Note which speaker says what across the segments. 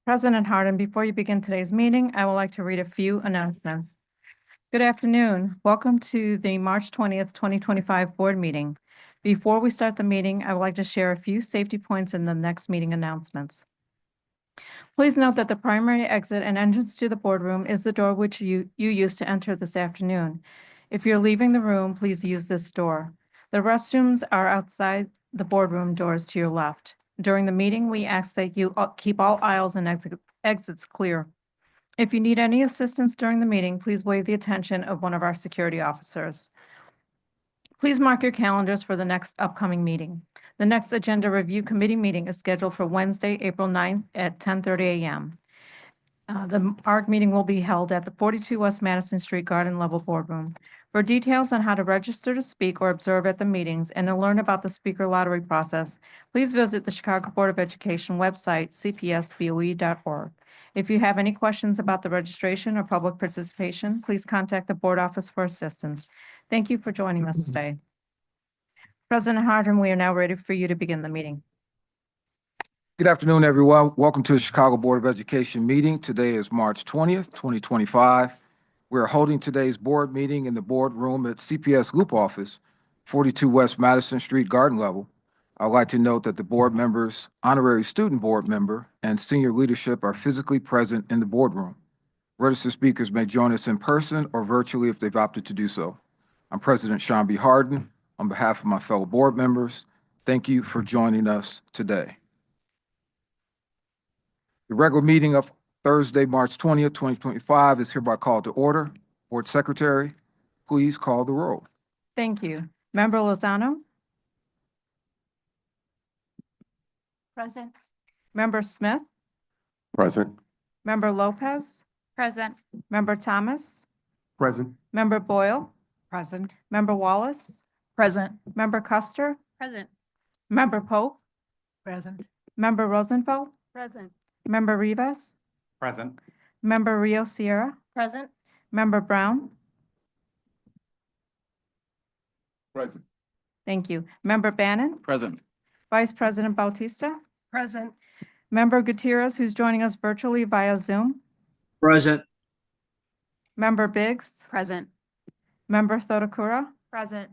Speaker 1: President Harden, before you begin today's meeting, I would like to read a few announcements. Good afternoon. Welcome to the March 20th, 2025 board meeting. Before we start the meeting, I would like to share a few safety points in the next meeting announcements. Please note that the primary exit and entrance to the boardroom is the door which you used to enter this afternoon. If you're leaving the room, please use this door. The restrooms are outside the boardroom doors to your left. During the meeting, we ask that you keep all aisles and exits clear. If you need any assistance during the meeting, please waive the attention of one of our security officers. Please mark your calendars for the next upcoming meeting. The next Agenda Review Committee meeting is scheduled for Wednesday, April 9th at 10:30 a.m. The ARC meeting will be held at the 42 West Madison Street Garden Level Boardroom. For details on how to register to speak or observe at the meetings and to learn about the speaker lottery process, please visit the Chicago Board of Education website, cpsboe.org. If you have any questions about the registration or public participation, please contact the board office for assistance. Thank you for joining us today. President Harden, we are now ready for you to begin the meeting.
Speaker 2: Good afternoon, everyone. Welcome to the Chicago Board of Education meeting. Today is March 20th, 2025. We're holding today's board meeting in the boardroom at CPS Loop Office, 42 West Madison Street Garden Level. I'd like to note that the board members, honorary student board member, and senior leadership are physically present in the boardroom. Registered speakers may join us in person or virtually if they've opted to do so. I'm President Sean B. Harden. On behalf of my fellow board members, thank you for joining us today. The regular meeting of Thursday, March 20th, 2025 is hereby called to order. Board Secretary, please call the roll.
Speaker 1: Thank you. Member Lozano?
Speaker 3: Present.
Speaker 1: Member Smith?
Speaker 4: Present.
Speaker 1: Member Lopez?
Speaker 3: Present.
Speaker 1: Member Thomas?
Speaker 4: Present.
Speaker 1: Member Boyle?
Speaker 3: Present.
Speaker 1: Member Wallace?
Speaker 3: Present.
Speaker 1: Member Custer?
Speaker 3: Present.
Speaker 1: Member Pope?
Speaker 3: Present.
Speaker 1: Member Rosenfeld?
Speaker 3: Present.
Speaker 1: Member Rivas?
Speaker 4: Present.
Speaker 1: Member Rio Sierra?
Speaker 3: Present.
Speaker 1: Member Brown?
Speaker 4: Present.
Speaker 1: Thank you. Member Bannon?
Speaker 4: Present.
Speaker 1: Vice President Bautista?
Speaker 3: Present.
Speaker 1: Member Gutierrez, who's joining us virtually via Zoom?
Speaker 5: Present.
Speaker 1: Member Biggs?
Speaker 3: Present.
Speaker 1: Member Thodakura?
Speaker 3: Present.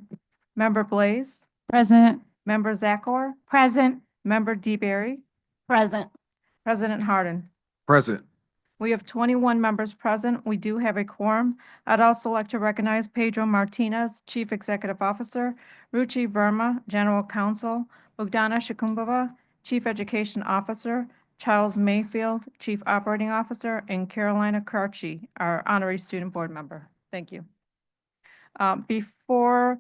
Speaker 1: Member Blaze?
Speaker 3: Present.
Speaker 1: Member Zakor?
Speaker 3: Present.
Speaker 1: Member DeBerry?
Speaker 3: Present.
Speaker 1: President Harden?
Speaker 2: Present.
Speaker 1: We have 21 members present. We do have a quorum. I'd also like to recognize Pedro Martinez, Chief Executive Officer, Ruchi Verma, General Counsel, Bogdana Shikumbova, Chief Education Officer, Charles Mayfield, Chief Operating Officer, and Carolina Karchi, our honorary student board member. Thank you. Before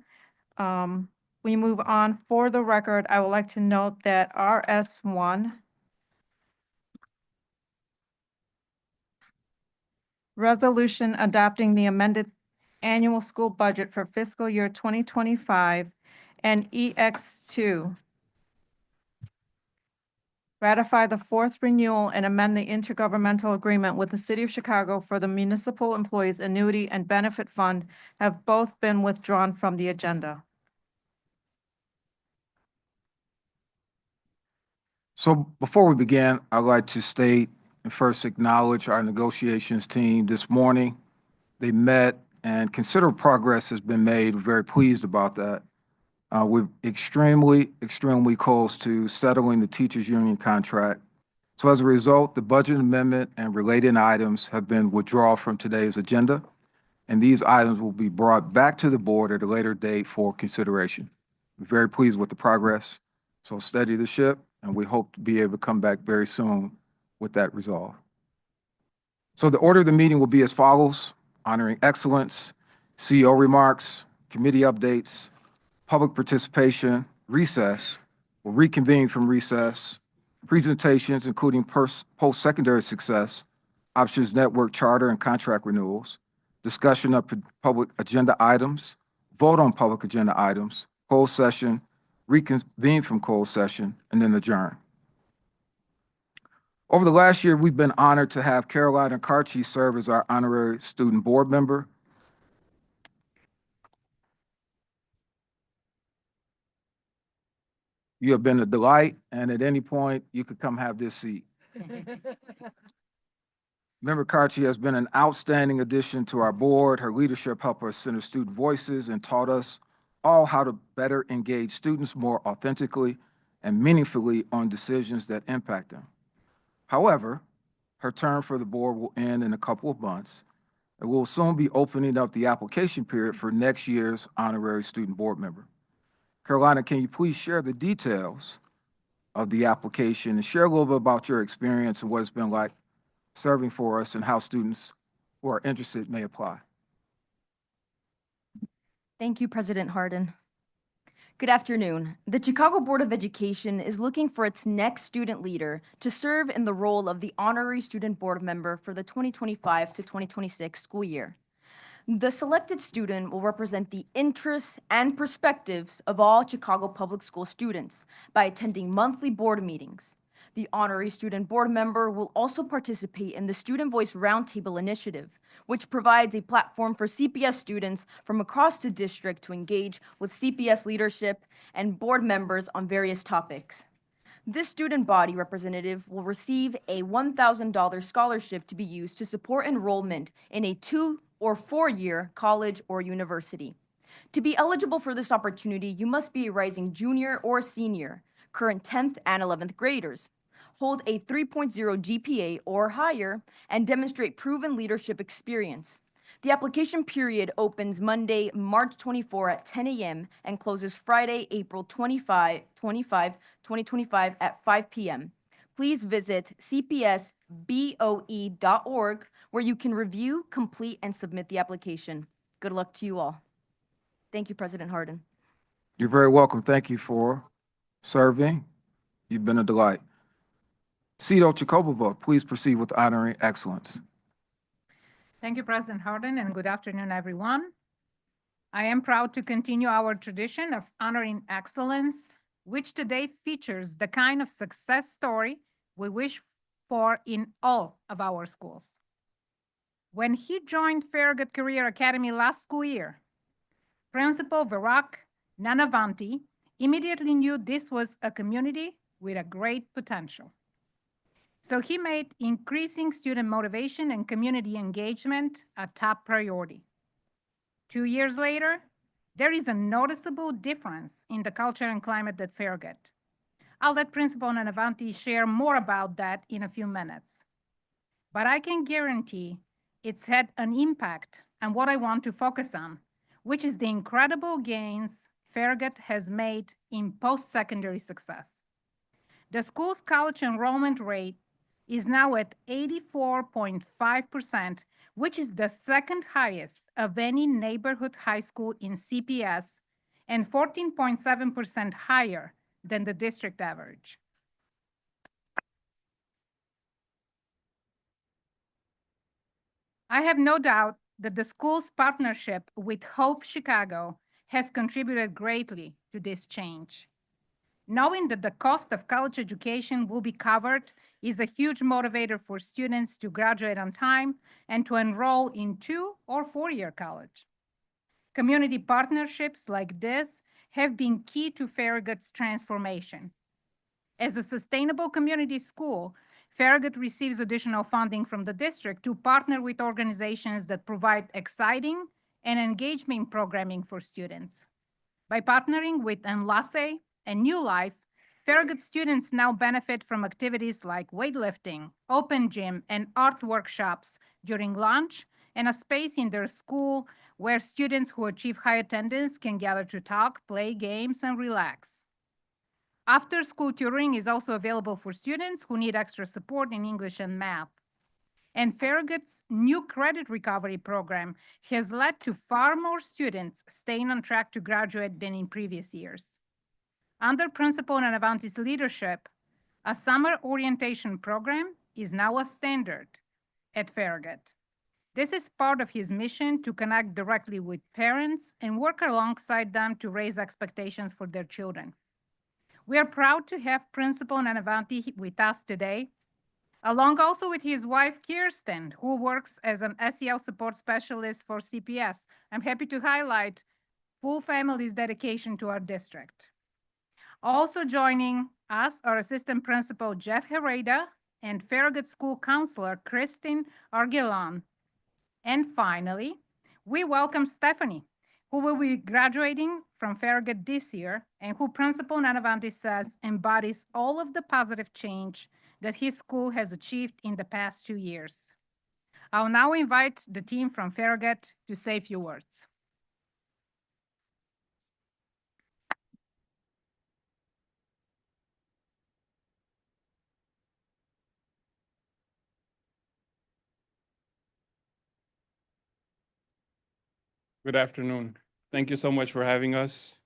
Speaker 1: we move on, for the record, I would like to note that RS1 resolution adopting the amended annual school budget for fiscal year 2025 and EX2 ratify the fourth renewal and amend the intergovernmental agreement with the City of Chicago for the Municipal Employees Annuity and Benefit Fund have both been withdrawn from the agenda.
Speaker 2: So before we begin, I'd like to state and first acknowledge our negotiations team this morning. They met and considerable progress has been made. We're very pleased about that. We're extremely close to settling the teachers union contract. So as a result, the budget amendment and related items have been withdrawn from today's agenda, and these items will be brought back to the board at a later date for consideration. We're very pleased with the progress, so steady the ship, and we hope to be able to come back very soon with that resolve. So the order of the meeting will be as follows: honoring excellence, CEO remarks, committee updates, public participation, recess, we'll reconvene from recess, presentations including post-secondary success, options network charter and contract renewals, discussion of public agenda items, vote on public agenda items, closed session, reconvene from closed session, and then adjourn. Over the last year, we've been honored to have Carolina Karchi serve as our honorary student board member. You have been a delight, and at any point, you could come have this seat. Member Carchi has been an outstanding addition to our board. Her leadership helped us center student voices and taught us all how to better engage students more authentically and meaningfully on decisions that impact them. However, her term for the board will end in a couple of months, and we'll soon be opening up the application period for next year's honorary student board member. Carolina, can you please share the details of the application and share a little bit about your experience and what it's been like serving for us and how students who are interested may apply?
Speaker 5: Thank you, President Hardin. Good afternoon. The Chicago Board of Education is looking for its next student leader to serve in the role of the honorary student board member for the 2025 to 2026 school year. The selected student will represent the interests and perspectives of all Chicago public school students by attending monthly board meetings. The honorary student board member will also participate in the Student Voice Roundtable initiative, which provides a platform for CPS students from across the district to engage with CPS leadership and board members on various topics. This student body representative will receive a $1,000 scholarship to be used to support enrollment in a 2- or 4-year college or university. To be eligible for this opportunity, you must be a rising junior or senior, current 10th and 11th graders, hold a 3.0 GPA or higher, and demonstrate proven leadership experience. The application period opens Monday, March 24 at 10 a.m. and closes Friday, April 25, 2025 at 5 p.m. Please visit cpsboe.org where you can review, complete, and submit the application. Good luck to you all. Thank you, President Hardin.
Speaker 2: You're very welcome. Thank you for serving. You've been a delight. Cito Chakobova, please proceed with honoring excellence.
Speaker 6: Thank you, President Hardin, and good afternoon, everyone. I am proud to continue our tradition of honoring excellence, which today features the kind of success story we wish for in all of our schools. When he joined Farragut Career Academy last school year, Principal Virak Nanavanti immediately knew this was a community with a great potential. So he made increasing student motivation and community engagement a top priority. 2 years later, there is a noticeable difference in the culture and climate at Farragut. I'll let Principal Nanavanti share more about that in a few minutes. But I can guarantee it's had an impact on what I want to focus on, which is the incredible gains Farragut has made in post-secondary success. The school's college enrollment rate is now at 84.5%, which is the second highest of any neighborhood high school in CPS and 14.7% higher than the district average. I have no doubt that the school's partnership with Hope Chicago has contributed greatly to this change. Knowing that the cost of college education will be covered is a huge motivator for students to graduate on time and to enroll in 2- or 4-year college. Community partnerships like this have been key to Farragut's transformation. As a sustainable community school, Farragut receives additional funding from the district to partner with organizations that provide exciting and engaging programming for students. By partnering with Enlace and New Life, Farragut students now benefit from activities like weightlifting, open gym, and art workshops during lunch, and a space in their school where students who achieve high attendance can gather to talk, play games, and relax. After-school tutoring is also available for students who need extra support in English and math. And Farragut's new credit recovery program has led to far more students staying on track to graduate than in previous years. Under Principal Nanavanti's leadership, a summer orientation program is now a standard at Farragut. This is part of his mission to connect directly with parents and work alongside them to raise expectations for their children. We are proud to have Principal Nanavanti with us today, along also with his wife, Kirsten, who works as an SEL support specialist for CPS. I'm happy to highlight full family's dedication to our district. Also joining us are Assistant Principal Jeff Hereda and Farragut School Counselor Christine Argilon. And finally, we welcome Stephanie, who will be graduating from Farragut this year and who Principal Nanavanti says embodies all of the positive change that his school has achieved in the past 2 years. I'll now invite the team from Farragut to say a few words.
Speaker 7: Good afternoon. Thank you so much for having us.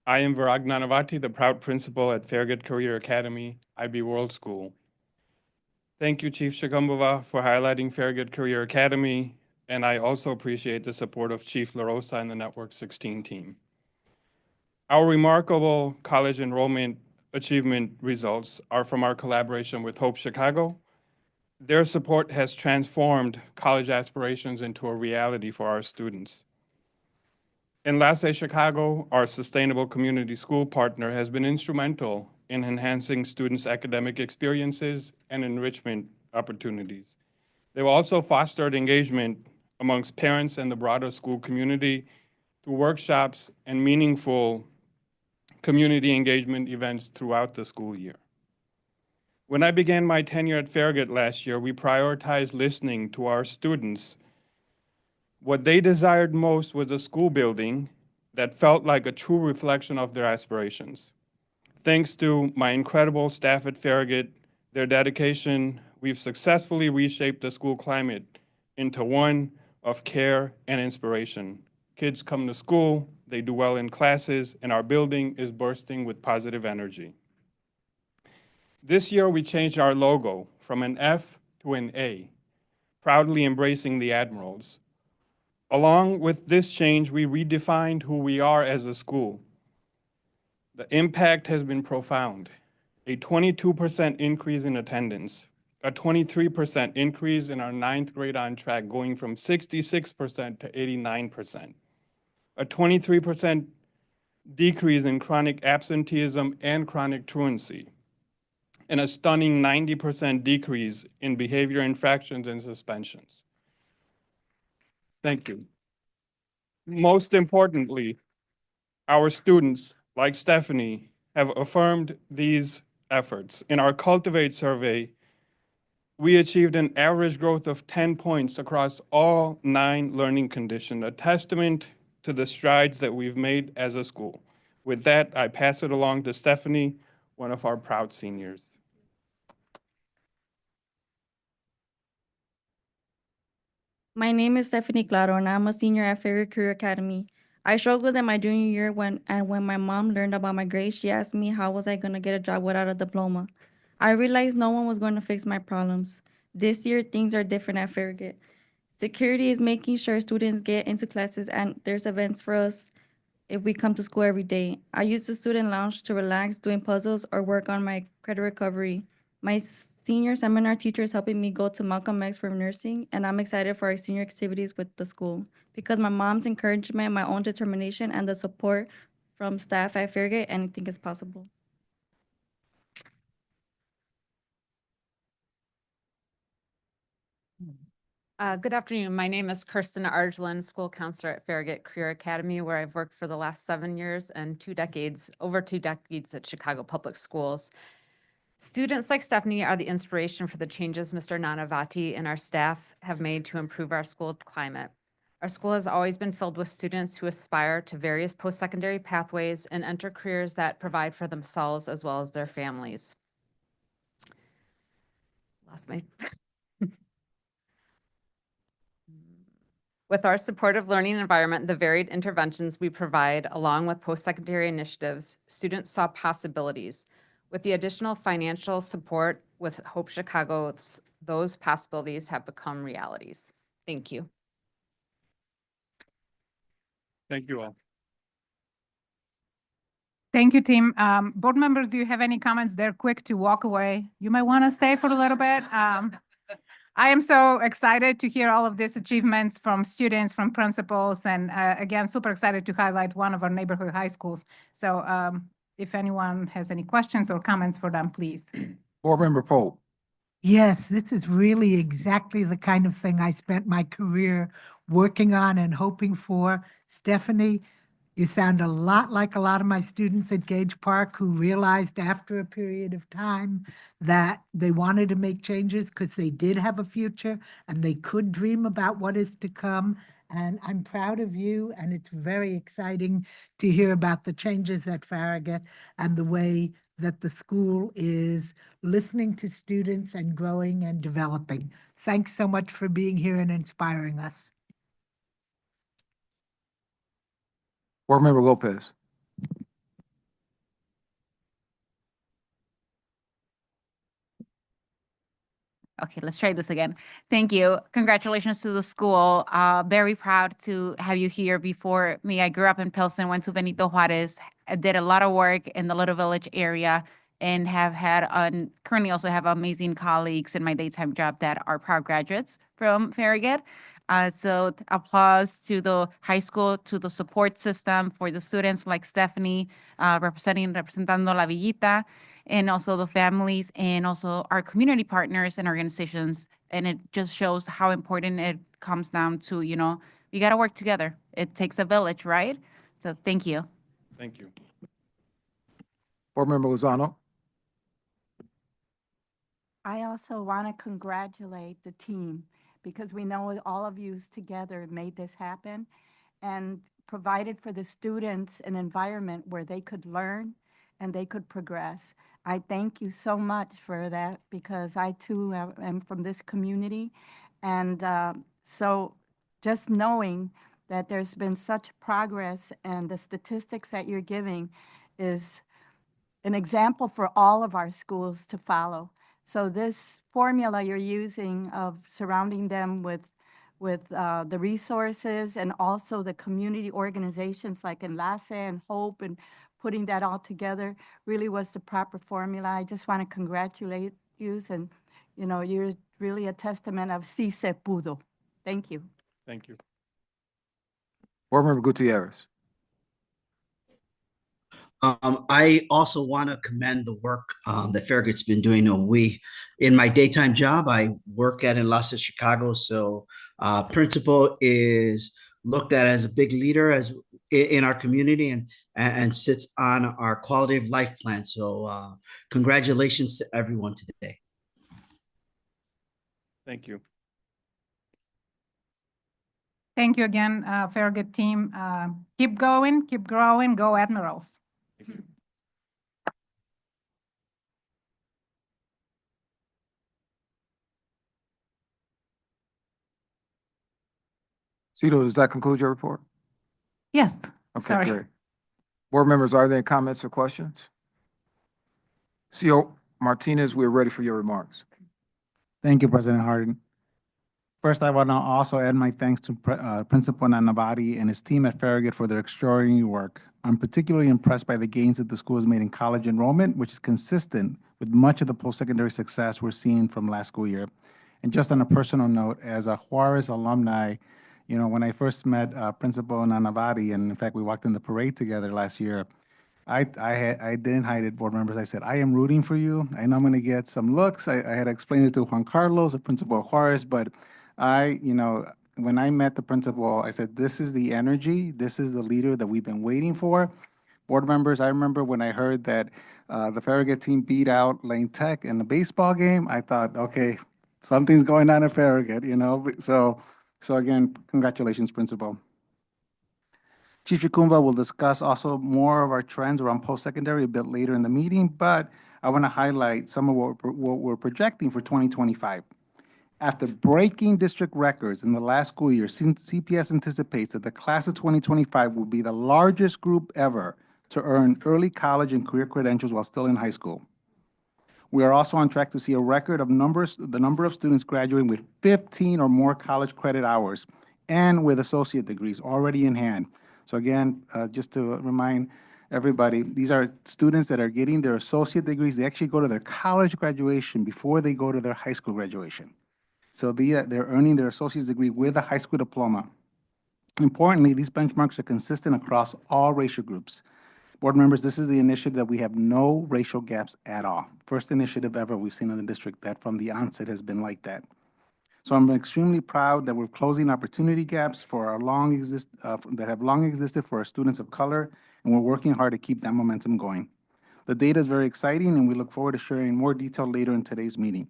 Speaker 7: I am Virag Nanavati, the proud principal at Farragut Career Academy, IB World School. Thank you, Chief Shikumbava, for highlighting Farragut Career Academy, and I also appreciate the support of Chief LaRosa and the Network 16 team. Our remarkable college enrollment achievement results are from our collaboration with Hope Chicago. Their support has transformed college aspirations into a reality for our students. Enlace Chicago, our sustainable community school partner, has been instrumental in enhancing students' academic experiences and enrichment opportunities. They've also fostered engagement amongst parents and the broader school community through workshops and meaningful community engagement events throughout the school year. When I began my tenure at Farragut last year, we prioritized listening to our students. What they desired most was a school building that felt like a true reflection of their aspirations. Thanks to my incredible staff at Farragut, their dedication, we've successfully reshaped the school climate into one of care and inspiration. Kids come to school, they do well in classes, and our building is bursting with positive energy. This year, we changed our logo from an F to an A, proudly embracing the admirals. Along with this change, we redefined who we are as a school. The impact has been profound. A 22% increase in attendance, a 23% increase in our 9th grade on track, going from 66% to 89%, a 23% decrease in chronic absenteeism and chronic truancy, and a stunning 90% decrease in behavior infractions and suspensions. Thank you. Most importantly, our students, like Stephanie, have affirmed these efforts. In our Cultivate survey, we achieved an average growth of 10 points across all 9 learning conditions, a testament to the strides that we've made as a school. With that, I pass it along to Stephanie, one of our proud seniors.
Speaker 8: My name is Stephanie Claro, and I'm a senior at Farragut Career Academy. I struggled in my junior year when my mom learned about my grades, she asked me how was I going to get a job without a diploma. I realized no one was going to fix my problems. This year, things are different at Farragut. Security is making sure students get into classes, and there's events for us if we come to school every day. I use the student lounge to relax, doing puzzles or work on my credit recovery. My senior seminar teacher is helping me go to Malcolm X for nursing, and I'm excited for our senior activities with the school because my mom's encouragement, my own determination, and the support from staff at Farragut, anything is possible.
Speaker 9: Good afternoon. My name is Kirsten Argelin, school counselor at Farragut Career Academy, where I've worked for the last 7 years and over 2 decades at Chicago Public Schools. Students like Stephanie are the inspiration for the changes Mr. Nanavati and our staff have made to improve our school climate. Our school has always been filled with students who aspire to various post-secondary pathways and enter careers that provide for themselves as well as their families. Lost my... With our supportive learning environment, the varied interventions we provide, along with post-secondary initiatives, students saw possibilities. With the additional financial support with Hope Chicago, those possibilities have become realities. Thank you.
Speaker 7: Thank you all.
Speaker 6: Thank you, team. Board members, do you have any comments? They're quick to walk away. You might want to stay for a little bit. I am so excited to hear all of these achievements from students, from principals, and again, super excited to highlight one of our neighborhood high schools. So if anyone has any questions or comments for them, please.
Speaker 2: Board Member Pope.
Speaker 3: Yes, this is really exactly the kind of thing I spent my career working on and hoping for. Stephanie, you sound a lot like a lot of my students at Gage Park who realized after a period of time that they wanted to make changes because they did have a future and they could dream about what is to come. And I'm proud of you, and it's very exciting to hear about the changes at Farragut and the way that the school is listening to students and growing and developing. Thanks so much for being here and inspiring us.
Speaker 2: Board Member Lopez.
Speaker 10: Okay, let's try this again. Thank you. Congratulations to the school. Very proud to have you here. Before me, I grew up in Pilsen, went to Benito Juarez, I did a lot of work in the Little Village area, and have had, currently also have amazing colleagues in my daytime job that are proud graduates from Farragut. So applause to the high school, to the support system for the students like Stephanie, representando La Villita, and also the families and also our community partners and organizations. And it just shows how important it comes down to, you know, we got to work together. It takes a village, right? So thank you.
Speaker 7: Thank you.
Speaker 2: Board Member Lozano.
Speaker 11: I also want to congratulate the team because we know all of you together made this happen and provided for the students an environment where they could learn and they could progress. I thank you so much for that because I too am from this community. And so just knowing that there's been such progress and the statistics that you're giving is an example for all of our schools to follow. So this formula you're using of surrounding them with the resources and also the community organizations like Enlace and Hope and putting that all together really was the proper formula. I just want to congratulate you, and you know, you're really a testament of si se pudo. Thank you.
Speaker 7: Thank you.
Speaker 2: Board Member Gutierrez.
Speaker 12: I also want to commend the work that Farragut's been doing. In my daytime job, I work at Enlace Chicago, so principal is looked at as a big leader in our community and sits on our quality of life plan. So congratulations to everyone today.
Speaker 7: Thank you.
Speaker 6: Thank you again, Farragut team. Keep going, keep growing, go Admirals.
Speaker 7: Thank you.
Speaker 2: Cito, does that conclude your report?
Speaker 6: Yes,
Speaker 2: Okay,
Speaker 6: sorry.
Speaker 2: great. Board members, are there any comments or questions? CO Martinez, we're ready for your remarks.
Speaker 13: Thank you, President Harden. First, I want to also add my thanks to Principal Nanavati and his team at Farragut for their extraordinary work. I'm particularly impressed by the gains that the school has made in college enrollment, which is consistent with much of the post-secondary success we're seeing from last school year. And just on a personal note, as a Juarez alumni, you know, when I first met Principal Nanavati, and in fact, we walked in the parade together last year, I didn't hide it, board members. I said, I am rooting for you. I know I'm going to get some looks. I had explained it to Juan Carlos, the principal of Juarez, but when I met the principal, I said, this is the energy. This is the leader that we've been waiting for. Board members, I remember when I heard that the Farragut team beat out Lane Tech in the baseball game, I thought, okay, something's going on at Farragut, you know? So again, congratulations, principal. Chief Yakumba will discuss also more of our trends around post-secondary a bit later in the meeting, but I want to highlight some of what we're projecting for 2025. After breaking district records in the last school year, CPS anticipates that the class of 2025 will be the largest group ever to earn early college and career credentials while still in high school. We are also on track to see a record of the number of students graduating with 15 or more college credit hours and with associate degrees already in hand. So again, just to remind everybody, these are students that are getting their associate degrees. They actually go to their college graduation before they go to their high school graduation. So they're earning their associate's degree with a high school diploma. Importantly, these benchmarks are consistent across all racial groups. Board members, this is the initiative that we have no racial gaps at all. First initiative ever we've seen in the district that from the onset has been like that. So I'm extremely proud that we're closing opportunity gaps for our that have long existed for our students of color, and we're working hard to keep that momentum going. The data is very exciting, and we look forward to sharing more detail later in today's meeting.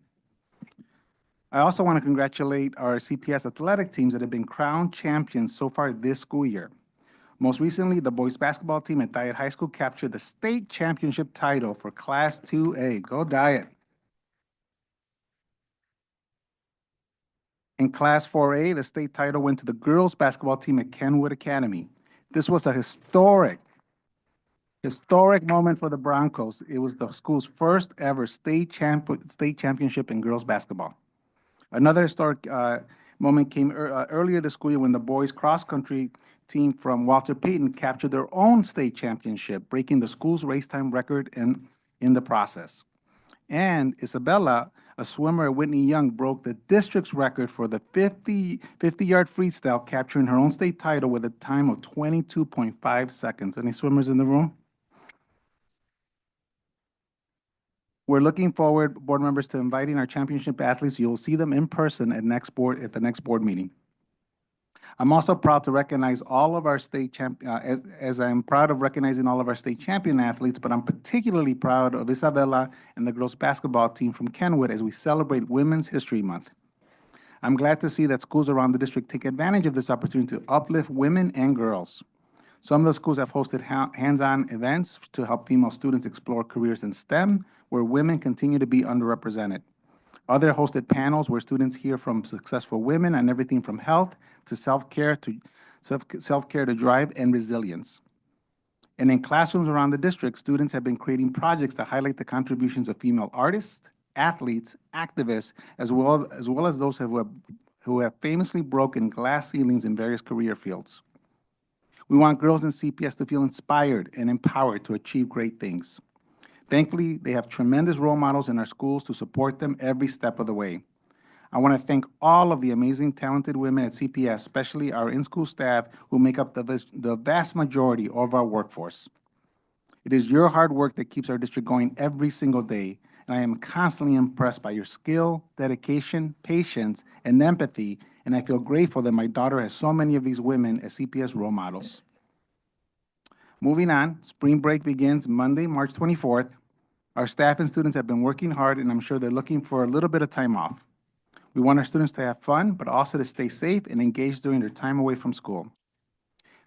Speaker 13: I also want to congratulate our CPS athletic teams that have been crowned champions so far this school year. Most recently, the boys basketball team at Diet High School captured the state championship title for Class 2A. Go Diet! In Class 4A, the state title went to the girls basketball team at Kenwood Academy. This was a historic moment for the Broncos. It was the school's first ever state championship in girls basketball. Another historic moment came earlier this school year when the boys cross-country team from Walter Payton captured their own state championship, breaking the school's race time record in the process. And Isabella, a swimmer at Whitney Young, broke the district's record for the 50-yard freestyle, capturing her own state title with a time of 22.5 seconds. Any swimmers in the room? We're looking forward, board members, to inviting our championship athletes. You'll see them in person at the next board meeting. I'm also proud to recognize all of our as I'm proud of recognizing all of our state champion athletes, but I'm particularly proud of Isabella and the girls basketball team from Kenwood as we celebrate Women's History Month. I'm glad to see that schools around the district take advantage of this opportunity to uplift women and girls. Some of the schools have hosted hands-on events to help female students explore careers in STEM, where women continue to be underrepresented. Others hosted panels where students hear from successful women on everything from health to self-care to drive and resilience. And in classrooms around the district, students have been creating projects to highlight the contributions of female artists, athletes, activists, as well as those who have famously broken glass ceilings in various career fields. We want girls in CPS to feel inspired and empowered to achieve great things. Thankfully, they have tremendous role models in our schools to support them every step of the way. I want to thank all of the amazing, talented women at CPS, especially our in-school staff who make up the vast majority of our workforce. It is your hard work that keeps our district going every single day, and I am constantly impressed by your skill, dedication, patience, and empathy, and I feel grateful that my daughter has so many of these women as CPS role models. Moving on, spring break begins Monday, March 24th. Our staff and students have been working hard, and I'm sure they're looking for a little bit of time off. We want our students to have fun, but also to stay safe and engaged during their time away from school.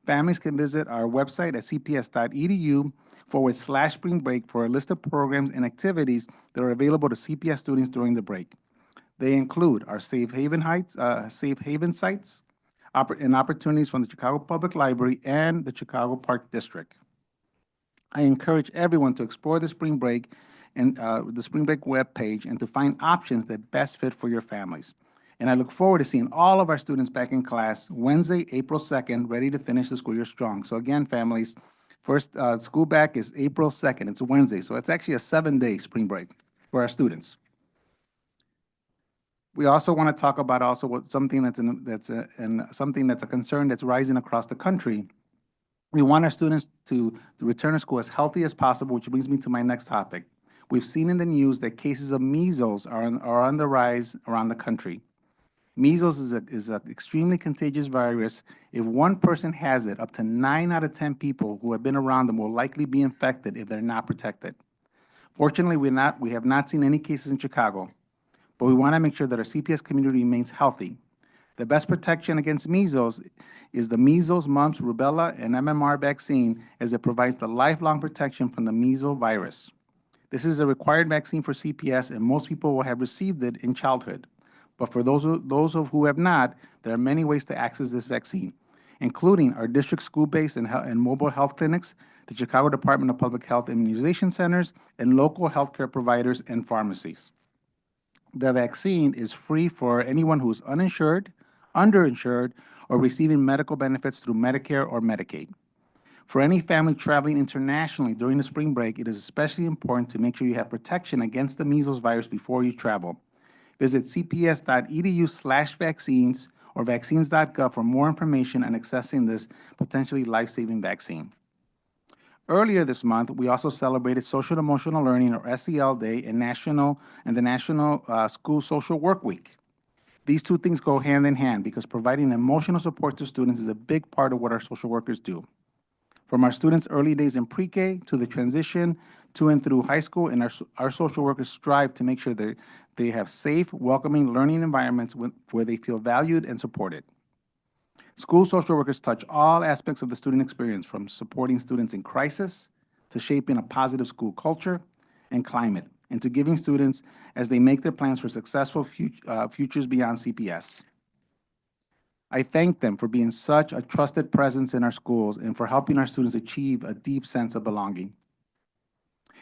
Speaker 13: Families can visit our website at cps.edu/spring break for a list of programs and activities that are available to CPS students during the break. They include our safe haven sites, and opportunities from the Chicago Public Library and the Chicago Park District. I encourage everyone to explore the spring break and the spring break webpage and to find options that best fit for your families. And I look forward to seeing all of our students back in class Wednesday, April 2nd, ready to finish the school year strong. So again, families, first school back is April 2nd. It's a Wednesday, so it's actually a 7-day spring break for our students. We also want to talk about something that's a concern that's rising across the country. We want our students to return to school as healthy as possible, which brings me to my next topic. We've seen in the news that cases of measles are on the rise around the country. Measles is an extremely contagious virus. If one person has it, up to 9 out of 10 people who have been around them will likely be infected if they're not protected. Fortunately, we have not seen any cases in Chicago, but we want to make sure that our CPS community remains healthy. The best protection against measles is the measles, mumps, rubella, and MMR vaccine, as it provides the lifelong protection from the measles virus. This is a required vaccine for CPS, and most people will have received it in childhood. But for those who have not, there are many ways to access this vaccine, including our district school-based and mobile health clinics, the Chicago Department of Public Health Immunization Centers, and local healthcare providers and pharmacies. The vaccine is free for anyone who is uninsured, underinsured, or receiving medical benefits through Medicare or Medicaid. For any family traveling internationally during the spring break, it is especially important to make sure you have protection against the measles virus before you travel. Visit cps.edu/vaccines or vaccines.gov for more information on accessing this potentially life-saving vaccine. Earlier this month, we also celebrated Social and Emotional Learning, or SEL Day, and the National School Social Work Week. These two things go hand in hand because providing emotional support to students is a big part of what our social workers do. From our students' early days in pre-K to the transition to and through high school, and our social workers strive to make sure that they have safe, welcoming learning environments where they feel valued and supported. School social workers touch all aspects of the student experience, from supporting students in crisis to shaping a positive school culture and climate, and to giving students as they make their plans for successful futures beyond CPS. I thank them for being such a trusted presence in our schools and for helping our students achieve a deep sense of belonging.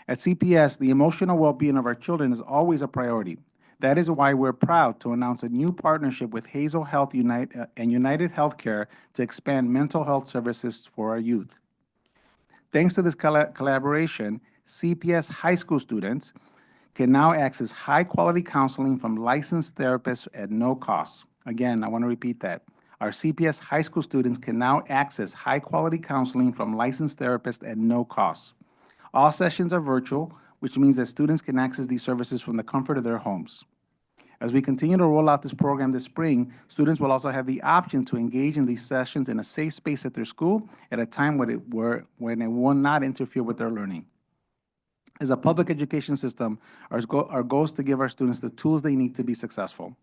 Speaker 13: At CPS, the emotional well-being of our children is always a priority. That is why we're proud to announce a new partnership with Hazel Health and United Healthcare to expand mental health services for our youth. Thanks to this collaboration, CPS high school students can now access high-quality counseling from licensed therapists at no cost. Again, I want to repeat that. Our CPS high school students can now access high-quality counseling from licensed therapists at no cost. All sessions are virtual, which means that students can access these services from the comfort of their homes. As we continue to roll out this program this spring, students will also have the option to engage in these sessions in a safe space at their school at a time when it will not interfere with their learning. As a public education system, our goal is to give our students the tools they need to be successful.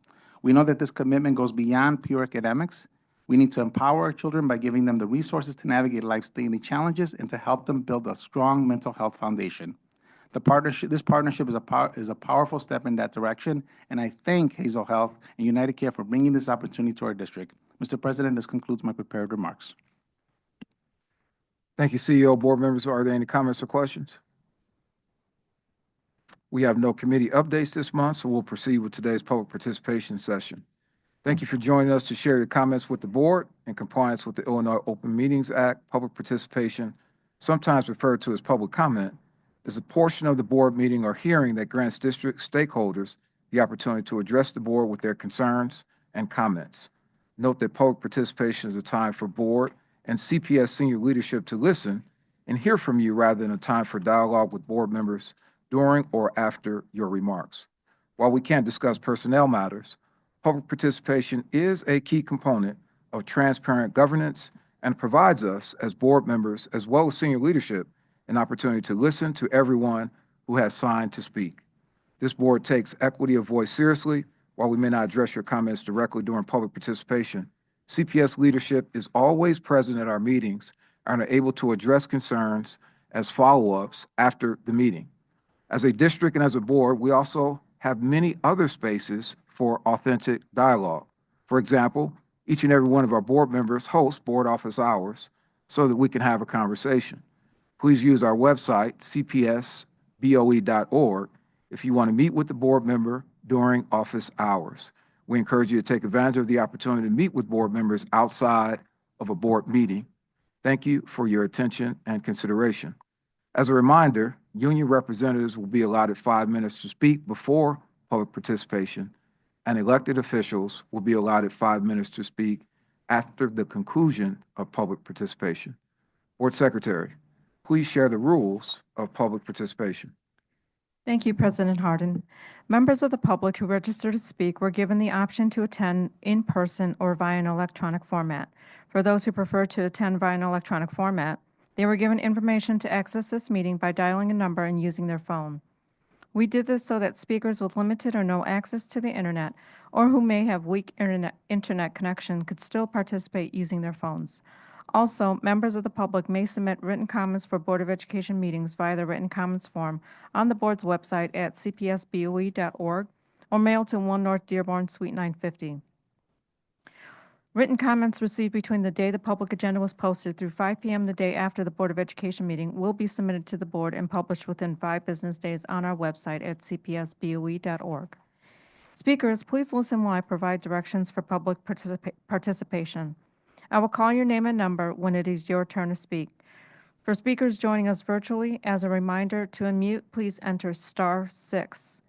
Speaker 13: We know that this commitment goes beyond pure academics. We need to empower our children by giving them the resources to navigate life's daily challenges and to help them build a strong mental health foundation. This partnership is a powerful step in that direction, and I thank Hazel Health and United Care for bringing this opportunity to our district. Mr. President, this concludes my prepared remarks.
Speaker 2: Thank you, CEO. Board members, are there any comments or questions? We have no committee updates this month, so we'll proceed with today's public participation session. Thank you for joining us to share your comments with the board. In compliance with the Illinois Open Meetings Act, public participation, sometimes referred to as public comment, is a portion of the board meeting or hearing that grants district stakeholders the opportunity to address the board with their concerns and comments. Note that public participation is a time for board and CPS senior leadership to listen and hear from you rather than a time for dialogue with board members during or after your remarks. While we can't discuss personnel matters, public participation is a key component of transparent governance and provides us as board members, as well as senior leadership, an opportunity to listen to everyone who has signed to speak. This board takes equity of voice seriously. While we may not address your comments directly during public participation, CPS leadership is always present at our meetings and are able to address concerns as follow-ups after the meeting. As a district and as a board, we also have many other spaces for authentic dialogue. For example, each and every one of our board members hosts board office hours so that we can have a conversation. Please use our website, cpsboe.org, if you want to meet with the board member during office hours. We encourage you to take advantage of the opportunity to meet with board members outside of a board meeting. Thank you for your attention and consideration. As a reminder, union representatives will be allotted 5 minutes to speak before public participation, and elected officials will be allotted 5 minutes to speak after the conclusion of public participation. Board Secretary, please share the rules of public participation.
Speaker 1: Thank you, President Harden. Members of the public who registered to speak were given the option to attend in person or via an electronic format. For those who prefer to attend via an electronic format, they were given information to access this meeting by dialing a number and using their phone. We did this so that speakers with limited or no access to the internet or who may have weak internet connection could still participate using their phones. Also, members of the public may submit written comments for Board of Education meetings via the written comments form on the board's website at cpsboe.org or mail to 1 North Dearborn, Suite 950. Written comments received between the day the public agenda was posted through 5 p.m. the day after the Board of Education meeting will be submitted to the board and published within 5 business days on our website at cpsboe.org. Speakers, please listen while I provide directions for public participation. I will call your name and number when it is your turn to speak. For speakers joining us virtually, as a reminder, to unmute, please enter *6.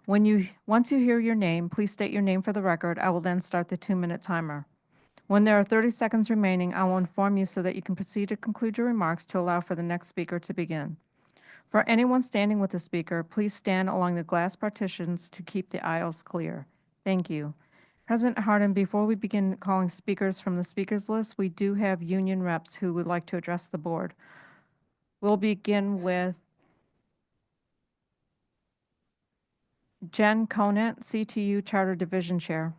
Speaker 1: Once you hear your name, please state your name for the record. I will then start the 2-minute timer. When there are 30 seconds remaining, I will inform you so that you can proceed to conclude your remarks to allow for the next speaker to begin. For anyone standing with the speaker, please stand along the glass partitions to keep the aisles clear. Thank you. President Harden, before we begin calling speakers from the speakers list, we do have union reps who would like to address the board. We'll begin with Jen Conant, CTU Charter Division Chair.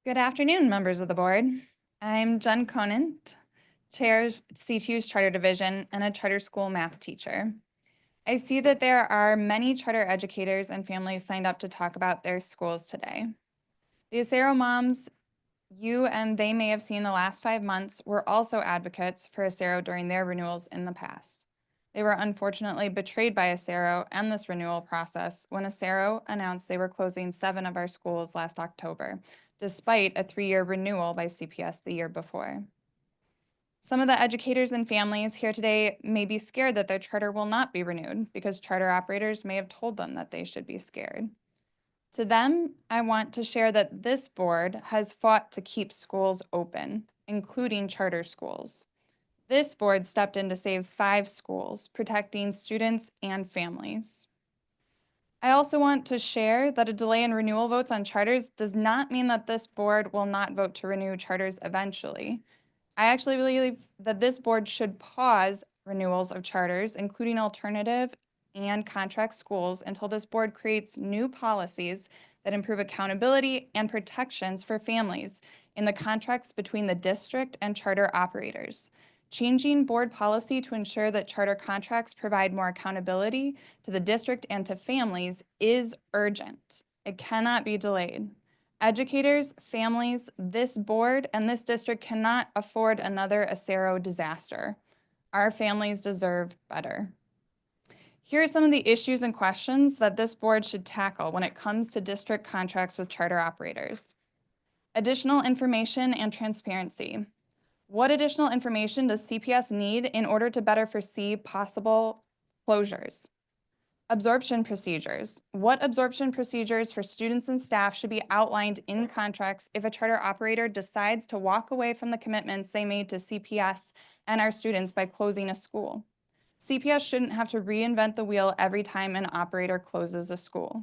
Speaker 14: Good afternoon, members of the board. I'm Jen Conant, Chair of CTU's Charter Division and a charter school math teacher. I see that there are many charter educators and families signed up to talk about their schools today. The Acero moms you and they may have seen the last 5 months were also advocates for Acero during their renewals in the past. They were unfortunately betrayed by Acero and this renewal process when Acero announced they were closing 7 of our schools last October, despite a 3-year renewal by CPS the year before. Some of the educators and families here today may be scared that their charter will not be renewed because charter operators may have told them that they should be scared. To them, I want to share that this board has fought to keep schools open, including charter schools. This board stepped in to save 5 schools, protecting students and families. I also want to share that a delay in renewal votes on charters does not mean that this board will not vote to renew charters eventually. I actually believe that this board should pause renewals of charters, including alternative and contract schools, until this board creates new policies that improve accountability and protections for families in the contracts between the district and charter operators. Changing board policy to ensure that charter contracts provide more accountability to the district and to families is urgent. It cannot be delayed. Educators, families, this board, and this district cannot afford another Acero disaster. Our families deserve better. Here are some of the issues and questions that this board should tackle when it comes to district contracts with charter operators. Additional information and transparency. What additional information does CPS need in order to better foresee possible closures? Absorption procedures. What absorption procedures for students and staff should be outlined in contracts if a charter operator decides to walk away from the commitments they made to CPS and our students by closing a school? CPS shouldn't have to reinvent the wheel every time an operator closes a school.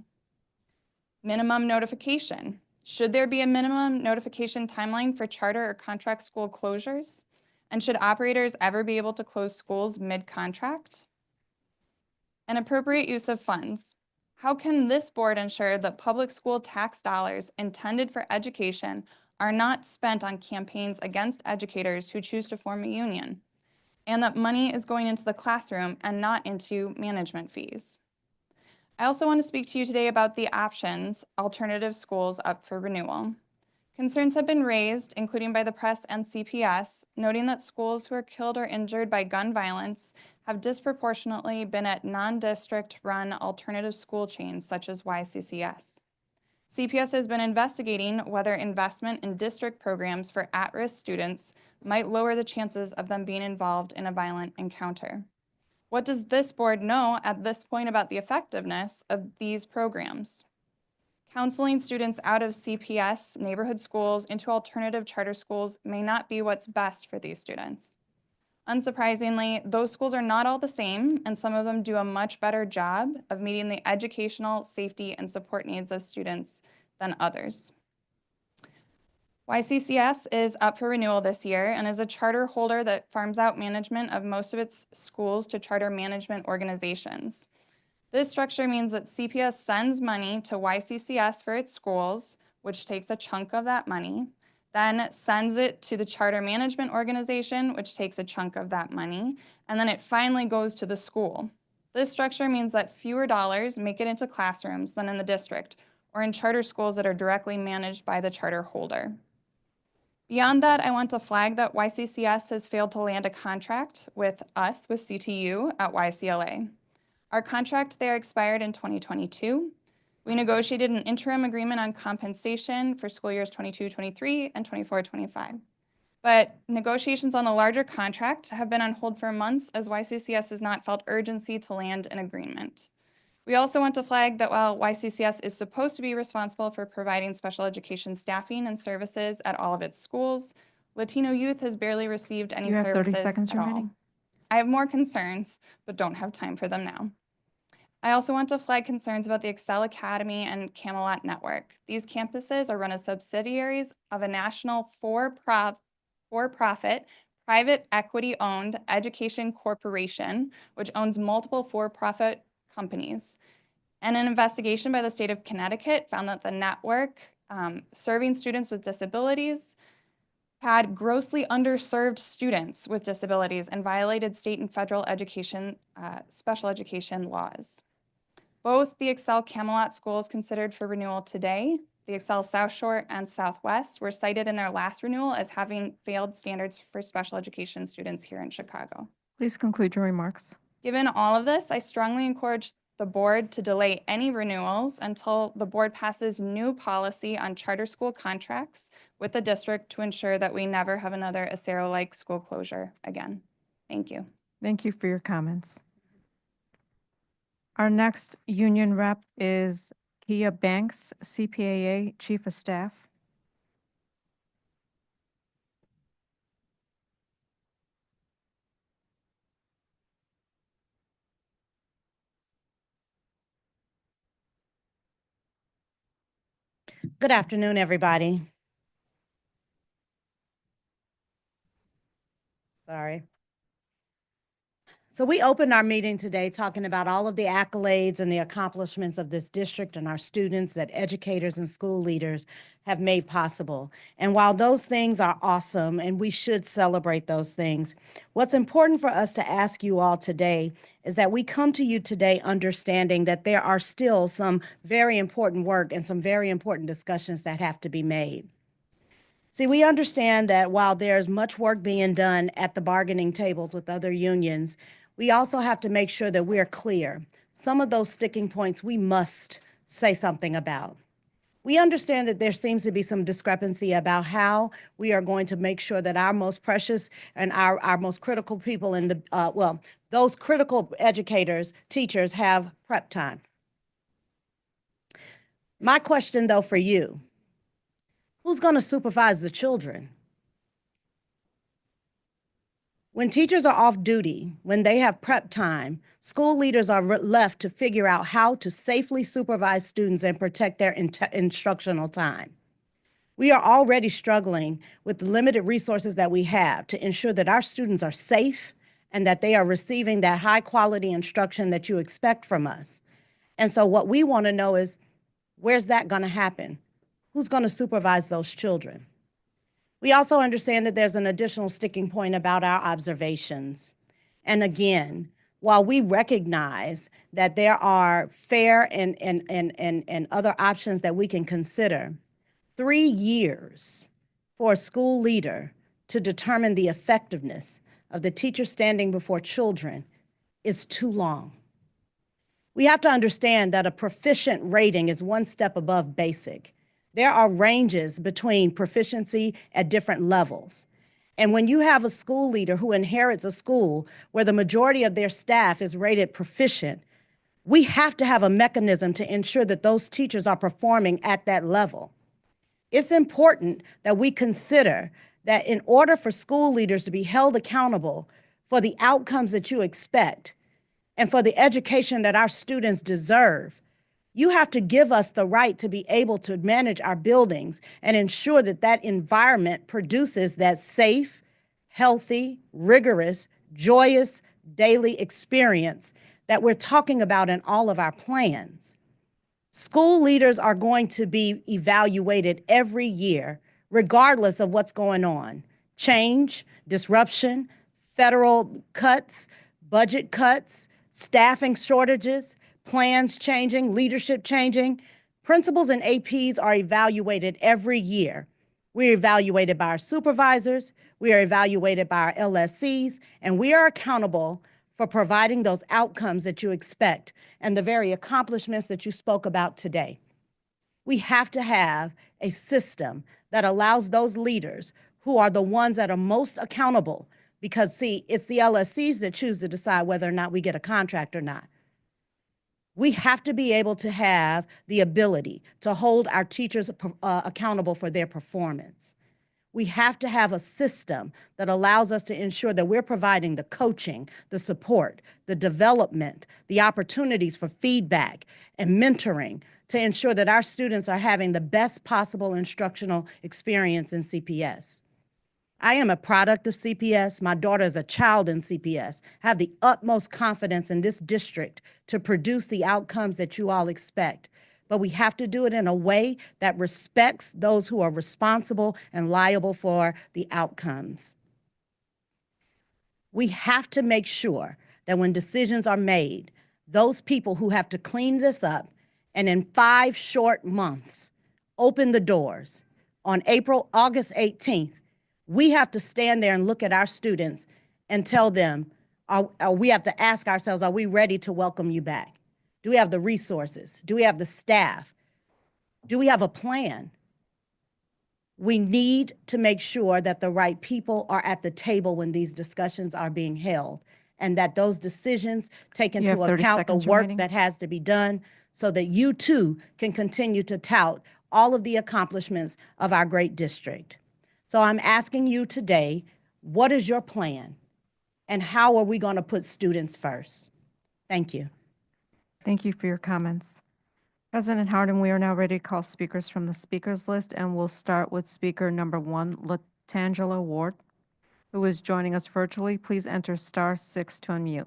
Speaker 14: Minimum notification. Should there be a minimum notification timeline for charter or contract school closures? And should operators ever be able to close schools mid-contract? An appropriate use of funds. How can this board ensure that public school tax dollars intended for education are not spent on campaigns against educators who choose to form a union, and that money is going into the classroom and not into management fees? I also want to speak to you today about the options alternative schools up for renewal. Concerns have been raised, including by the press and CPS, noting that schools who are killed or injured by gun violence have disproportionately been at non-district run alternative school chains such as YCCS. CPS has been investigating whether investment in district programs for at-risk students might lower the chances of them being involved in a violent encounter. What does this board know at this point about the effectiveness of these programs? Counseling students out of CPS neighborhood schools into alternative charter schools may not be what's best for these students. Unsurprisingly, those schools are not all the same, and some of them do a much better job of meeting the educational, safety, and support needs of students than others. YCCS is up for renewal this year and is a charter holder that farms out management of most of its schools to charter management organizations. This structure means that CPS sends money to YCCS for its schools, which takes a chunk of that money, then sends it to the charter management organization, which takes a chunk of that money, and then it finally goes to the school. This structure means that fewer dollars make it into classrooms than in the district or in charter schools that are directly managed by the charter holder. Beyond that, I want to flag that YCCS has failed to land a contract with us, with CTU, at YCLA. Our contract there expired in 2022. We negotiated an interim agreement on compensation for school years 22-23 and 24-25. But negotiations on the larger contract have been on hold for months as YCCS has not felt urgency to land an agreement. We also want to flag that while YCCS is supposed to be responsible for providing special education staffing and services at all of its schools, Latino youth has barely received any
Speaker 1: You have 30
Speaker 14: services
Speaker 1: seconds
Speaker 14: at all.
Speaker 1: remaining.
Speaker 14: I have more concerns, but don't have time for them now. I also want to flag concerns about the Excel Academy and Camelot Network. These campuses are run as subsidiaries of a national for-profit, private equity-owned education corporation, which owns multiple for-profit companies. And an investigation by the state of Connecticut found that the network serving students with disabilities had grossly underserved students with disabilities and violated state and federal education, special education laws. Both the Excel Camelot schools considered for renewal today, the Excel South Shore and Southwest, were cited in their last renewal as having failed standards for special education students here in Chicago.
Speaker 1: Please conclude your remarks.
Speaker 14: Given all of this, I strongly encourage the board to delay any renewals until the board passes new policy on charter school contracts with the district to ensure that we never have another Acero-like school closure again. Thank you.
Speaker 1: Thank you for your comments. Our next union rep is Kia Banks, CPAA Chief of Staff.
Speaker 15: Good afternoon, everybody. Sorry. So we opened our meeting today talking about all of the accolades and the accomplishments of this district and our students that educators and school leaders have made possible. And while those things are awesome and we should celebrate those things, what's important for us to ask you all today is that we come to you today understanding that there are still some very important work and some very important discussions that have to be made. See, we understand that while there's much work being done at the bargaining tables with other unions, we also have to make sure that we're clear. Some of those sticking points we must say something about. We understand that there seems to be some discrepancy about how we are going to make sure that our most precious and our most critical people in the, those critical educators, teachers have prep time. My question though for you, who's going to supervise the children? When teachers are off duty, when they have prep time, school leaders are left to figure out how to safely supervise students and protect their instructional time. We are already struggling with the limited resources that we have to ensure that our students are safe and that they are receiving that high quality instruction that you expect from us. And so what we want to know is, where's that going to happen? Who's going to supervise those children? We also understand that there's an additional sticking point about our observations. And again, while we recognize that there are fair and other options that we can consider, 3 years for a school leader to determine the effectiveness of the teacher standing before children is too long. We have to understand that a proficient rating is one step above basic. There are ranges between proficiency at different levels. And when you have a school leader who inherits a school where the majority of their staff is rated proficient, we have to have a mechanism to ensure that those teachers are performing at that level. It's important that we consider that in order for school leaders to be held accountable for the outcomes that you expect and for the education that our students deserve, you have to give us the right to be able to manage our buildings and ensure that that environment produces that safe, healthy, rigorous, joyous daily experience that we're talking about in all of our plans. School leaders are going to be evaluated every year, regardless of what's going on. Change, disruption, federal cuts, budget cuts, staffing shortages, plans changing, leadership changing. Principals and APs are evaluated every year. We're evaluated by our supervisors, we are evaluated by our LSCs, and we are accountable for providing those outcomes that you expect and the very accomplishments that you spoke about today. We have to have a system that allows those leaders who are the ones that are most accountable, because see, it's the LSCs that choose to decide whether or not we get a contract or not. We have to be able to have the ability to hold our teachers accountable for their performance. We have to have a system that allows us to ensure that we're providing the coaching, the support, the development, the opportunities for feedback and mentoring to ensure that our students are having the best possible instructional experience in CPS. I am a product of CPS. My daughter is a child in CPS. I have the utmost confidence in this district to produce the outcomes that you all expect. But we have to do it in a way that respects those who are responsible and liable for the outcomes. We have to make sure that when decisions are made, those people who have to clean this up and in 5 short months open the doors on August 18th, we have to stand there and look at our students and tell them, we have to ask ourselves, are we ready to welcome you back? Do we have the resources? Do we have the staff? Do we have a plan? We need to make sure that the right people are at the table when these discussions are being held, and that those decisions take
Speaker 1: You have
Speaker 15: into
Speaker 1: 30
Speaker 15: account the
Speaker 1: seconds
Speaker 15: work
Speaker 1: remaining.
Speaker 15: that has to be done so that you too can continue to tout all of the accomplishments of our great district. So I'm asking you today, what is your plan? And how are we going to put students first? Thank you.
Speaker 1: Thank you for your comments. President Harden, we are now ready to call speakers from the speakers list, and we'll start with speaker number 1, Latangela Ward, who is joining us virtually. Please enter *6 to unmute.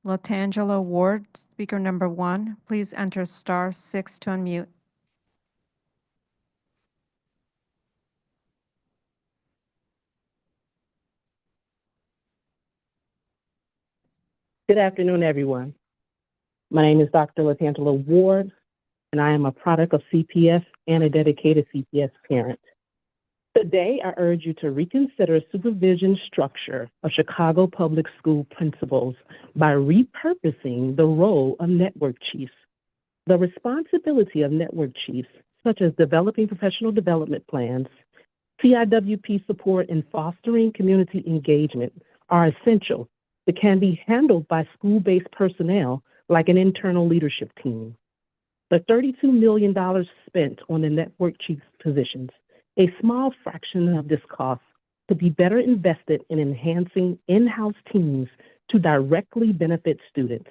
Speaker 1: Latangela Ward, speaker number 1, please enter *6 to unmute.
Speaker 16: Good afternoon, everyone. My name is Dr. Latangela Ward, and I am a product of CPS and a dedicated CPS parent. Today, I urge you to reconsider supervision structure of Chicago Public School principals by repurposing the role of network chiefs. The responsibility of network chiefs, such as developing professional development plans, CIWP support, and fostering community engagement, are essential that can be handled by school-based personnel like an internal leadership team. The $32 million spent on the network chief positions, a small fraction of this cost, could be better invested in enhancing in-house teams to directly benefit students.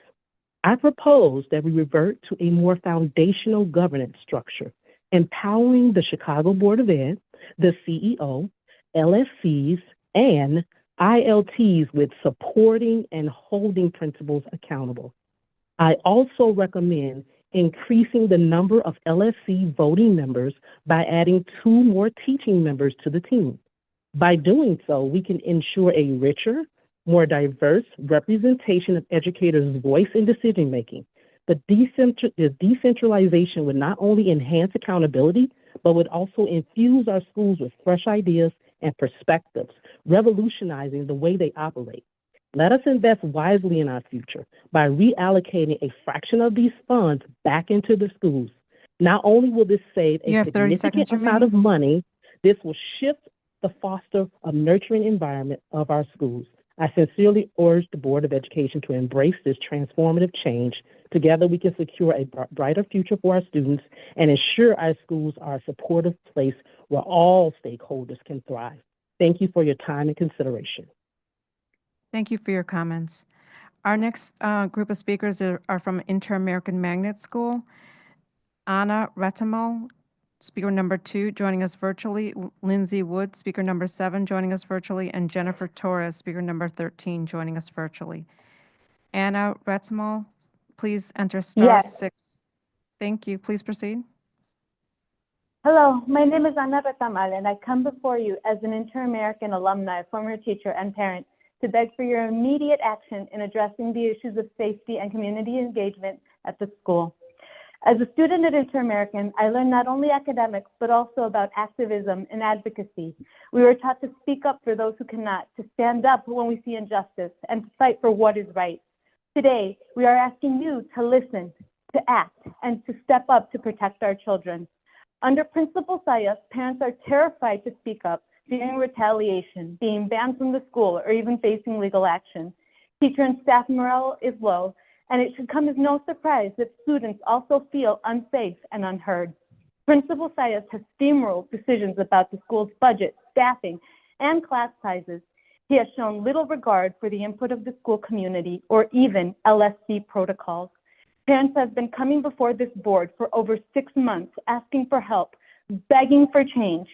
Speaker 16: I propose that we revert to a more foundational governance structure, empowering the Chicago Board of Ed, the CEO, LSCs, and ILTs with supporting and holding principals accountable. I also recommend increasing the number of LSC voting members by adding 2 more teaching members to the team. By doing so, we can ensure a richer, more diverse representation of educators' voice in decision-making. The decentralization would not only enhance accountability, but would also infuse our schools with fresh ideas and perspectives, revolutionizing the way they operate. Let us invest wisely in our future by reallocating a fraction of these funds back into the schools. Not only will this save
Speaker 1: You
Speaker 16: a
Speaker 1: have 30
Speaker 16: significant
Speaker 1: seconds
Speaker 16: amount of
Speaker 1: remaining.
Speaker 16: money, this will shift the foster a nurturing environment of our schools. I sincerely urge the Board of Education to embrace this transformative change. Together, we can secure a brighter future for our students and ensure our schools are a supportive place where all stakeholders can thrive. Thank you for your time and consideration.
Speaker 1: Thank you for your comments. Our next group of speakers are from Inter-American Magnet School. Anna Retamo, speaker number 2, joining us virtually. Lindsay Wood, speaker number 7, joining us virtually. And Jennifer Torres, speaker number 13, joining us virtually. Anna Retamo, please enter *6. Thank you. Please proceed.
Speaker 17: Hello, my name is Anna Retamal, and I come before you as an Inter-American alumni, former teacher, and parent to beg for your immediate action in addressing the issues of safety and community engagement at the school. As a student at Inter-American, I learned not only academics, but also about activism and advocacy. We were taught to speak up for those who cannot, to stand up when we see injustice, and to fight for what is right. Today, we are asking you to listen, to act, and to step up to protect our children. Under Principal Sayas, parents are terrified to speak up, fearing retaliation, being banned from the school, or even facing legal action. Teacher and staff morale is low, and it should come as no surprise that students also feel unsafe and unheard. Principal Sayas has steamrolled decisions about the school's budget, staffing, and class sizes. He has shown little regard for the input of the school community or even LSC protocols. Parents have been coming before this board for over 6 months, asking for help, begging for change.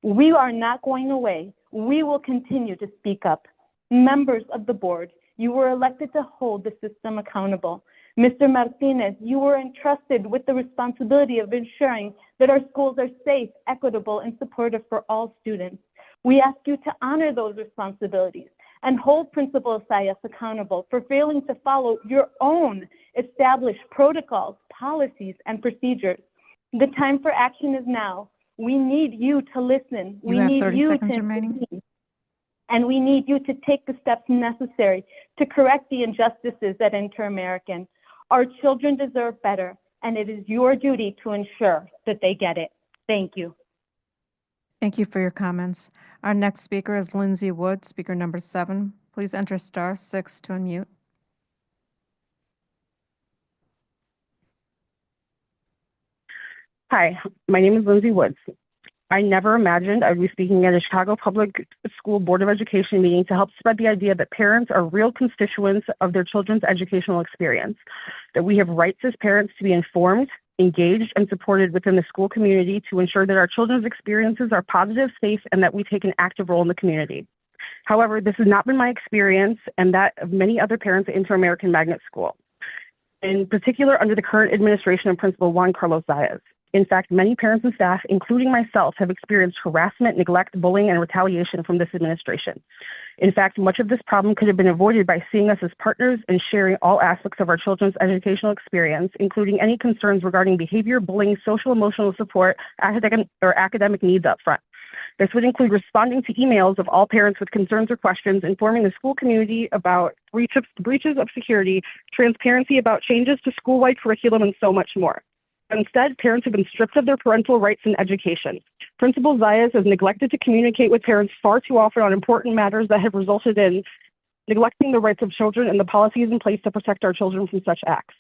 Speaker 17: We are not going away. We will continue to speak up. Members of the board, you were elected to hold the system accountable. Mr. Martinez, you were entrusted with the responsibility of ensuring that our schools are safe, equitable, and supportive for all students. We ask you to honor those responsibilities and hold Principal Sayas accountable for failing to follow your own established protocols, policies, and procedures. The time for action is now. We need you to listen.
Speaker 1: You have 30
Speaker 17: you
Speaker 1: seconds
Speaker 17: to
Speaker 1: remaining.
Speaker 17: intervene. And we need you to take the steps necessary to correct the injustices at Inter-American. Our children deserve better, and it is your duty to ensure that they get it. Thank you.
Speaker 1: Thank you for your comments. Our next speaker is Lindsay Wood, speaker number 7. Please enter *6 to unmute.
Speaker 16: Hi, my name is Lindsay Woods. I never imagined I'd be speaking at a Chicago Public School Board of Education meeting to help spread the idea that parents are real constituents of their children's educational experience, that we have rights as parents to be informed, engaged, and supported within the school community to ensure that our children's experiences are positive, safe, and that we take an active role in the community. However, this has not been my experience and that of many other parents at Inter-American Magnet School, in particular under the current administration of Principal Juan Carlos Zayas. In fact, many parents and staff, including myself, have experienced harassment, neglect, bullying, and retaliation from this administration. In fact, much of this problem could have been avoided by seeing us as partners and sharing all aspects of our children's educational experience, including any concerns regarding behavior, bullying, social emotional support, academic needs up front. This would include responding to emails of all parents with concerns or questions, informing the school community about breaches of security, transparency about changes to school-wide curriculum, and so much more. Instead, parents have been stripped of their parental rights in education. Principal Zayas has neglected to communicate with parents far too often on important matters that have resulted in neglecting the rights of children and the policies in place to protect our children from such acts.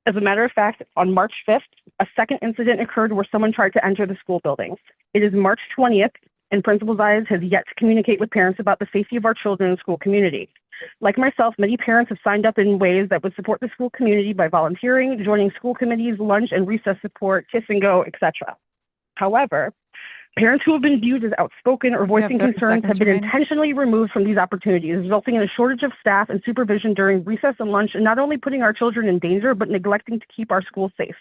Speaker 16: As a matter of fact, on March 5th, a second incident occurred where someone tried to enter the school building. It is March 20th, and Principal Zayas has yet to communicate with parents about the safety of our children in the school community. Like myself, many parents have signed up in ways that would support the school community by volunteering, joining school committees, lunch and recess support, kiss and go, etc. However, parents who have been viewed as outspoken or voicing concerns have been intentionally removed from these opportunities, resulting in a shortage of staff and supervision during recess and lunch, and not only putting our children in danger, but neglecting to keep our schools safe.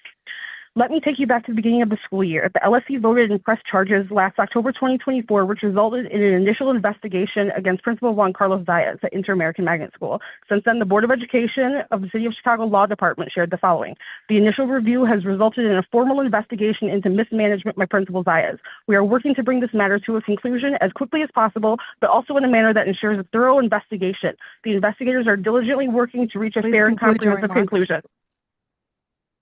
Speaker 16: Let me take you back to the beginning of the school year. The LSC voted and pressed charges last October 2024, which resulted in an initial investigation against Principal Juan Carlos Zayas at Inter-American Magnet School. Since then, the Board of Education of the City of Chicago Law Department shared the following. The initial review has resulted in a formal investigation into mismanagement by Principal Zayas. We are working to bring this matter to a conclusion as quickly as possible, but also in a manner that ensures a thorough investigation. The investigators are diligently working to reach a fair and comprehensive conclusion.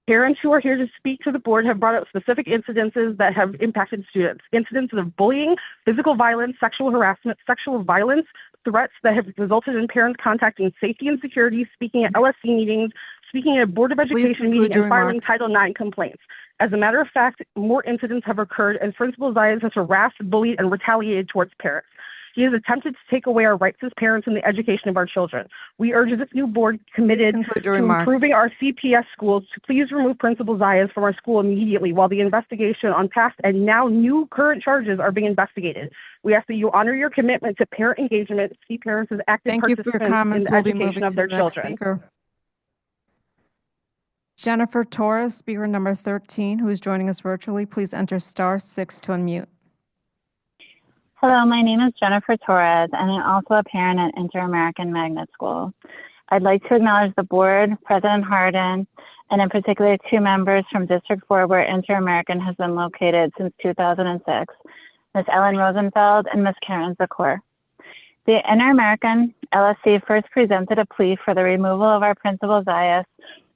Speaker 16: Parents who are here to speak to the board have brought up specific incidences that have impacted students. Incidents of bullying, physical violence, sexual harassment, sexual violence, threats that have resulted in parents contacting safety and security, speaking at LSC meetings, speaking at Board of Education meetings, and filing Title IX complaints. As a matter of fact, more incidents have occurred, and Principal Zayas has harassed, bullied, and retaliated towards parents. He has attempted to take away our rights as parents in the education of our children. We urge this new board committed to improving our CPS schools to please remove Principal Zayas from our school immediately while the investigation on past and now new current charges are being investigated. We ask that you honor your commitment to parent engagement, see parents as active participants in the education of their children.
Speaker 1: Jennifer Torres, speaker number 13, who is joining us virtually. Please enter *6 to unmute.
Speaker 17: Hello, my name is Jennifer Torres, and I'm also a parent at Inter-American Magnet School. I'd like to acknowledge the board, President Hardin, and in particular 2 members from District 4 where Inter-American has been located since 2006, Ms. Ellen Rosenfeld and Ms. Karen Zakor. The Inter-American LSC first presented a plea for the removal of our Principal Zayas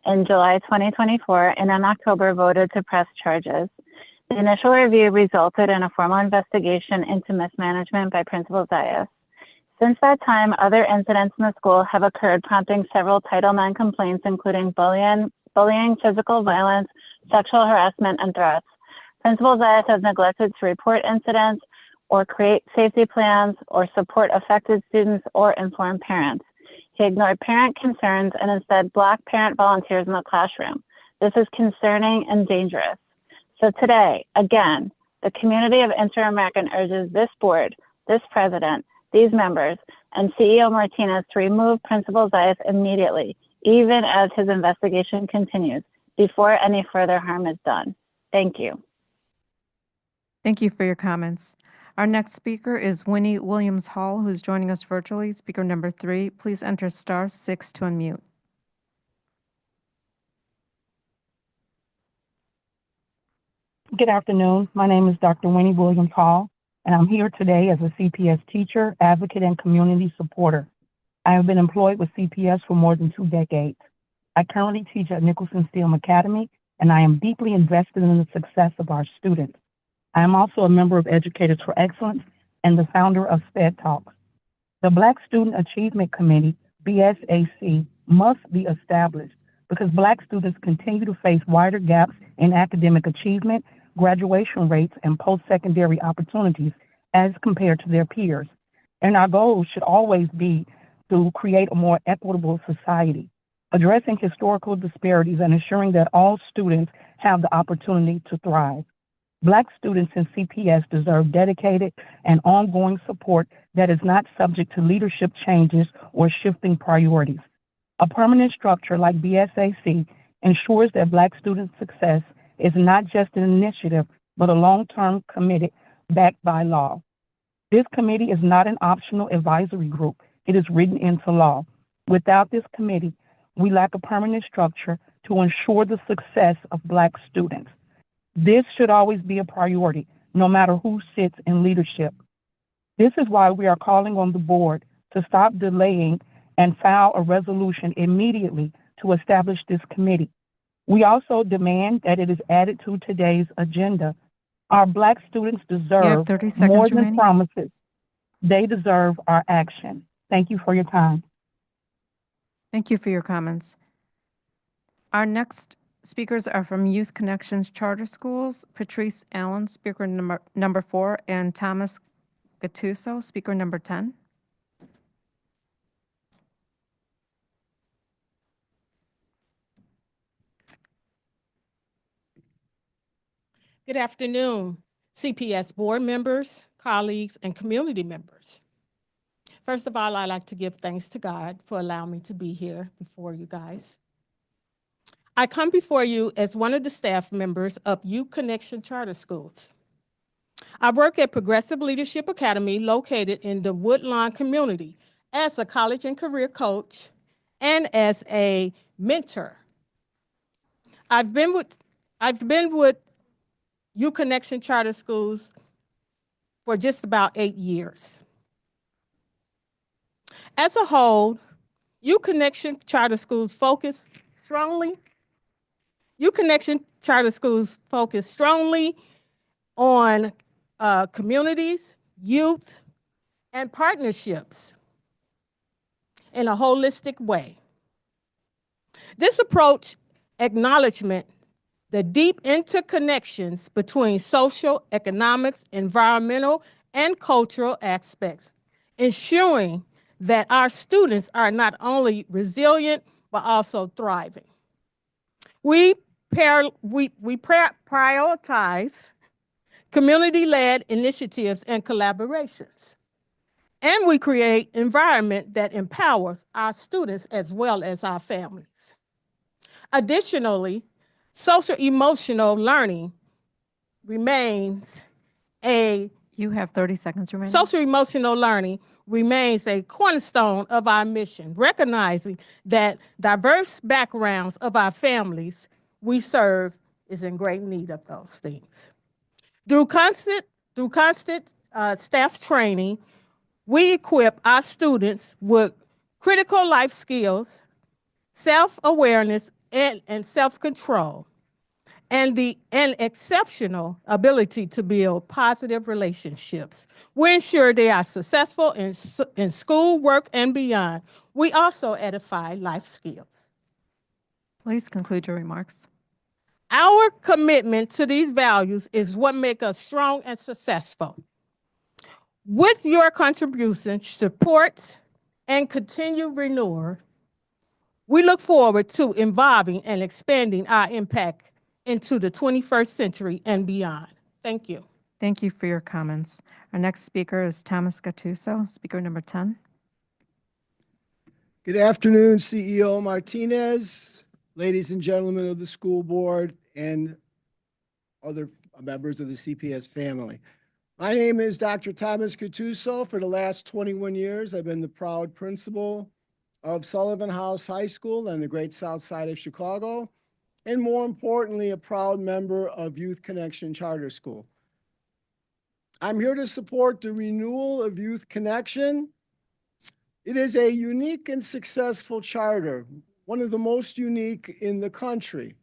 Speaker 17: in July 2024 and in October voted to press charges. The initial review resulted in a formal investigation into mismanagement by Principal Zayas. Since that time, other incidents in the school have occurred, prompting several Title IX complaints, including bullying, physical violence, sexual harassment, and threats. Principal Zayas has neglected to report incidents or create safety plans or support affected students or inform parents. He ignored parent concerns and instead blocked parent volunteers in the classroom. This is concerning and dangerous. So today, again, the community of Inter-American urges this board, this president, these members, and CEO Martinez to remove Principal Zayas immediately, even as his investigation continues, before any further harm is done. Thank you.
Speaker 1: Thank you for your comments. Our next speaker is Winnie Williams Hall, who's joining us virtually. Speaker number 3, please enter *6 to unmute.
Speaker 16: Good afternoon. My name is Dr. Winnie Williams Hall, and I'm here today as a CPS teacher, advocate, and community supporter. I have been employed with CPS for more than 2 decades. I currently teach at Nicholson STEM Academy, and I am deeply invested in the success of our students. I am also a member of Educators for Excellence and the founder of SPED Talks. The Black Student Achievement Committee, BSAC, must be established because Black students continue to face wider gaps in academic achievement, graduation rates, and post-secondary opportunities as compared to their peers. And our goal should always be to create a more equitable society, addressing historical disparities and ensuring that all students have the opportunity to thrive. Black students in CPS deserve dedicated and ongoing support that is not subject to leadership changes or shifting priorities. A permanent structure like BSAC ensures that Black student success is not just an initiative, but a long-term committed backed by law. This committee is not an optional advisory group. It is written into law. Without this committee, we lack a permanent structure to ensure the success of Black students. This should always be a priority, no matter who sits in leadership. This is why we are calling on the board to stop delaying and file a resolution immediately to establish this committee. We also demand that it is added to today's agenda. Our Black students deserve
Speaker 1: 30 seconds
Speaker 16: more than
Speaker 1: remaining.
Speaker 16: promises. They deserve our action. Thank you for your time.
Speaker 1: Thank you for your comments. Our next speakers are from Youth Connections Charter Schools, Patrice Allen, speaker number 4, and Thomas Gattuso, speaker number 10.
Speaker 18: Good afternoon, CPS board members, colleagues, and community members. First of all, I'd like to give thanks to God for allowing me to be here before you guys. I come before you as one of the staff members of Youth Connection Charter Schools. I work at Progressive Leadership Academy located in the Woodlawn community as a college and career coach and as a mentor. I've been with Youth Connection Charter Schools for just about 8 years. As a whole, Youth Connection Charter Schools focus strongly on communities, youth, and partnerships in a holistic way. This approach acknowledges the deep interconnections between social, economics, environmental, and cultural aspects, ensuring that our students are not only resilient, but also thriving. We prioritize community-led initiatives and collaborations, and we create an environment that empowers our students as well as our families. Additionally, social emotional learning remains a
Speaker 1: You have 30 seconds remaining.
Speaker 18: Social emotional learning remains a cornerstone of our mission, recognizing that diverse backgrounds of our families we serve is in great need of those things. Through constant staff training, we equip our students with critical life skills, self-awareness, and self-control, and an exceptional ability to build positive relationships. We ensure they are successful in school, work, and beyond. We also edify life skills.
Speaker 1: Please conclude your remarks.
Speaker 18: Our commitment to these values is what makes us strong and successful. With your contribution, support, and continued renewal, we look forward to evolving and expanding our impact into the 21st century and beyond. Thank you.
Speaker 1: Thank you for your comments. Our next speaker is Thomas Gattuso, speaker number 10.
Speaker 19: Good afternoon, CEO Martinez, ladies and gentlemen of the school board, and other members of the CPS family. My name is Dr. Thomas Gattuso. For the last 21 years, I've been the proud principal of Sullivan House High School on the great south side of Chicago, and more importantly, a proud member of Youth Connection Charter School. I'm here to support the renewal of Youth Connection. It is a unique and successful charter, one of the most unique in the country.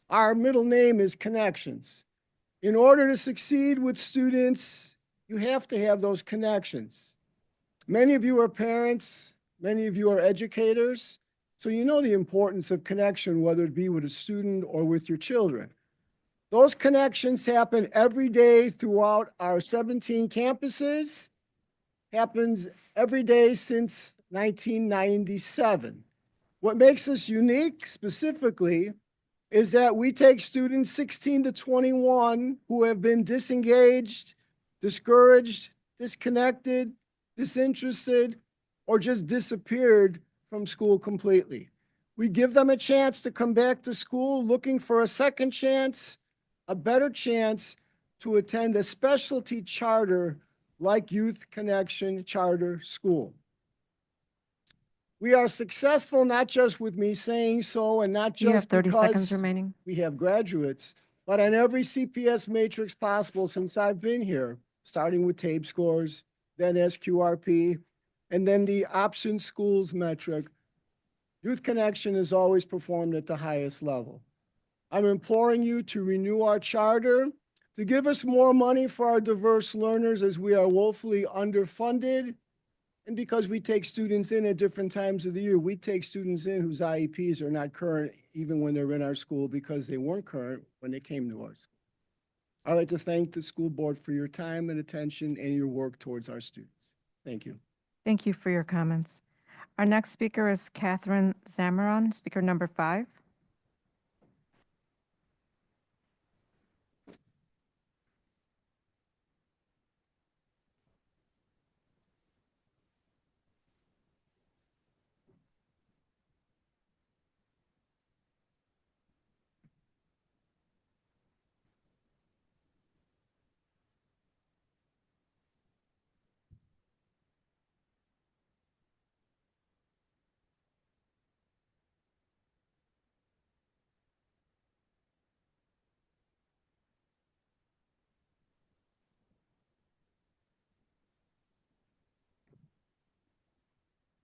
Speaker 19: Our middle name is Connections. In order to succeed with students, you have to have those connections. Many of you are parents, many of you are educators, so you know the importance of connection, whether it be with a student or with your children. Those connections happen every day throughout our 17 campuses, happens every day since 1997. What makes us unique specifically is that we take students 16 to 21 who have been disengaged, discouraged, disconnected, disinterested, or just disappeared from school completely. We give them a chance to come back to school looking for a second chance, a better chance to attend a specialty charter like Youth Connection Charter School. We are successful not just with me saying so and not
Speaker 1: You have
Speaker 19: just
Speaker 1: 30 seconds
Speaker 19: because
Speaker 1: remaining.
Speaker 19: we have graduates, but on every CPS matrix possible since I've been here, starting with TABE scores, then SQRP, and then the option schools metric. Youth Connection has always performed at the highest level. I'm imploring you to renew our charter, to give us more money for our diverse learners as we are woefully underfunded, and because we take students in at different times of the year. We take students in whose IEPs are not current even when they're in our school because they weren't current when they came to our school. I'd like to thank the school board for your time and attention and your work towards our students. Thank you.
Speaker 1: Thank you for your comments. Our next speaker is Catherine Zamaron, speaker number 5.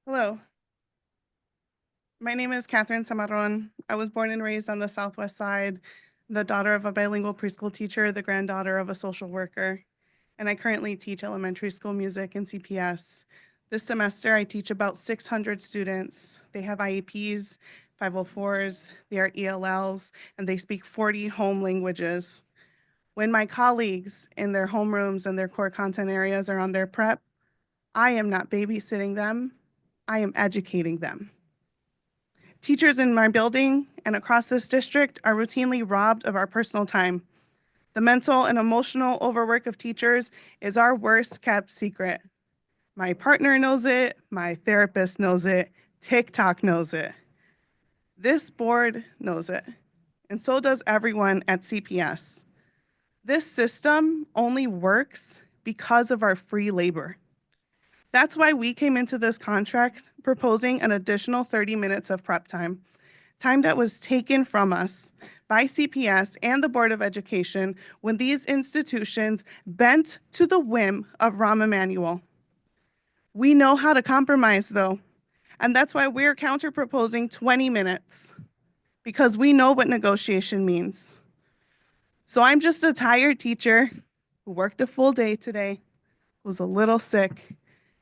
Speaker 20: Hello. My name is Catherine Samaron. I was born and raised on the Southwest Side, the daughter of a bilingual preschool teacher, the granddaughter of a social worker, and I currently teach elementary school music in CPS. This semester, I teach about 600 students. They have IEPs, 504s, they are ELLs, and they speak 40 home languages. When my colleagues in their homerooms and their core content areas are on their prep, I am not babysitting them, I am educating them. Teachers in my building and across this district are routinely robbed of our personal time. The mental and emotional overwork of teachers is our worst kept secret. My partner knows it, my therapist knows it, TikTok knows it. This board knows it, and so does everyone at CPS. This system only works because of our free labor. That's why we came into this contract proposing an additional 30 minutes of prep time, time that was taken from us by CPS and the Board of Education when these institutions bent to the whim of Rahm Emanuel. We know how to compromise though, and that's why we're counter-proposing 20 minutes, because we know what negotiation means. So I'm just a tired teacher who worked a full day today, who's a little sick,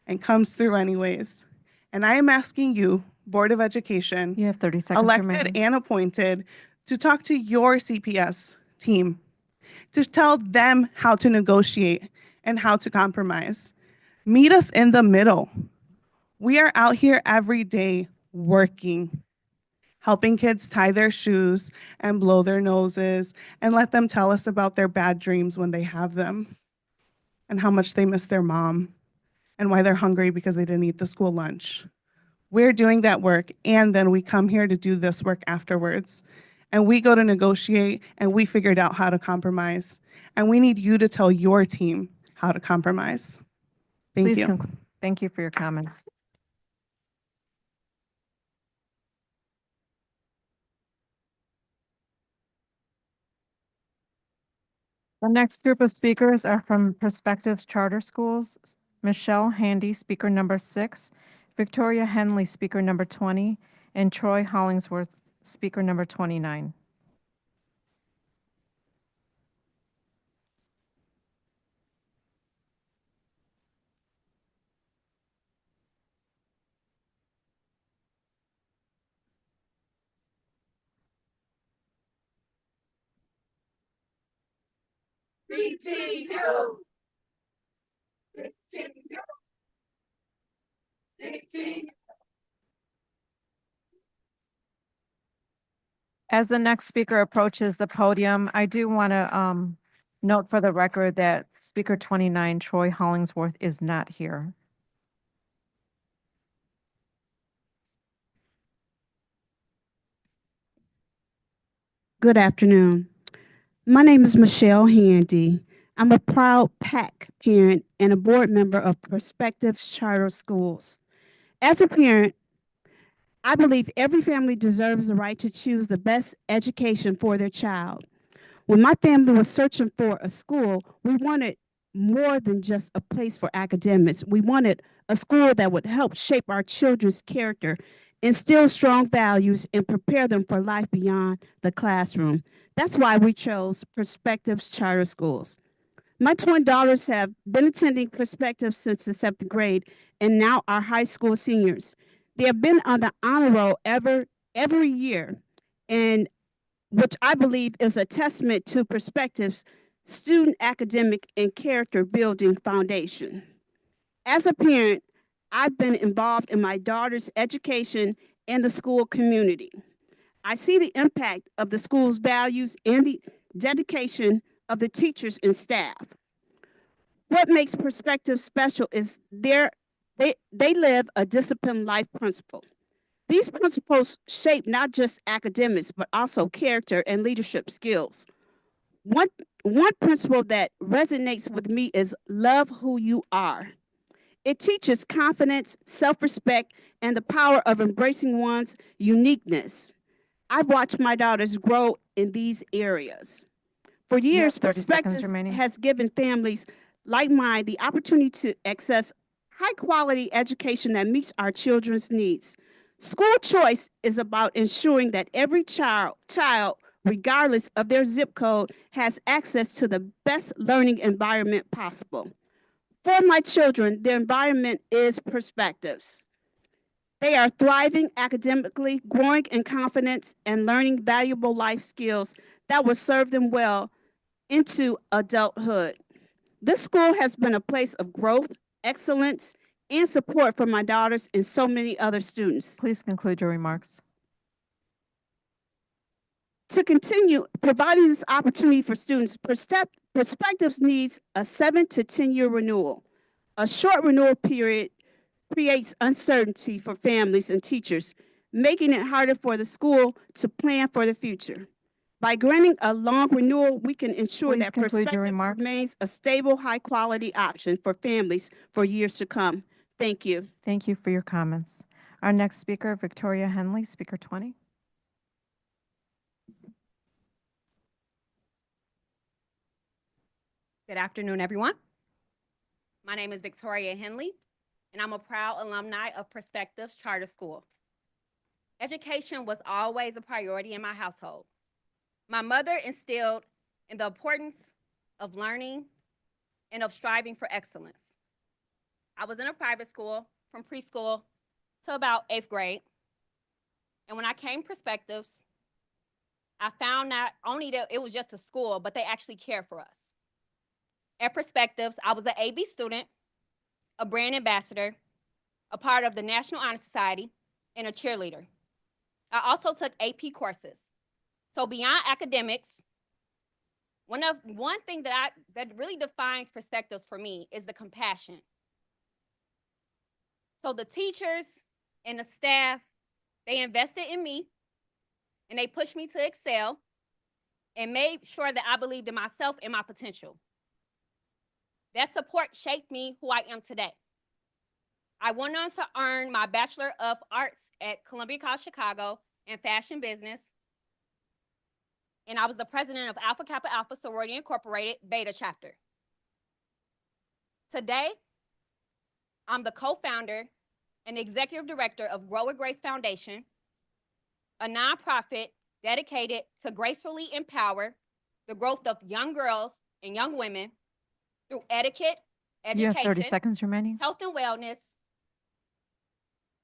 Speaker 20: and comes through anyways. And I am asking you, Board of Education,
Speaker 1: You have 30 seconds
Speaker 20: elected
Speaker 1: remaining.
Speaker 20: and appointed, to talk to your CPS team, to tell them how to negotiate and how to compromise. Meet us in the middle. We are out here every day working, helping kids tie their shoes and blow their noses and let them tell us about their bad dreams when they have them and how much they miss their mom and why they're hungry because they didn't eat the school lunch. We're doing that work, and then we come here to do this work afterwards. And we go to negotiate, and we figured out how to compromise. And we need you to tell your team how to compromise. Thank
Speaker 1: Please
Speaker 20: you.
Speaker 1: conclude. Thank you for your comments. The next group of speakers are from Perspectives Charter Schools. Michelle Handy, speaker number 6, Victoria Henley, speaker number 20, and Troy Hollingsworth, speaker number 29.
Speaker 21: BTU. BTU. BTU.
Speaker 1: As the next speaker approaches the podium, I do want to note for the record that speaker 29, Troy Hollingsworth, is not here.
Speaker 22: Good afternoon. My name is Michelle Handy. I'm a proud PAC parent and a board member of Perspectives Charter Schools. As a parent, I believe every family deserves the right to choose the best education for their child. When my family was searching for a school, we wanted more than just a place for academics. We wanted a school that would help shape our children's character, instill strong values, and prepare them for life beyond the classroom. That's why we chose Perspectives Charter Schools. My twin daughters have been attending Perspectives since the 7th grade and now are high school seniors. They have been on the honor roll every year, and which I believe is a testament to Perspectives' student academic and character building foundation. As a parent, I've been involved in my daughter's education and the school community. I see the impact of the school's values and the dedication of the teachers and staff. What makes Perspectives special is they live a disciplined life principle. These principles shape not just academics, but also character and leadership skills. One principle that resonates with me is love who you are. It teaches confidence, self-respect, and the power of embracing one's uniqueness. I've watched my daughters grow in these areas. For years,
Speaker 1: 30 seconds
Speaker 22: Perspectives
Speaker 1: remaining.
Speaker 22: has given families like mine the opportunity to access high-quality education that meets our children's needs. School choice is about ensuring that every child, regardless of their zip code, has access to the best learning environment possible. For my children, the environment is Perspectives. They are thriving academically, growing in confidence, and learning valuable life skills that will serve them well into adulthood. This school has been a place of growth, excellence, and support for my daughters and so many other students.
Speaker 1: Please conclude your remarks.
Speaker 22: To continue providing this opportunity for students, Perspectives needs a 7 to 10-year renewal. A short renewal period creates uncertainty for families and teachers, making it harder for the school to plan for the future. By granting a long renewal, we can ensure
Speaker 1: Please
Speaker 22: that
Speaker 1: conclude your
Speaker 22: Perspective
Speaker 1: remarks.
Speaker 22: remains a stable, high-quality option for families for years to come. Thank you.
Speaker 1: Thank you for your comments. Our next speaker, Victoria Henley, speaker 20.
Speaker 4: Good afternoon, everyone. My name is Victoria Henley, and I'm a proud alumni of Perspectives Charter School. Education was always a priority in my household. My mother instilled in the importance of learning and of striving for excellence. I was in a private school from preschool to about 8th grade. And when I came Perspectives, I found not only that it was just a school, but they actually cared for us. At Perspectives, I was an AB student, a brand ambassador, a part of the National Honor Society, and a cheerleader. I also took AP courses. So beyond academics, one thing that really defines Perspectives for me is the compassion. So the teachers and the staff, they invested in me, and they pushed me to excel and made sure that I believed in myself and my potential. That support shaped me who I am today. I went on to earn my Bachelor of Arts at Columbia College Chicago in fashion business. And I was the president of Alpha Kappa Alpha Sorority Incorporated Beta chapter. Today, I'm the co-founder and executive director of Grow with Grace Foundation, a nonprofit dedicated to gracefully empower the growth of young girls and young women through etiquette,
Speaker 1: You have 30
Speaker 4: education,
Speaker 1: seconds remaining.
Speaker 4: health and wellness,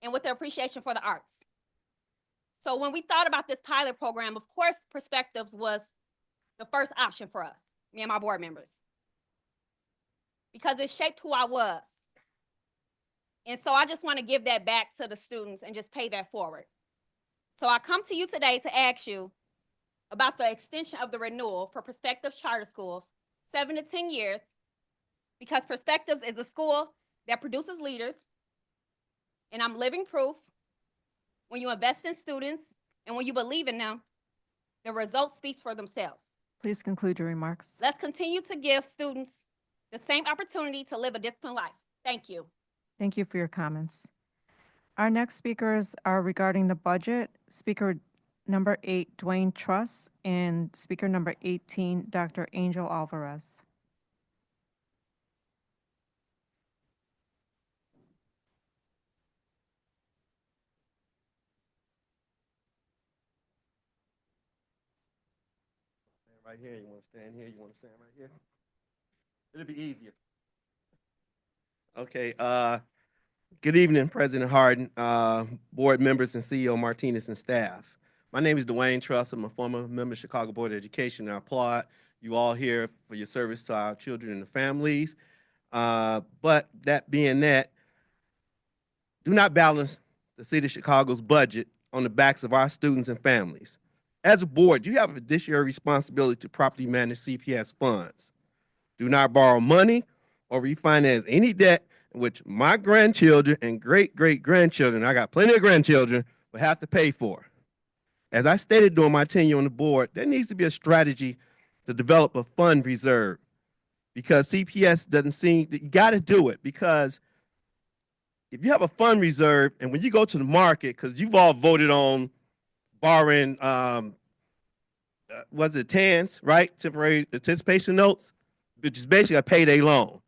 Speaker 4: and with the appreciation for the arts. So when we thought about this pilot program, of course, Perspectives was the first option for us, me and my board members, because it shaped who I was. And so I just want to give that back to the students and just pay that forward. So I come to you today to ask you about the extension of the renewal for Perspectives Charter Schools, 7 to 10 years, because Perspectives is a school that produces leaders, and I'm living proof. When you invest in students and when you believe in them, the results speak for themselves.
Speaker 1: Please conclude your remarks.
Speaker 4: Let's continue to give students the same opportunity to live a disciplined life. Thank you.
Speaker 1: Thank you for your comments. Our next speakers are regarding the budget. Speaker number 8, Dwayne Truss, and speaker number 18, Dr. Angel Alvarez.
Speaker 21: Right here, you want to stand here, you want to stand right here? It'll be easier. Okay, good evening, President Harden, board members and CEO Martinez and staff. My name is Dwayne Truss. I'm a former member of Chicago Board of Education. I applaud you all here for your service to our children and the families. But that being that, do not balance the city of Chicago's budget on the backs of our students and families. As a board, you have a fiduciary responsibility to properly manage CPS funds. Do not borrow money or refinance any debt in which my grandchildren and great-great-grandchildren, I got plenty of grandchildren, will have to pay for. As I stated during my tenure on the board, there needs to be a strategy to develop a fund reserve because CPS doesn't seem, you got to do it because if you have a fund reserve and when you go to the market, because you've all voted on borrowing, was it TANs, right? Temporary anticipation notes, which is basically a payday loan.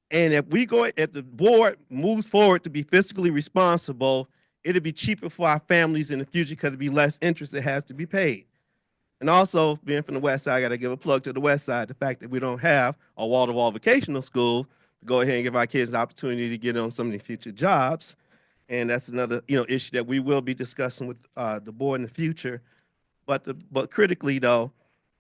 Speaker 21: And if the board moves forward to be fiscally responsible, it'll be cheaper for our families in the future because it'll be less interest that has to be paid. And also, being from the West Side, I got to give a plug to the West Side, the fact that we don't have a wall-to-wall vocational school to go ahead and give our kids the opportunity to get on some of the future jobs. And that's another issue that we will be discussing with the board in the future. But critically, though,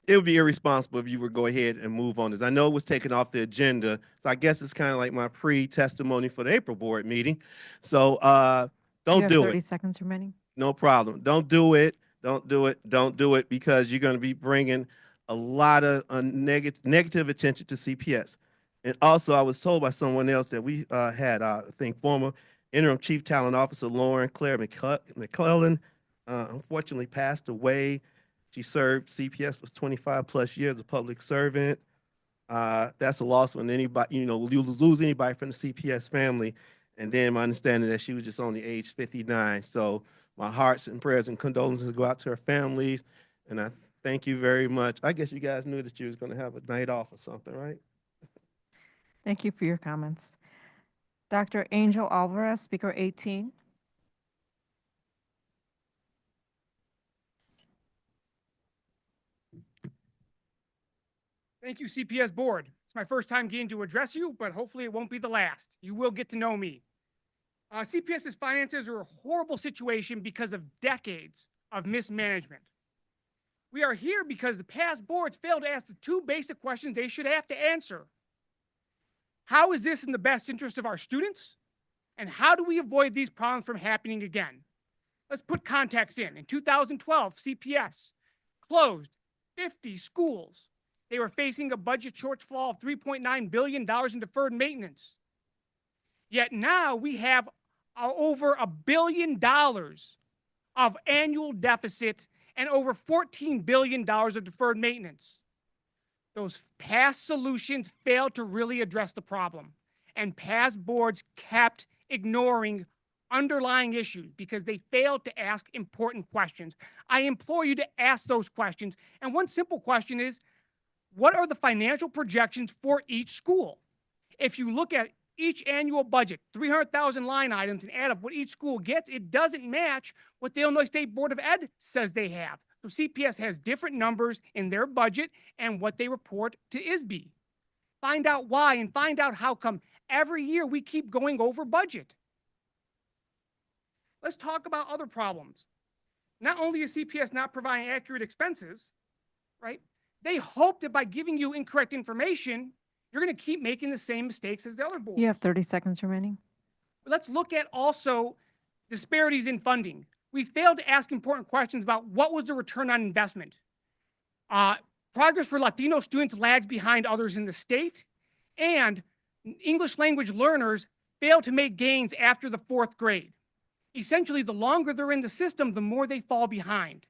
Speaker 21: it would be irresponsible if you would go ahead and move on this. I know it was taken off the agenda, so I guess it's kind of like my pre-testimony for the April board meeting. So don't do it.
Speaker 1: 30 seconds remaining.
Speaker 21: No problem. Don't do it. Don't do it. Don't do it because you're going to be bringing a lot of negative attention to CPS. And also, I was told by someone else that we had, I think, former interim chief talent officer Lauren Claire McClellan, unfortunately passed away She served CPS for 25 plus years as a public servant. That's a loss when anybody, you lose anybody from the CPS family. And then my understanding that she was just only age 59. So my hearts and prayers and condolences go out to her families. And I thank you very much. I guess you guys knew that you was going to have a night off or something, right?
Speaker 1: Thank you for your comments. Dr. Angel Alvarez, speaker 18.
Speaker 5: Thank you, CPS Board. It's my first time getting to address you, but hopefully it won't be the last. You will get to know me. CPS's finances are a horrible situation because of decades of mismanagement. We are here because the past boards failed to ask the two basic questions they should have to answer. How is this in the best interest of our students? And how do we avoid these problems from happening again? Let's put context in. In 2012, CPS closed 50 schools. They were facing a budget shortfall of $3.9 billion in deferred maintenance. Yet now we have over $1 billion of annual deficit and over $14 billion of deferred maintenance. Those past solutions failed to really address the problem, and past boards kept ignoring underlying issues because they failed to ask important questions. I implore you to ask those questions, and one simple question is, what are the financial projections for each school? If you look at each annual budget, 300,000 line items, and add up what each school gets, it doesn't match what the Illinois State Board of Ed says they have. So CPS has different numbers in their budget and what they report to ISB. Find out why and find out how come every year we keep going over budget. Let's talk about other problems. Not only is CPS not providing accurate expenses, right? They hope that by giving you incorrect information, you're going to keep making the same mistakes as the other boards.
Speaker 1: You have 30 seconds remaining.
Speaker 5: Let's look at also disparities in funding. We failed to ask important questions about what was the return on investment. Progress for Latino students lags behind others in the state, and English language learners fail to make gains after the 4th grade. Essentially, the longer they're in the system, the more they fall behind.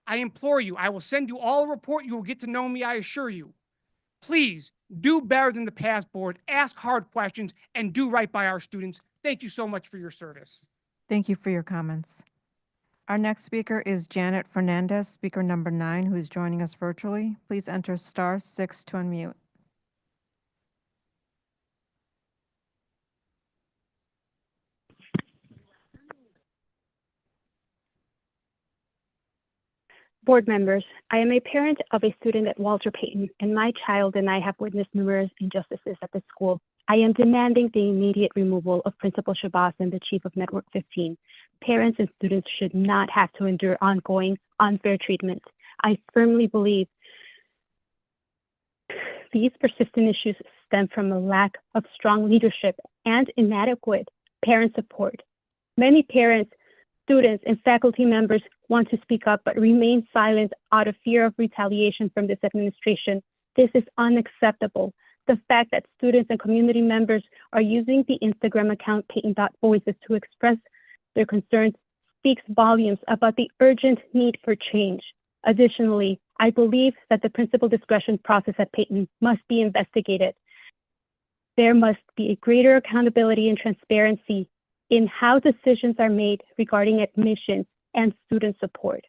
Speaker 5: I implore you, I will send you all a report. You will get to know me, I assure you. Please do better than the past board, ask hard questions, and do right by our students. Thank you so much for your service.
Speaker 1: Thank you for your comments. Our next speaker is Janet Fernandez, speaker number 9, who is joining us virtually. Please enter *6 to unmute.
Speaker 8: Board members, I am a parent of a student at Walter Payton, and my child and I have witnessed numerous injustices at the school. I am demanding the immediate removal of Principal Shabazz and the Chief of Network 15. Parents and students should not have to endure ongoing unfair treatment. I firmly believe these persistent issues stem from a lack of strong leadership and inadequate parent support. Many parents, students, and faculty members want to speak up but remain silent out of fear of retaliation from this administration. This is unacceptable. The fact that students and community members are using the Instagram account Payton.voices to express their concerns speaks volumes about the urgent need for change. Additionally, I believe that the principal discretion process at Payton must be investigated. There must be a greater accountability and transparency in how decisions are made regarding admissions and student support.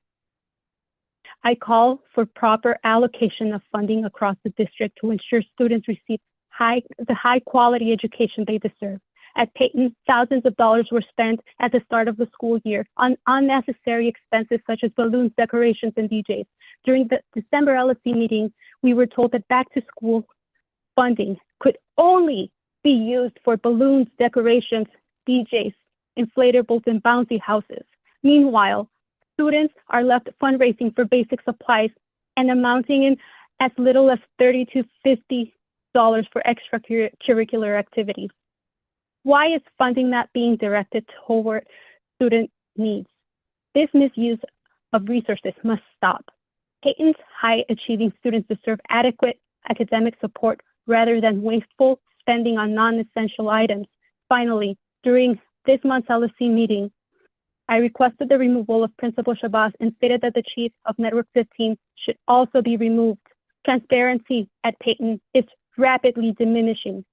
Speaker 8: I call for proper allocation of funding across the district to ensure students receive the high quality education they deserve. At Payton, thousands of dollars were spent at the start of the school year on unnecessary expenses such as balloons, decorations, and DJs. During the December LSC meeting, we were told that back to school funding could only be used for balloons, decorations, DJs, inflatables, and bouncy houses. Meanwhile, students are left fundraising for basic supplies and amounting in as little as $30 to $50 for extracurricular activities. Why is funding not being directed toward student needs? This misuse of resources must stop. Payton's high-achieving students deserve adequate academic support rather than wasteful spending on non-essential items. Finally, during this month's LSC meeting, I requested the removal of Principal Shabazz and stated that the chief of Network 15 should also be removed. Transparency at Peyton is rapidly diminishing,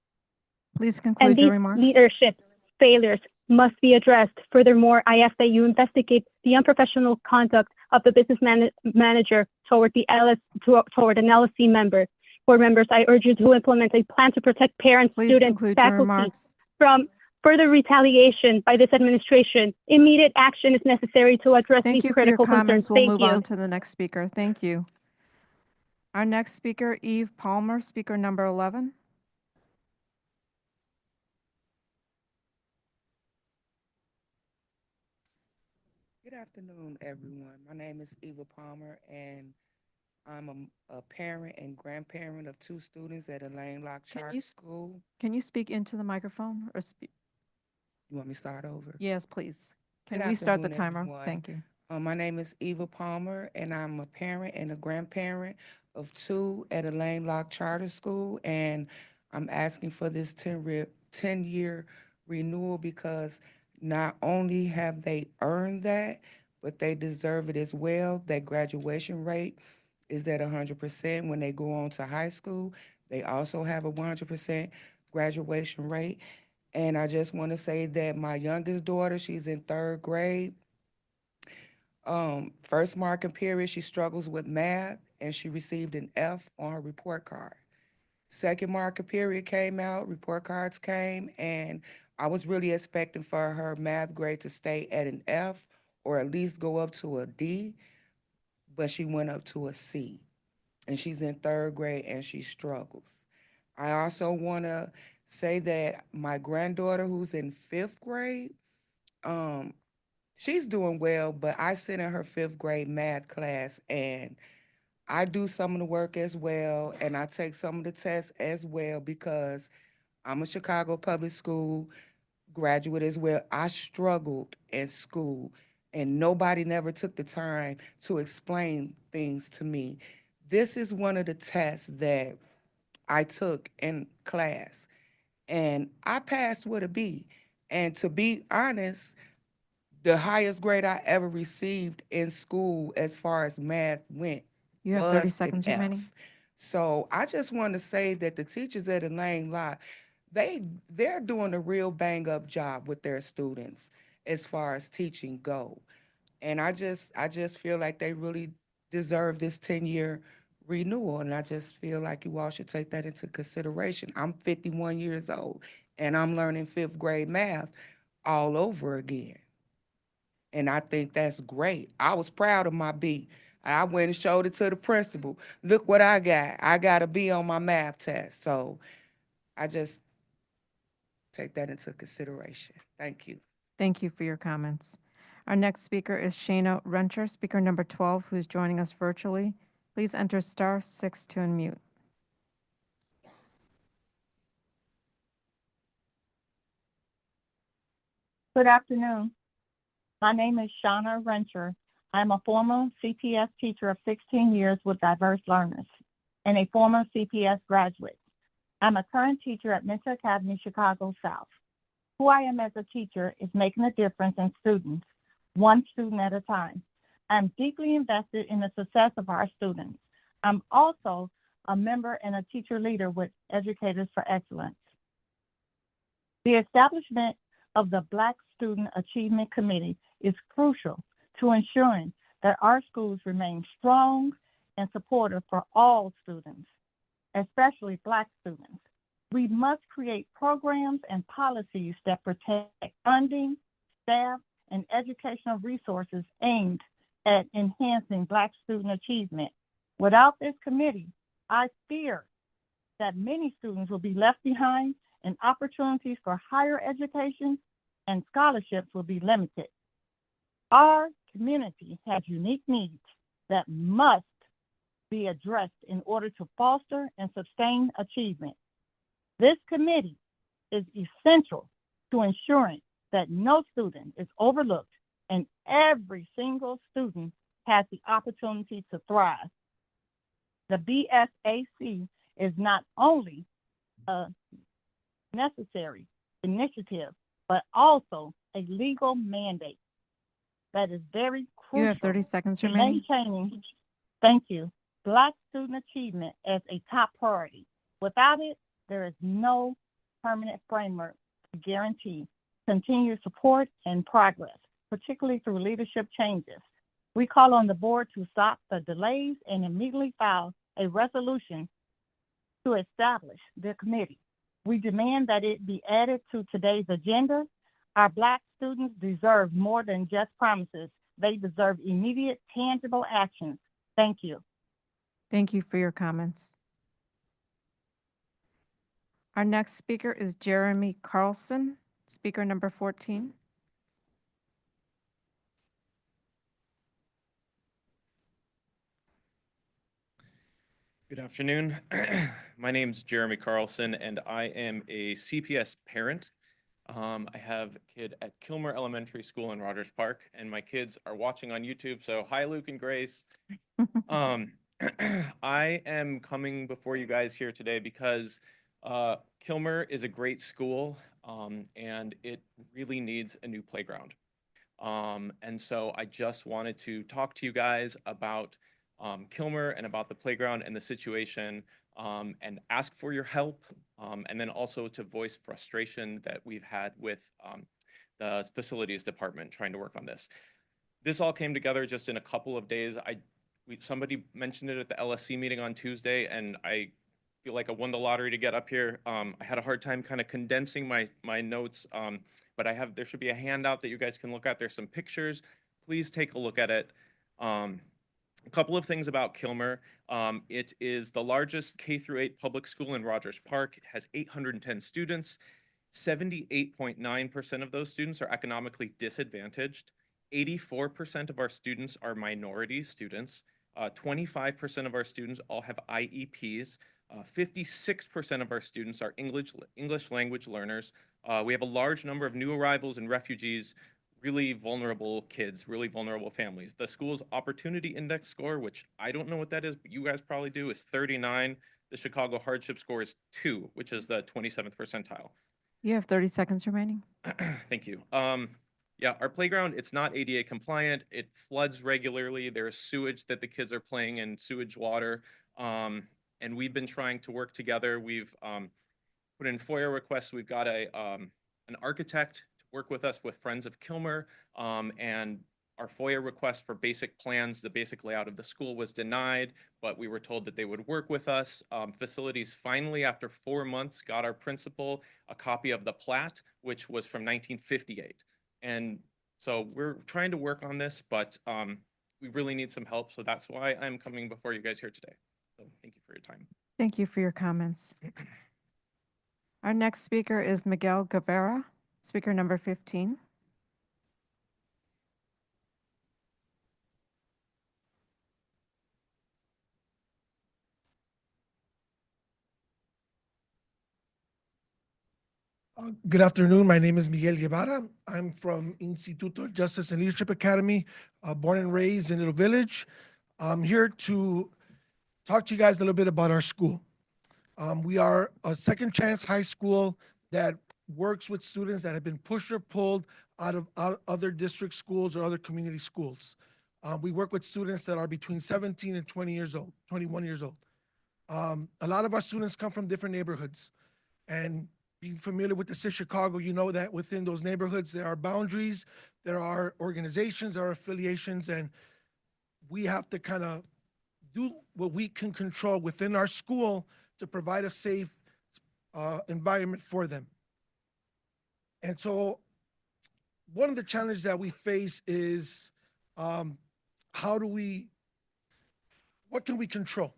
Speaker 1: Please
Speaker 8: and
Speaker 1: conclude your
Speaker 8: these
Speaker 1: remarks.
Speaker 8: leadership failures must be addressed. Furthermore, I ask that you investigate the unprofessional conduct of the business manager toward an LSC member. Board members, I urge you to implement a plan to protect parents,
Speaker 1: Please
Speaker 8: students,
Speaker 1: conclude your
Speaker 8: faculty
Speaker 1: remarks.
Speaker 8: from further retaliation by this administration. Immediate action is necessary to address
Speaker 1: Thank
Speaker 8: these
Speaker 1: you for your
Speaker 8: critical
Speaker 1: comments.
Speaker 8: concerns.
Speaker 1: We'll
Speaker 8: Thank
Speaker 1: move
Speaker 8: you.
Speaker 1: on to the next speaker. Thank you. Our next speaker, Eve Palmer, speaker number 11.
Speaker 3: Good afternoon, everyone. My name is Eva Palmer, and I'm a parent and grandparent of 2 students at Elaine Locke Charter School.
Speaker 1: Can you speak into the microphone or speak?
Speaker 3: You want me to start over?
Speaker 1: Yes, please. Can
Speaker 3: Good
Speaker 1: we start the
Speaker 3: afternoon,
Speaker 1: timer?
Speaker 3: everyone.
Speaker 1: Thank you.
Speaker 3: My name is Eva Palmer, and I'm a parent and a grandparent of 2 at Elaine Locke Charter School, and I'm asking for this 10-year renewal because not only have they earned that, but they deserve it as well. Their graduation rate is at 100% when they go on to high school. They also have a 100% graduation rate. And I just want to say that my youngest daughter, she's in 3rd grade. First marking period, she struggles with math, and she received an F on her report card. Second marking period came out, report cards came, and I was really expecting for her math grade to stay at an F or at least go up to a D, but she went up to a C. And she's in 3rd grade and she struggles. I also want to say that my granddaughter, who's in 5th grade, she's doing well, but I sit in her 5th grade math class and I do some of the work as well, and I take some of the tests as well because I'm a Chicago public school graduate as well. I struggled in school, and nobody never took the time to explain things to me. This is one of the tests that I took in class, and I passed with a B. And to be honest, the highest grade I ever received in school as far as math went
Speaker 1: You have 30
Speaker 3: was an
Speaker 1: seconds remaining.
Speaker 3: F. So I just want to say that the teachers at Elaine Locke, they're doing a real bang up job with their students as far as teaching go. And I just feel like they really deserve this 10-year renewal. And I just feel like you all should take that into consideration. I'm 51 years old and I'm learning 5th grade math all over again. And I think that's great. I was proud of my B. I went and showed it to the principal. Look what I got. I got a B on my math test. So I just take that into consideration. Thank you.
Speaker 1: Thank you for your comments. Our next speaker is Shana Renter, speaker number 12, who's joining us virtually. Please enter *6 to unmute.
Speaker 9: Good afternoon. My name is Shauna Renter. I'm a former CPS teacher of 16 years with diverse learners and a former CPS graduate. I'm a current teacher at Mentor Academy, Chicago South. Who I am as a teacher is making a difference in students, one student at a time. I'm deeply invested in the success of our students. I'm also a member and a teacher leader with Educators for Excellence. The establishment of the Black Student Achievement Committee is crucial to ensuring that our schools remain strong and supportive for all students, especially Black students. We must create programs and policies that protect funding, staff, and educational resources aimed at enhancing Black student achievement. Without this committee, I fear that many students will be left behind and opportunities for higher education and scholarships will be limited. Our community has unique needs that must be addressed in order to foster and sustain achievement. This committee is essential to ensuring that no student is overlooked and every single student has the opportunity to thrive. The BSAC is not only a necessary initiative, but also a legal mandate. that is very
Speaker 1: You have
Speaker 9: crucial
Speaker 1: 30 seconds
Speaker 9: to
Speaker 1: remaining.
Speaker 9: maintaining, thank you, Black student achievement as a top priority. Without it, there is no permanent framework to guarantee continued support and progress, particularly through leadership changes. We call on the board to stop the delays and immediately file a resolution to establish the committee. We demand that it be added to today's agenda. Our Black students deserve more than just promises. They deserve immediate, tangible actions. Thank you.
Speaker 1: Thank you for your comments. Our next speaker is Jeremy Carlson, speaker number 14.
Speaker 10: Good afternoon. My name's Jeremy Carlson, and I am a CPS parent. I have a kid at Kilmer Elementary School in Rogers Park, and my kids are watching on YouTube, so hi, Luke and Grace. I am coming before you guys here today because Kilmer is a great school, and it really needs a new playground. And so I just wanted to talk to you guys about Kilmer and about the playground and the situation, and ask for your help, and then also to voice frustration that we've had with the facilities department trying to work on this. This all came together just in a couple of days. Somebody mentioned it at the LSC meeting on Tuesday, and I feel like I won the lottery to get up here. I had a hard time kind of condensing my notes, but there should be a handout that you guys can look at. There's some pictures. Please take a look at it. A couple of things about Kilmer. It is the largest K-8 public school in Rogers Park. It has 810 students. 78.9% of those students are economically disadvantaged. 84% of our students are minority students. 25% of our students all have IEPs. 56% of our students are English language learners. We have a large number of new arrivals and refugees, really vulnerable kids, really vulnerable families. The school's opportunity index score, which I don't know what that is, but you guys probably do, is 39. The Chicago hardship score is 2, which is the 27th percentile.
Speaker 1: You have 30 seconds remaining.
Speaker 10: Thank you. Yeah, our playground, it's not ADA compliant. It floods regularly. There's sewage that the kids are playing in, sewage water. And we've been trying to work together. We've put in FOIA requests. We've got an architect work with us with Friends of Kilmer, and our FOIA request for basic plans, the basic layout of the school was denied, but we were told that they would work with us. Facilities finally, after 4 months, got our principal a copy of the plat, which was from 1958. And so we're trying to work on this, but we really need some help. So that's why I'm coming before you guys here today. So thank you for your time.
Speaker 1: Thank you for your comments. Our next speaker is Miguel Guevara, speaker number 15.
Speaker 11: Good afternoon. My name is Miguel Guevara. I'm from Instituto Justice and Leadership Academy, born and raised in Little Village. I'm here to talk to you guys a little bit about our school. We are a second chance high school that works with students that have been pushed or pulled out of other district schools or other community schools. We work with students that are between 17 and 20 years old, 21 years old. A lot of our students come from different neighborhoods, and being familiar with the city of Chicago, you know that within those neighborhoods, there are boundaries, there are organizations, there are affiliations, and we have to kind of do what we can control within our school to provide a safe environment for them. And so one of the challenges that we face is what can we control?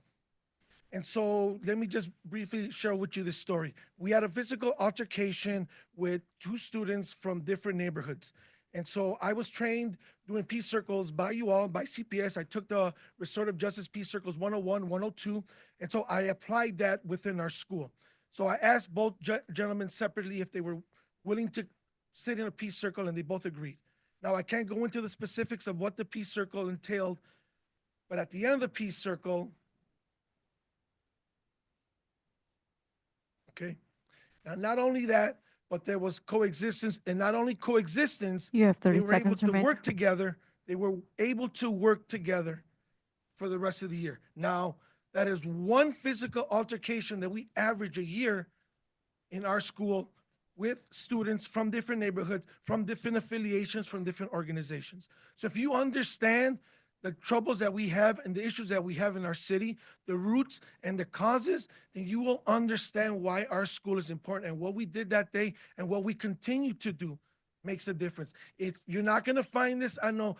Speaker 11: And so let me just briefly share with you this story. We had a physical altercation with 2 students from different neighborhoods. And so I was trained doing peace circles by you all, by CPS. I took the Restorative Justice Peace Circles 101, 102. And so I applied that within our school. So I asked both gentlemen separately if they were willing to sit in a peace circle, and they both agreed. Now, I can't go into the specifics of what the peace circle entailed, but at the end of the peace circle, okay. Now, not only that, but there was coexistence, and not only coexistence,
Speaker 1: You have 30
Speaker 11: they were able
Speaker 1: seconds
Speaker 11: to
Speaker 1: remaining.
Speaker 11: work together. They were able to work together for the rest of the year. Now, that is one physical altercation that we average a year in our school with students from different neighborhoods, from different affiliations, from different organizations. So if you understand the troubles that we have and the issues that we have in our city, the roots and the causes, then you will understand why our school is important, and what we did that day and what we continue to do makes a difference. You're not gonna find this, I know,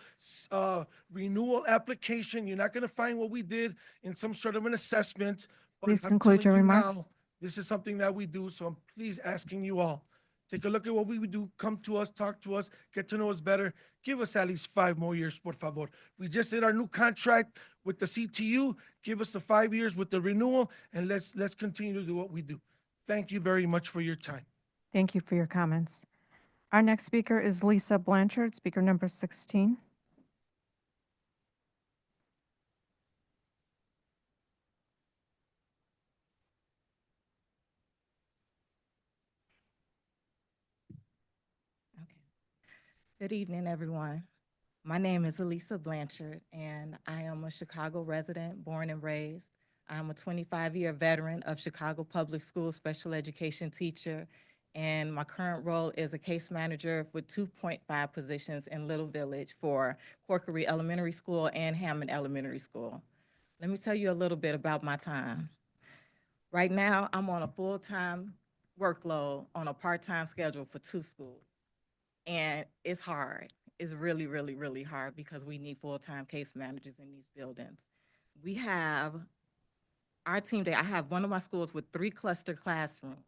Speaker 11: renewal application. You're not gonna find what we did in some sort of an assessment. But
Speaker 1: Please
Speaker 11: I'm
Speaker 1: conclude your
Speaker 11: telling you now,
Speaker 1: remarks.
Speaker 11: this is something that we do, so I'm please asking you all, take a look at what we would do, come to us, talk to us, get to know us better. Give us at least 5 more years, por favor. We just did our new contract with the CTU. Give us the 5 years with the renewal, and let's continue to do what we do. Thank you very much for your time.
Speaker 1: Thank you for your comments. Our next speaker is Lisa Blanchard, speaker number 16.
Speaker 7: Good evening, everyone. My name is Elisa Blanchard, and I am a Chicago resident, born and raised. I'm a 25-year veteran of Chicago Public Schools special education teacher, and my current role is a case manager with 2.5 positions in Little Village for Corkery Elementary School and Hammond Elementary School. Let me tell you a little bit about my time. Right now, I'm on a full-time workload on a part-time schedule for 2 schools. And it's hard. It's really, really, really hard because we need full-time case managers in these buildings. We have our team day. I have one of my schools with 3 cluster classrooms,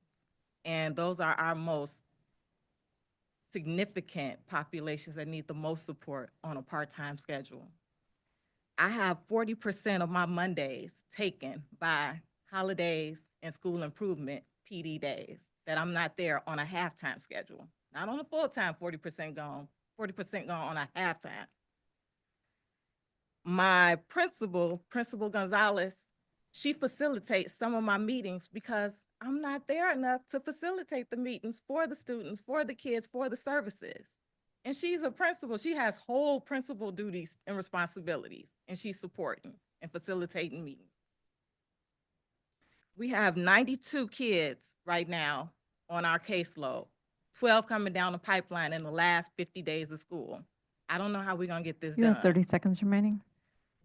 Speaker 7: and those are our most significant populations that need the most support on a part-time schedule. I have 40% of my Mondays taken by holidays and school improvement PD days that I'm not there on a half-time schedule. Not on a full-time, 40% gone on a half-time. My Principal Gonzalez, she facilitates some of my meetings because I'm not there enough to facilitate the meetings for the students, for the kids, for the services. And she's a principal. She has whole principal duties and responsibilities, and she's supporting and facilitating meetings. We have 92 kids right now on our caseload. 12 coming down the pipeline in the last 50 days of school. I don't know how we're gonna get this
Speaker 1: You
Speaker 7: done.
Speaker 1: have 30 seconds remaining.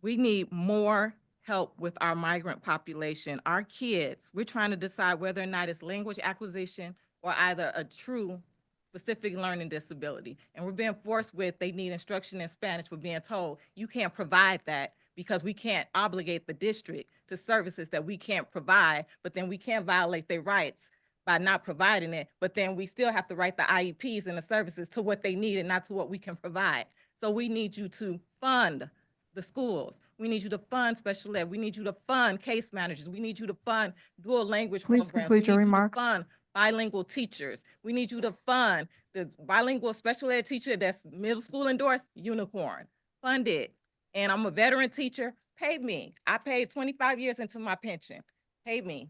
Speaker 7: We need more help with our migrant population. Our kids, we're trying to decide whether or not it's language acquisition or either a true specific learning disability. And we're being forced with, they need instruction in Spanish. We're being told, you can't provide that because we can't obligate the district to services that we can't provide, but then we can't violate their rights by not providing it, but then we still have to write the IEPs and the services to what they need and not to what we can provide. So we need you to fund the schools. We need you to fund special ed. We need you to fund case managers. We need you to fund dual language
Speaker 1: Please
Speaker 7: programs.
Speaker 1: conclude your
Speaker 7: We need you to
Speaker 1: remarks.
Speaker 7: fund bilingual teachers. We need you to fund the bilingual special ed teacher that's middle school endorsed, unicorn. Fund it. And I'm a veteran teacher. Pay me. I paid 25 years into my pension. Pay me.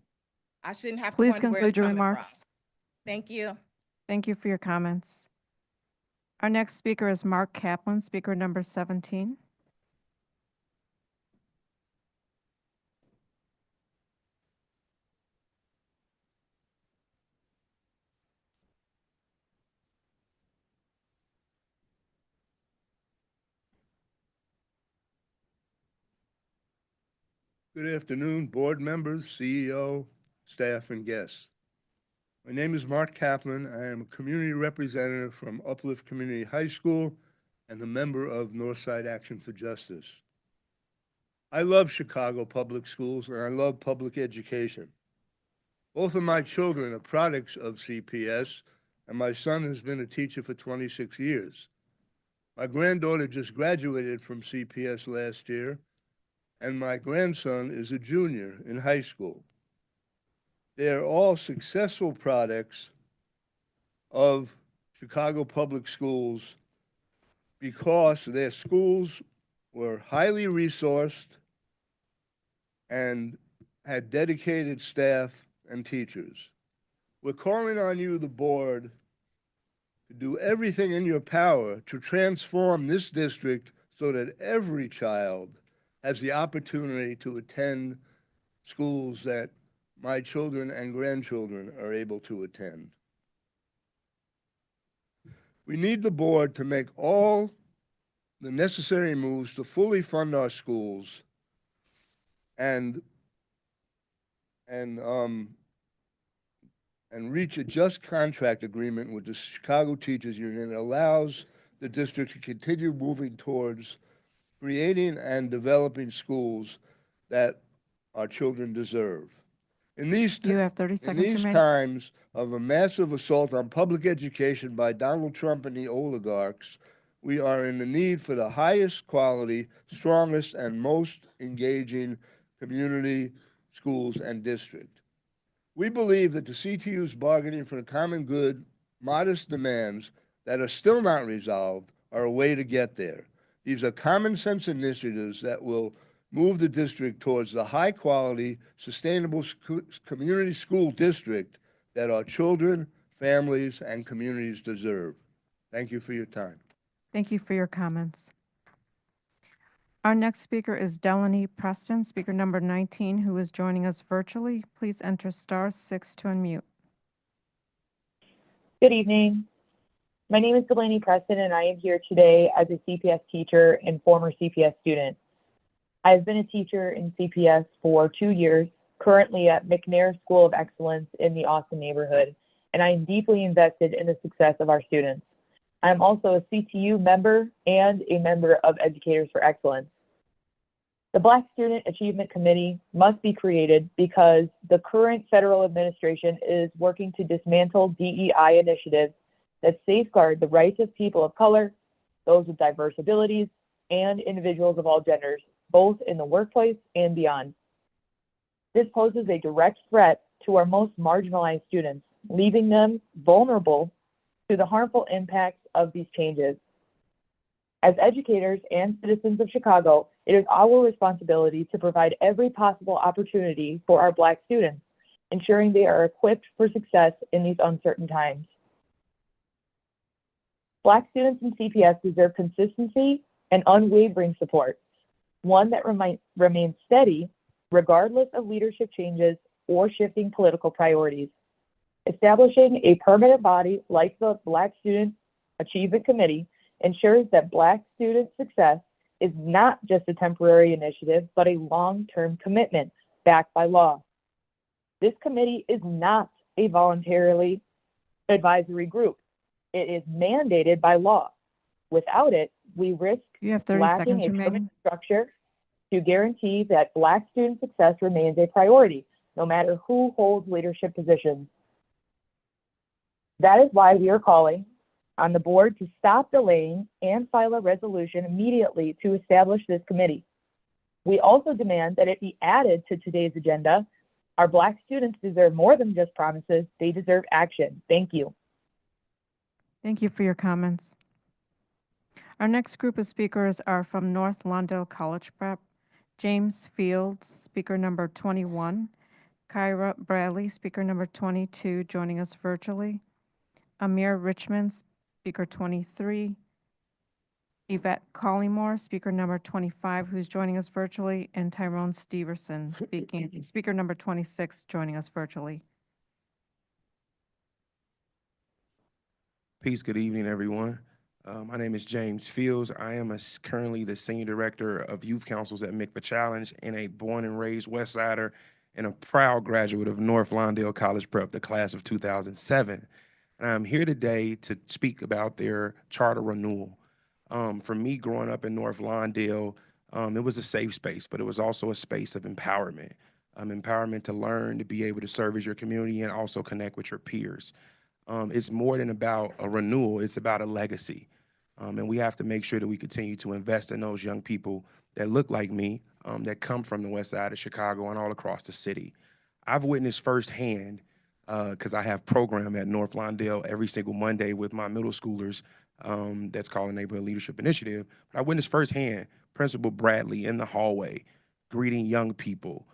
Speaker 7: I shouldn't have to
Speaker 1: Please
Speaker 7: wonder where
Speaker 1: conclude
Speaker 7: it's
Speaker 1: your
Speaker 7: coming from.
Speaker 1: remarks.
Speaker 7: Thank you.
Speaker 1: Thank you for your comments. Our next speaker is Mark Kaplan, speaker number 17.
Speaker 12: Good afternoon, board members, CEO, staff, and guests. My name is Mark Kaplan. I am a community representative from Uplift Community High School and a member of Northside Action for Justice. I love Chicago public schools and I love public education. Both of my children are products of CPS, and my son has been a teacher for 26 years. My granddaughter just graduated from CPS last year, and my grandson is a junior in high school. They are all successful products of Chicago public schools because their schools were highly resourced and had dedicated staff and teachers. We're calling on you, the board, to do everything in your power to transform this district so that every child has the opportunity to attend schools that my children and grandchildren are able to attend. We need the board to make all the necessary moves to fully fund our schools and reach a just contract agreement with the Chicago Teachers Union that allows the district to continue moving towards creating and developing schools that our children deserve. In these
Speaker 1: You have 30
Speaker 12: in
Speaker 1: seconds
Speaker 12: these
Speaker 1: remaining.
Speaker 12: times of a massive assault on public education by Donald Trump and the oligarchs, we are in the need for the highest quality, strongest, and most engaging community schools and district. We believe that the CTU's bargaining for the common good, modest demands that are still not resolved are a way to get there. These are common sense initiatives that will move the district towards the high quality, sustainable community school district that our children, families, and communities deserve. Thank you for your time.
Speaker 1: Thank you for your comments. Our next speaker is Delaney Preston, speaker number 19, who is joining us virtually. Please enter *6 to unmute.
Speaker 6: Good evening. My name is Delaney Preston, and I am here today as a CPS teacher and former CPS student. I have been a teacher in CPS for 2 years, currently at McNair School of Excellence in the Austin neighborhood, and I am deeply invested in the success of our students. I am also a CTU member and a member of Educators for Excellence. The Black Student Achievement Committee must be created because the current federal administration is working to dismantle DEI initiatives that safeguard the rights of people of color, those with diverse abilities, and individuals of all genders, both in the workplace and beyond. This poses a direct threat to our most marginalized students, leaving them vulnerable to the harmful impacts of these changes. As educators and citizens of Chicago, it is our responsibility to provide every possible opportunity for our Black students, ensuring they are equipped for success in these uncertain times. Black students in CPS deserve consistency and unwavering support, one that remains steady regardless of leadership changes or shifting political priorities. Establishing a permanent body like the Black Student Achievement Committee ensures that Black student success is not just a temporary initiative, but a long-term commitment backed by law. This committee is not a voluntarily advisory group. It is mandated by law. Without it, we risk
Speaker 1: You have 30
Speaker 6: lacking
Speaker 1: seconds
Speaker 6: a
Speaker 1: remaining.
Speaker 6: permanent structure to guarantee that Black student success remains a priority, no matter who holds leadership positions. That is why we are calling on the board to stop delaying and file a resolution immediately to establish this committee. We also demand that it be added to today's agenda. Our Black students deserve more than just promises. They deserve action. Thank you.
Speaker 1: Thank you for your comments. Our next group of speakers are from North Lawndale College Prep. James Fields, speaker number 21. Kyra Bradley, speaker number 22, joining us virtually. Amir Richmond, speaker 23. Yvette Collymore, speaker number 25, who's joining us virtually, and Tyrone Steverson, speaker number 26, joining us virtually.
Speaker 13: Peace, good evening, everyone. My name is James Fields. I am currently the Senior Director of Youth Councils at MCFA Challenge and a born and raised West Sider and a proud graduate of North Lawndale College Prep, the class of 2007. And I'm here today to speak about their charter renewal. For me, growing up in North Lawndale, it was a safe space, but it was also a space of empowerment. Empowerment to learn, to be able to serve as your community and also connect with your peers. It's more than about a renewal, it's about a legacy. And we have to make sure that we continue to invest in those young people that look like me, that come from the west side of Chicago and all across the city. I've witnessed firsthand, because I have program at North Lawndale every single Monday with my middle schoolers, that's called a Neighborhood Leadership Initiative. But I witnessed firsthand Principal Bradley in the hallway, greeting young people,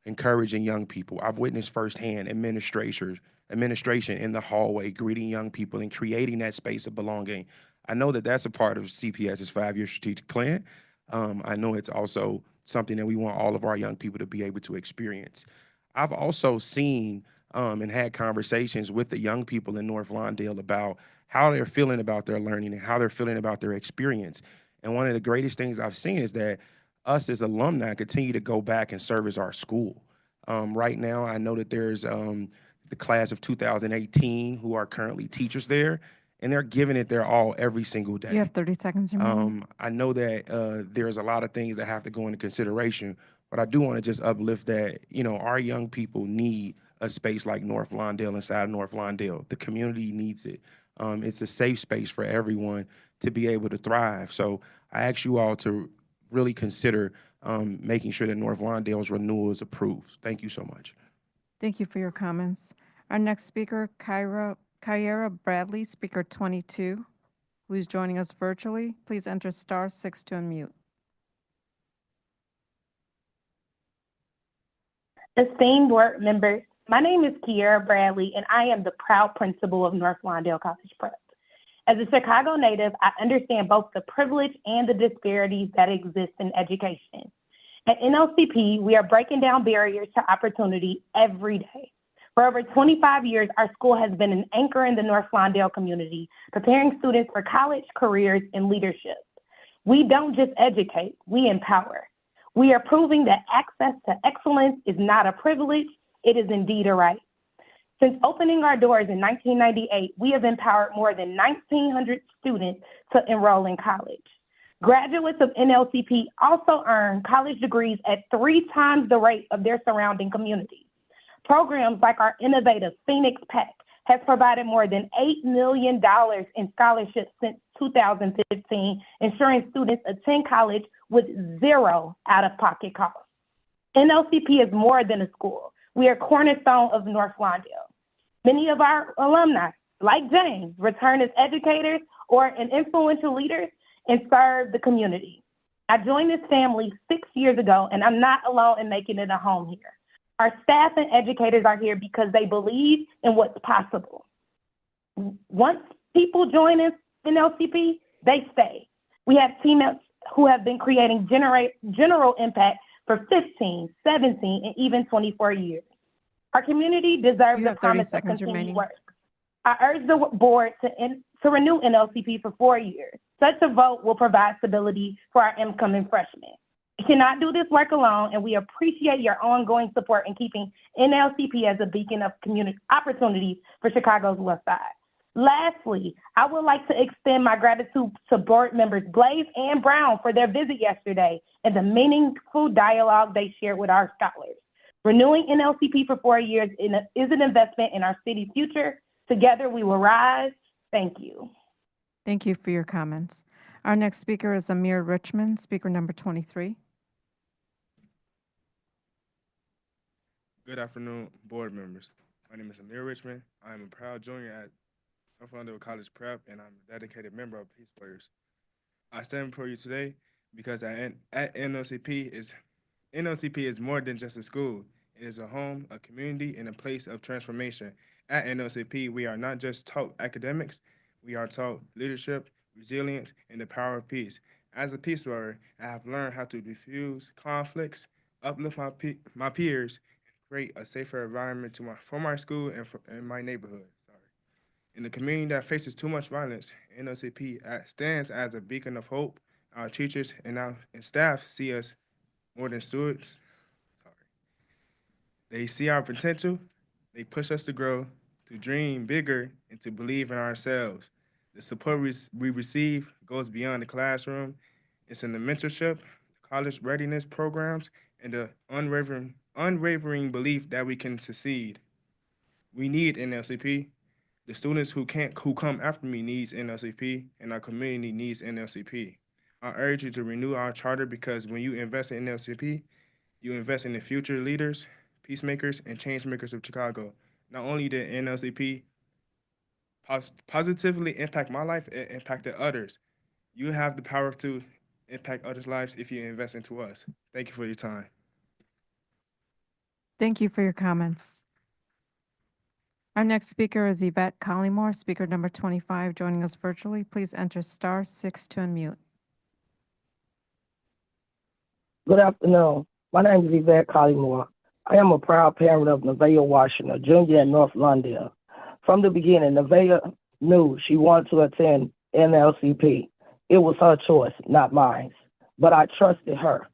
Speaker 13: encouraging young people. I've witnessed firsthand administration in the hallway greeting young people and creating that space of belonging. I know that that's a part of CPS's 5-year strategic plan. I know it's also something that we want all of our young people to be able to experience. I've also seen and had conversations with the young people in North Lawndale about how they're feeling about their learning and how they're feeling about their experience. And one of the greatest things I've seen is that us as alumni continue to go back and service our school. Right now, I know that there's the class of 2018 who are currently teachers there, and they're giving it their all every single day.
Speaker 1: You have 30 seconds remaining.
Speaker 13: I know that there's a lot of things that have to go into consideration, but I do want to just uplift that, you know, our young people need a space like North Lawndale inside of North Lawndale. The community needs it. It's a safe space for everyone to be able to thrive. So I ask you all to really consider making sure that North Lawndale's renewal is approved. Thank you so much.
Speaker 1: Thank you for your comments. Our next speaker, Kyra Bradley, speaker 22, who is joining us virtually. Please enter *6 to unmute.
Speaker 2: Esteemed board members, my name is Kiera Bradley, and I am the proud principal of North Lawndale College Prep. As a Chicago native, I understand both the privilege and the disparities that exist in education. At NLCP, we are breaking down barriers to opportunity every day. For over 25 years, our school has been an anchor in the North Lawndale community, preparing students for college, careers, and leadership. We don't just educate, we empower. We are proving that access to excellence is not a privilege, it is indeed a right. Since opening our doors in 1998, we have empowered more than 1,900 students to enroll in college. Graduates of NLCP also earn college degrees at 3 times the rate of their surrounding communities. Programs like our innovative Phoenix PAC has provided more than $8 million in scholarships since 2015, ensuring students attend college with 0 out-of-pocket costs. NLCP is more than a school. We are cornerstone of North Lawndale. Many of our alumni, like James, return as educators or an influential leaders and serve the community. I joined this family 6 years ago, and I'm not alone in making it a home here. Our staff and educators are here because they believe in what's possible. Once people join us in LCP, they stay. We have teammates who have been creating general impact for 15, 17, and even 24 years. Our community deserves the promise of continued work. I urge the board to renew NLCP for 4 years. Such a vote will provide stability for our incoming freshmen. We cannot do this work alone, and we appreciate your ongoing support in keeping NLCP as a beacon of community opportunities for Chicago's West Side. Lastly, I would like to extend my gratitude to board members Blaze and Brown for their visit yesterday and the meaningful dialogue they shared with our scholars. Renewing NLCP for 4 years is an investment in our city's future. Together we will rise. Thank you.
Speaker 1: Thank you for your comments. Our next speaker is Amir Richmond, speaker number 23.
Speaker 14: Good afternoon, board members. My name is Amir Richmond. I am a proud junior at North Lawndale College Prep, and I'm a dedicated member of Peace Warriors. I stand before you today because at NLCP is more than just a school. It is a home, a community, and a place of transformation. At NLCP, we are not just taught academics, we are taught leadership, resilience, and the power of peace. As a peace warrior, I have learned how to diffuse conflicts, uplift my peers, and create a safer environment for my school and my neighborhood. In the community that faces too much violence, NLCP stands as a beacon of hope. Our teachers and staff see us more than stewards. They see our potential. They push us to grow, to dream bigger, and to believe in ourselves. The support we receive goes beyond the classroom. It's in the mentorship, college readiness programs, and the unwavering belief that we can succeed. We need NLCP. The students who come after me needs NLCP, and our community needs NLCP. I urge you to renew our charter because when you invest in NLCP, you invest in the future leaders, peacemakers, and change makers of Chicago. Not only did NLCP positively impact my life, it impacted others. You have the power to impact others' lives if you invest into us. Thank you for your time.
Speaker 1: Thank you for your comments. Our next speaker is Yvette Collymore, speaker number 25, joining us virtually. Please enter *6 to unmute.
Speaker 15: Good afternoon. My name is Yvette Collymore. I am a proud parent of Nevaeh Washington, a junior at North Lawndale. From the beginning, Nevaeh knew she wanted to attend NLCP. It was her choice, not mine, but I trusted her.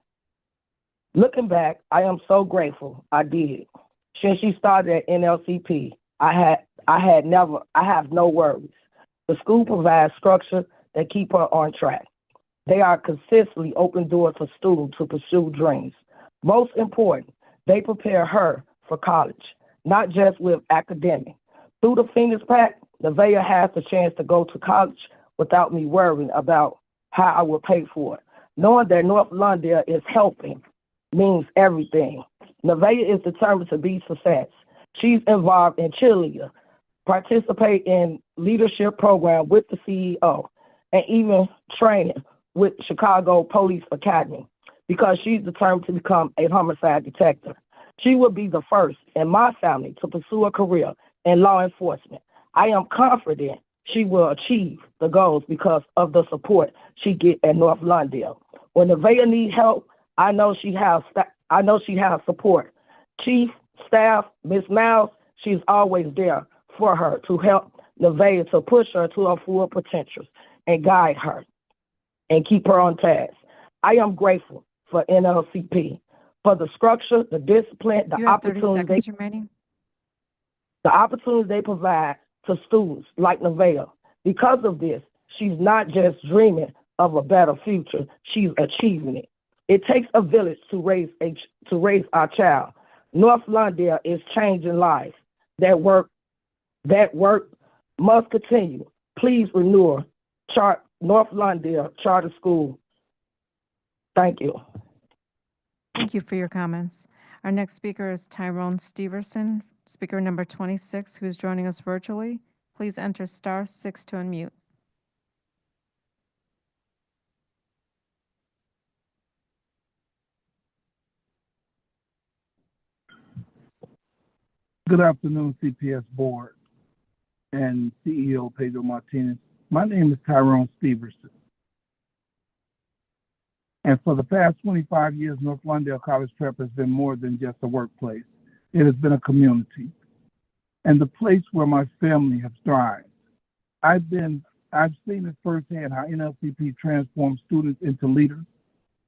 Speaker 15: Looking back, I am so grateful I did. Since she started at NLCP, I have no worries. The school provides structure that keep her on track. They are consistently open doors for students to pursue dreams. Most important, they prepare her for college, not just with academic. Through the Phoenix Pact, Nevaeh has the chance to go to college without me worrying about how I will pay for it. Knowing that North Lawndale is helping means everything. Nevaeh is determined to be success. She's involved in cheerleader, participate in leadership program with the CEO, and even training with Chicago Police Academy because she's determined to become a homicide detective. She will be the first in my family to pursue a career in law enforcement. I am confident she will achieve the goals because of the support she gets at North Lawndale. When Nevaeh needs help, I know she has support. Chief, staff, Ms. Miles, she's always there for her to help Nevaeh to push her to her full potential and guide her and keep her on task. I am grateful for NLCP, for the structure, the discipline, the
Speaker 1: You have 30
Speaker 15: opportunities
Speaker 1: seconds remaining.
Speaker 15: they provide to students like Nevaeh. Because of this, she's not just dreaming of a better future, she's achieving it. It takes a village to raise our child. North Lawndale is changing lives. That work must continue. Please renew North Lawndale Charter School. Thank you.
Speaker 1: Thank you for your comments. Our next speaker is Tyrone Steverson, speaker number 26, who's joining us virtually. Please enter *6 to unmute.
Speaker 17: Good afternoon, CPS Board and CEO Pedro Martinez. My name is Tyrone Steverson. And for the past 25 years, North Lawndale College Prep has been more than just a workplace. It has been a community and the place where my family has thrived. I've seen it firsthand how NLCP transforms students into leaders.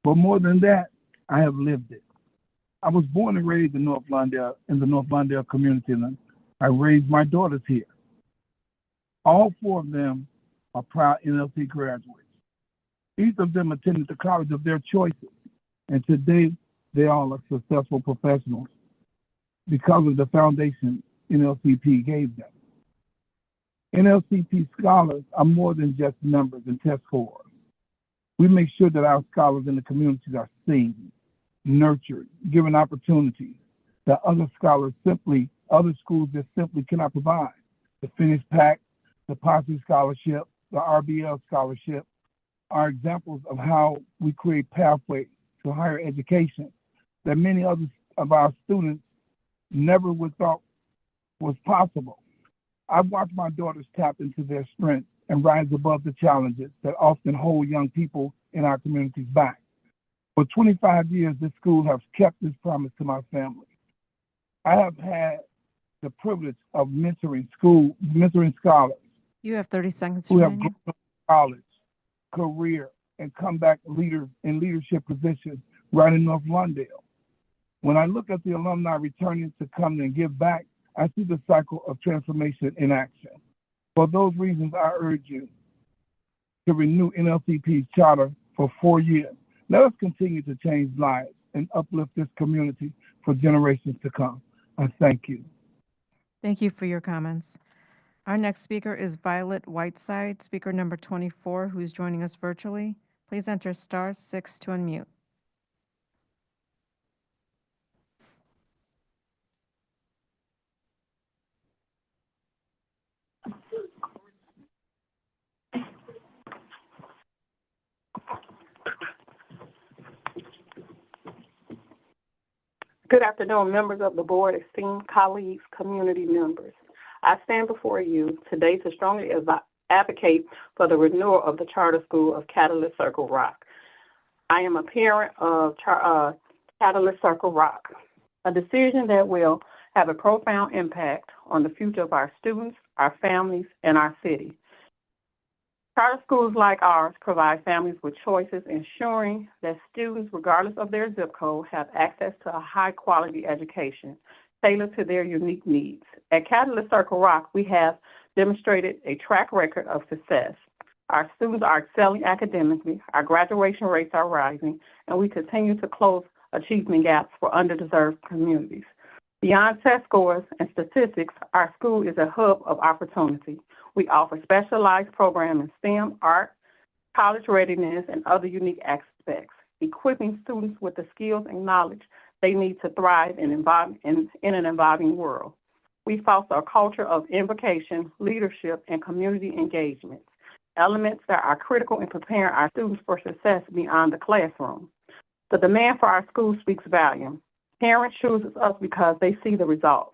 Speaker 17: But more than that, I have lived it. I was born and raised in the North Lawndale community, and I raised my daughters here. All 4 of them are proud NLC graduates. Each of them attended the college of their choices, and today they all are successful professionals because of the foundation NLCP gave them. NLCP scholars are more than just numbers and test scores. We make sure that our scholars in the communities are seen, nurtured, given opportunities that other schools just simply cannot provide. The Phoenix Pact, the Posse Scholarship, the RBL Scholarship are examples of how we create pathways to higher education that many others of our students never would thought was possible. I've watched my daughters tap into their strengths and rise above the challenges that often hold young people in our communities back. For 25 years, this school has kept this promise to my family. I have had the privilege of mentoring scholars
Speaker 1: You have 30 seconds
Speaker 17: who have
Speaker 1: remaining.
Speaker 17: grown up in college, career, and come back leaders in leadership positions right in North Lawndale. When I look at the alumni returning to come and give back, I see the cycle of transformation in action. For those reasons, I urge you to renew NLCP's charter for 4 years. Let us continue to change lives and uplift this community for generations to come. I thank you.
Speaker 1: Thank you for your comments. Our next speaker is Violet Whiteside, speaker number 24, who's joining us virtually. Please enter *6 to unmute.
Speaker 16: Good afternoon, members of the board, esteemed colleagues, community members. I stand before you today to strongly advocate for the renewal of the charter school of Catalyst Circle Rock. I am a parent of Catalyst Circle Rock, a decision that will have a profound impact on the future of our students, our families, and our city. Charter schools like ours provide families with choices, ensuring that students, regardless of their zip code, have access to a high-quality education tailored to their unique needs. At Catalyst Circle Rock, we have demonstrated a track record of success. Our students are excelling academically, our graduation rates are rising, and we continue to close achievement gaps for underdeserved communities. Beyond test scores and statistics, our school is a hub of opportunity. We offer specialized programs in STEM, art, college readiness, and other unique aspects, equipping students with the skills and knowledge they need to thrive in an evolving world. We foster a culture of invocation, leadership, and community engagement, elements that are critical in preparing our students for success beyond the classroom. The demand for our school speaks volumes. Parents choose us because they see the results.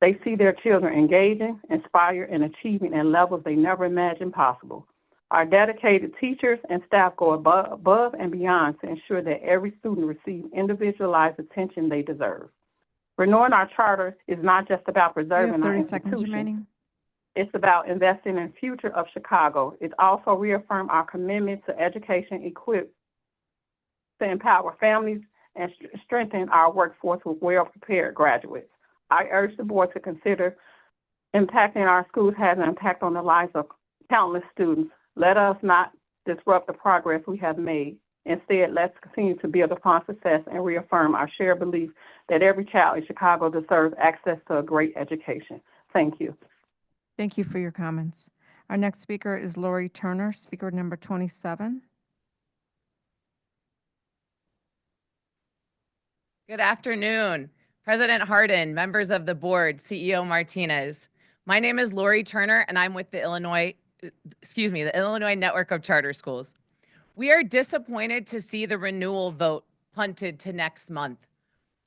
Speaker 16: They see their children engaging, inspired, and achieving at levels they never imagined possible. Our dedicated teachers and staff go above and beyond to ensure that every student receives individualized attention they deserve. Renewing our charter is not just about
Speaker 1: You
Speaker 16: preserving
Speaker 1: have
Speaker 16: our
Speaker 1: 30 seconds
Speaker 16: institution.
Speaker 1: remaining.
Speaker 16: It's about investing in the future of Chicago. It also reaffirms our commitment to education equipped to empower families and strengthen our workforce with well-prepared graduates. I urge the board to consider impacting our schools has an impact on the lives of countless students. Let us not disrupt the progress we have made. Instead, let's continue to build upon success and reaffirm our shared belief that every child in Chicago deserves access to a great education. Thank you.
Speaker 1: Thank you for your comments. Our next speaker is Lori Turner, speaker number 27.
Speaker 18: Good afternoon, President Hardin, members of the board, CEO Martinez. My name is Lori Turner, and I'm with the Illinois Network of Charter Schools. We are disappointed to see the renewal vote punted to next month.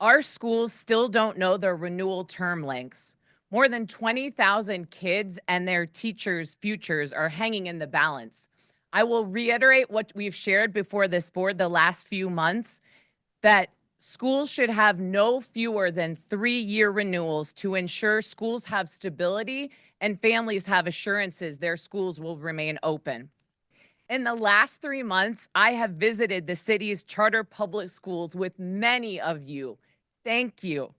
Speaker 18: Our schools still don't know their renewal term lengths. More than 20,000 kids and their teachers' futures are hanging in the balance. I will reiterate what we've shared before this board the last few months, that schools should have no fewer than 3-year renewals to ensure schools have stability and families have assurances their schools will remain open. In the last 3 months, I have visited the city's charter public schools with many of you. Thank you.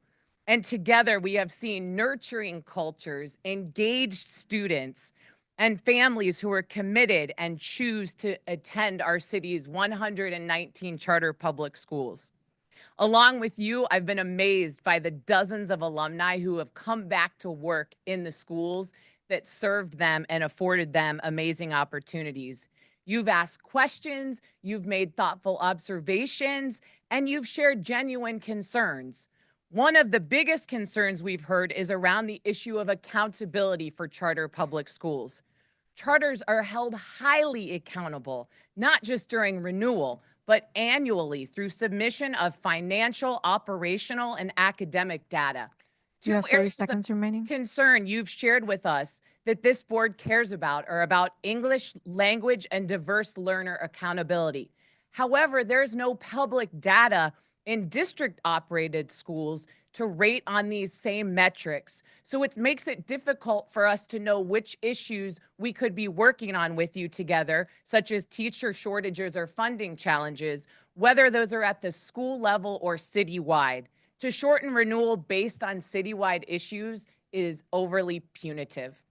Speaker 18: And together we have seen nurturing cultures, engaged students, and families who are committed and choose to attend our city's 119 charter public schools. Along with you, I've been amazed by the dozens of alumni who have come back to work in the schools that served them and afforded them amazing opportunities. You've asked questions, you've made thoughtful observations, and you've shared genuine concerns. One of the biggest concerns we've heard is around the issue of accountability for charter public schools. Charters are held highly accountable, not just during renewal, but annually through submission of financial, operational, and academic data.
Speaker 1: You have 30 seconds remaining.
Speaker 18: Concern you've shared with us that this board cares about are about English language and diverse learner accountability. However, there's no public data in district-operated schools to rate on these same metrics. So it makes it difficult for us to know which issues we could be working on with you together, such as teacher shortages or funding challenges, whether those are at the school level or citywide. To shorten renewal based on citywide issues is overly punitive.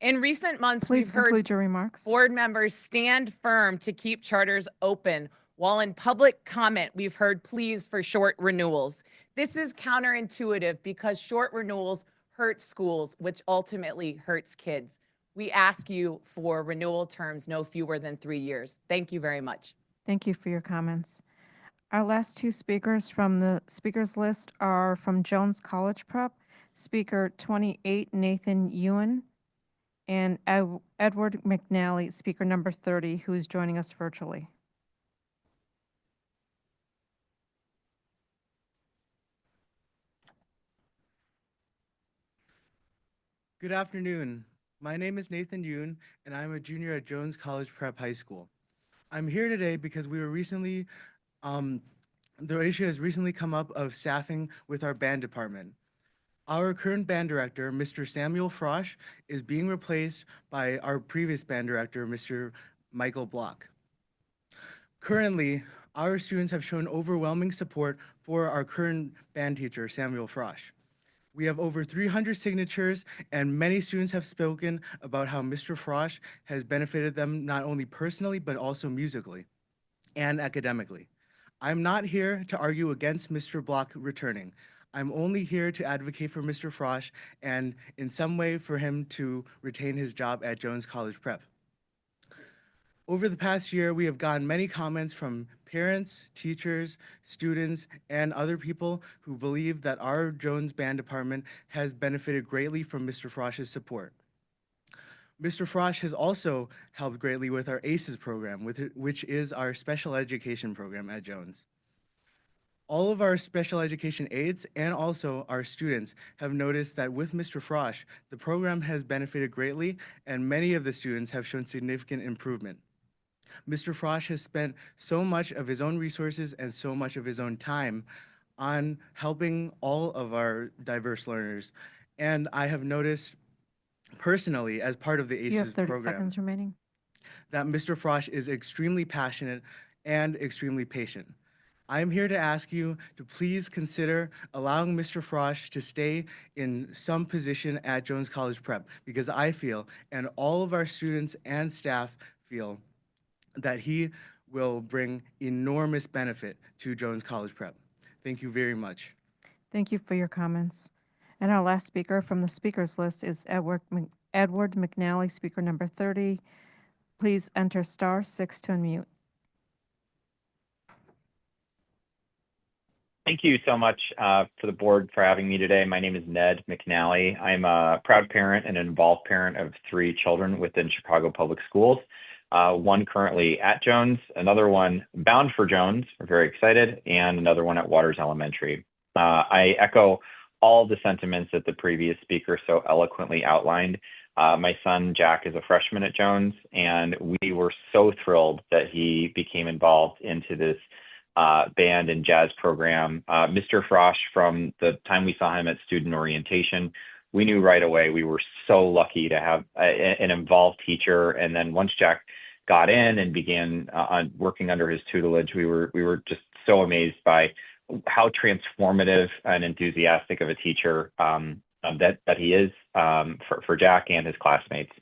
Speaker 18: In recent months,
Speaker 1: Please
Speaker 18: we've heard
Speaker 1: conclude your remarks.
Speaker 18: board members stand firm to keep charters open, while in public comment, we've heard pleas for short renewals. This is counterintuitive because short renewals hurt schools, which ultimately hurts kids. We ask you for renewal terms no fewer than 3 years. Thank you very much.
Speaker 1: Thank you for your comments. Our last two speakers from the speakers list are from Jones College Prep, Speaker 28, Nathan Ewan, and Edward McNally, Speaker number 30, who is joining us virtually.
Speaker 19: Good afternoon. My name is Nathan Yoon, and I'm a junior at Jones College Prep High School. I'm here today because we were recently, the issue has recently come up of staffing with our band department. Our current band director, Mr. Samuel Frosch, is being replaced by our previous band director, Mr. Michael Block. Currently, our students have shown overwhelming support for our current band teacher, Samuel Frosch. We have over 300 signatures, and many students have spoken about how Mr. Frosch has benefited them not only personally, but also musically and academically. I'm not here to argue against Mr. Block returning. I'm only here to advocate for Mr. Frosch and in some way for him to retain his job at Jones College Prep. Over the past year, we have gotten many comments from parents, teachers, students, and other people who believe that our Jones Band Department has benefited greatly from Mr. Frosch's support. Mr. Frosch has also helped greatly with our ACES program, which is our special education program at Jones. All of our special education aides and also our students have noticed that with Mr. Frosch, the program has benefited greatly, and many of the students have shown significant improvement. Mr. Frosch has spent so much of his own resources and so much of his own time on helping all of our diverse learners. And I have noticed personally, as part of the
Speaker 1: You have
Speaker 19: ACES
Speaker 1: 30
Speaker 19: program,
Speaker 1: seconds remaining.
Speaker 19: that Mr. Frosch is extremely passionate and extremely patient. I'm here to ask you to please consider allowing Mr. Frosch to stay in some position at Jones College Prep, because I feel, and all of our students and staff feel, that he will bring enormous benefit to Jones College Prep. Thank you very much.
Speaker 1: Thank you for your comments. And our last speaker from the speakers list is Edward McNally, speaker number 30. Please enter *6 to unmute.
Speaker 20: Thank you so much for the board for having me today. My name is Ned McNally. I'm a proud parent and an involved parent of 3 children within Chicago Public Schools. One currently at Jones, another one bound for Jones, we're very excited, and another one at Waters Elementary. I echo all the sentiments that the previous speaker so eloquently outlined. My son, Jack, is a freshman at Jones, and we were so thrilled that he became involved into this band and jazz program. Mr. Frosch, from the time we saw him at student orientation, we knew right away we were so lucky to have an involved teacher. And then once Jack got in and began working under his tutelage, we were just so amazed by how transformative and enthusiastic of a teacher that he is for Jack and his classmates.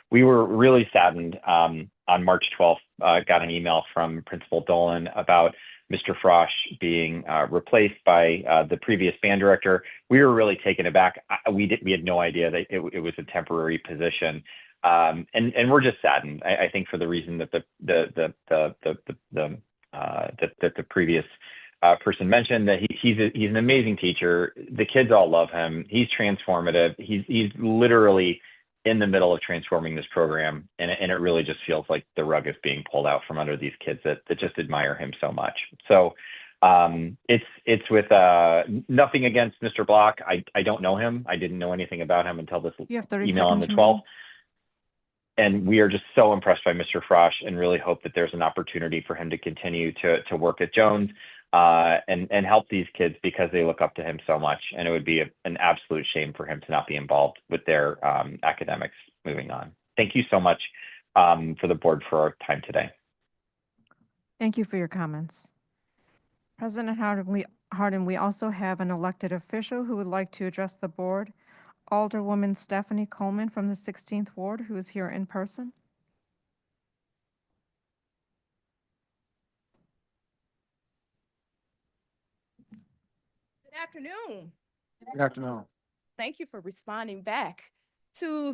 Speaker 20: We were really saddened on March 12th, got an email from Principal Dolan about Mr. Frosch being replaced by the previous band director. We were really taken aback. We had no idea that it was a temporary position, and we're just saddened. I think for the reason that the previous person mentioned, that he's an amazing teacher. The kids all love him. He's transformative. He's literally in the middle of transforming this program, and it really just feels like the rug is being pulled out from under these kids that just admire him so much. So it's with nothing against Mr. Block. I don't know him. I didn't know anything about him until this
Speaker 1: You have 30
Speaker 20: email on the
Speaker 1: seconds
Speaker 20: 12th. And we are just so impressed by Mr. Frosch and really hope that there's an opportunity for him to continue to work at Jones and help these kids, because they look up to him so much. And it would be an absolute shame for him to not be involved with their academics moving on. Thank you so much for the board for our time today.
Speaker 1: Thank you for your comments. President Hardin, we also have an elected official who would like to address the board. Alderwoman Stephanie Coleman from the 16th Ward, who is here in person.
Speaker 23: Good afternoon.
Speaker 11: Good afternoon.
Speaker 23: Thank you for responding back to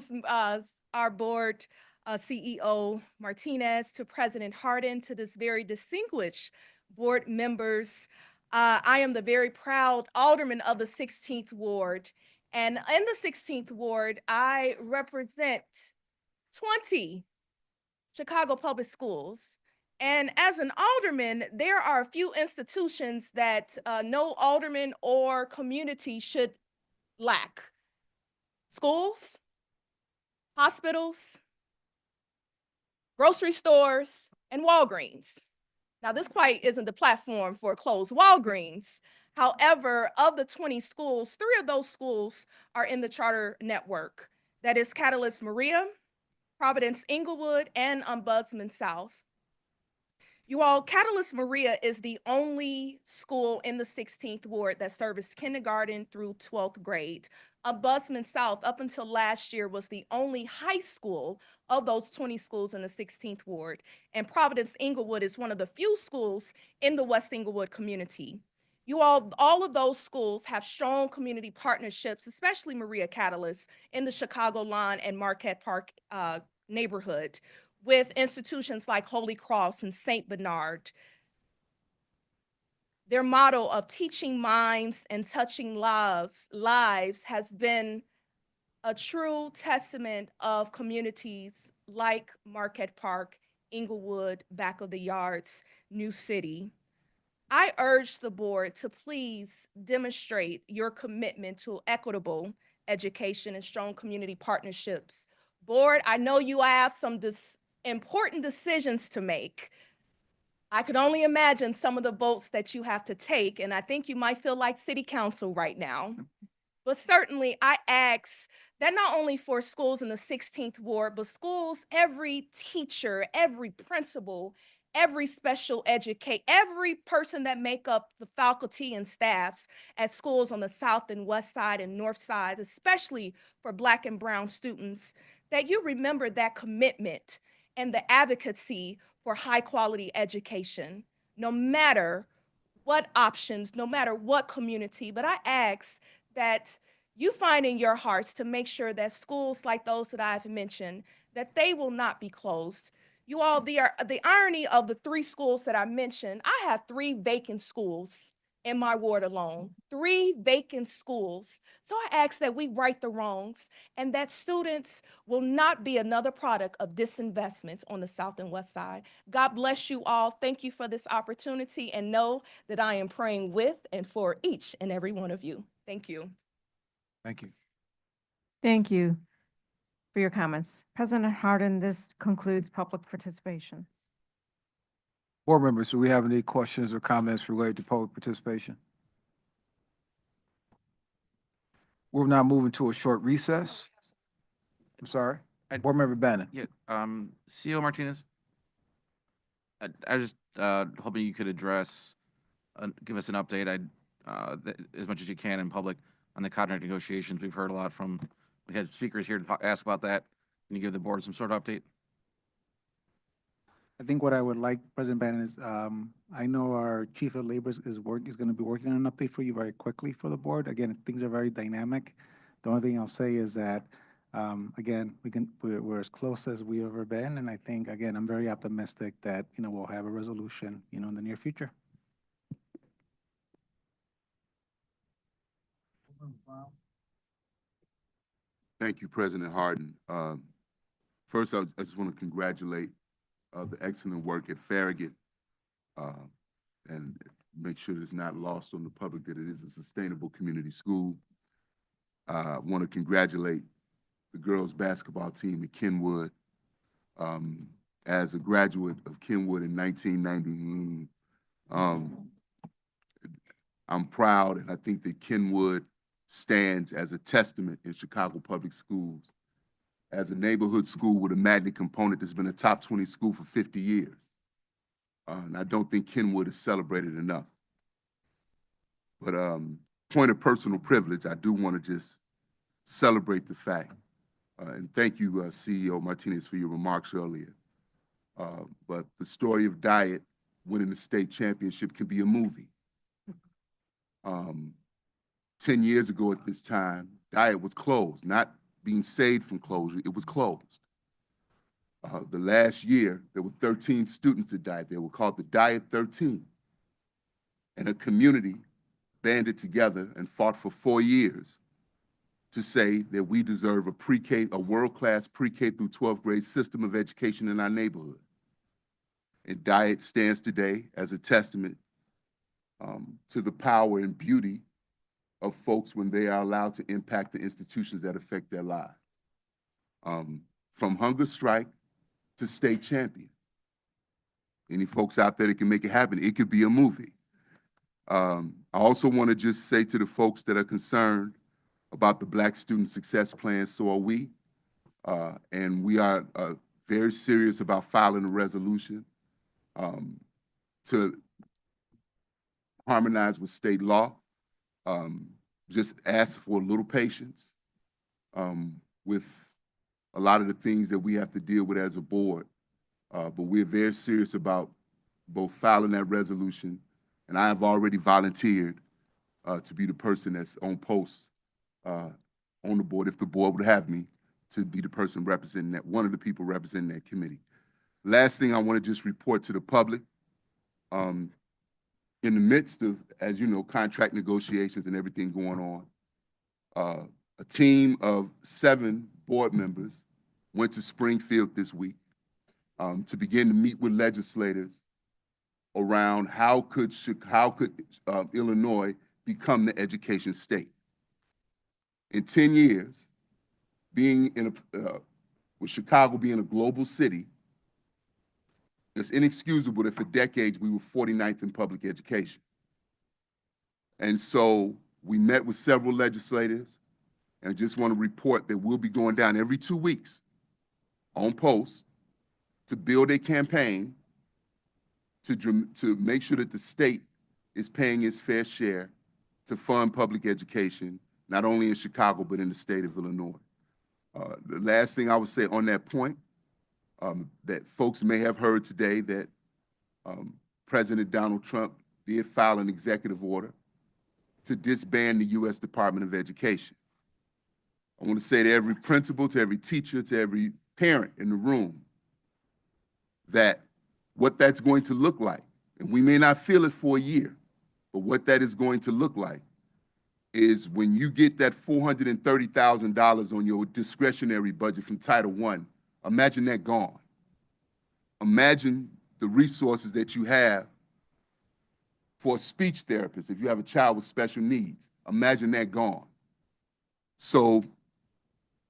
Speaker 23: our board CEO Martinez, to President Hardin, to this very distinguished board members. I am the very proud alderman of the 16th Ward. And in the 16th Ward, I represent 20 Chicago public schools. And as an alderman, there are a few institutions that no alderman or community should lack: schools, hospitals, grocery stores, and Walgreens. Now, this quite isn't the platform for a closed Walgreens. However, of the 20 schools, 3 of those schools are in the charter network. That is Catalyst Maria, Providence Inglewood, and Ombudsman South. You all, Catalyst Maria is the only school in the 16th ward that serves kindergarten through 12th grade. Ombudsman South, up until last year, was the only high school of those 20 schools in the 16th ward. And Providence Inglewood is one of the few schools in the West Inglewood community. You all of those schools have strong community partnerships, especially Maria Catalyst in the Chicagoland and Marquette Park neighborhood, with institutions like Holy Cross and St. Bernard. Their motto of teaching minds and touching lives has been a true testament of communities like Marquette Park, Inglewood, Back of the Yards, New City. I urge the board to please demonstrate your commitment to equitable education and strong community partnerships. Board, I know you have some important decisions to make. I could only imagine some of the votes that you have to take, and I think you might feel like city council right now. But certainly I ask that not only for schools in the 16th ward, but schools, every teacher, every principal, every special educator, every person that make up the faculty and staffs at schools on the south and west side and north side, especially for Black and brown students, that you remember that commitment and the advocacy for high quality education, no matter what options, no matter what community. But I ask that you find in your hearts to make sure that schools like those that I've mentioned, that they will not be closed. You all, the irony of the 3 schools that I mentioned, I have 3 vacant schools in my ward alone, 3 vacant schools. So I ask that we right the wrongs and that students will not be another product of disinvestment on the south and west side. God bless you all. Thank you for this opportunity, and know that I am praying with and for each and every one of you. Thank you.
Speaker 4: Thank you.
Speaker 1: Thank you for your comments. President Harden, this concludes public participation.
Speaker 4: Board members, do we have any questions or comments related to public participation? We're now moving to a short recess. I'm sorry. Board Member Bannon.
Speaker 21: Yeah, CEO Martinez, I just hoping you could address, give us an update, as much as you can in public on the contract negotiations. We've heard a lot from, we had speakers here to ask about that. Can you give the board some sort of update?
Speaker 22: I think what I would like, President Bannon, is I know our Chief of Labor is going to be working on an update for you very quickly for the board. Again, things are very dynamic. The only thing I'll say is that, again, we're as close as we've ever been, and I think, again, I'm very optimistic that, we'll have a resolution, in the near future.
Speaker 24: Thank you, President Harden. First, I just want to congratulate the excellent work at Farragut, and make sure it's not lost on the public that it is a sustainable community school. I want to congratulate the girls basketball team at Kenwood. As a graduate of Kenwood in 1990, I'm proud, and I think that Kenwood stands as a testament in Chicago public schools as a neighborhood school with a magnet component that's been a top 20 school for 50 years. And I don't think Kenwood is celebrated enough. But point of personal privilege, I do want to just celebrate the fact, and thank you, CEO Martinez, for your remarks earlier. But the story of Diet winning the state championship can be a movie. 10 years ago at this time, Diet was closed, not being saved from closure, it was closed. The last year, there were 13 students that died. They were called the Diet 13. And a community banded together and fought for 4 years to say that we deserve a world-class pre-K through 12th grade system of education in our neighborhood. And Diet stands today as a testament to the power and beauty of folks when they are allowed to impact the institutions that affect their lives. from hunger strike to state champion. Any folks out there that can make it happen, it could be a movie. I also want to just say to the folks that are concerned about the Black Student Success Plan, so are we. And we are very serious about filing a resolution to harmonize with state law. Just ask for a little patience with a lot of the things that we have to deal with as a board. But we're very serious about both filing that resolution, and I have already volunteered to be the person that's on post on the board, if the board would have me, to be the person representing that, one of the people representing that committee. Last thing I want to just report to the public, in the midst of, as you know, contract negotiations and everything going on, a team of 7 board members went to Springfield this week to begin to meet with legislators around how could Illinois become the education state. In 10 years, being in with Chicago being a global city, it's inexcusable that for decades we were 49th in public education. And so we met with several legislators, and I just want to report that we'll be going down every 2 weeks on post to build a campaign to make sure that the state is paying its fair share to fund public education, not only in Chicago, but in the state of Illinois. The last thing I would say on that point, that folks may have heard today that President Donald Trump did file an executive order to disband the U.S. Department of Education. I want to say to every principal, to every teacher, to every parent in the room, that what that's going to look like, and we may not feel it for a year, but what that is going to look like is when you get that $430,000 on your discretionary budget from Title I, imagine that gone. Imagine the resources that you have for a speech therapist if you have a child with special needs. Imagine that gone. So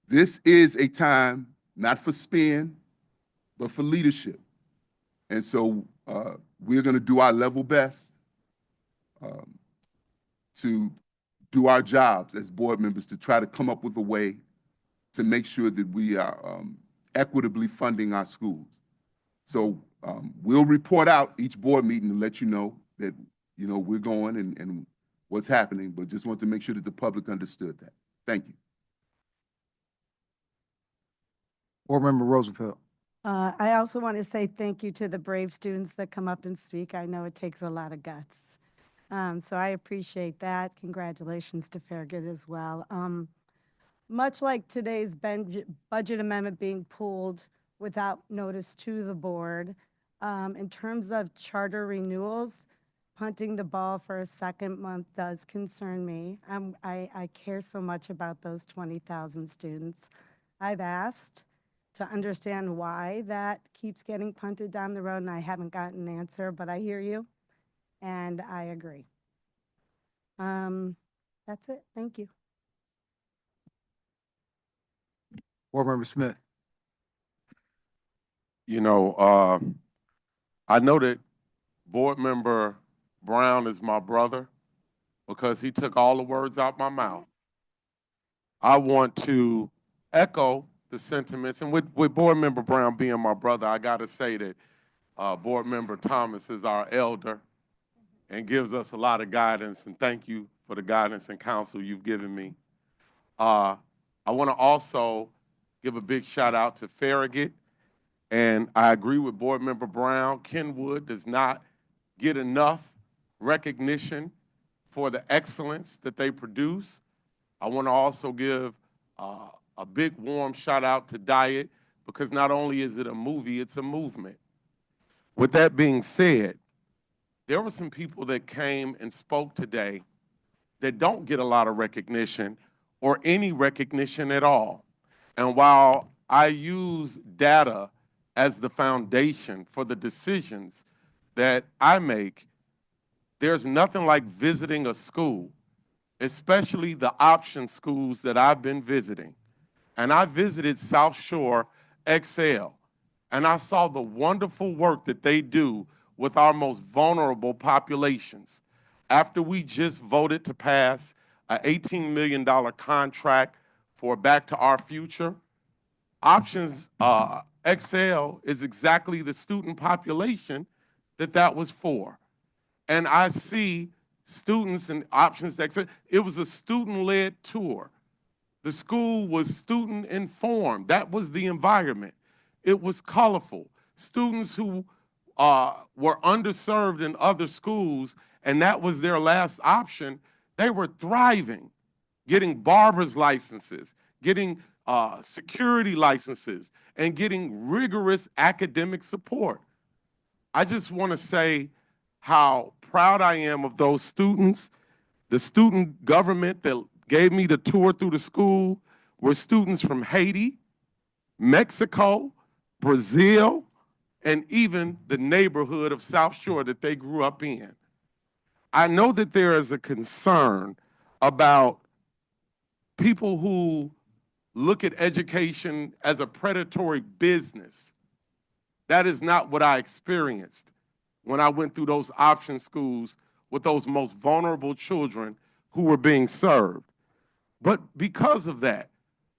Speaker 24: this is a time not for spin, but for leadership. And so we're going to do our level best to do our jobs as board members to try to come up with a way to make sure that we are equitably funding our schools. So we'll report out each board meeting to let you know that, you know, we're going and what's happening, but just want to make sure that the public understood that. Thank you.
Speaker 4: Board Member Rosenfeld.
Speaker 3: I also want to say thank you to the brave students that come up and speak. I know it takes a lot of guts. So I appreciate that. Congratulations to Farragut as well. Much like today's budget amendment being pulled without notice to the board, in terms of charter renewals, punting the ball for a second month does concern me. I care so much about those 20,000 students. I've asked to understand why that keeps getting punted down the road, and I haven't gotten an answer, but I hear you, and I agree. That's it. Thank you.
Speaker 4: Board Member Smith.
Speaker 5: You know, I know that Board Member Brown is my brother because he took all the words out my mouth. I want to echo the sentiments, and with Board Member Brown being my brother, I got to say that Board Member Thomas is our elder and gives us a lot of guidance, and thank you for the guidance and counsel you've given me. I want to also give a big shout out to Farragut, and I agree with Board Member Brown. Kenwood does not get enough recognition for the excellence that they produce. I want to also give a big warm shout out to Diet, because not only is it a movie, it's a movement. With that being said, there were some people that came and spoke today that don't get a lot of recognition or any recognition at all. And while I use data as the foundation for the decisions that I make, there's nothing like visiting a school, especially the option schools that I've been visiting, and I visited South Shore XL, and I saw the wonderful work that they do with our most vulnerable populations. After we just voted to pass an $18 million contract for Back to Our Future, Options XL is exactly the student population that was for. And I see students in Options XL. It was a student-led tour. The school was student informed. That was the environment. It was colorful. Students who were underserved in other schools, and that was their last option, they were thriving, getting barber's licenses, getting security licenses, and getting rigorous academic support. I just want to say how proud I am of those students. The student government that gave me the tour through the school were students from Haiti, Mexico, Brazil, and even the neighborhood of South Shore that they grew up in. I know that there is a concern about people who look at education as a predatory business. That is not what I experienced when I went through those option schools with those most vulnerable children who were being served. But because of that,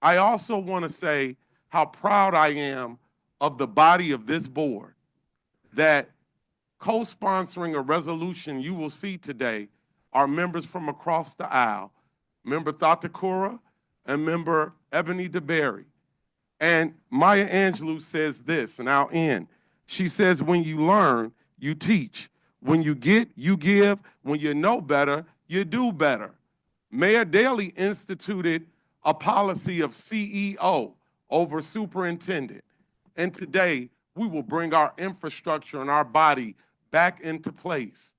Speaker 5: I also want to say how proud I am of the body of this board that co-sponsoring a resolution you will see today are members from across the aisle, Member Thatakura and Member Ebony DeBerry. And Maya Angelou says this, and I'll end. She says, when you learn, you teach. When you get, you give. When you know better, you do better. Mayor Daley instituted a policy of CEO over superintendent. And today, we will bring our infrastructure and our body back into place.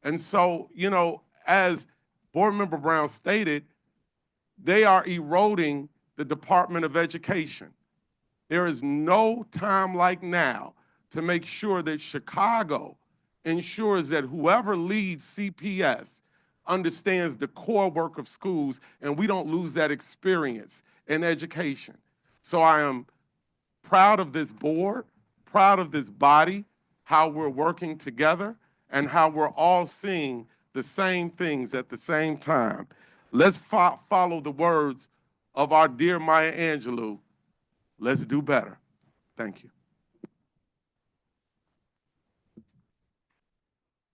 Speaker 5: And so, you know, as Board Member Brown stated, they are eroding the Department of Education. There is no time like now to make sure that Chicago ensures that whoever leads CPS understands the core work of schools, and we don't lose that experience in education. So I am proud of this board, proud of this body, how we're working together, and how we're all seeing the same things at the same time. Let's follow the words of our dear Maya Angelou. Let's do better. Thank you.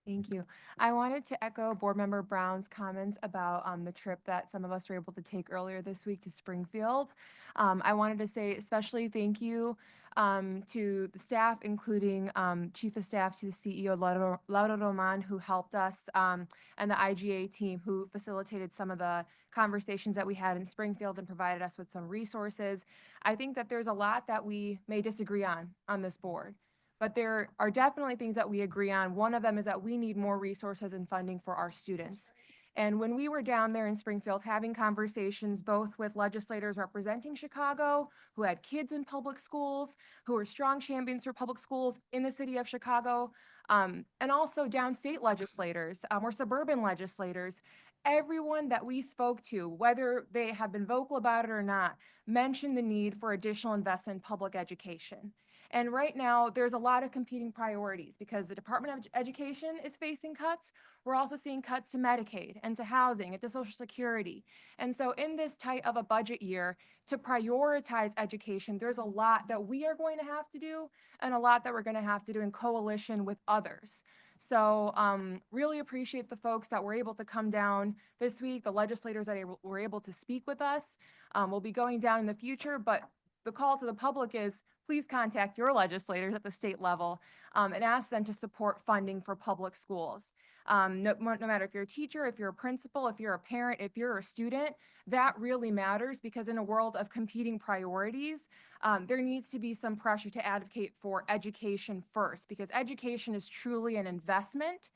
Speaker 7: Thank you. I wanted to echo Board Member Brown's comments about the trip that some of us were able to take earlier this week to Springfield. I wanted to say especially thank you to the staff, including Chief of Staff to the CEO, Laura Roman, who helped us, and the IGA team who facilitated some of the conversations that we had in Springfield and provided us with some resources. I think that there's a lot that we may disagree on this board, but there are definitely things that we agree on. One of them is that we need more resources and funding for our students. And when we were down there in Springfield having conversations both with legislators representing Chicago, who had kids in public schools, who were strong champions for public schools in the city of Chicago, and also downstate legislators or suburban legislators, everyone that we spoke to, whether they have been vocal about it or not, mentioned the need for additional investment in public education. And right now, there's a lot of competing priorities because the Department of Education is facing cuts. We're also seeing cuts to Medicaid and to housing and to Social Security. And so in this tight of a budget year, to prioritize education, there's a lot that we are going to have to do and a lot that we're going to have to do in coalition with others. So really appreciate the folks that were able to come down this week, the legislators that were able to speak with us. We'll be going down in the future, but the call to the public is please contact your legislators at the state level and ask them to support funding for public schools. No matter if you're a teacher, if you're a principal, if you're a parent, if you're a student, that really matters because in a world of competing priorities, there needs to be some pressure to advocate for education first because education is truly an investment.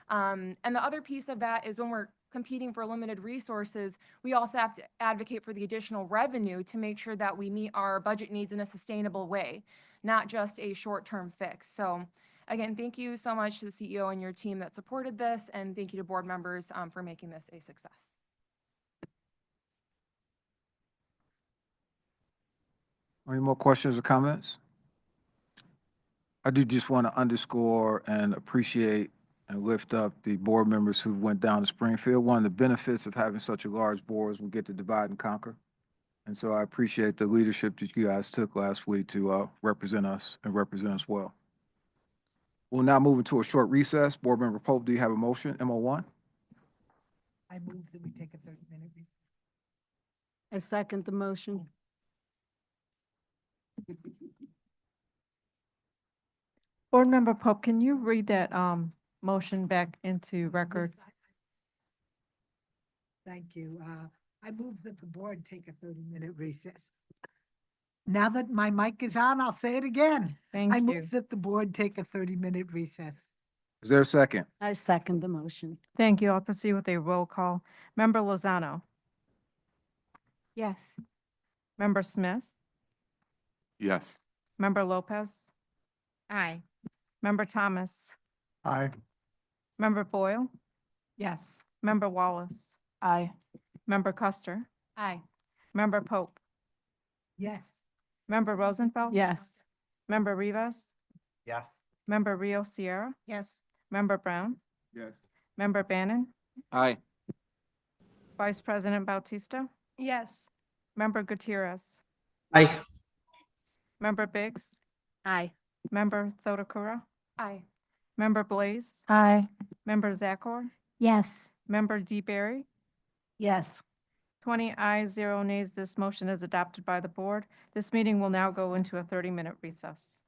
Speaker 7: And the other piece of that is when we're competing for limited resources, we also have to advocate for the additional revenue to make sure that we meet our budget needs in a sustainable way, not just a short-term fix. So again, thank you so much to the CEO and your team that supported this, and thank you to board members for making this a success.
Speaker 4: Any more questions or comments? I do just want to underscore and appreciate and lift up the board members who went down to Springfield. One of the benefits of having such a large board is we get to divide and conquer. And so I appreciate the leadership that you guys took last week to represent us and represent us well. We'll now move into a short recess. Board Member Pope, do you have a motion, MO1?
Speaker 8: I move that we take a 30-minute recess.
Speaker 3: I second the motion.
Speaker 1: Board Member Pope, can you read that motion back into record?
Speaker 8: Yes, Thank you. I move that the board take a 30-minute recess. Now that my mic is on, I'll say it again.
Speaker 1: Thank
Speaker 8: I
Speaker 1: you.
Speaker 8: move that the board take a 30-minute recess.
Speaker 4: Is there a second?
Speaker 3: I second the motion.
Speaker 1: Thank you. I'll proceed with a roll call. Member Lozano,
Speaker 8: Yes.
Speaker 1: Member Smith,
Speaker 5: Yes.
Speaker 1: Member Lopez,
Speaker 8: Aye.
Speaker 1: Member Thomas,
Speaker 4: Aye.
Speaker 1: Member Boyle,
Speaker 8: Yes.
Speaker 1: Member Wallace,
Speaker 8: Aye.
Speaker 1: Member Custer,
Speaker 8: Aye.
Speaker 1: Member Pope,
Speaker 8: Yes.
Speaker 1: Member Rosenfeld.
Speaker 3: Yes.
Speaker 1: Member Rivas,
Speaker 4: Yes.
Speaker 1: Member Rio Sierra,
Speaker 8: Yes.
Speaker 1: Member Brown,
Speaker 4: Yes.
Speaker 1: Member Bannon,
Speaker 21: Aye.
Speaker 1: Vice President Bautista,
Speaker 8: Yes.
Speaker 1: Member Gutierrez,
Speaker 9: Aye.
Speaker 1: Member Biggs,
Speaker 3: Aye.
Speaker 1: Member Thodakura,
Speaker 7: Aye.
Speaker 1: Member Blaze,
Speaker 8: Aye.
Speaker 1: Member Zakor,
Speaker 8: Yes.
Speaker 1: Member DeBerry.
Speaker 8: Yes.
Speaker 1: 20 ayes, 0 nays. This motion is adopted by the board. This meeting will now go into a 30-minute recess.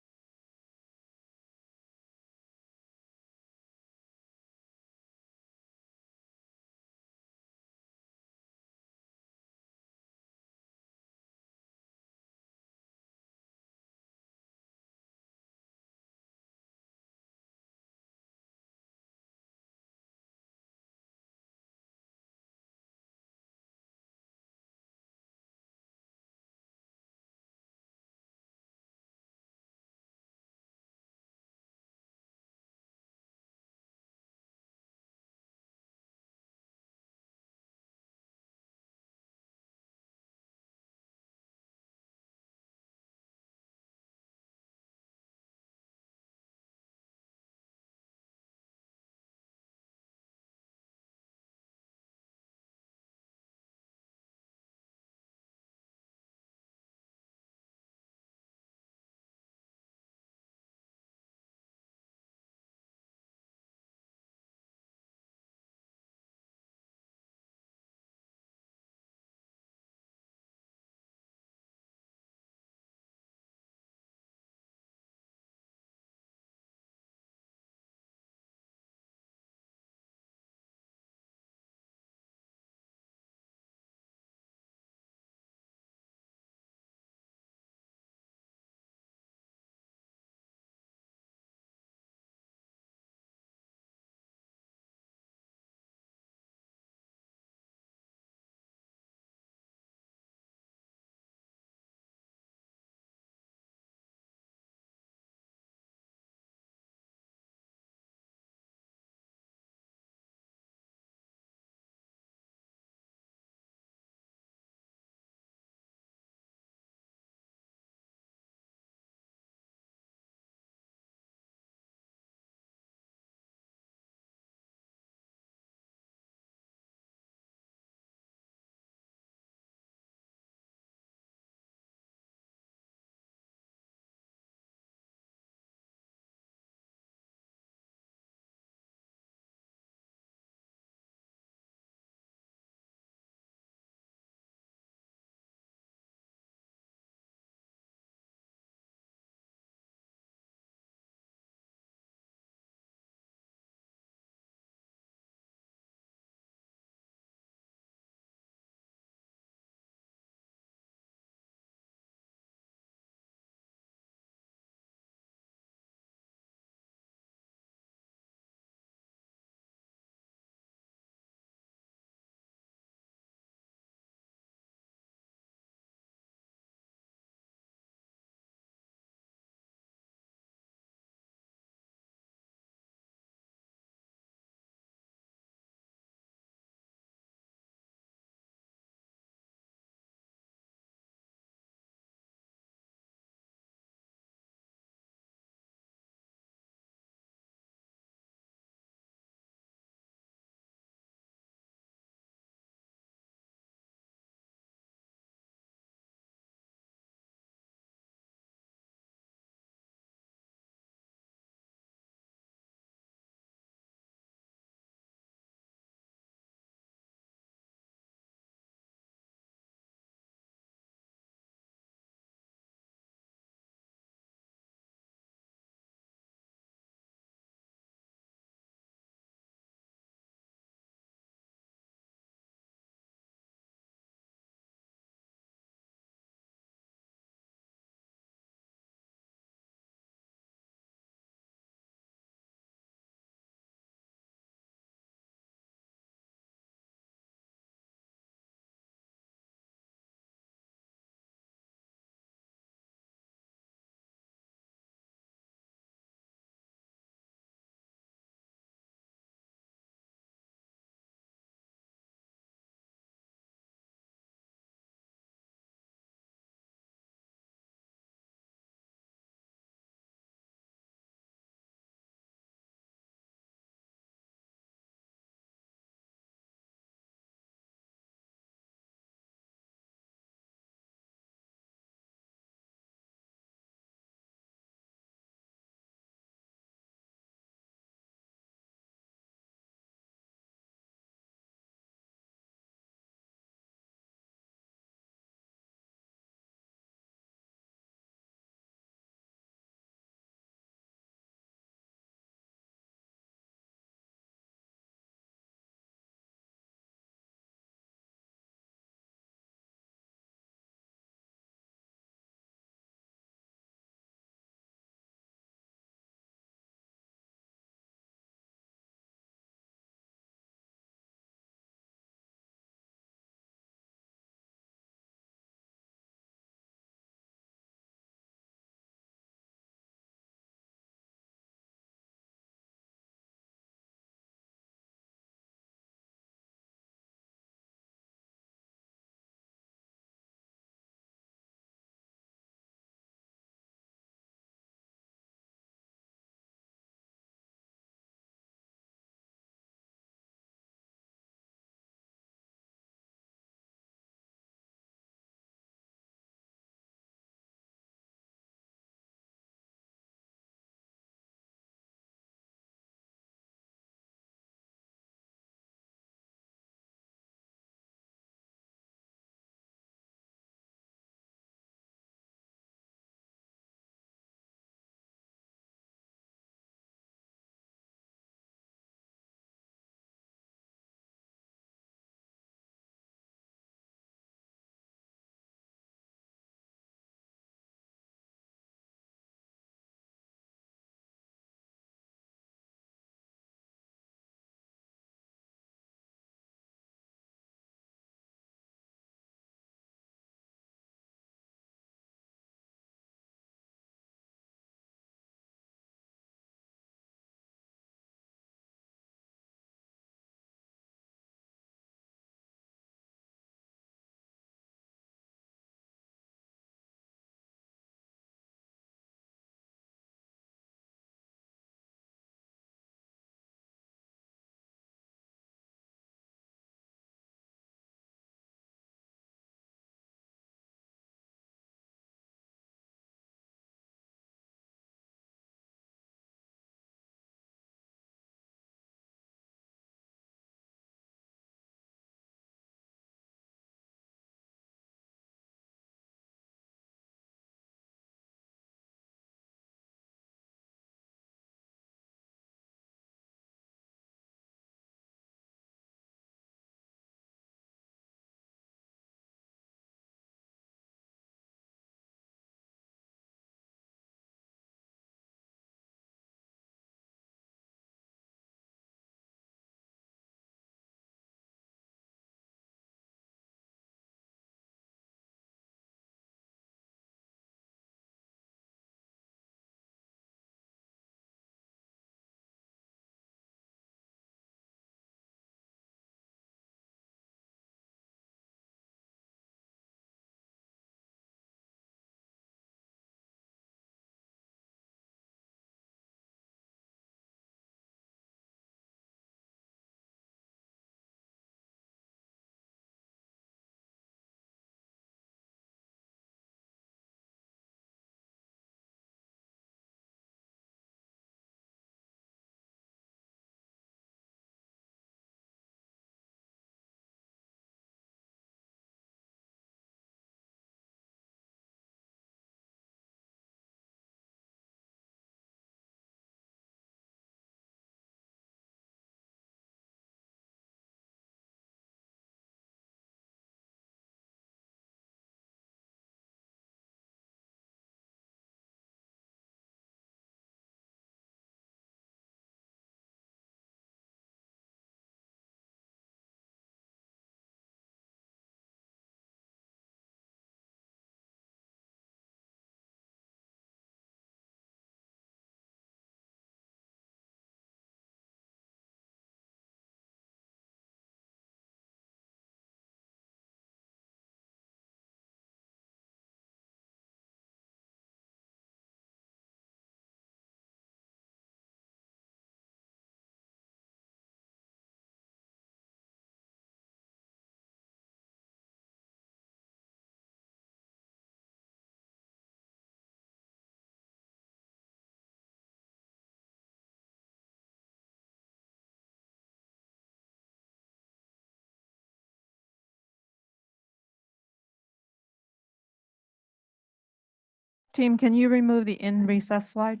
Speaker 1: Team, can you remove the in recess slide?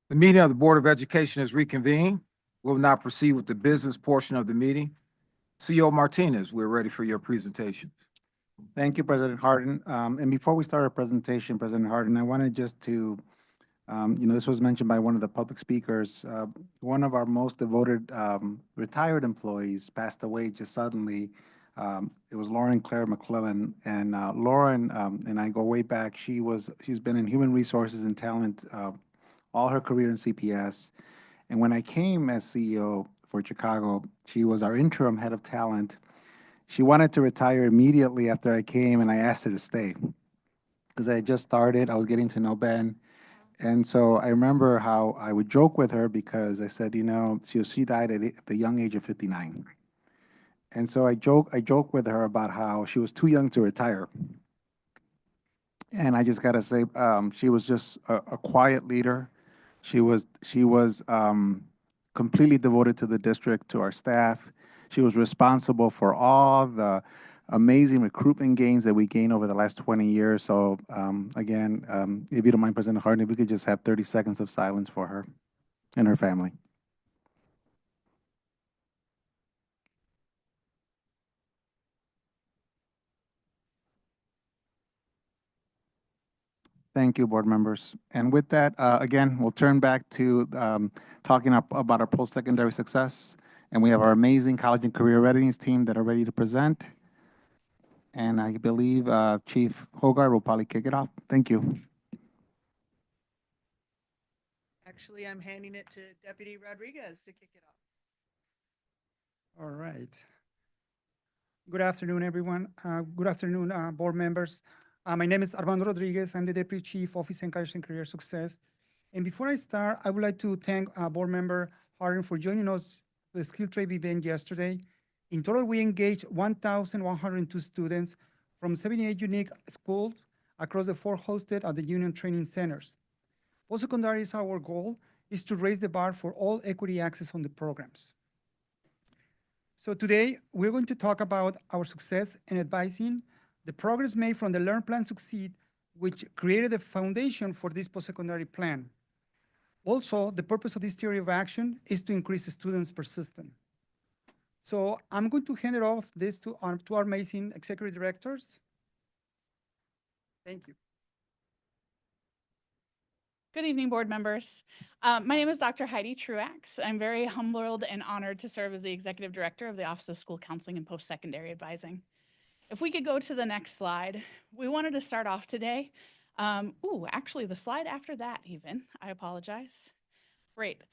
Speaker 4: The meeting of the Board of Education is reconvened. We'll now proceed with the business portion of the meeting. CEO Martinez, we're ready for your presentation.
Speaker 22: Thank you, President Harden. And before we start our presentation, President Harden, I wanted just to, this was mentioned by one of the public speakers. One of our most devoted retired employees passed away just suddenly. It was Lauren Claire McClellan. And Lauren and I go way back. She's been in human resources and talent all her career in CPS. And when I came as CEO for Chicago, she was our interim head of talent. She wanted to retire immediately after I came, and I asked her to stay because I had just started. I was getting to know Ben. And so I remember how I would joke with her because I said, she died at the young age of 59. And so I joke with her about how she was too young to retire. And I just got to say, she was just a quiet leader. She was completely devoted to the district, to our staff. She was responsible for all the amazing recruitment gains that we gained over the last 20 years. So again, if you don't mind, President Harden, if we could just have 30 seconds of silence for her and her family. Thank you, board members. And with that, again, we'll turn back to talking about our post-secondary success. And we have our amazing college and career readiness team that are ready to present. And I believe Chief Hogarth will probably kick it off. Thank you.
Speaker 6: Actually, I'm handing it to Deputy Rodriguez to kick it off.
Speaker 9: All right. Good afternoon, everyone. Good afternoon, board members. My name is Armando Rodriguez. I'm the Deputy Chief, Office and College and Career Success. And before I start, I would like to thank Board Member Harden for joining us for the skill trade event yesterday. In total, we engaged 1,102 students from 78 unique schools across the 4 hosted at the Union Training Centers. Post-secondary is our goal is to raise the bar for all equity access on the programs. So today, we're going to talk about our success in advising the progress made from the Learn, Plan, Succeed, which created the foundation for this post-secondary plan. Also, the purpose of this theory of action is to increase the students' persistence. So I'm going to hand it off this to our amazing executive directors. Thank you.
Speaker 10: Good evening, board members. My name is Dr. Heidi Truax. I'm very humbled and honored to serve as the executive director of the Office of School Counseling and Post-Secondary Advising. If we could go to the next slide, we wanted to start off today. Actually, the slide after that even, I apologize. Great.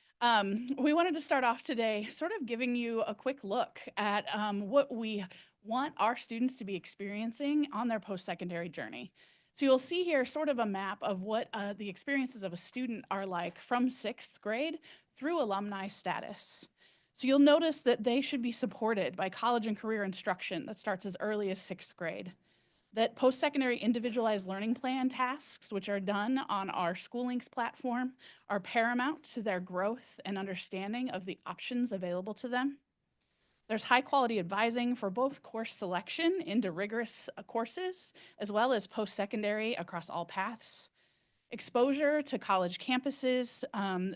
Speaker 10: We wanted to start off today sort of giving you a quick look at what we want our students to be experiencing on their post-secondary journey. So you'll see here sort of a map of what the experiences of a student are like from 6th grade through alumni status. So you'll notice that they should be supported by college and career instruction that starts as early as 6th grade. That post-secondary individualized learning plan tasks, which are done on our SchoolLinks platform, are paramount to their growth and understanding of the options available to them. There's high quality advising for both course selection into rigorous courses, as well as post-secondary across all paths. Exposure to college campuses,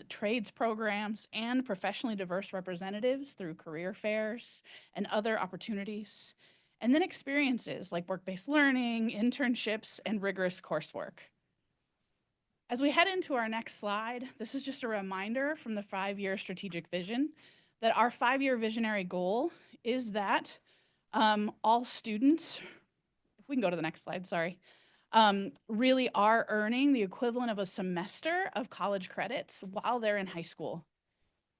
Speaker 10: trades programs, and professionally diverse representatives through career fairs and other opportunities. And then experiences like work-based learning, internships, and rigorous coursework. As we head into our next slide, this is just a reminder from the 5-year strategic vision that our 5-year visionary goal is that all students, if we can go to the next slide, sorry, really are earning the equivalent of a semester of college credits while they're in high school.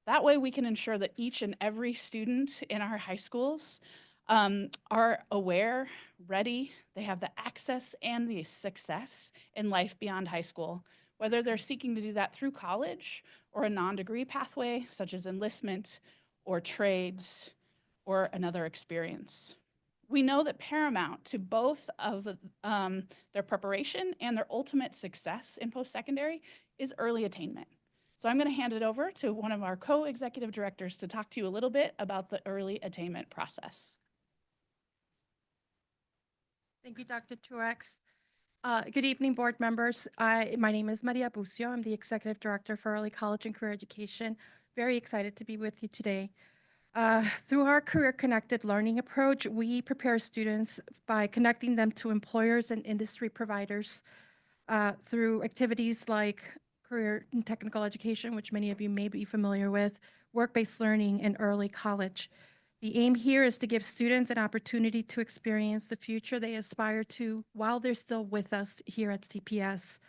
Speaker 10: That way we can ensure that each and every student in our high schools are aware, ready, they have the access and the success in life beyond high school, whether they're seeking to do that through college or a non-degree pathway, such as enlistment or trades or another experience. We know that paramount to both of their preparation and their ultimate success in post-secondary is early attainment. So I'm going to hand it over to one of our co-executive directors to talk to you a little bit about the early attainment process.
Speaker 2: Thank you, Dr. Truex. Good evening, board members. My name is Maria Bucio. I'm the Executive Director for Early College and Career Education. Very excited to be with you today. Through our career-connected learning approach, we prepare students by connecting them to employers and industry providers through activities like career and technical education, which many of you may be familiar with, work-based learning, and early college. The aim here is to give students an opportunity to experience the future they aspire to while they're still with us here at CPS.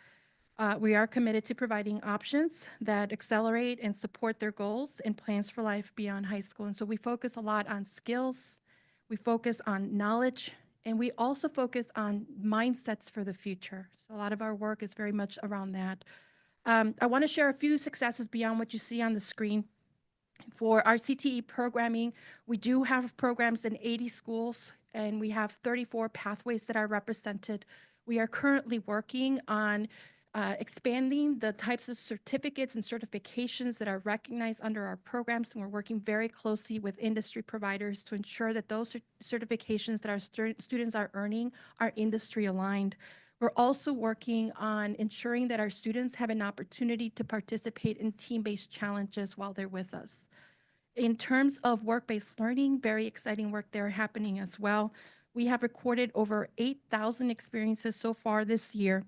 Speaker 2: We are committed to providing options that accelerate and support their goals and plans for life beyond high school. And so we focus a lot on skills, we focus on knowledge, and we also focus on mindsets for the future. So a lot of our work is very much around that. I want to share a few successes beyond what you see on the screen. For our CTE programming, we do have programs in 80 schools, and we have 34 pathways that are represented. We are currently working on expanding the types of certificates and certifications that are recognized under our programs, and we're working very closely with industry providers to ensure that those certifications that our students are earning are industry aligned. We're also working on ensuring that our students have an opportunity to participate in team-based challenges while they're with us. In terms of work-based learning, very exciting work there happening as well. We have recorded over 8,000 experiences so far this year,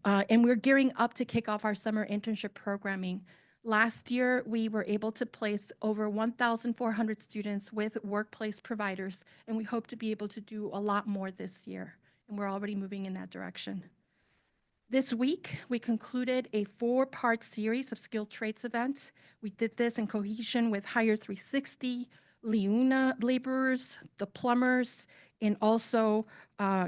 Speaker 2: and we're gearing up to kick off our summer internship programming. Last year, we were able to place over 1,400 students with workplace providers, and we hope to be able to do a lot more this year, and we're already moving in that direction. This week, we concluded a 4-part series of skilled trades events. We did this in cohesion with Hire 360, Leuna laborers, the plumbers, and also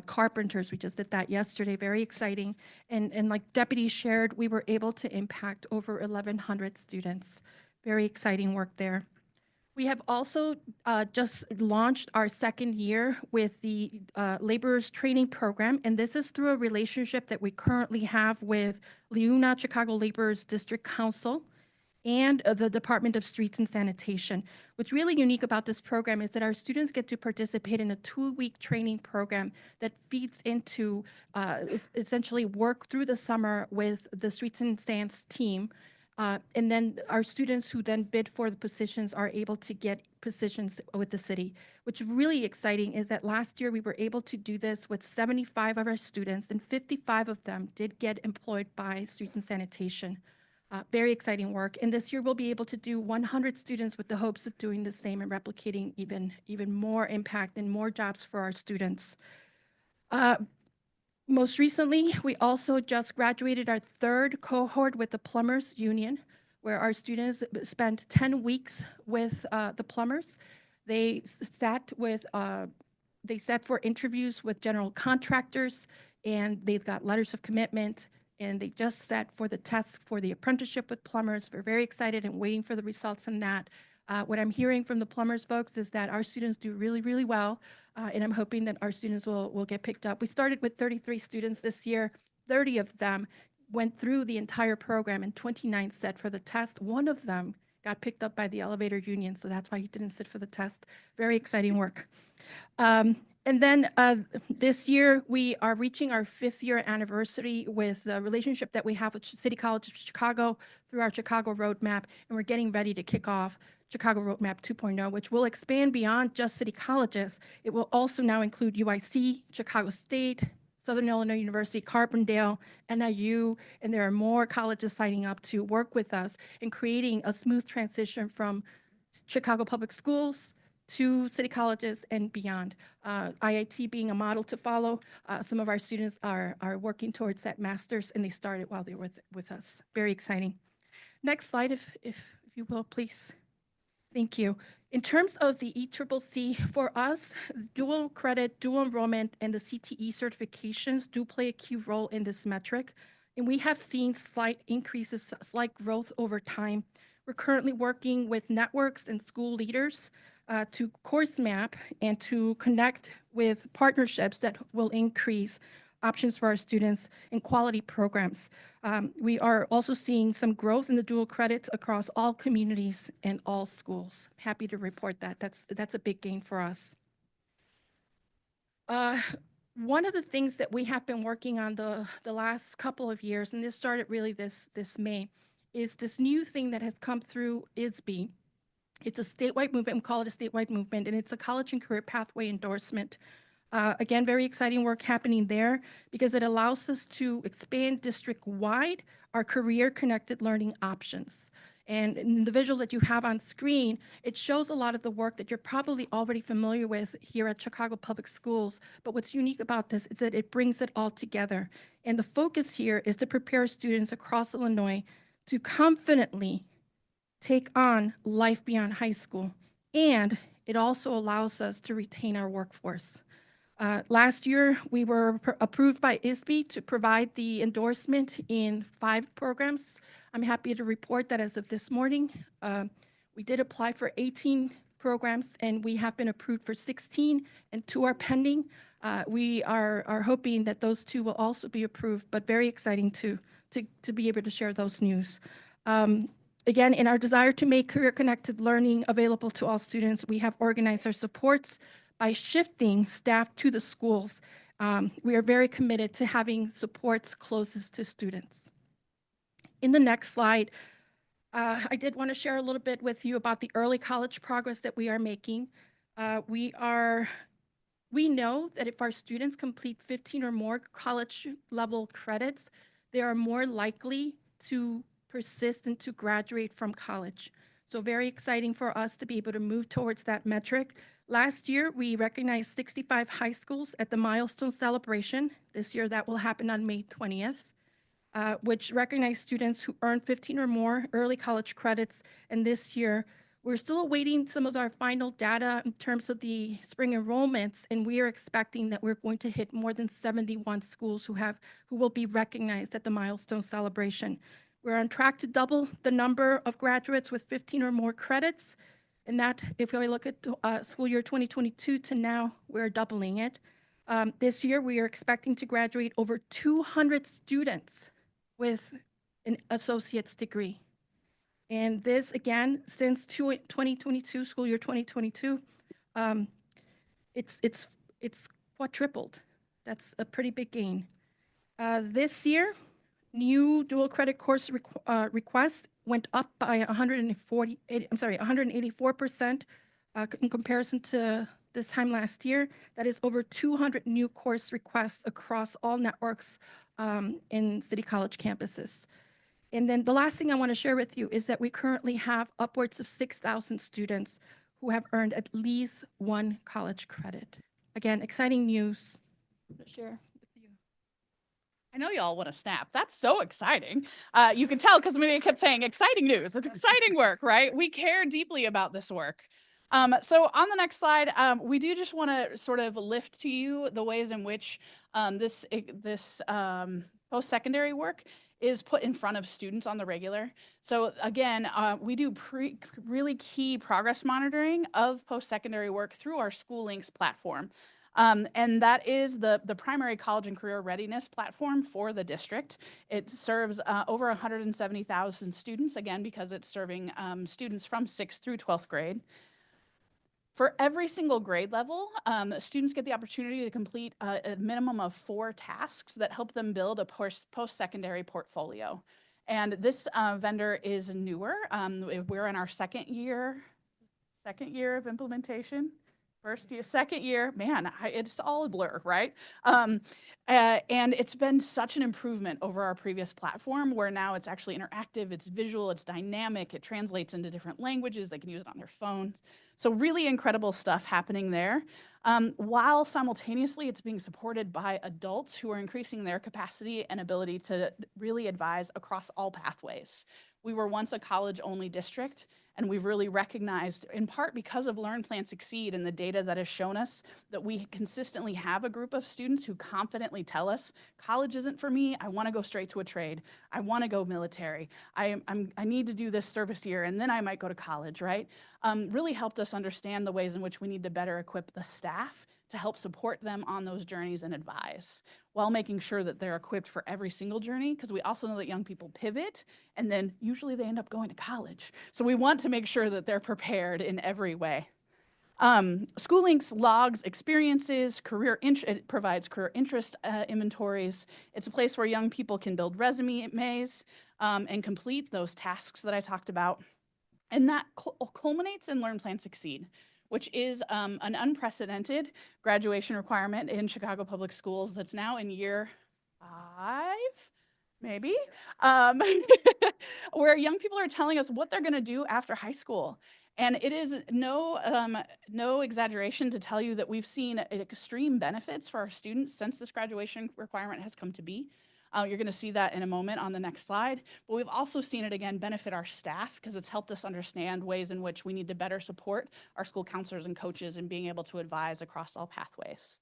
Speaker 2: carpenters. We just did that yesterday, very exciting. And like Deputy shared, we were able to impact over 1,100 students. Very exciting work there. We have also just launched our second year with the Laborers Training Program, and this is through a relationship that we currently have with Leuna Chicago Laborers District Council and the Department of Streets and Sanitation. What's really unique about this program is that our students get to participate in a 2-week training program that feeds into essentially work through the summer with the Streets and Sans team. And then our students who then bid for the positions are able to get positions with the city. What's really exciting is that last year we were able to do this with 75 of our students, and 55 of them did get employed by Streets and Sanitation. Very exciting work. And this year we'll be able to do 100 students with the hopes of doing the same and replicating even more impact and more jobs for our students. Most recently, we also just graduated our 3rd cohort with the Plumbers Union, where our students spent 10 weeks with the plumbers. They sat for interviews with general contractors, and they've got letters of commitment, and they just sat for the test for the apprenticeship with plumbers. We're very excited and waiting for the results on that. What I'm hearing from the plumbers folks is that our students do really, really well, and I'm hoping that our students will get picked up. We started with 33 students this year. 30 of them went through the entire program, and 29 sat for the test. One of them got picked up by the elevator union, so that's why he didn't sit for the test. Very exciting work. And then this year, we are reaching our 5th year anniversary with the relationship that we have with City College of Chicago through our Chicago Roadmap, and we're getting ready to kick off Chicago Roadmap 2.0, which will expand beyond just city colleges. It will also now include UIC, Chicago State, Southern Illinois University, Carbondale, NIU, and there are more colleges signing up to work with us in creating a smooth transition from Chicago Public Schools to city colleges and beyond. IIT being a model to follow, some of our students are working towards that master's, and they started while they were with us. Very exciting. Next slide, if you will, please. Thank you. In terms of the ECCC, for us, dual credit, dual enrollment, and the CTE certifications do play a key role in this metric, and we have seen slight increases, slight growth over time. We're currently working with networks and school leaders to course map and to connect with partnerships that will increase options for our students and quality programs. We are also seeing some growth in the dual credits across all communities and all schools. Happy to report that. That's a big gain for us. One of the things that we have been working on the last couple of years, and this started really this May, is this new thing that has come through ISB. It's a statewide movement. We call it a statewide movement, and it's a college and career pathway endorsement. Again, very exciting work happening there because it allows us to expand district-wide our career-connected learning options. And in the visual that you have on screen, it shows a lot of the work that you're probably already familiar with here at Chicago Public Schools. But what's unique about this is that it brings it all together. And the focus here is to prepare students across Illinois to confidently take on life beyond high school. And it also allows us to retain our workforce. Last year, we were approved by ISB to provide the endorsement in 5 programs. I'm happy to report that as of this morning, we did apply for 18 programs, and we have been approved for 16, and 2 are pending. We are hoping that those 2 will also be approved, but very exciting to be able to share those news. Again, in our desire to make career-connected learning available to all students, we have organized our supports by shifting staff to the schools. We are very committed to having supports closest to students. In the next slide, I did want to share a little bit with you about the early college progress that we are making. We know that if our students complete 15 or more college level credits, they are more likely to persist and to graduate from college. So very exciting for us to be able to move towards that metric. Last year, we recognized 65 high schools at the milestone celebration. This year, that will happen on May 20th, which recognized students who earned 15 or more early college credits. And this year, we're still awaiting some of our final data in terms of the spring enrollments, and we are expecting that we're going to hit more than 71 schools who will be recognized at the milestone celebration. We're on track to double the number of graduates with 15 or more credits. And that, if we look at school year 2022 to now, we're doubling it. This year, we are expecting to graduate over 200 students with an associate's degree. And this, again, since 2022, school year 2022, it's quadrupled. That's a pretty big gain. This year, new dual credit course requests went up by 184% in comparison to this time last year. That is over 200 new course requests across all networks in City College campuses. And then the last thing I want to share with you is that we currently have upwards of 6,000 students who have earned at least 1 college credit. Again, exciting news to share.
Speaker 10: I know y'all want to snap. That's so exciting. You can tell because Maria kept saying exciting news. It's exciting work, right? We care deeply about this work. So on the next slide, we do just want to sort of lift to you the ways in which this post-secondary work is put in front of students on the regular. So again, we do really key progress monitoring of post-secondary work through our School Links platform. And that is the primary college and career readiness platform for the district. It serves over 170,000 students, again, because it's serving students from 6th through 12th grade. For every single grade level, students get the opportunity to complete a minimum of 4 tasks that help them build a post-secondary portfolio. And this vendor is newer. We're in our second year of implementation. First year, second year, man, it's all a blur, right? And it's been such an improvement over our previous platform where now it's actually interactive, it's visual, it's dynamic, it translates into different languages, they can use it on their phones. So really incredible stuff happening there. While simultaneously it's being supported by adults who are increasing their capacity and ability to really advise across all pathways. We were once a college-only district, and we've really recognized, in part because of Learn, Plan, Succeed and the data that has shown us that we consistently have a group of students who confidently tell us, college isn't for me, I want to go straight to a trade, I want to go military, I need to do this service year, and then I might go to college, right? Really helped us understand the ways in which we need to better equip the staff to help support them on those journeys and advise, while making sure that they're equipped for every single journey, because we also know that young people pivot and then usually they end up going to college. So we want to make sure that they're prepared in every way. School Links logs experiences, it provides career interest inventories. It's a place where young people can build resumes and complete those tasks that I talked about. And that culminates in Learn, Plan, Succeed, which is an unprecedented graduation requirement in Chicago Public Schools that's now in year 5, maybe, where young people are telling us what they're going to do after high school. And it is no exaggeration to tell you that we've seen extreme benefits for our students since this graduation requirement has come to be. You're going to see that in a moment on the next slide. But we've also seen it again benefit our staff, because it's helped us understand ways in which we need to better support our school counselors and coaches in being able to advise across all pathways.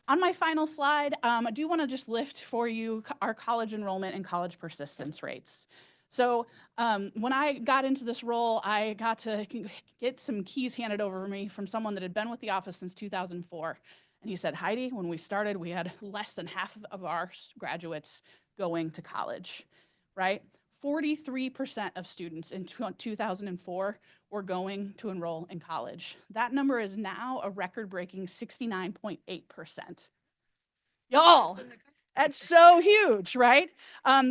Speaker 10: On my final slide, I do want to just lift for you our college enrollment and college persistence rates. So when I got into this role, I got to get some keys handed over to me from someone that had been with the office since 2004. And he said, Heidi, when we started, we had less than half of our graduates going to college, right? 43% of students in 2004 were going to enroll in college. That number is now a record-breaking 69.8%. Y'all, that's so huge, right?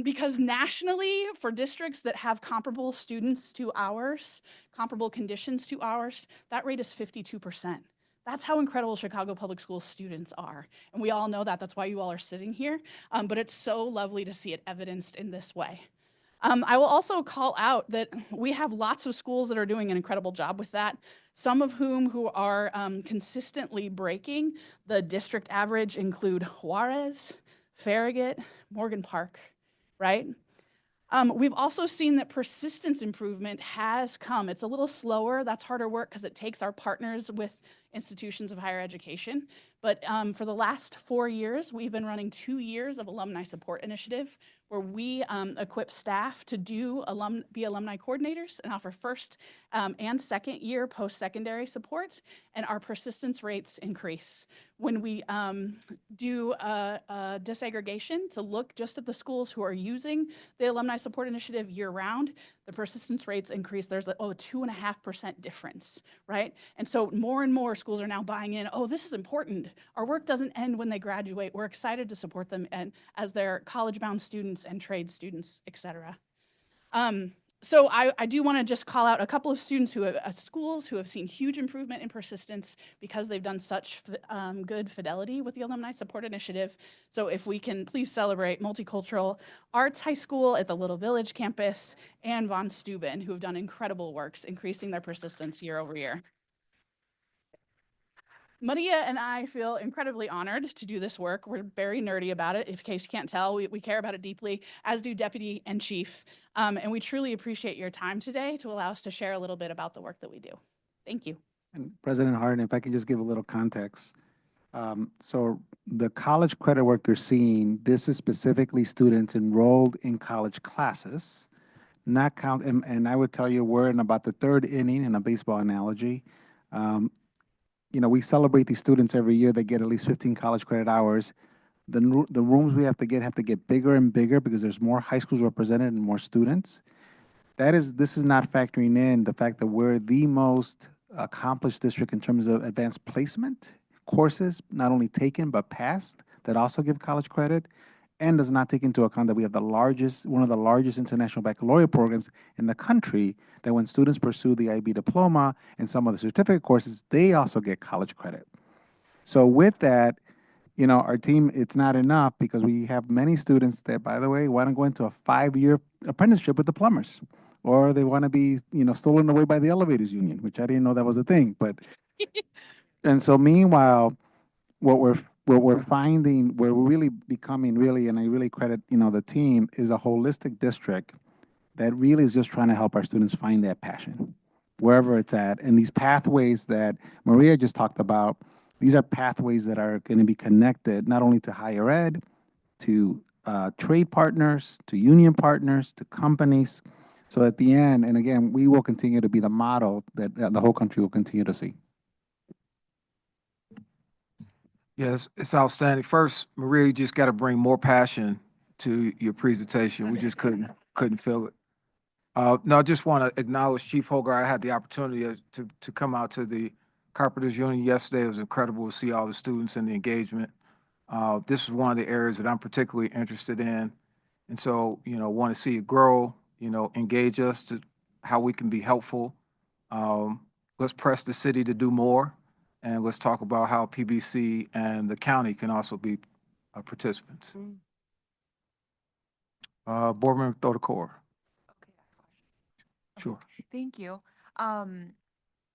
Speaker 10: Because nationally, for districts that have comparable students to ours, comparable conditions to ours, that rate is 52%. That's how incredible Chicago Public Schools students are. And we all know that. That's why you all are sitting here. But it's so lovely to see it evidenced in this way. I will also call out that we have lots of schools that are doing an incredible job with that, some of who are consistently breaking the district average include Juarez, Farragut, Morgan Park, right? We've also seen that persistence improvement has come. It's a little slower. That's harder work because it takes our partners with institutions of higher education. But for the last 4 years, we've been running 2 years of alumni support initiative, where we equip staff to be alumni coordinators and offer first and second year post-secondary support, and our persistence rates increase. When we do a disaggregation to look just at the schools who are using the alumni support initiative year round, the persistence rates increase. There's a 2.5% difference, right? And so more and more schools are now buying in, oh, this is important. Our work doesn't end when they graduate. We're excited to support them and as their college-bound students and trade students, et cetera. So I do want to just call out a couple of students schools who have seen huge improvement in persistence because they've done such good fidelity with the Alumni Support Initiative. So if we can please celebrate Multicultural Arts High School at the Little Village campus and Von Steuben, who have done incredible works, increasing their persistence year over year. Maria and I feel incredibly honored to do this work. We're very nerdy about it. In case you can't tell, we care about it deeply, as do Deputy and Chief. And we truly appreciate your time today to allow us to share a little bit about the work that we do. Thank you.
Speaker 22: And President Harden, if I can just give a little context. So the college credit work you're seeing, this is specifically students enrolled in college classes, not count, and I would tell you we're in about the 3rd inning in a baseball analogy. You know, we celebrate these students every year that get at least 15 college credit hours. The rooms we have to get bigger and bigger because there's more high schools represented and more students. This is not factoring in the fact that we're the most accomplished district in terms of advanced placement courses, not only taken but passed, that also give college credit, and does not take into account that we have one of the largest international baccalaureate programs in the country, that when students pursue the IB diploma and some of the certificate courses, they also get college credit. So with that, you know, our team, it's not enough because we have many students that, by the way, want to go into a 5-year apprenticeship with the plumbers, or they want to be, you know, stolen away by the elevators union, which I didn't know that was a thing. But and so meanwhile, what we're finding, we're really becoming and I really credit, you know, the team, is a holistic district that really is just trying to help our students find that passion wherever it's at. And these pathways that Maria just talked about, these are pathways that are going to be connected not only to higher ed, to trade partners, to union partners, to companies. So at the end, and again, we will continue to be the model that the whole country will continue to see.
Speaker 4: Yes, it's outstanding. First, Maria, you just got to bring more passion to your presentation. We just couldn't feel it. No, I just want to acknowledge Chief Hogarth. I had the opportunity to come out to the Carpenters Union yesterday. It was incredible to see all the students and the engagement. This is one of the areas that I'm particularly interested in. And so, want to see it grow, engage us to how we can be helpful. Let's press the city to do more. And let's talk about how PBC and the county can also be participants. Board Member Thotacor. Sure.
Speaker 7: Thank you.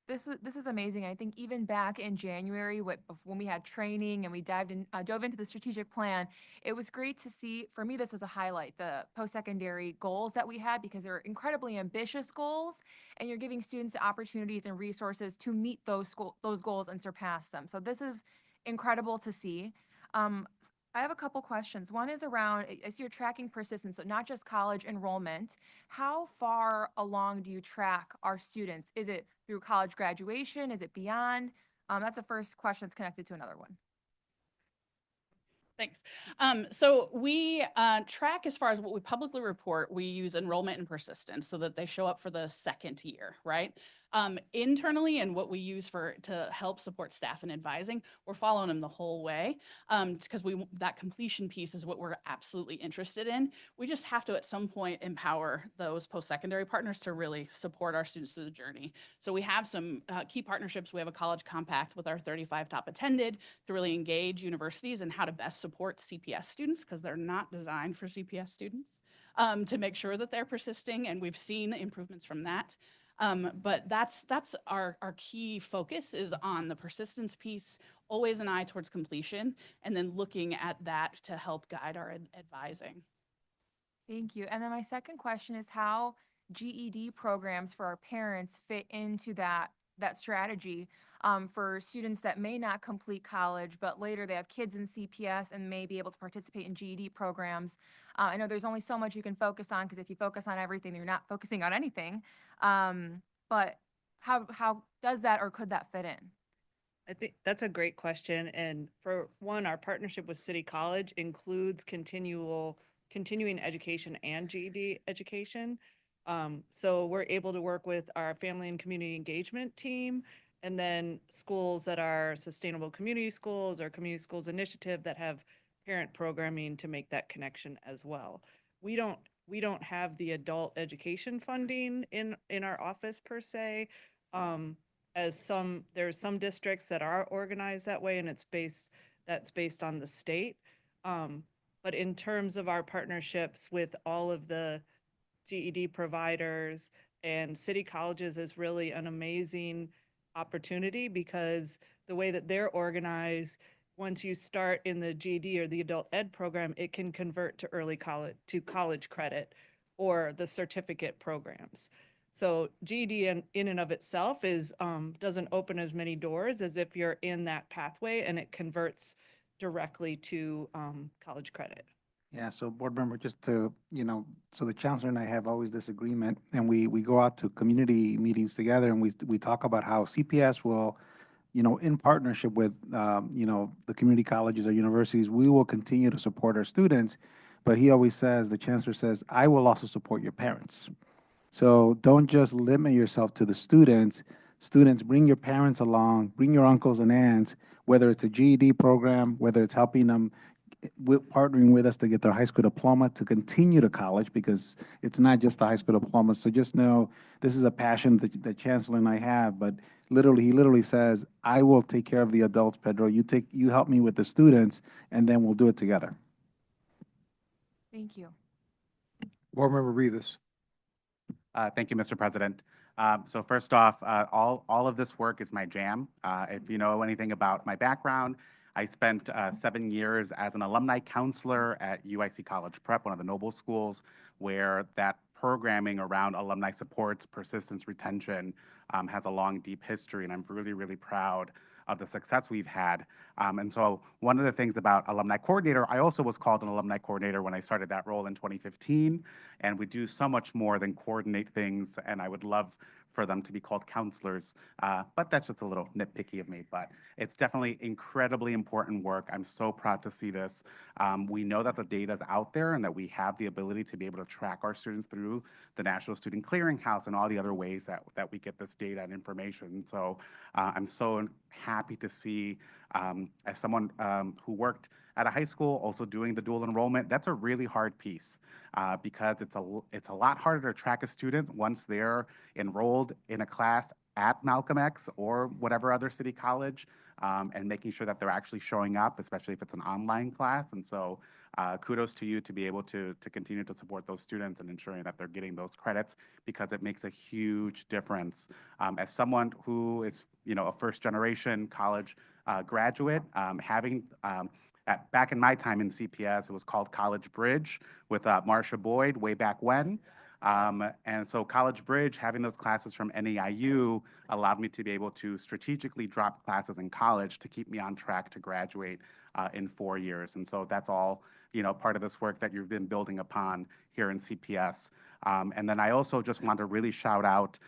Speaker 7: This is amazing. I think even back in January, when we had training and we dove into the strategic plan, it was great to see. For me, this was a highlight, the post-secondary goals that we had, because they're incredibly ambitious goals, and you're giving students opportunities and resources to meet those goals and surpass them. So this is incredible to see. I have a couple questions. One is around, I see you're tracking persistence, so not just college enrollment. How far along do you track our students? Is it through college graduation? Is it beyond? That's the first question that's connected to another one.
Speaker 10: Thanks. So we track, as far as what we publicly report, we use enrollment and persistence so that they show up for the second year, right? Internally, and what we use to help support staff and advising, we're following them the whole way, because that completion piece is what we're absolutely interested in. We just have to, at some point, empower those post-secondary partners to really support our students through the journey. So we have some key partnerships. We have a college compact with our 35 top attended to really engage universities in how to best support CPS students, because they're not designed for CPS students, to make sure that they're persisting, and we've seen improvements from that. But that's our key focus, is on the persistence piece, always an eye towards completion, and then looking at that to help guide our advising.
Speaker 7: Thank you. And then my second question is how GED programs for our parents fit into that strategy, for students that may not complete college, but later they have kids in CPS and may be able to participate in GED programs. I know there's only so much you can focus on, because if you focus on everything, you're not focusing on anything. But how does that, or could that fit in?
Speaker 6: I think that's a great question. And for one, our partnership with City College includes continuing education and GED education. So we're able to work with our family and community engagement team, and then schools that are sustainable community schools or community schools initiative that have parent programming to make that connection as well. We don't have the adult education funding in our office per se. There's some districts that are organized that way, and that's based on the state. But in terms of our partnerships with all of the GED providers and city colleges is really an amazing opportunity, because the way that they're organized, once you start in the GED or the adult ed program, it can convert to college credit or the certificate programs. So GED in and of itself doesn't open as many doors as if you're in that pathway and it converts directly to college credit.
Speaker 22: Yeah, so board member, just to, so the chancellor and I have always this agreement, and we go out to community meetings together, and we talk about how CPS will, in partnership with, the community colleges or universities, we will continue to support our students. But he always says, the chancellor says, I will also support your parents. So don't just limit yourself to the students. Students, bring your parents along, bring your uncles and aunts, whether it's a GED program, whether it's helping them partnering with us to get their high school diploma to continue to college, because it's not just a high school diploma. So just know this is a passion that the chancellor and I have, but he literally says, I will take care of the adults, Pedro. You help me with the students, and then we'll do it together.
Speaker 7: Thank you.
Speaker 4: Board Member Rivas.
Speaker 12: Thank you, Mr. President. So first off, all of this work is my jam. If you know anything about my background, I spent 7 years as an alumni counselor at UIC College Prep, one of the Noble schools, where that programming around alumni supports, persistence, retention has a long, deep history, and I'm really, really proud of the success we've had. And so one of the things about alumni coordinator, I also was called an alumni coordinator when I started that role in 2015, and we do so much more than coordinate things, and I would love for them to be called counselors. But that's just a little nitpicky of me, but it's definitely incredibly important work. I'm so proud to see this. We know that the data is out there and that we have the ability to be able to track our students through the National Student Clearinghouse and all the other ways that we get this data and information. So I'm so happy to see, as someone who worked at a high school, also doing the dual enrollment, that's a really hard piece because it's a lot harder to track a student once they're enrolled in a class at Malcolm X or whatever other city college, and making sure that they're actually showing up, especially if it's an online class. And so kudos to you to be able to continue to support those students and ensuring that they're getting those credits, because it makes a huge difference. As someone who is, a first generation college graduate, having back in my time in CPS, it was called College Bridge with Marsha Boyd way back when. And so College Bridge, having those classes from NEIU allowed me to be able to strategically drop classes in college to keep me on track to graduate in 4 years. And so that's all, part of this work that you've been building upon here in CPS. And then I also just want to really shout out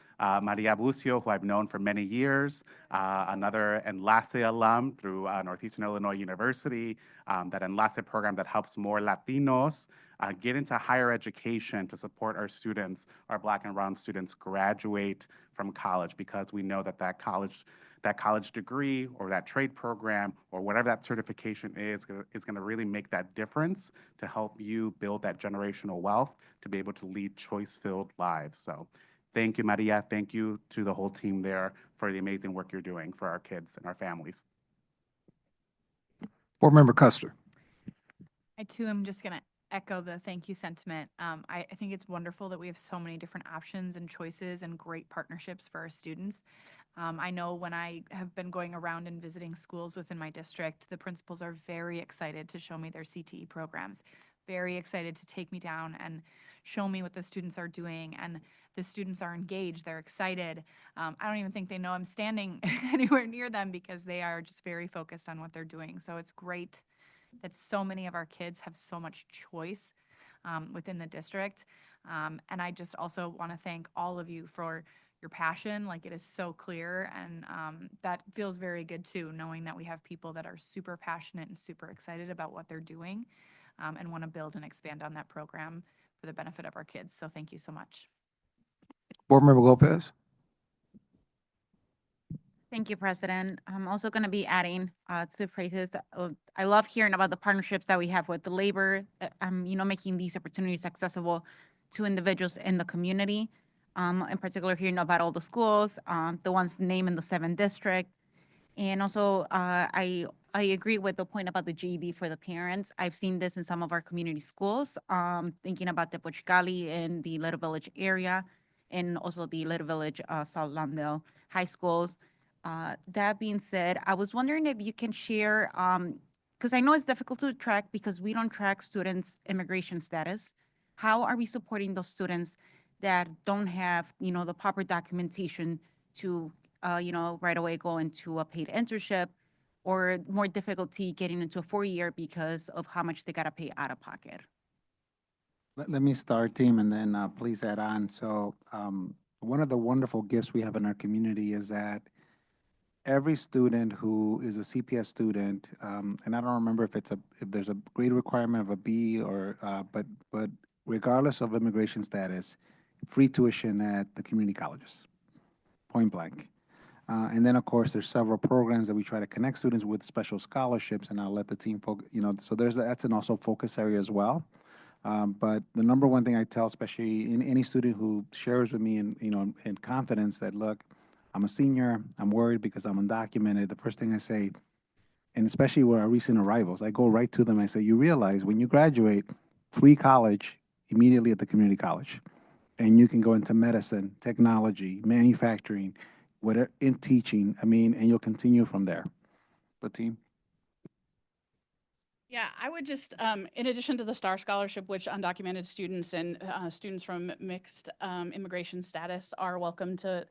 Speaker 12: Maria Bucio, who I've known for many years, another Enlace alum through Northeastern Illinois University, that Enlace program that helps more Latinos get into higher education to support our students, our Black and brown students graduate from college, because we know that college degree or that trade program or whatever that certification is going to really make that difference to help you build that generational wealth to be able to lead choice-filled lives. So thank you, Maria. Thank you to the whole team there for the amazing work you're doing for our kids and our families.
Speaker 4: Board Member Custer.
Speaker 13: I too am just going to echo the thank you sentiment. I think it's wonderful that we have so many different options and choices and great partnerships for our students. I know when I have been going around and visiting schools within my district, the principals are very excited to show me their CTE programs, very excited to take me down and show me what the students are doing, and the students are engaged, they're excited. I don't even think they know I'm standing anywhere near them because they are just very focused on what they're doing. So it's great that so many of our kids have so much choice within the district. And I just also want to thank all of you for your passion. Like, it is so clear, and that feels very good too, knowing that we have people that are super passionate and super excited about what they're doing, and want to build and expand on that program for the benefit of our kids. So thank you so much.
Speaker 4: Board Member Lopez.
Speaker 14: Thank you, President. I'm also going to be adding to praises. I love hearing about the partnerships that we have with the labor, making these opportunities accessible to individuals in the community. In particular, hearing about all the schools, the ones named in the 7th district. And also, I agree with the point about the GED for the parents. I've seen this in some of our community schools, thinking about the Pochcali in the Little Village area, and also the Little Village South Lawndale high schools. That being said, I was wondering if you can share, because I know it's difficult to track because we don't track students' immigration status. How are we supporting those students that don't have, the proper documentation to, right away go into a paid internship, or more difficulty getting into a 4-year because of how much they got to pay out of pocket?
Speaker 22: Let me start, team, and then please add on. So one of the wonderful gifts we have in our community is that every student who is a CPS student, and I don't remember if there's a grade requirement of a B or, but regardless of immigration status, free tuition at the community colleges, point blank. And then, of course, there's several programs that we try to connect students with, special scholarships, and I'll let the team focus, so that's an also focus area as well. But the number one thing I tell, especially in any student who shares with me in confidence that, look, I'm a senior, I'm worried because I'm undocumented, the first thing I say, and especially with our recent arrivals, I go right to them, I say, you realize when you graduate, free college immediately at the community college. And you can go into medicine, technology, manufacturing, whatever, in teaching, and you'll continue from there. But team?
Speaker 10: Yeah, I would just, in addition to the STAR Scholarship, which undocumented students and students from mixed immigration status are welcome to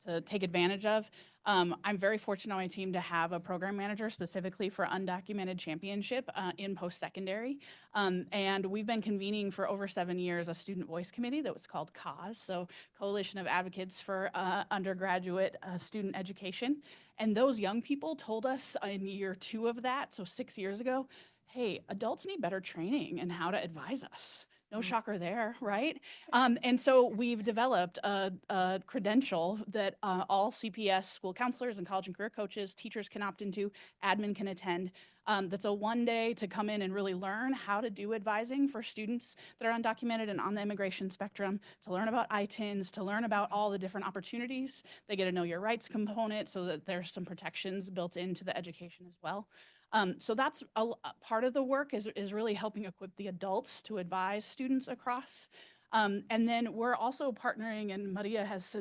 Speaker 10: to take advantage of. I'm very fortunate on my team to have a program manager specifically for undocumented championship in post-secondary. And we've been convening for over 7 years a student voice committee that was called CAUSE, so Coalition of Advocates for Undergraduate Student Education. And those young people told us in year 2 of that, so 6 years ago, hey, adults need better training in how to advise us. No shocker there, right? And so we've developed a credential that all CPS school counselors and college and career coaches, teachers can opt into, admin can attend. That's a 1 day to come in and really learn how to do advising for students that are undocumented and on the immigration spectrum, to learn about ITINs, to learn about all the different opportunities. They get a know your rights component so that there's some protections built into the education as well. So that's a part of the work is really helping equip the adults to advise students across. And then we're also partnering, and Maria has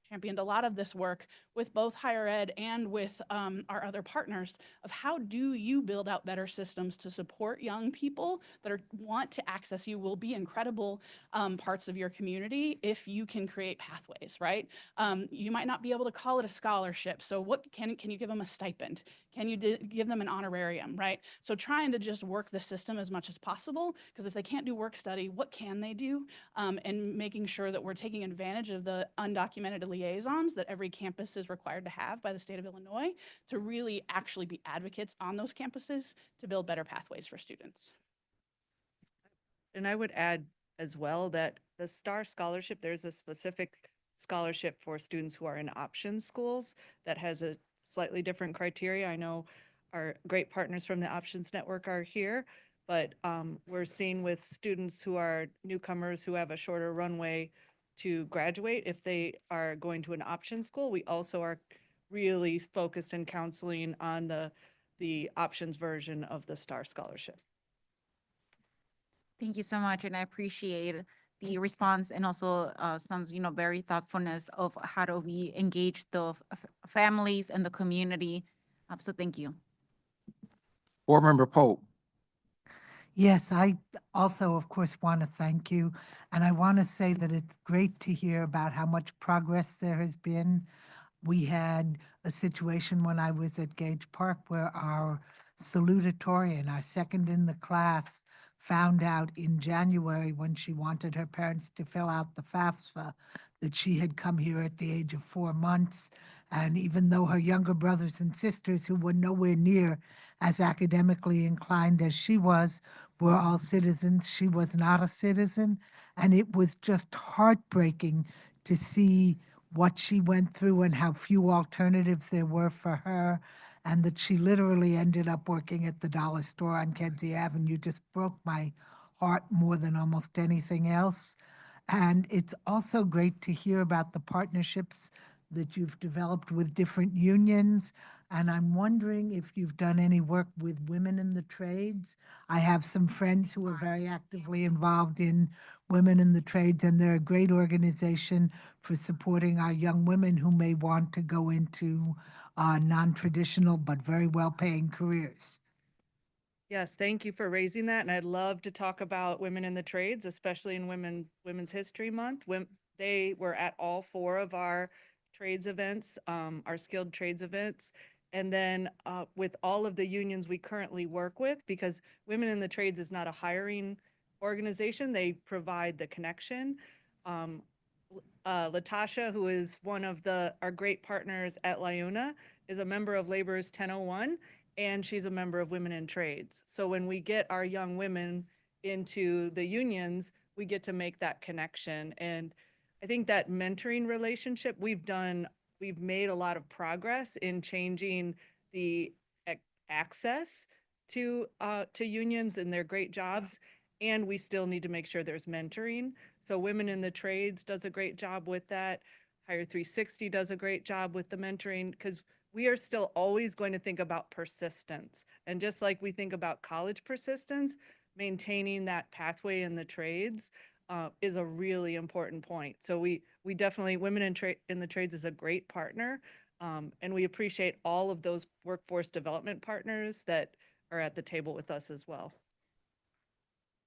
Speaker 10: championed a lot of this work with both higher ed and with our other partners of how do you build out better systems to support young people that want to access you, will be incredible parts of your community if you can create pathways, right? You might not be able to call it a scholarship. So what can you give them a stipend? Can you give them an honorarium, right? So trying to just work the system as much as possible, because if they can't do work study, what can they do? And making sure that we're taking advantage of the undocumented liaisons that every campus is required to have by the state of Illinois to really actually be advocates on those campuses to build better pathways for students.
Speaker 6: And I would add as well that the STAR scholarship, there's a specific scholarship for students who are in option schools that has a slightly different criteria. I know our great partners from the Options Network are here, but we're seeing with students who are newcomers who have a shorter runway to graduate, if they are going to an option school, we also are really focused in counseling on the options version of the STAR scholarship.
Speaker 14: Thank you so much, and I appreciate the response and also some, very thoughtfulness of how do we engage the families and the community. So thank you.
Speaker 4: Board Member Pope.
Speaker 8: Yes, I also, of course, want to thank you. And I want to say that it's great to hear about how much progress there has been. We had a situation when I was at Gage Park where our salutatorian, our second in the class, found out in January when she wanted her parents to fill out the FAFSA that she had come here at the age of 4 months. And even though her younger brothers and sisters, who were nowhere near as academically inclined as she was, were all citizens, she was not a citizen. And it was just heartbreaking to see what she went through and how few alternatives there were for her, and that she literally ended up working at the dollar store on Kedzie Avenue. Just broke my heart more than almost anything else. And it's also great to hear about the partnerships that you've developed with different unions. And I'm wondering if you've done any work with women in the trades. I have some friends who are very actively involved in women in the trades, and they're a great organization for supporting our young women who may want to go into non-traditional but very well-paying careers.
Speaker 6: Yes, thank you for raising that. And I'd love to talk about women in the trades, especially in Women's History Month. They were at all 4 of our trades events, our skilled trades events. And then with all of the unions we currently work with, because Women in the Trades is not a hiring organization, they provide the connection. Latasha, who is one of our great partners at LIUNA, is a member of Labor's 1001, and she's a member of Women in Trades. So when we get our young women into the unions, we get to make that connection. And I think that mentoring relationship, we've made a lot of progress in changing the access to unions and their great jobs. And we still need to make sure there's mentoring. So Women in the Trades does a great job with that. Hire 360 does a great job with the mentoring, because we are still always going to think about persistence. And just like we think about college persistence, maintaining that pathway in the trades is a really important point. So we definitely, Women in the Trades is a great partner. And we appreciate all of those workforce development partners that are at the table with us as well.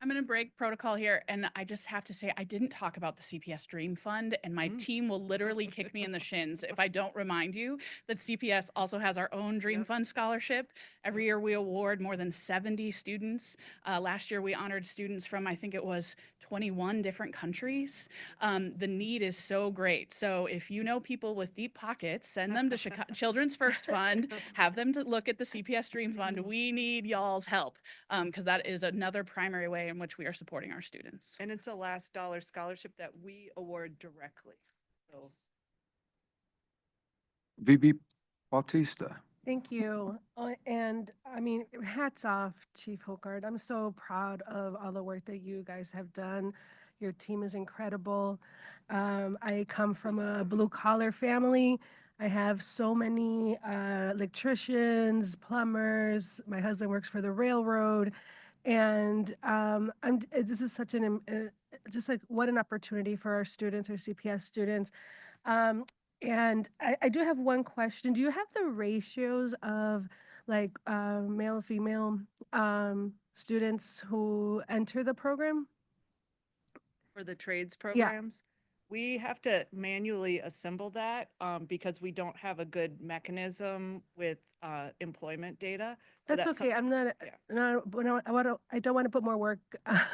Speaker 10: I'm going to break protocol here, and I just have to say I didn't talk about the CPS Dream Fund, and my team will literally kick me in the shins if I don't remind you that CPS also has our own Dream Fund scholarship. Every year we award more than 70 students. Last year we honored students from, I think it was 21 different countries. The need is so great. So if you know people with deep pockets, send them to Chicago Children's First Fund, have them to look at the CPS Dream Fund. We need y'all's help because that is another primary way in which we are supporting our students.
Speaker 6: And it's a last dollar scholarship that we award directly. So
Speaker 4: VB Bautista.
Speaker 15: Thank you. And I mean, hats off, Chief Hokard. I'm so proud of all the work that you guys have done. Your team is incredible. I come from a blue collar family. I have so many electricians, plumbers. My husband works for the railroad. And this is such just like what an opportunity for our students, our CPS students. Um, and I do have one question. Do you have the ratios of like male and female students who enter the program?
Speaker 6: for the trades
Speaker 15: Yeah.
Speaker 6: programs, we have to manually assemble that because we don't have a good mechanism with employment data. So
Speaker 15: That's okay.
Speaker 6: something-
Speaker 15: I'm not,
Speaker 6: yeah.
Speaker 15: I don't want to put more work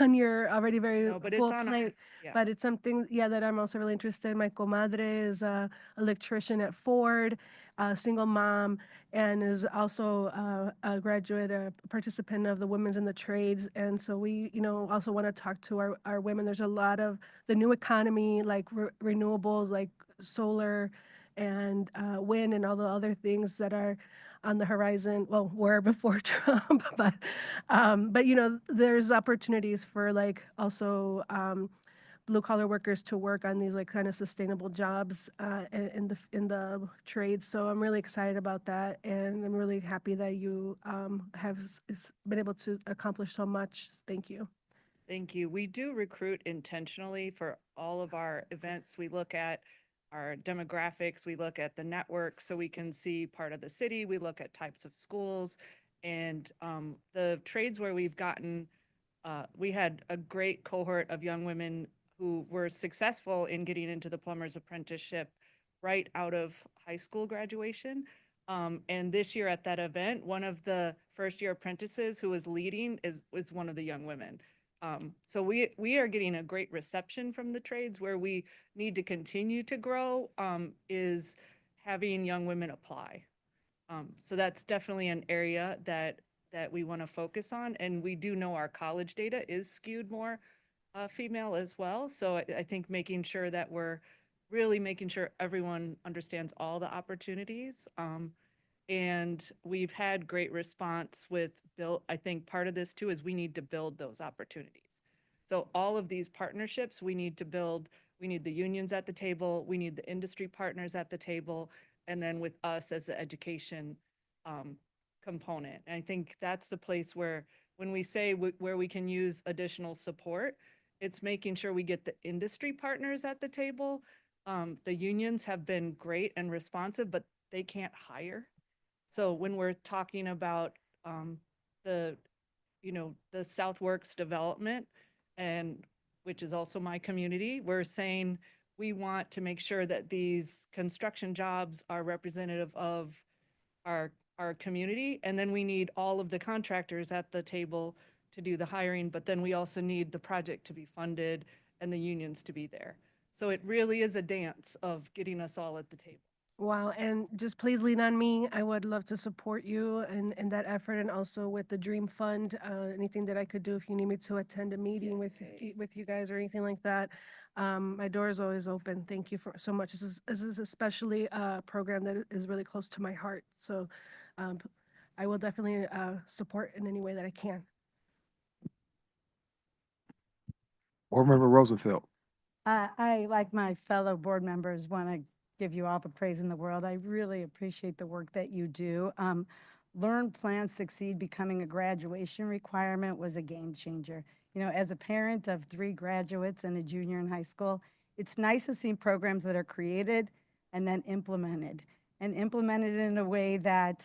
Speaker 15: on your already very
Speaker 6: No, but it's
Speaker 15: full
Speaker 6: on our-
Speaker 15: plate.
Speaker 6: yeah.
Speaker 15: But it's something, yeah, that I'm also really interested in. My comadre is a electrician at Ford, a single mom, and is also a graduate, a participant of the Women's in the Trades. And so we, also want to talk to our women. There's a lot of the new economy, like renewables, like solar and wind and all the other things that are on the horizon, well, were before Trump, but there's opportunities for like also blue collar workers to work on these like kind of sustainable jobs in the trades. So I'm really excited about that, and I'm really happy that you have been able to accomplish so much. Thank you.
Speaker 6: Thank you. We do recruit intentionally for all of our events. We look at our demographics, we look at the network so we can see part of the city, we look at types of schools, and the trades where we've gotten, we had a great cohort of young women who were successful in getting into the plumber's apprenticeship right out of high school graduation. And this year at that event, one of the first year apprentices who was leading was one of the young women. So we are getting a great reception from the trades. Where we need to continue to grow is having young women apply. So that's definitely an area that we want to focus on. And we do know our college data is skewed more female as well. So I think making sure that we're really making sure everyone understands all the opportunities. And we've had great response with build. I think part of this too is we need to build those opportunities. So all of these partnerships we need to build. We need the unions at the table. We need the industry partners at the table. And then with us as the education component. And I think that's the place where when we say where we can use additional support, it's making sure we get the industry partners at the table. The unions have been great and responsive, but they can't hire. So when we're talking about the Southworks development, and which is also my community, we're saying we want to make sure that these construction jobs are representative of our community, and then we need all of the contractors at the table to do the hiring, but then we also need the project to be funded and the unions to be there. So it really is a dance of getting us all at the table.
Speaker 15: Wow, and just please lean on me. I would love to support you in that effort, and also with the Dream Fund. Anything that I could do if you need me to attend a meeting with you guys or anything like that. My door is always open. Thank you so much. This is especially a program that is really close to my heart. So I will definitely support in any way that I can.
Speaker 4: Board Member Rosenfeld.
Speaker 3: I, like my fellow board members, want to give you all the praise in the world. I really appreciate the work that you do. Learn, Plan, Succeed becoming a graduation requirement was a game changer. As a parent of 3 graduates and a junior in high school, it's nice to see programs that are created and then implemented in a way that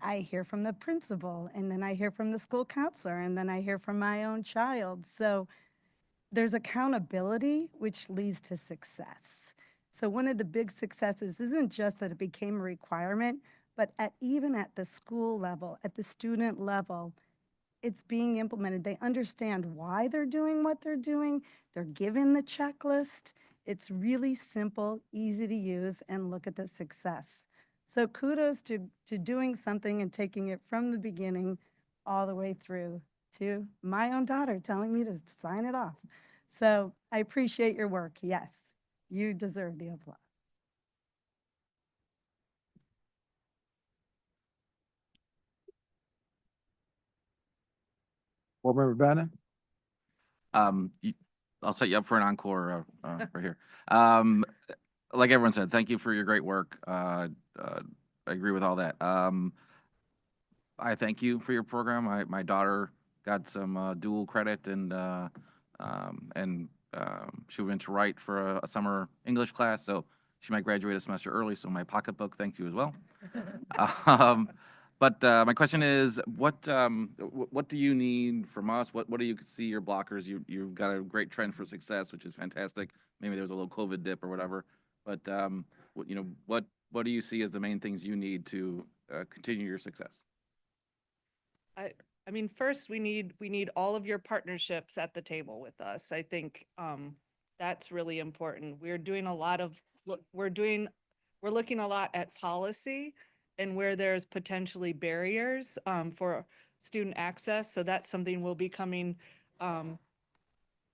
Speaker 3: I hear from the principal, and then I hear from the school counselor, and then I hear from my own child. So there's accountability, which leads to success. So one of the big successes isn't just that it became a requirement, but even at the school level, at the student level, it's being implemented. They understand why they're doing what they're doing. They're given the checklist. It's really simple, easy to use, and look at the success. So kudos to doing something and taking it from the beginning all the way through to my own daughter telling me to sign it off. So I appreciate your work. Yes, you deserve the applause.
Speaker 4: Board Member Bannon?
Speaker 21: I'll set you up for an encore right here. Like everyone said, thank you for your great work. I agree with all that. I thank you for your program. My daughter got some dual credit and she went to write for a summer English class, so she might graduate a semester early. So my pocketbook, thank you as well. But my question is, what do you need from us? What do you see your blockers? You've got a great trend for success, which is fantastic. Maybe there's a little COVID dip or whatever, but what do you see as the main things you need to continue your success?
Speaker 6: I mean, first we need all of your partnerships at the table with us. I think that's really important. We're doing a lot of we're looking a lot at policy and where there's potentially barriers for student access. So that's something we'll be coming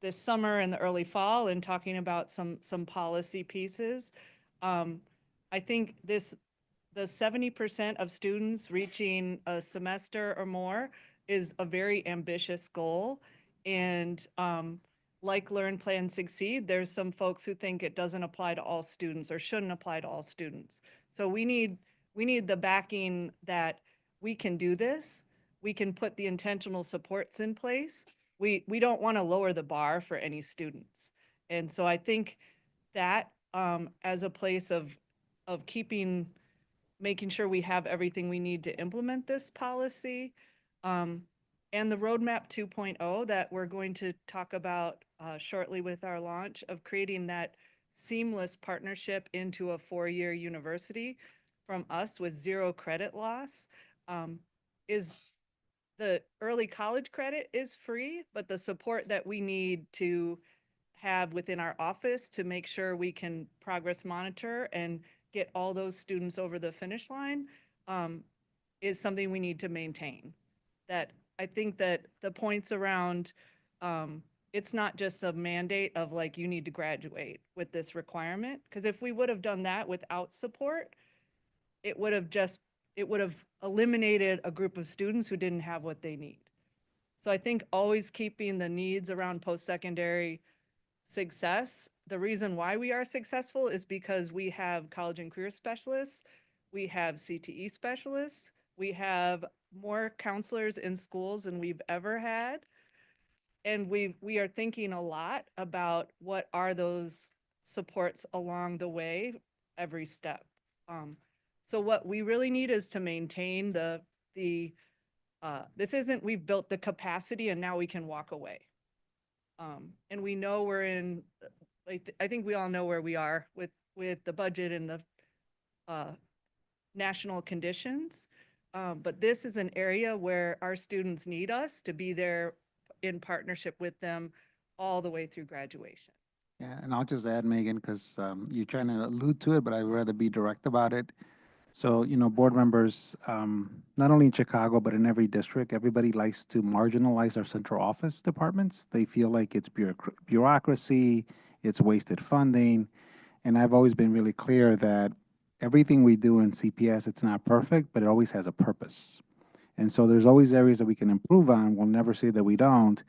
Speaker 6: this summer and the early fall and talking about some policy pieces. I think the 70% of students reaching a semester or more is a very ambitious goal. And like Learn, Plan, Succeed, there's some folks who think it doesn't apply to all students or shouldn't apply to all students. So we need the backing that we can do this. We can put the intentional supports in place. We don't want to lower the bar for any students. And so I think that as a place of making sure we have everything we need to implement this policy, and the Roadmap 2.0 that we're going to talk about shortly with our launch of creating that seamless partnership into a 4-year university from us with 0 credit loss. Is the early college credit is free, but the support that we need to have within our office to make sure we can progress monitor and get all those students over the finish line is something we need to maintain. That I think that the points around it's not just a mandate of like you need to graduate with this requirement, because if we would have done that without support, it would have eliminated a group of students who didn't have what they need. So I think always keeping the needs around post-secondary success. The reason why we are successful is because we have college and career specialists, we have CTE specialists, we have more counselors in schools than we've ever had. And we are thinking a lot about what are those supports along the way, every step. So what we really need is to maintain this isn't we've built the capacity and now we can walk away. And we know we're in, I think we all know where we are with the budget and the national conditions. But this is an area where our students need us to be there in partnership with them all the way through graduation.
Speaker 22: Yeah, and I'll just add, Megan, because you're trying to allude to it, but I'd rather be direct about it. So, board members, not only in Chicago, but in every district, everybody likes to marginalize our central office departments. They feel like it's bureaucracy, it's wasted funding. And I've always been really clear that everything we do in CPS, it's not perfect, but it always has a purpose. And so there's always areas that we can improve on. We'll never say that we don't,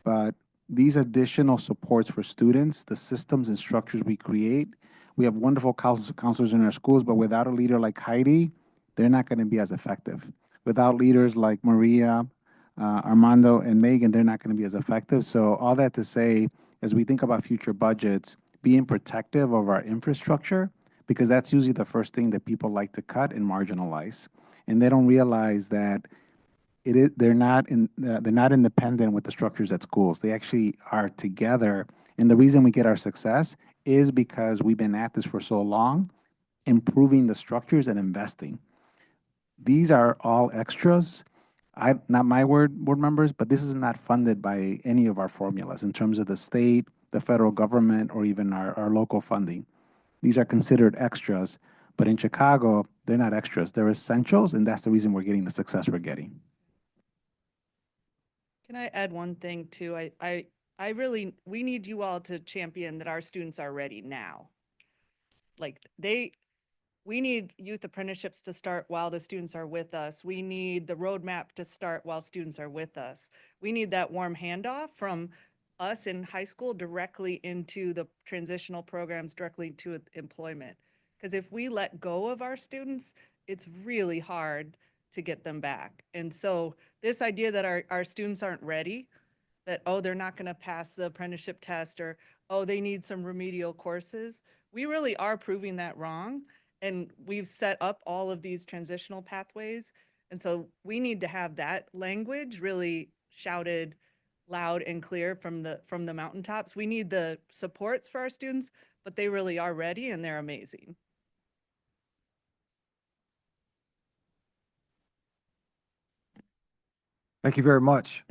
Speaker 22: but these additional supports for students, the systems and structures we create, we have wonderful counselors in our schools, but without a leader like Heidi, they're not going to be as effective. Without leaders like Maria, Armando, and Megan, they're not going to be as effective. So all that to say, as we think about future budgets, being protective of our infrastructure, because that's usually the first thing that people like to cut and marginalize. And they don't realize that they're not independent with the structures at schools. They actually are together. And the reason we get our success is because we've been at this for so long, improving the structures and investing. These are all extras. Not my board members, but this is not funded by any of our formulas in terms of the state, the federal government, or even our local funding. These are considered extras, but in Chicago, they're not extras. They're essentials, and that's the reason we're getting the success we're getting.
Speaker 6: Can I add one thing too? I really, we need you all to champion that our students are ready now. Like we need youth apprenticeships to start while the students are with us. We need the roadmap to start while students are with us. We need that warm handoff from us in high school directly into the transitional programs, directly to employment. Because if we let go of our students, it's really hard to get them back. And so this idea that our students aren't ready, that, oh, they're not going to pass the apprenticeship test, or, oh, they need some remedial courses, we really are proving that wrong. And we've set up all of these transitional pathways. And so we need to have that language really shouted loud and clear from the mountaintops. We need the supports for our students, but they really are ready and they're amazing.
Speaker 4: Thank you very much.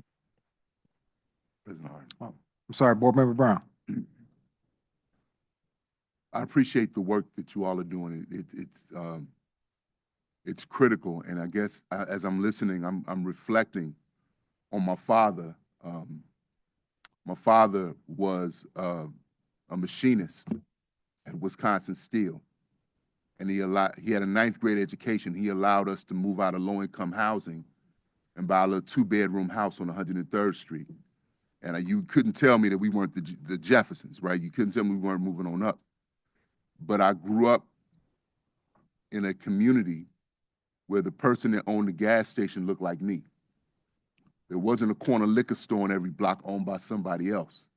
Speaker 24: President Harden.
Speaker 4: Oh, I'm sorry, Board Member Brown.
Speaker 24: I appreciate the work that you all are doing. It's critical, and I guess as I'm listening, I'm reflecting on my father. My father was a machinist at Wisconsin Steel, and he had a 9th grade education. He allowed us to move out of low-income housing and buy a little 2-bedroom house on 103rd Street. And you couldn't tell me that we weren't the Jeffersons, right? You couldn't tell me we weren't moving on up. But I grew up in a community where the person that owned the gas station looked like me. There wasn't a corner liquor store on every block owned by somebody else.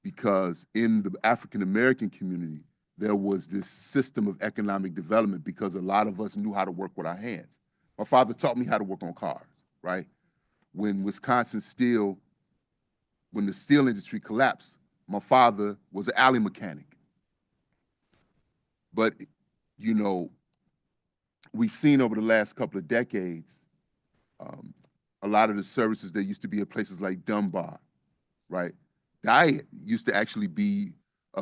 Speaker 24: Because in the African-American community, there was this system of economic development because a lot of us knew how to work with our hands. My father taught me how to work on cars, right? When the steel industry collapsed, my father was an alley mechanic. But, you know, we've seen over the last couple of decades, a lot of the services that used to be at places like Dunbar, right? Diet used to actually be a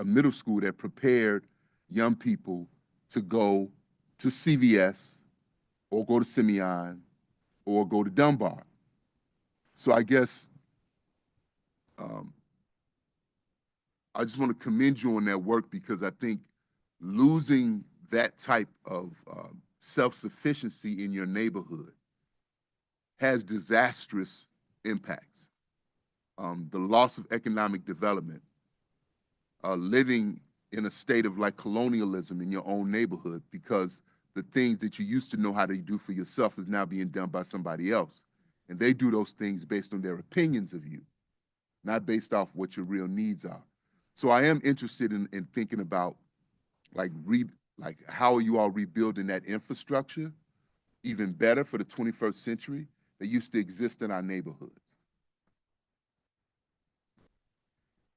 Speaker 24: middle school that prepared young people to go to CVS or go to Simeon or go to Dunbar. So I guess I just want to commend you on that work, because I think losing that type of self-sufficiency in your neighborhood has disastrous impacts. The loss of economic development, living in a state of like colonialism in your own neighborhood, because the things that you used to know how to do for yourself is now being done by somebody else. And they do those things based on their opinions of you, not based off what your real needs are. So I am interested in thinking about like how are you all rebuilding that infrastructure even better for the 21st century that used to exist in our neighborhoods.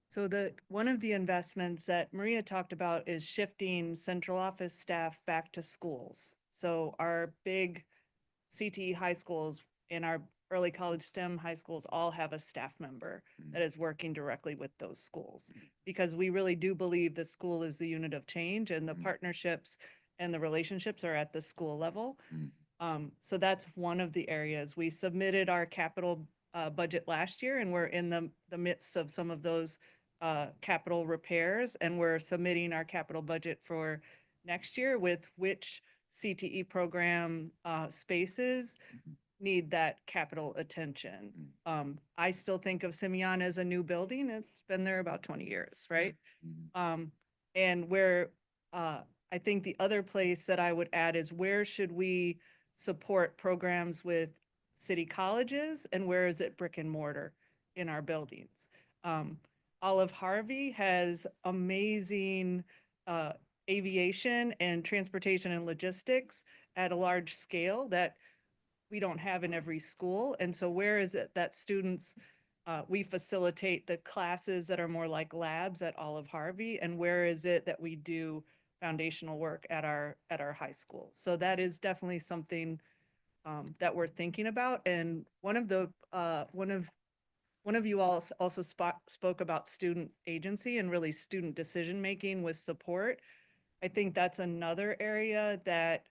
Speaker 6: So one of the investments that Maria talked about is shifting central office staff back to schools. So our big CTE high schools and our early college STEM high schools all have a staff member that is working directly with those schools, because we really do believe the school is the unit of change, and the partnerships and the relationships are at the school level. So that's one of the areas. We submitted our capital budget last year, and we're in the midst of some of those capital repairs, and we're submitting our capital budget for next year with which CTE program spaces need that capital attention. I still think of Simeon as a new building. It's been there about 20 years, right? And where I think the other place that I would add is, where should we support programs with city colleges, and where is it brick and mortar in our buildings? Olive Harvey has amazing aviation and transportation and logistics at a large scale that we don't have in every school. And so where is it that students, we facilitate the classes that are more like labs at Olive Harvey, and where is it that we do foundational work at our high school? So that is definitely something that we're thinking about. And one of you all also spoke about student agency and really student decision making with support. I think that's another area that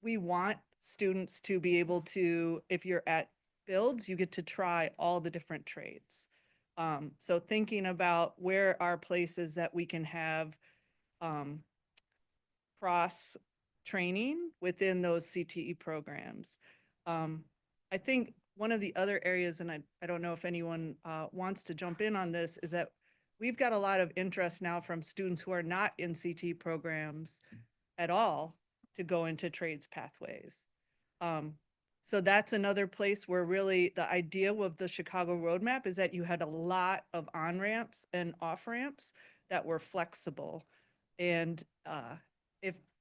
Speaker 6: we want students to be able to, if you're at Builds, you get to try all the different trades. So thinking about where are places that we can have cross training within those CTE programs. I think one of the other areas, and I don't know if anyone wants to jump in on this, is that we've got a lot of interest now from students who are not in CTE programs at all to go into trades pathways. So that's another place where really the idea of the Chicago roadmap is that you had a lot of on-ramps and off-ramps that were flexible. And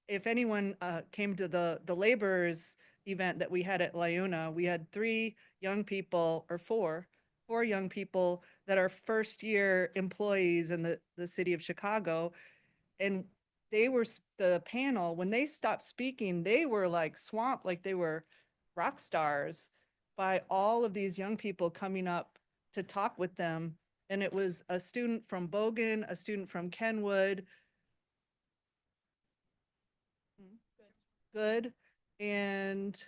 Speaker 6: if anyone came to the laborers event that we had at Lyuna, we had 3 young people, or 4 young people that are first year employees in the city of Chicago. And they were, the panel, when they stopped speaking, they were like swamped, like they were rock stars by all of these young people coming up to talk with them. And it was a student from Bogan, a student from Kenwood, Good, and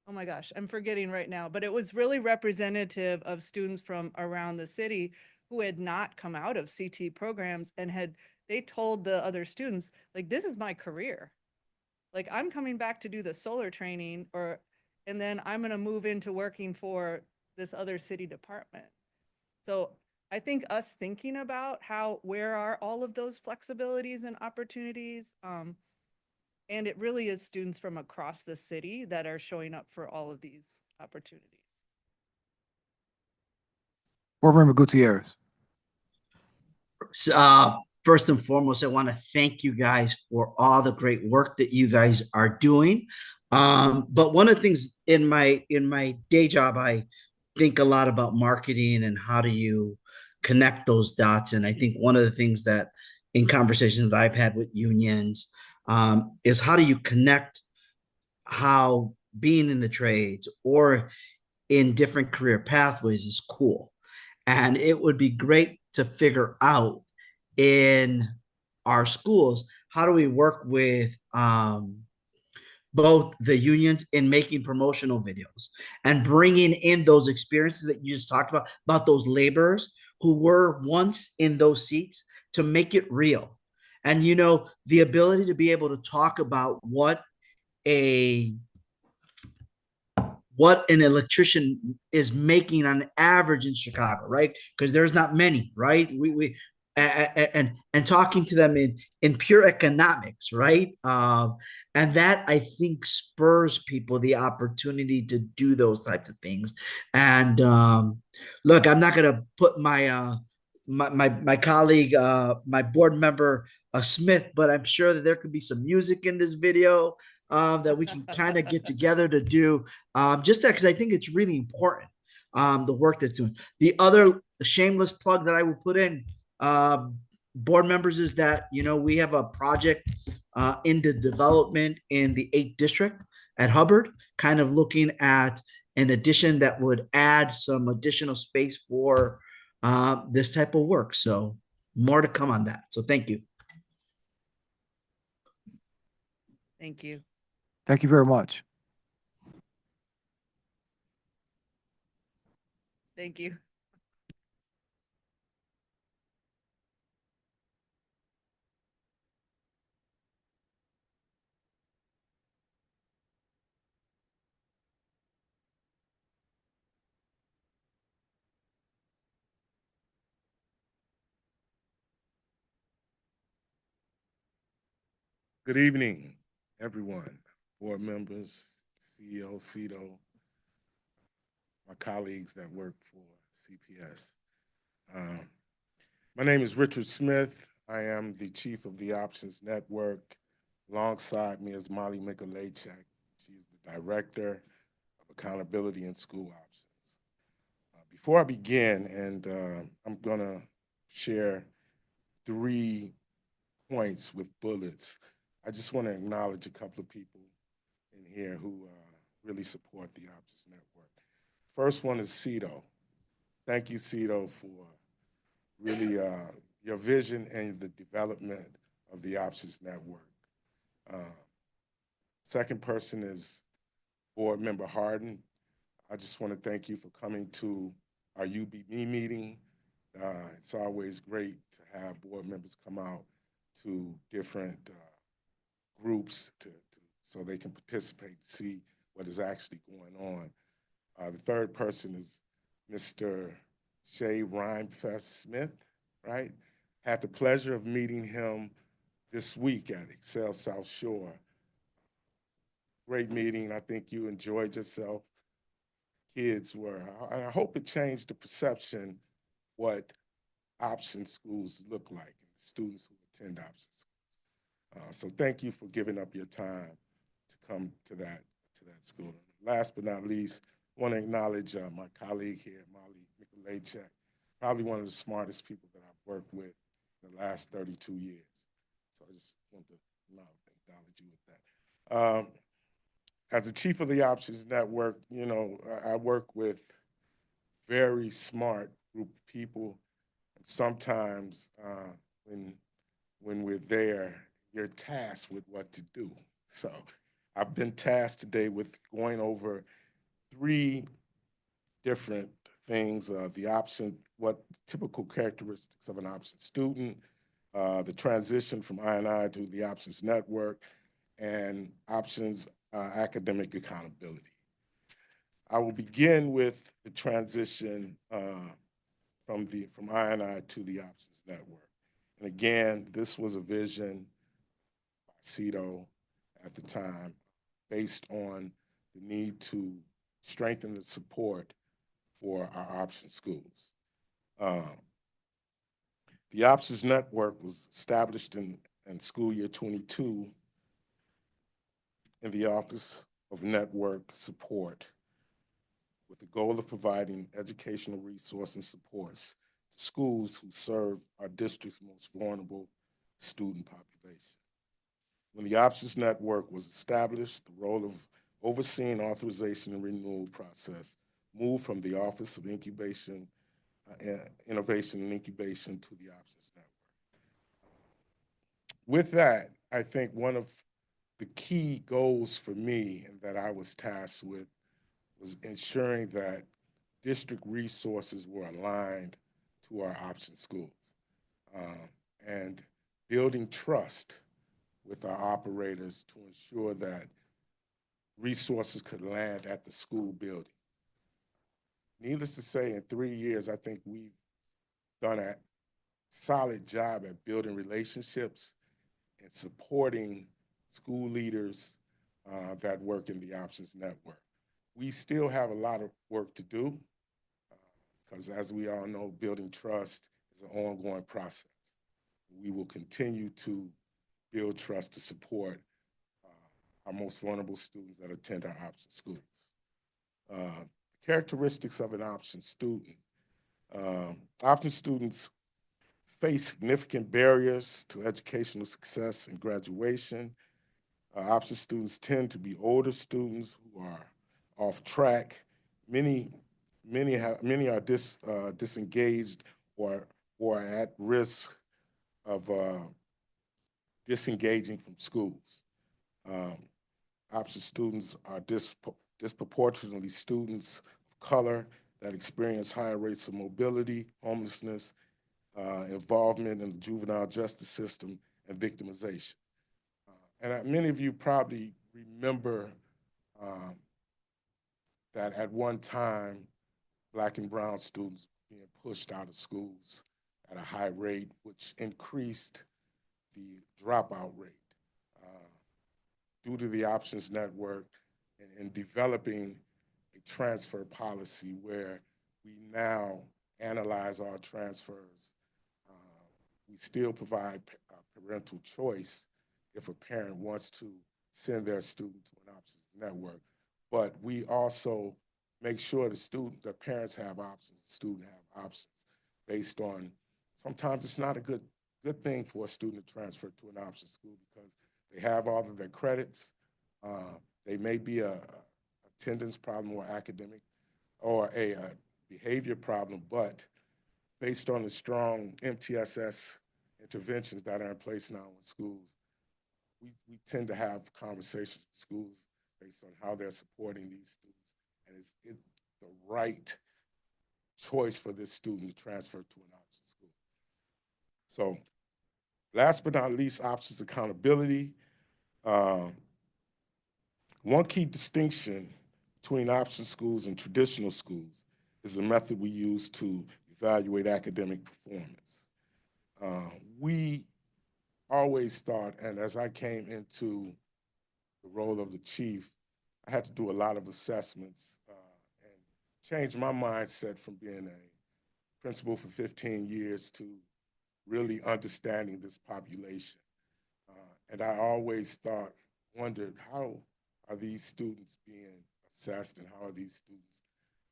Speaker 6: oh my gosh, I'm forgetting right now, but it was really representative of students from around the city who had not come out of CT programs and they told the other students, like, this is my career. Like, I'm coming back to do the solar training, and then I'm gonna move into working for this other city department. So I think us thinking about where are all of those flexibilities and opportunities, and it really is students from across the city that are showing up for all of these opportunities.
Speaker 4: Board Member Gutierrez.
Speaker 16: First and foremost, I want to thank you guys for all the great work that you guys are doing. But one of the things in my day job, I think a lot about marketing and how do you connect those dots. And I think one of the things that in conversations that I've had with unions is how do you connect how being in the trades or in different career pathways is cool. And it would be great to figure out in our schools, how do we work with both the unions in making promotional videos and bringing in those experiences that you just talked about those laborers who were once in those seats to make it real. And, you know, the ability to be able to talk about what an electrician is making on average in Chicago, right? Because there's not many, right? And talking to them in pure economics, right? And that I think spurs people the opportunity to do those types of things. And look, I'm not gonna put my my colleague, my board member Smith, but I'm sure that there could be some music in this video that we can kind of get together to do, just that because I think it's really important, the work that's doing. The other shameless plug that I will put in, board members, is that, you know, we have a project in the development in the 8th district at Hubbard, kind of looking at an addition that would add some additional space for this type of work. So more to come on that. So thank you.
Speaker 6: Thank you.
Speaker 4: Thank you very much.
Speaker 6: Thank you.
Speaker 5: Good evening, everyone, board members, CEO, CETO, my colleagues that work for CPS. My name is Richard Smith.
Speaker 17: I am the chief of the Options Network. Alongside me is Molly Mikulajczyk. She is the director of accountability and school options. Before I begin, and I'm going to share 3 points with bullets, I just want to acknowledge a couple of people in here who really support the Options Network. First one is Cito. Thank you, Cito, for really your vision and the development of the Options Network. Second person is Board Member Harden. I just want to thank you for coming to our UBB meeting. It's always great to have board members come out to different groups so they can participate, see what is actually going on. The third person is Mr. Shay Rhymefest Smith, right? Had the pleasure of meeting him this week at Excel South Shore. Great meeting. I think you enjoyed yourself. Kids were, I hope it changed the perception what option schools look like, and students who attend option schools. So thank you for giving up your time to come to that school. Last but not least, I want to acknowledge my colleague here, Molly Mikulajczyk, probably one of the smartest people that I've worked with in the last 32 years. So I just want to acknowledge you with that. As the chief of the Options Network, you know, I work with very smart group of people. And sometimes when we're there, you're tasked with what to do. So I've been tasked today with going over 3 different things, what typical characteristics of an option student, the transition from I&I to the Options Network, and options academic accountability. I will begin with the transition from I&I to the Options Network. And again, this was a vision by Cito at the time based on the need to strengthen the support for our option schools. The Options Network was established in school year 22 in the Office of Network Support with the goal of providing educational resources and supports to schools who serve our district's most vulnerable student population. When the Options Network was established, the role of overseeing authorization and renewal process moved from the Office of Innovation and Incubation to the Options Network. With that, I think one of the key goals for me and that I was tasked with was ensuring that district resources were aligned to our option schools and building trust with our operators to ensure that resources could land at the school building. Needless to say, in 3 years, I think we've done a solid job at building relationships and supporting school leaders that work in the Options Network. We still have a lot of work to do because as we all know, building trust is an ongoing process. We will continue to build trust to support our most vulnerable students that attend our option schools. Characteristics of an option student. Option students face significant barriers to educational success and graduation. Option students tend to be older students who are off track. Many are disengaged or at risk of disengaging from schools. Option students are disproportionately students of color that experience higher rates of mobility, homelessness, involvement in the juvenile justice system, and victimization. And many of you probably remember that at one time, Black and brown students being pushed out of schools at a high rate, which increased the dropout rate. Due to the Options Network and developing a transfer policy where we now analyze our transfers we still provide parental choice if a parent wants to send their student to an options network. But we also make sure the parents have options, the student have options based on, sometimes it's not a good thing for a student to transfer to an option school because they have all of their credits. They may be a attendance problem or academic or a behavior problem, but based on the strong MTSS interventions that are in place now in schools, we tend to have conversations with schools based on how they're supporting these students, and is it the right choice for this student to transfer to an option school. So last but not least, options accountability. One key distinction between option schools and traditional schools is the method we use to evaluate academic performance. We always thought, and as I came into the role of the chief, I had to do a lot of assessments and change my mindset from being a principal for 15 years to really understanding this population. And I always wondered, how are these students being assessed and how are these students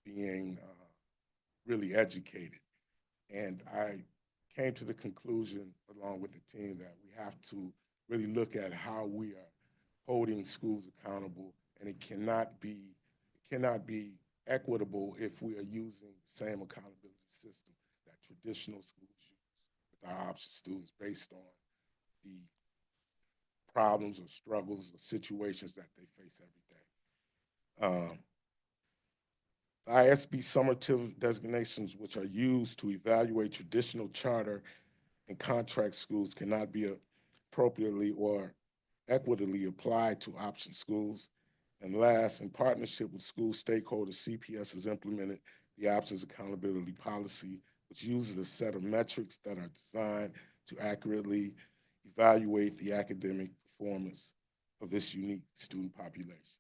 Speaker 17: being really educated? And I came to the conclusion, along with the team, that we have to really look at how we are holding schools accountable, and it cannot be equitable if we are using the same accountability system that traditional schools use with our option students based on the problems or struggles or situations that they face every day. ISB summative designations, which are used to evaluate traditional charter and contract schools, cannot be appropriately or equitably applied to option schools. And last, in partnership with school stakeholders, CPS has implemented the options accountability policy, which uses a set of metrics that are designed to accurately evaluate the academic performance of this unique student population.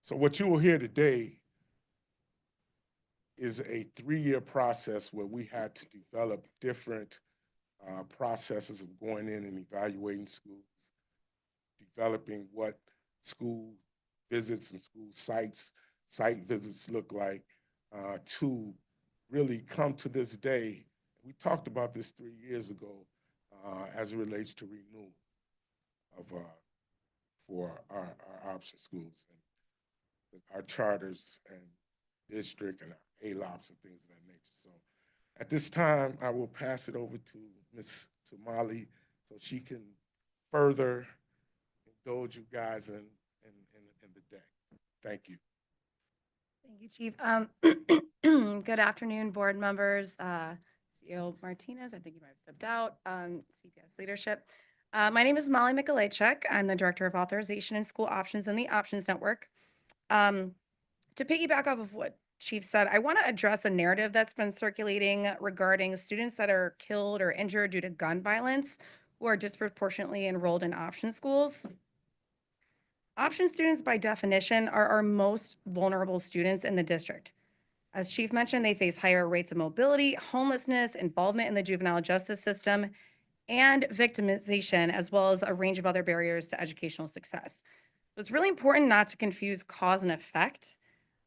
Speaker 17: So what you will hear today is a 3-year process where we had to develop different processes of going in and evaluating schools, developing what school visits and school site visits look like to really come to this day. We talked about this 3 years ago as it relates to renewal of for our option schools and our charters and district and our ALOPs and things of that nature. So at this time, I will pass it over to Ms. Tamali so she can further indulge you guys in the day. Thank you.
Speaker 11: Thank you, Chief. Good afternoon, board members, CEO Martinez, I think you might have stepped out, CPS leadership. My name is Molly Mikulajczyk. I'm the Director of Authorization and School Options in the Options Network. To piggyback off of what Chief said, I want to address a narrative that's been circulating regarding students that are killed or injured due to gun violence who are disproportionately enrolled in option schools. Option students, by definition, are our most vulnerable students in the district. As Chief mentioned, they face higher rates of mobility, homelessness, involvement in the juvenile justice system, and victimization, as well as a range of other barriers to educational success. So it's really important not to confuse cause and effect.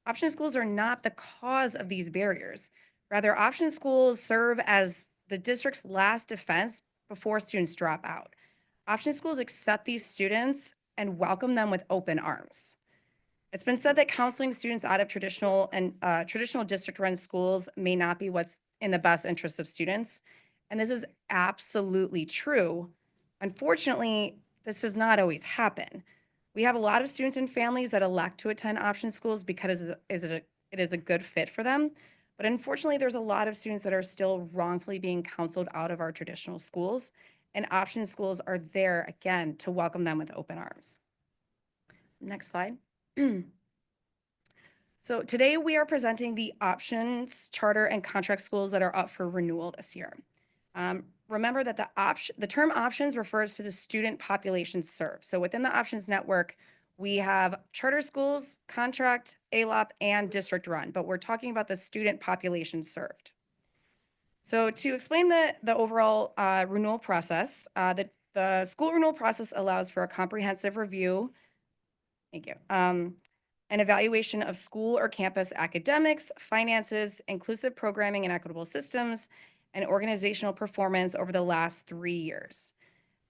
Speaker 11: Option schools are not the cause of these barriers. Rather, option schools serve as the district's last defense before students drop out. Option schools accept these students and welcome them with open arms. It's been said that counseling students out of traditional district-run schools may not be what's in the best interest of students, and this is absolutely true. Unfortunately, this does not always happen. We have a lot of students and families that elect to attend option schools because it is a good fit for them, but unfortunately, there's a lot of students that are still wrongfully being counseled out of our traditional schools, and option schools are there, again, to welcome them with open arms. Next slide. So today we are presenting the options, charter, and contract schools that are up for renewal this year. Remember that the term options refers to the student population served. So within the options network, we have charter schools, contract, ALOP, and district run, but we're talking about the student population served. So to explain the overall renewal process, the school renewal process allows for a comprehensive review. Thank you. An evaluation of school or campus academics, finances, inclusive programming and equitable systems, and organizational performance over the last 3 years.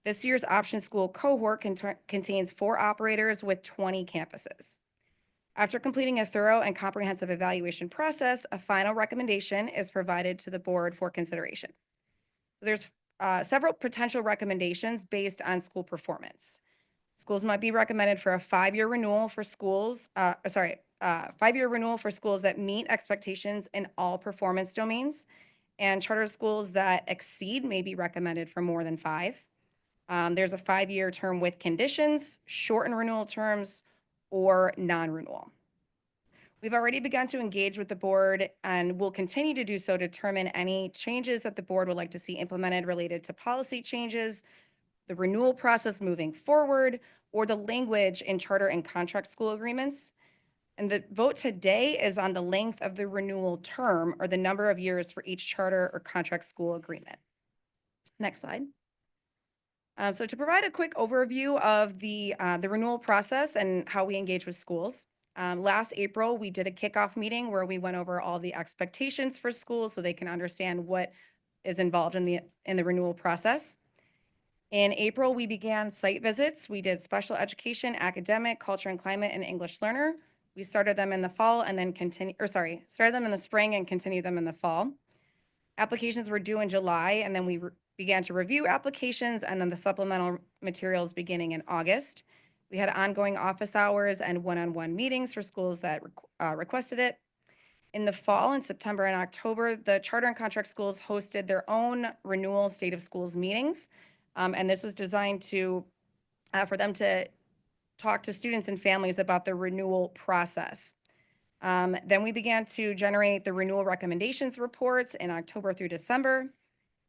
Speaker 11: This year's option school cohort contains 4 operators with 20 campuses. After completing a thorough and comprehensive evaluation process, a final recommendation is provided to the board for consideration. So there's several potential recommendations based on school performance. Schools might be recommended for a 5-year renewal for schools, 5-year renewal for schools that meet expectations in all performance domains, and charter schools that exceed may be recommended for more than 5. There's a 5-year term with conditions, shortened renewal terms, or non-renewal. We've already begun to engage with the board and will continue to do so to determine any changes that the board would like to see implemented related to policy changes, the renewal process moving forward, or the language in charter and contract school agreements. And the vote today is on the length of the renewal term or the number of years for each charter or contract school agreement. Next slide. So to provide a quick overview of the renewal process and how we engage with schools, last April, we did a kickoff meeting where we went over all the expectations for schools so they can understand what is involved in the renewal process. In April, we began site visits. We did special education, academic, culture and climate, and English learner. We started them in the fall and then started them in the spring and continued them in the fall. Applications were due in July, and then we began to review applications and then the supplemental materials beginning in August. We had ongoing office hours and one-on-one meetings for schools that requested it. In the fall, in September and October, the charter and contract schools hosted their own renewal state of schools meetings. And this was designed for them to talk to students and families about the renewal process. Then we began to generate the renewal recommendations reports in October through December.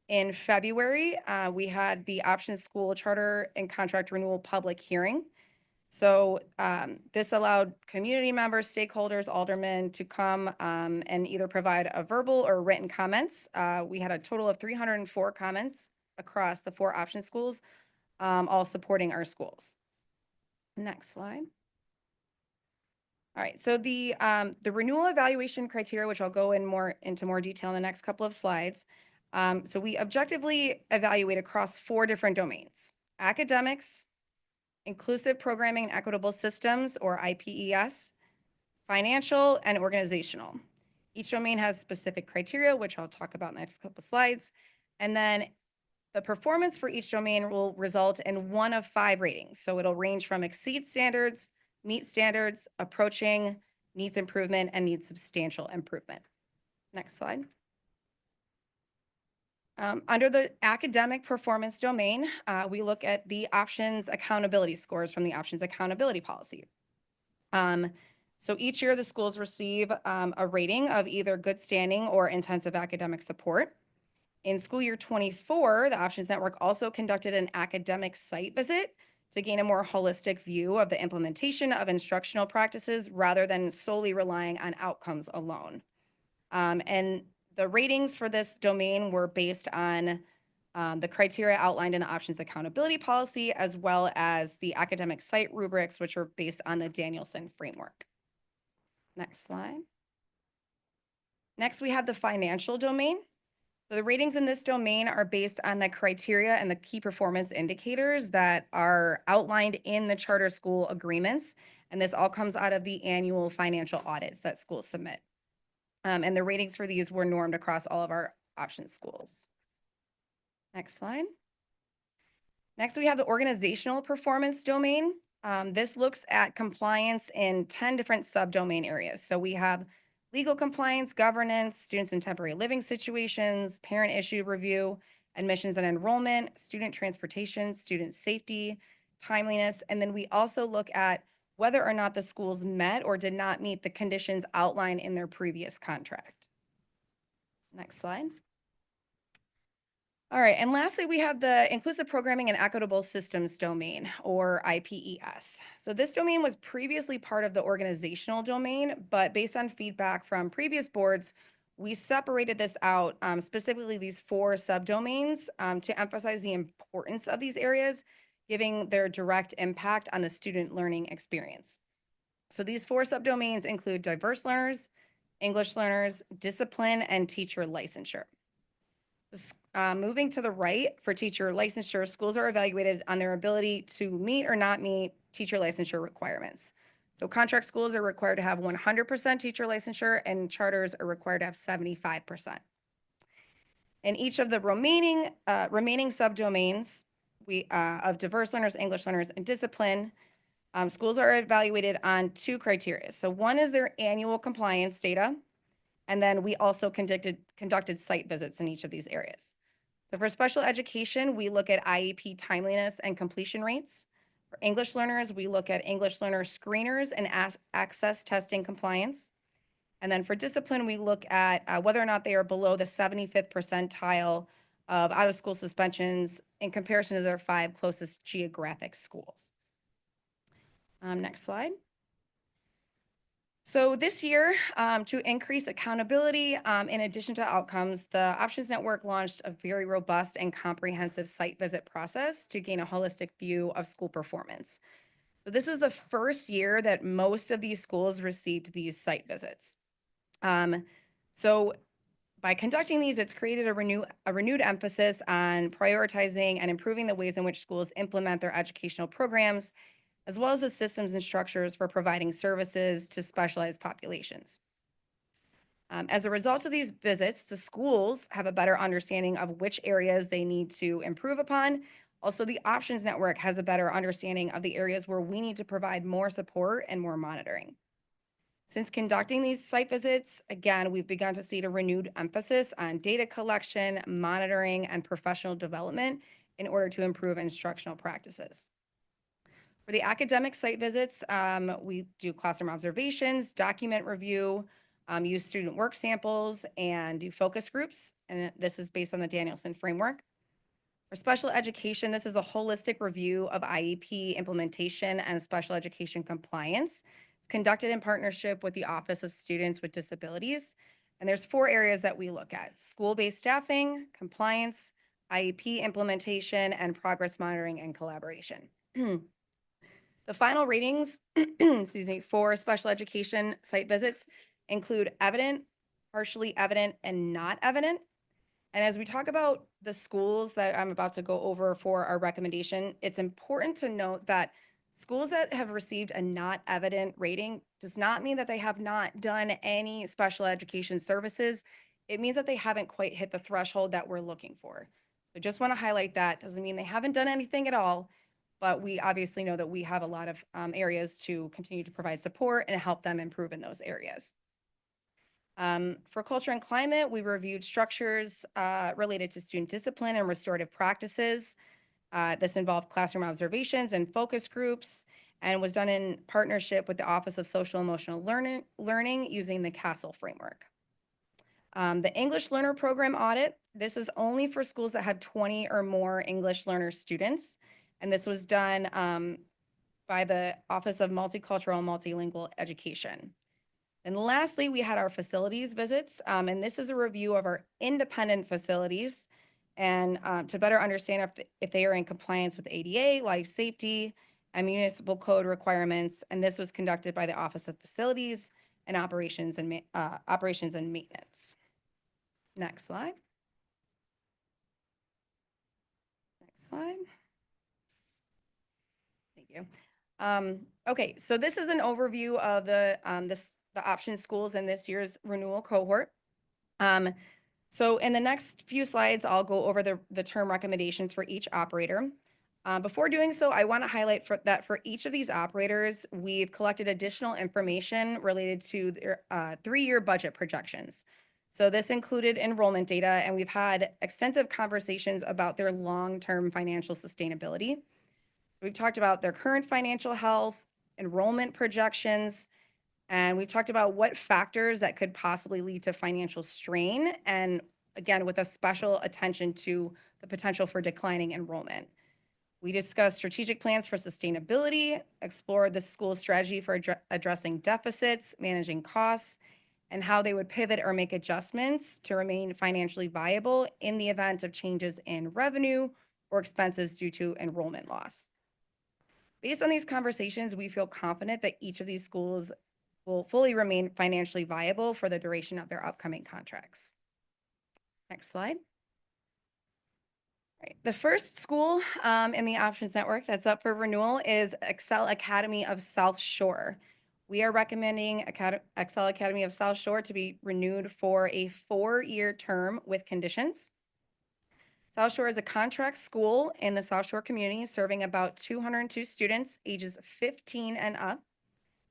Speaker 11: In February, we had the option school charter and contract renewal public hearing. So this allowed community members, stakeholders, aldermen to come and either provide a verbal or written comments. We had a total of 304 comments across the 4 option schools, all supporting our schools. Next slide. All right, so the renewal evaluation criteria, which I'll go into more detail in the next couple of slides. So we objectively evaluate across 4 different domains: academics, inclusive programming and equitable systems, or IPES, financial, and organizational. Each domain has specific criteria, which I'll talk about in the next couple of slides. And then the performance for each domain will result in 1 of 5 ratings. So it'll range from exceed standards, meet standards, approaching, needs improvement, and needs substantial improvement. Next slide. Under the academic performance domain, we look at the options accountability scores from the options accountability policy. So each year the schools receive a rating of either good standing or intensive academic support. In school year 24, the Options Network also conducted an academic site visit to gain a more holistic view of the implementation of instructional practices rather than solely relying on outcomes alone. And the ratings for this domain were based on the criteria outlined in the Options Accountability Policy, as well as the academic site rubrics, which were based on the Danielson framework. Next slide. Next, we have the financial domain. So the ratings in this domain are based on the criteria and the key performance indicators that are outlined in the charter school agreements. And this all comes out of the annual financial audits that schools submit. And the ratings for these were normed across all of our option schools. Next slide. Next, we have the organizational performance domain. This looks at compliance in 10 different subdomain areas. So we have legal compliance, governance, students in temporary living situations, parent issue review, admissions and enrollment, student transportation, student safety, timeliness. And then we also look at whether or not the schools met or did not meet the conditions outlined in their previous contract. Next slide. All right, and lastly, we have the Inclusive Programming and Equitable Systems domain, or IPES. So this domain was previously part of the organizational domain, but based on feedback from previous boards, we separated this out, specifically these 4 subdomains, to emphasize the importance of these areas, giving their direct impact on the student learning experience. So these 4 subdomains include diverse learners, English learners, discipline, and teacher licensure. Moving to the right, for teacher licensure, schools are evaluated on their ability to meet or not meet teacher licensure requirements. So contract schools are required to have 100% teacher licensure, and charters are required to have 75%. In each of the remaining subdomains of diverse learners, English learners, and discipline, schools are evaluated on 2 criteria. So one is their annual compliance data, and then we also conducted site visits in each of these areas. So for special education, we look at IEP timeliness and completion rates. For English learners, we look at English learner screeners and access testing compliance. And then for discipline, we look at whether or not they are below the 75th percentile of out-of-school suspensions in comparison to their 5 closest geographic schools. Next slide. So this year, to increase accountability, in addition to outcomes, the Options Network launched a very robust and comprehensive site visit process to gain a holistic view of school performance. So this was the first year that most of these schools received these site visits. So by conducting these, it's created a renewed emphasis on prioritizing and improving the ways in which schools implement their educational programs, as well as the systems and structures for providing services to specialized populations. As a result of these visits, the schools have a better understanding of which areas they need to improve upon. Also, the Options Network has a better understanding of the areas where we need to provide more support and more monitoring. Since conducting these site visits, again, we've begun to see a renewed emphasis on data collection, monitoring, and professional development in order to improve instructional practices. For the academic site visits, we do classroom observations, document review, use student work samples, and do focus groups. And this is based on the Danielson framework. For special education, this is a holistic review of IEP implementation and special education compliance. It's conducted in partnership with the Office of Students with Disabilities. And there's 4 areas that we look at: school-based staffing, compliance, IEP implementation, and progress monitoring and collaboration. The final ratings, excuse me, for special education site visits include evident, partially evident, and not evident. And as we talk about the schools that I'm about to go over for our recommendation, it's important to note that schools that have received a not evident rating does not mean that they have not done any special education services. It means that they haven't quite hit the threshold that we're looking for. I just want to highlight that. Doesn't mean they haven't done anything at all, but we obviously know that we have a lot of areas to continue to provide support and help them improve in those areas. For culture and climate, we reviewed structures related to student discipline and restorative practices. This involved classroom observations and focus groups, and was done in partnership with the Office of Social Emotional Learning using the CASEL framework. The English Learner Program audit, this is only for schools that have 20 or more English learner students. And this was done by the Office of Multicultural and Multilingual Education. And lastly, we had our facilities visits, and this is a review of our independent facilities and to better understand if they are in compliance with ADA, life safety, and municipal code requirements. And this was conducted by the Office of Facilities and Operations and Maintenance. Next slide. Next slide. Thank you. Okay, so this is an overview of the option schools in this year's renewal cohort. So in the next few slides, I'll go over the term recommendations for each operator. Before doing so, I want to highlight that for each of these operators, we've collected additional information related to their 3-year budget projections. So this included enrollment data, and we've had extensive conversations about their long-term financial sustainability. We've talked about their current financial health, enrollment projections, and we've talked about what factors that could possibly lead to financial strain, and again, with a special attention to the potential for declining enrollment. We discussed strategic plans for sustainability, explored the school's strategy for addressing deficits, managing costs, and how they would pivot or make adjustments to remain financially viable in the event of changes in revenue or expenses due to enrollment loss. Based on these conversations, we feel confident that each of these schools will fully remain financially viable for the duration of their upcoming contracts. Next slide. Right. The first school in the options network that's up for renewal is Excel Academy of South Shore. We are recommending Excel Academy of South Shore to be renewed for a 4-year term with conditions. South Shore is a contract school in the South Shore community serving about 202 students ages 15 and up.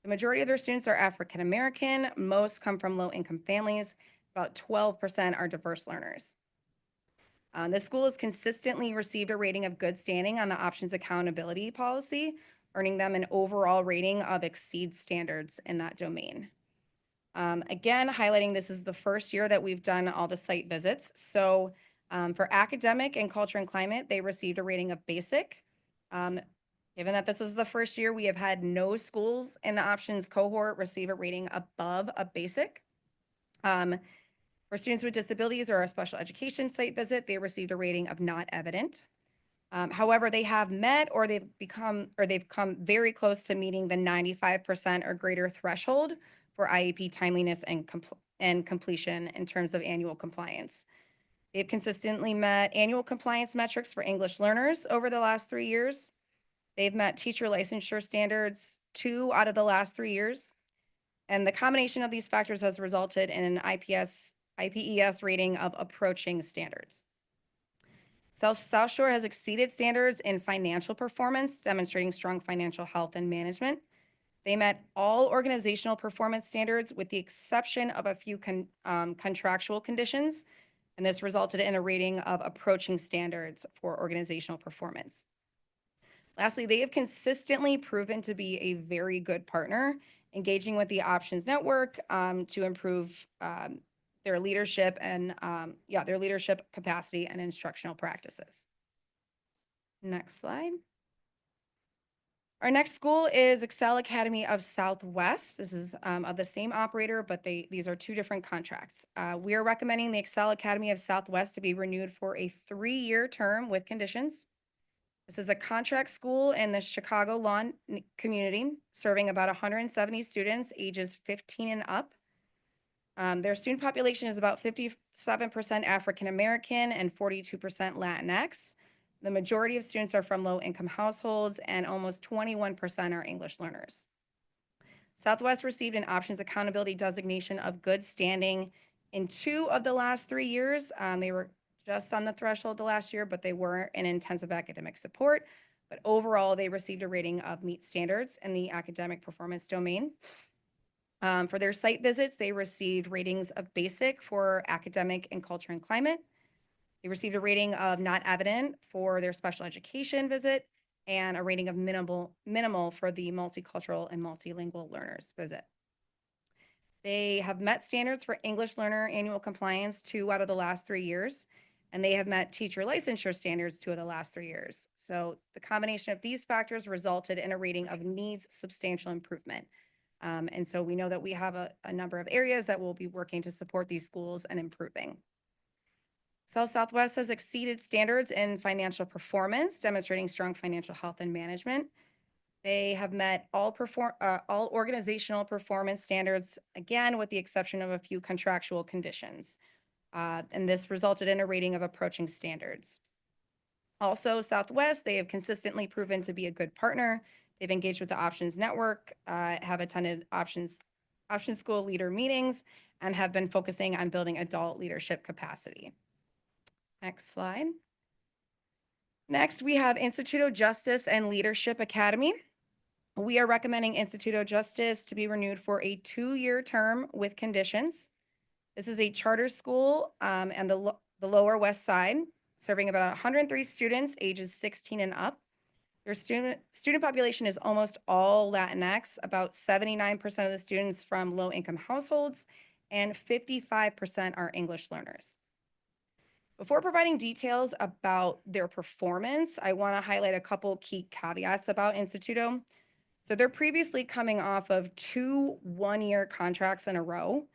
Speaker 11: The majority of their students are African American. Most come from low-income families. About 12% are diverse learners. The school has consistently received a rating of good standing on the options accountability policy, earning them an overall rating of exceeds standards in that domain. Again, highlighting this is the first year that we've done all the site visits. So for academic and culture and climate, they received a rating of basic. Given that this is the first year, we have had no schools in the options cohort receive a rating above a basic. For students with disabilities or a special education site visit, they received a rating of not evident. However, they have met or they've come very close to meeting the 95% or greater threshold for IEP timeliness and completion in terms of annual compliance. They've consistently met annual compliance metrics for English learners over the last 3 years. They've met teacher licensure standards 2 out of the last 3 years. And the combination of these factors has resulted in an IPES rating of approaching standards. South Shore has exceeded standards in financial performance, demonstrating strong financial health and management. They met all organizational performance standards with the exception of a few contractual conditions, and this resulted in a rating of approaching standards for organizational performance. Lastly, they have consistently proven to be a very good partner, engaging with the options network to improve their leadership and their leadership capacity and instructional practices. Next slide. Our next school is Excel Academy of Southwest. This is of the same operator, but these are 2 different contracts. We are recommending the Excel Academy of Southwest to be renewed for a 3-year term with conditions. This is a contract school in the Chicago Lawn community, serving about 170 students ages 15 and up. Their student population is about 57% African American and 42% Latinx. The majority of students are from low-income households, and almost 21% are English learners. Southwest received an options accountability designation of good standing in 2 of the last 3 years. They were just on the threshold the last year, but they were in intensive academic support. But overall, they received a rating of meet standards in the academic performance domain. For their site visits, they received ratings of basic for academic and culture and climate. They received a rating of not evident for their special education visit and a rating of minimal for the multicultural and multilingual learners visit. They have met standards for English learner annual compliance 2 out of the last 3 years, and they have met teacher licensure standards 2 of the last 3 years. So the combination of these factors resulted in a rating of needs substantial improvement. And so we know that we have a number of areas that we'll be working to support these schools and improving. Southwest has exceeded standards in financial performance, demonstrating strong financial health and management. They have met all organizational performance standards, again, with the exception of a few contractual conditions. And this resulted in a rating of approaching standards. Also, Southwest, they have consistently proven to be a good partner. They've engaged with the Options Network, have attended Options School leader meetings, and have been focusing on building adult leadership capacity. Next slide. Next, we have Institute of Justice and Leadership Academy. We are recommending Institute of Justice to be renewed for a 2-year term with conditions. This is a charter school and the Lower West Side, serving about 103 students ages 16 and up. Their student population is almost all Latinx, about 79% of the students from low-income households, and 55% are English learners. Before providing details about their performance, I want to highlight a couple key caveats about Instituto. So they're previously coming off of 2 one-year contracts in a row.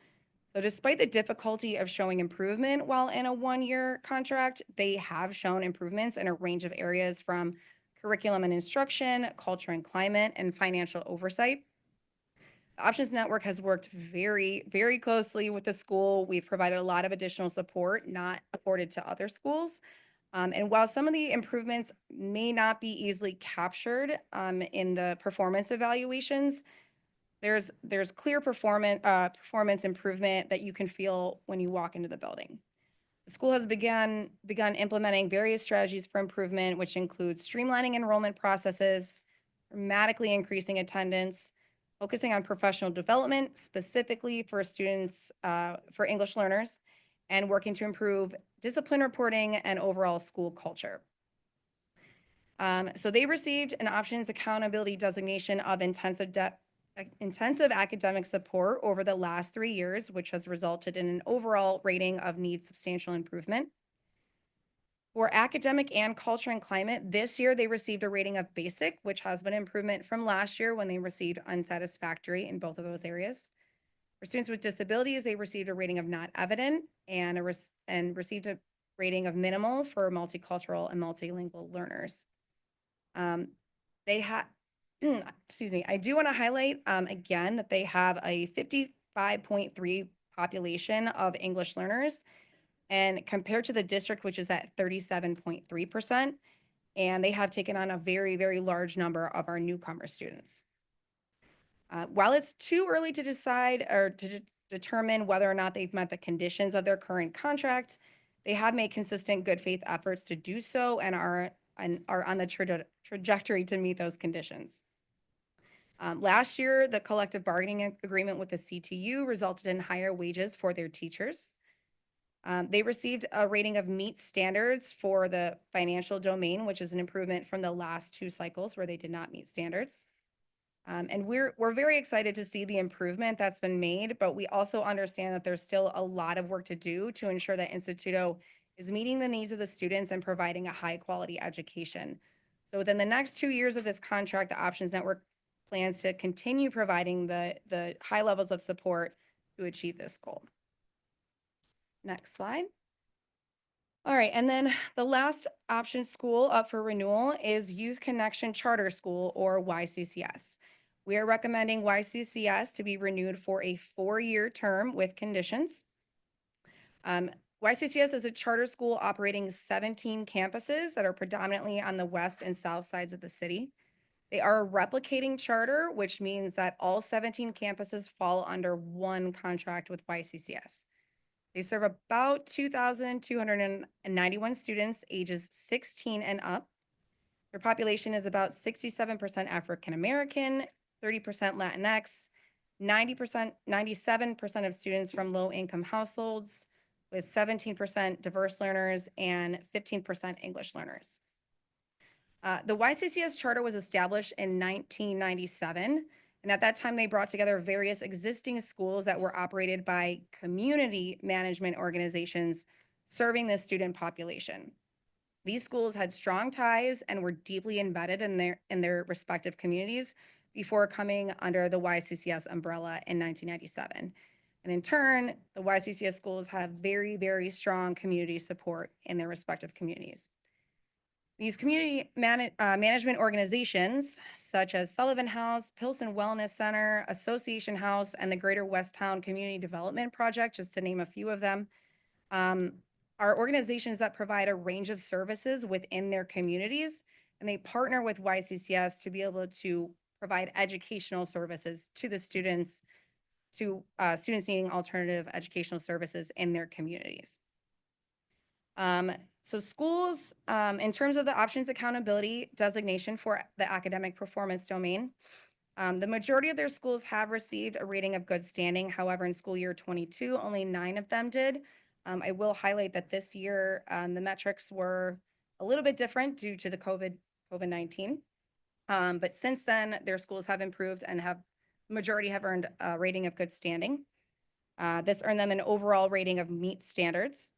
Speaker 11: So despite the difficulty of showing improvement while in a one-year contract, they have shown improvements in a range of areas from curriculum and instruction, culture and climate, and financial oversight. The Options Network has worked very, very closely with the school. We've provided a lot of additional support not afforded to other schools. And while some of the improvements may not be easily captured in the performance evaluations, there's clear performance improvement that you can feel when you walk into the building. The school has begun implementing various strategies for improvement, which includes streamlining enrollment processes, dramatically increasing attendance, focusing on professional development, specifically for students, for English learners, and working to improve discipline reporting and overall school culture. So they received an options accountability designation of intensive academic support over the last 3 years, which has resulted in an overall rating of needs substantial improvement. For academic and culture and climate, this year they received a rating of basic, which has been an improvement from last year when they received unsatisfactory in both of those areas. For students with disabilities, they received a rating of not evident and received a rating of minimal for multicultural and multilingual learners. They have, excuse me, I do want to highlight again that they have a 55.3 population of English learners, and compared to the district, which is at 37.3%, and they have taken on a very, very large number of our newcomer students. While it's too early to decide or to determine whether or not they've met the conditions of their current contract, they have made consistent good faith efforts to do so and are on the trajectory to meet those conditions. Last year, the collective bargaining agreement with the CTU resulted in higher wages for their teachers. They received a rating of meet standards for the financial domain, which is an improvement from the last 2 cycles where they did not meet standards. And we're very excited to see the improvement that's been made, but we also understand that there's still a lot of work to do to ensure that Instituto is meeting the needs of the students and providing a high quality education. So within the next 2 years of this contract, the Options Network plans to continue providing the high levels of support to achieve this goal. Next slide. All right, and then the last option school up for renewal is Youth Connection Charter School, or YCCS. We are recommending YCCS to be renewed for a 4-year term with conditions. YCCS is a charter school operating 17 campuses that are predominantly on the west and south sides of the city. They are a replicating charter, which means that all 17 campuses fall under one contract with YCCS. They serve about 2,291 students ages 16 and up. Their population is about 67% African American, 30% Latinx, 97% of students from low-income households, with 17% diverse learners and 15% English learners. The YCCS charter was established in 1997. And at that time, they brought together various existing schools that were operated by community management organizations serving the student population. These schools had strong ties and were deeply embedded in their respective communities before coming under the YCCS umbrella in 1997. And in turn, the YCCS schools have very, very strong community support in their respective communities. These community management organizations, such as Sullivan House, Pilsen Wellness Center, Association House, and the Greater Westtown Community Development Project, just to name a few of them, are organizations that provide a range of services within their communities, and they partner with YCCS to be able to provide educational services to the students, students needing alternative educational services in their communities. So schools, in terms of the options accountability designation for the academic performance domain, the majority of their schools have received a rating of good standing. However, in school year 22, only 9 of them did. I will highlight that this year, the metrics were a little bit different due to the COVID-19. But since then, their schools have improved and majority have earned a rating of good standing. This earned them an overall rating of meet standards.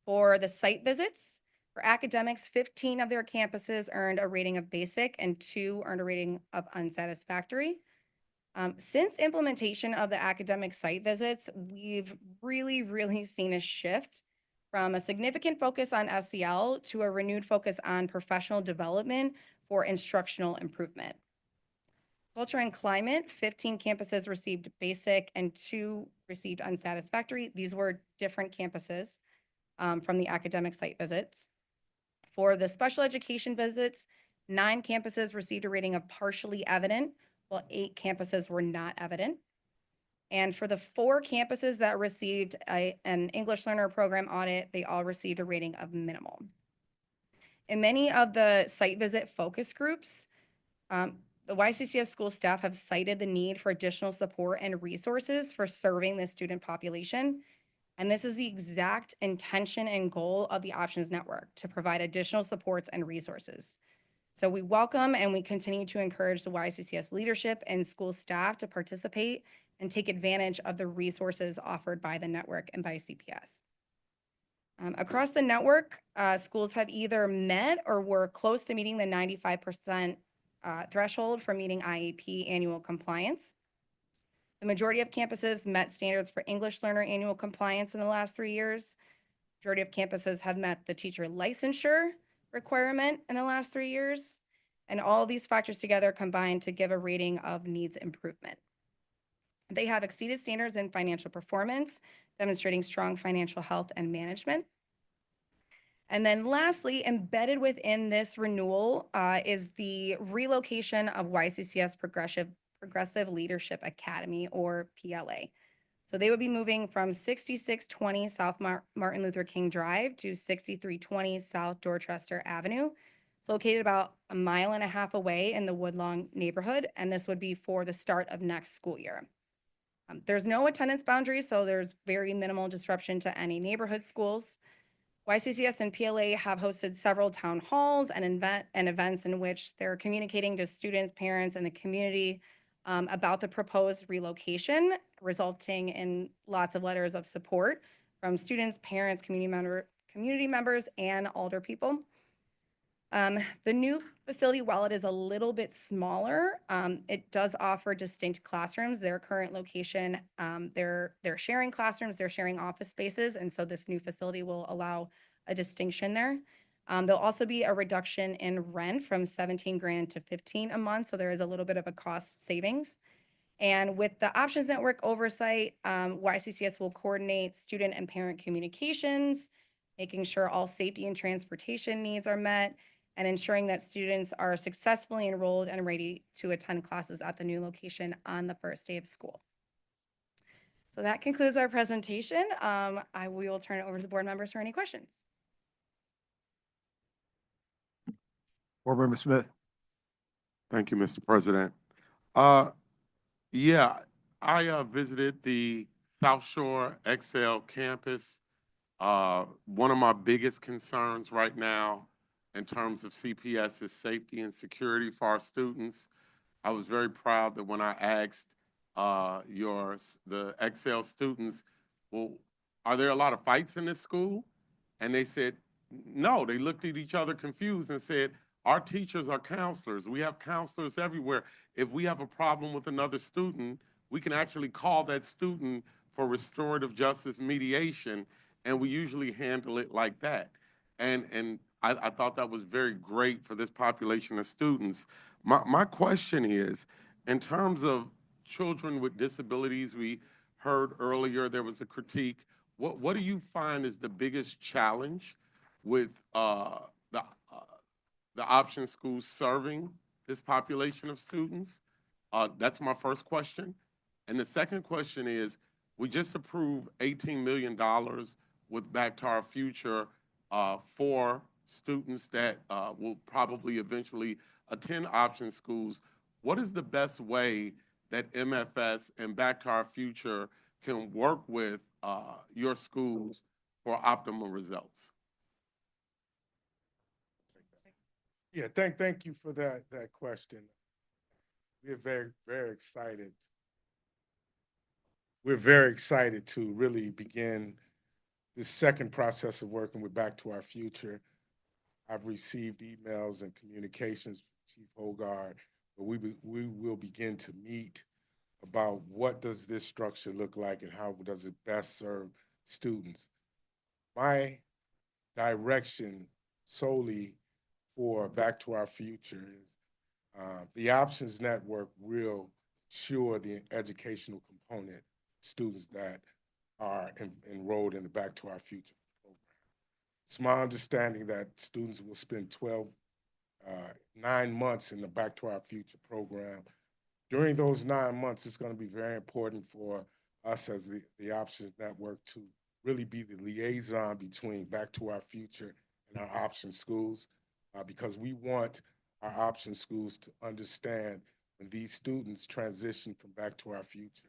Speaker 11: For the site visits, for academics, 15 of their campuses earned a rating of basic and 2 earned a rating of unsatisfactory. Since implementation of the academic site visits, we've really seen a shift from a significant focus on SEL to a renewed focus on professional development for instructional improvement. Culture and climate, 15 campuses received basic and 2 received unsatisfactory. These were different campuses from the academic site visits. For the special education visits, 9 campuses received a rating of partially evident, while 8 campuses were not evident. And for the 4 campuses that received an English learner program audit, they all received a rating of minimal. In many of the site visit focus groups, the YCCS school staff have cited the need for additional support and resources for serving the student population. And this is the exact intention and goal of the Options Network, to provide additional supports and resources. So we welcome and we continue to encourage the YCCS leadership and school staff to participate and take advantage of the resources offered by the network and by CPS. Across the network, schools have either met or were close to meeting the 95% threshold for meeting IEP annual compliance. The majority of campuses met standards for English learner annual compliance in the last 3 years. Majority of campuses have met the teacher licensure requirement in the last 3 years. And all these factors together combine to give a rating of needs improvement. They have exceeded standards in financial performance, demonstrating strong financial health and management. And then lastly, embedded within this renewal is the relocation of YCCS Progressive Leadership Academy, or PLA. So they would be moving from 6620 South Martin Luther King Drive to 6320 South Dorchester Avenue. It's located about 1.5 miles away in the Woodlawn neighborhood, and this would be for the start of next school year. There's no attendance boundary, so there's very minimal disruption to any neighborhood schools. YCCS and PLA have hosted several town halls and events in which they're communicating to students, parents, and the community about the proposed relocation, resulting in lots of letters of support from students, parents, community members, and older people. The new facility, while it is a little bit smaller, it does offer distinct classrooms. Their current location, they're sharing classrooms, they're sharing office spaces, and so this new facility will allow a distinction there. There'll also be a reduction in rent from 17 grand to 15 a month, so there is a little bit of a cost savings. And with the Options Network oversight, YCCS will coordinate student and parent communications, making sure all safety and transportation needs are met, and ensuring that students are successfully enrolled and ready to attend classes at the new location on the first day of school. So that concludes our presentation. We will turn it over to the board members for any questions.
Speaker 4: Board Member Smith.
Speaker 5: Thank you, Mr. President. Yeah, I visited the South Shore Excel campus. One of my biggest concerns right now in terms of CPS is safety and security for our students. I was very proud that when I asked the Excel students, well, are there a lot of fights in this school? And they said, no. They looked at each other confused and said, our teachers are counselors. We have counselors everywhere. If we have a problem with another student, we can actually call that student for restorative justice mediation, and we usually handle it like that. And I thought that was very great for this population of students. My question is, in terms of children with disabilities, we heard earlier there was a critique. What do you find is the biggest challenge with the option schools serving this population of students? That's my first question. And the second question is, we just approved $18 million with Back to Our Future for students that will probably eventually attend option schools. What is the best way that MFS and Back to Our Future can work with your schools for optimal results?
Speaker 17: Yeah, thank you for that question. We're very excited. We're very excited to really begin this second process of working with Back to Our Future. I've received emails and communications from Chief Hogard, but we will begin to meet about what does this structure look like and how does it best serve students. My direction solely for Back to Our Future is the Options Network will ensure the educational component students that are enrolled in the Back to Our Future program. It's my understanding that students will spend 9 months in the Back to Our Future program. During those 9 months, it's going to be very important for us as the Options Network to really be the liaison between Back to Our Future and our option schools, because we want our option schools to understand when these students transition from Back to Our Future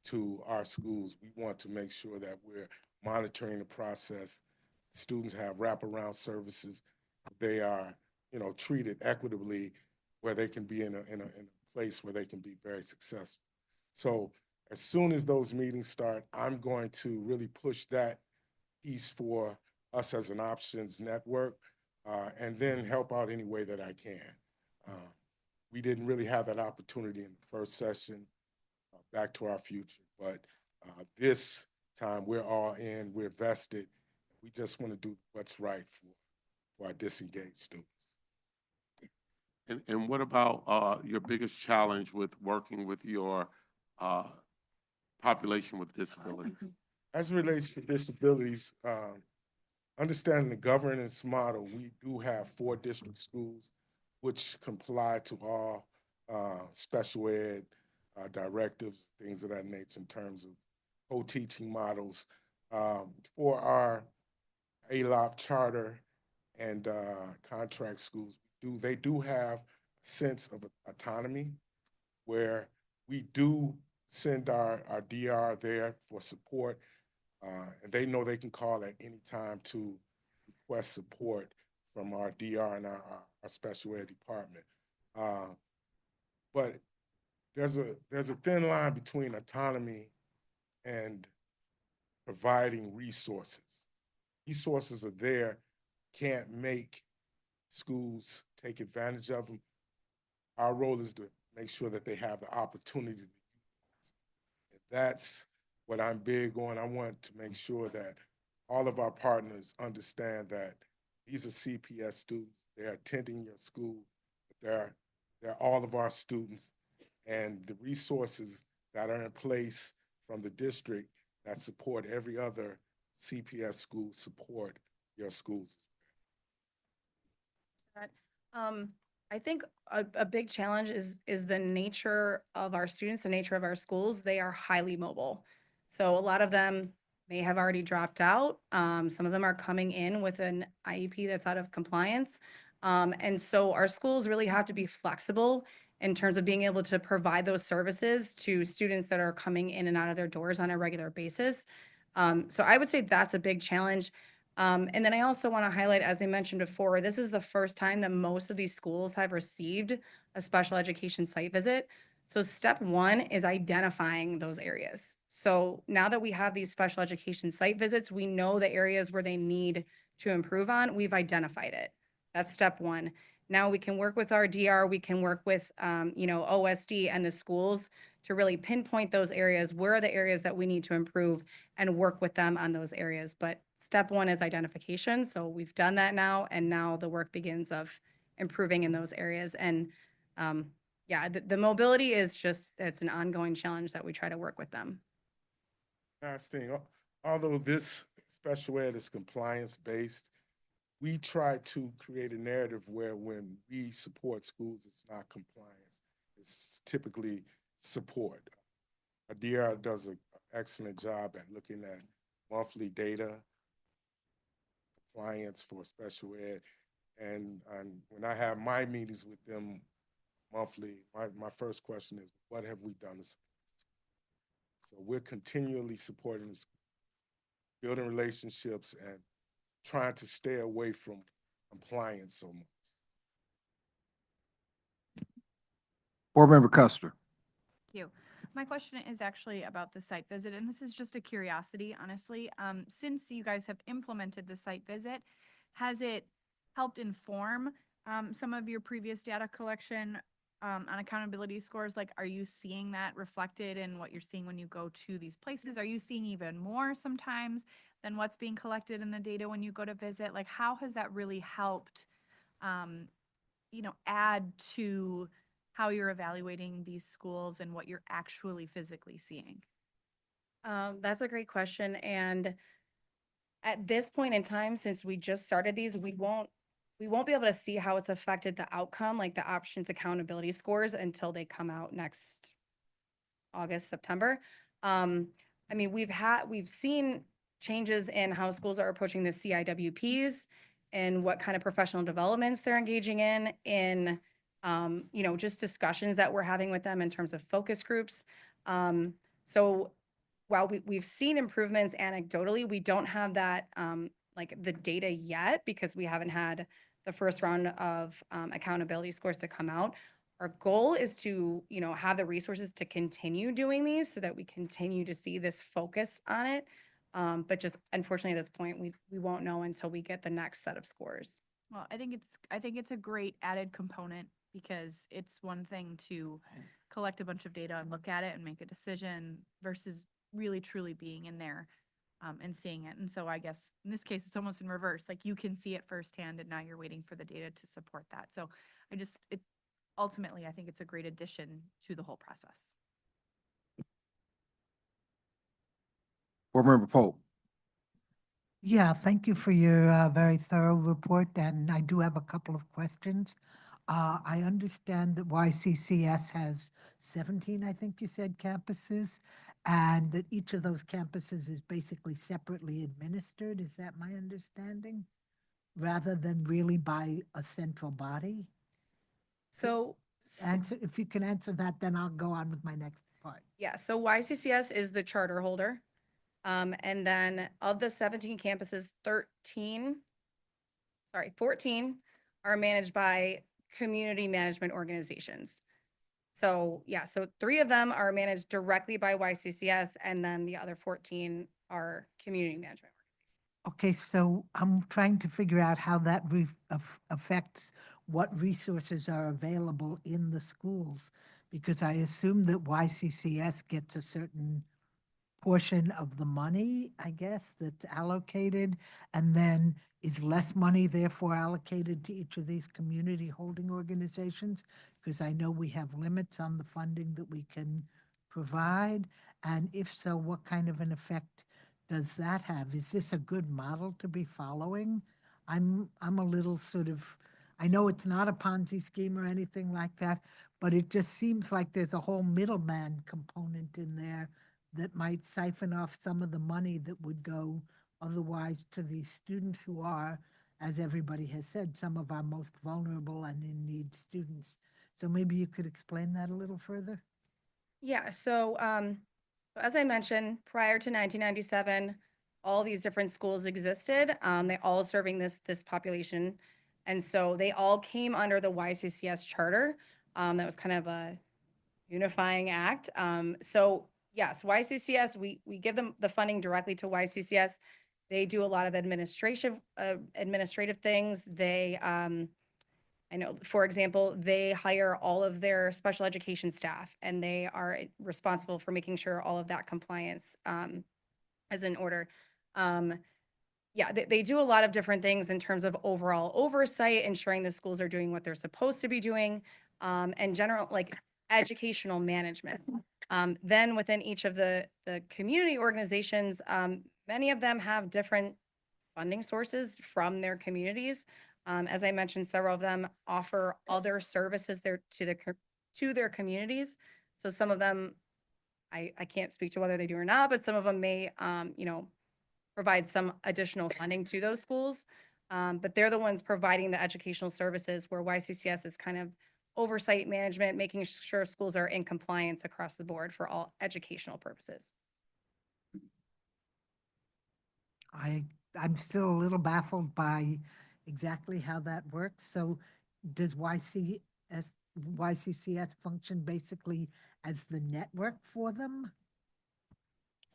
Speaker 17: to our schools, we want to make sure that we're monitoring the process. Students have wraparound services. They are, treated equitably, where they can be in a place where they can be very successful. So as soon as those meetings start, I'm going to really push that piece for us as an options network, and then help out any way that I can. We didn't really have that opportunity in the first session, Back to Our Future, but this time we're all in, we're vested. We just want to do what's right for our disengaged students.
Speaker 5: And what about your biggest challenge with working with your population with disabilities?
Speaker 17: As it relates to disabilities, understanding the governance model, we do have 4 district schools which comply to all special ed directives, things of that nature in terms of co-teaching models. For our ALOP charter and contract schools, they do have a sense of autonomy where we do send our DR there for support, and they know they can call at any time to request support from our DR and our special ed department. But there's a thin line between autonomy and providing resources. Resources are there, can't make schools take advantage of them. Our role is to make sure that they have the opportunity to use it. And that's what I'm big on. I want to make sure that all of our partners understand that these are CPS students. They're attending your school. They're all of our students, and the resources that are in place from the district that support every other CPS school support your schools.
Speaker 11: I think a big challenge is the nature of our students, the nature of our schools. They are highly mobile. So a lot of them may have already dropped out. Some of them are coming in with an IEP that's out of compliance. And so our schools really have to be flexible in terms of being able to provide those services to students that are coming in and out of their doors on a regular basis. So I would say that's a big challenge. And then I also want to highlight, as I mentioned before, this is the first time that most of these schools have received a special education site visit. So step 1 is identifying those areas. So now that we have these special education site visits, we know the areas where they need to improve on. We've identified it. That's step 1. Now we can work with our DR, we can work with, OSD and the schools to really pinpoint those areas. Where are the areas that we need to improve and work with them on those areas? But step 1 is identification. So we've done that now, and now the work begins of improving in those areas. And the mobility is it's an ongoing challenge that we try to work with them.
Speaker 17: Last thing, although this special ed is compliance-based, we try to create a narrative where when we support schools, it's not compliance. It's typically support. DR does an excellent job at looking at monthly data, compliance for special ed. And when I have my meetings with them monthly, my first question is, what have we done to support? So we're continually supporting the school, building relationships, and trying to stay away from compliance so much.
Speaker 4: Board Member Custer.
Speaker 13: Thank you. My question is actually about the site visit, and this is just a curiosity, honestly. Since you guys have implemented the site visit, has it helped inform some of your previous data collection on accountability scores, like, are you seeing that reflected in what you're seeing when you go to these places? Are you seeing even more sometimes than what's being collected in the data when you go to visit? Like, how has that really helped, add to how you're evaluating these schools and what you're actually physically seeing?
Speaker 11: That's a great question. And at this point in time, since we just started these, we won't be able to see how it's affected the outcome, like the options accountability scores, until they come out next August, September. I mean, we've seen changes in how schools are approaching the CIWPs and what kind of professional developments they're engaging in, just discussions that we're having with them in terms of focus groups. So while we've seen improvements anecdotally, we don't have that, like the data yet, because we haven't had the first round of accountability scores to come out. Our goal is to, have the resources to continue doing these so that we continue to see this focus on it. But just unfortunately at this point, we won't know until we get the next set of scores.
Speaker 13: Well, I think it's a great added component, because it's one thing to collect a bunch of data and look at it and make a decision versus really truly being in there and seeing it. And so I guess in this case, it's almost in reverse. Like, you can see it firsthand and now you're waiting for the data to support that. So ultimately, I think it's a great addition to the whole process.
Speaker 4: Board Member Pope.
Speaker 8: Yeah, thank you for your very thorough report, and I do have a couple of questions. I understand that YCCS has 17, I think you said, campuses, and that each of those campuses is basically separately administered. Is that my understanding? Rather than really by a central body?
Speaker 11: So
Speaker 8: If you can answer that, then I'll go on with my next part.
Speaker 11: yeah, so YCCS is the charter holder. And then of the 17 campuses, 14 are managed by community management organizations. So yeah, so 3 of them are managed directly by YCCS, and then the other 14 are community management.
Speaker 8: Okay, so I'm trying to figure out how that affects what resources are available in the schools, because I assume that YCCS gets a certain portion of the money, I guess, that's allocated, and then is less money therefore allocated to each of these community holding organizations? Because I know we have limits on the funding that we can provide, and if so, what kind of an effect does that have? Is this a good model to be following? I'm a little sort of, I know it's not a Ponzi scheme or anything like that, but it just seems like there's a whole middleman component in there that might siphon off some of the money that would go otherwise to these students who are, as everybody has said, some of our most vulnerable and in need students. So maybe you could explain that a little further?
Speaker 11: Yeah, so as I mentioned, prior to 1997, all these different schools existed. They all serving this population. And so they all came under the YCCS charter. That was kind of a unifying act. So yes, YCCS, we give them the funding directly to YCCS. They do a lot of administrative things. They, I know, for example, they hire all of their special education staff, and they are responsible for making sure all of that compliance is in order. Yeah, they do a lot of different things in terms of overall oversight, ensuring the schools are doing what they're supposed to be doing, and general, like, educational management. Then within each of the community organizations, many of them have different funding sources from their communities. As I mentioned, several of them offer other services to their communities. So some of them, I can't speak to whether they do or not, but some of them may, provide some additional funding to those schools. But they're the ones providing the educational services, where YCCS is kind of oversight management, making sure schools are in compliance across the board for all educational purposes.
Speaker 8: I'm still a little baffled by exactly how that works. So does YCCS function basically as the network for them?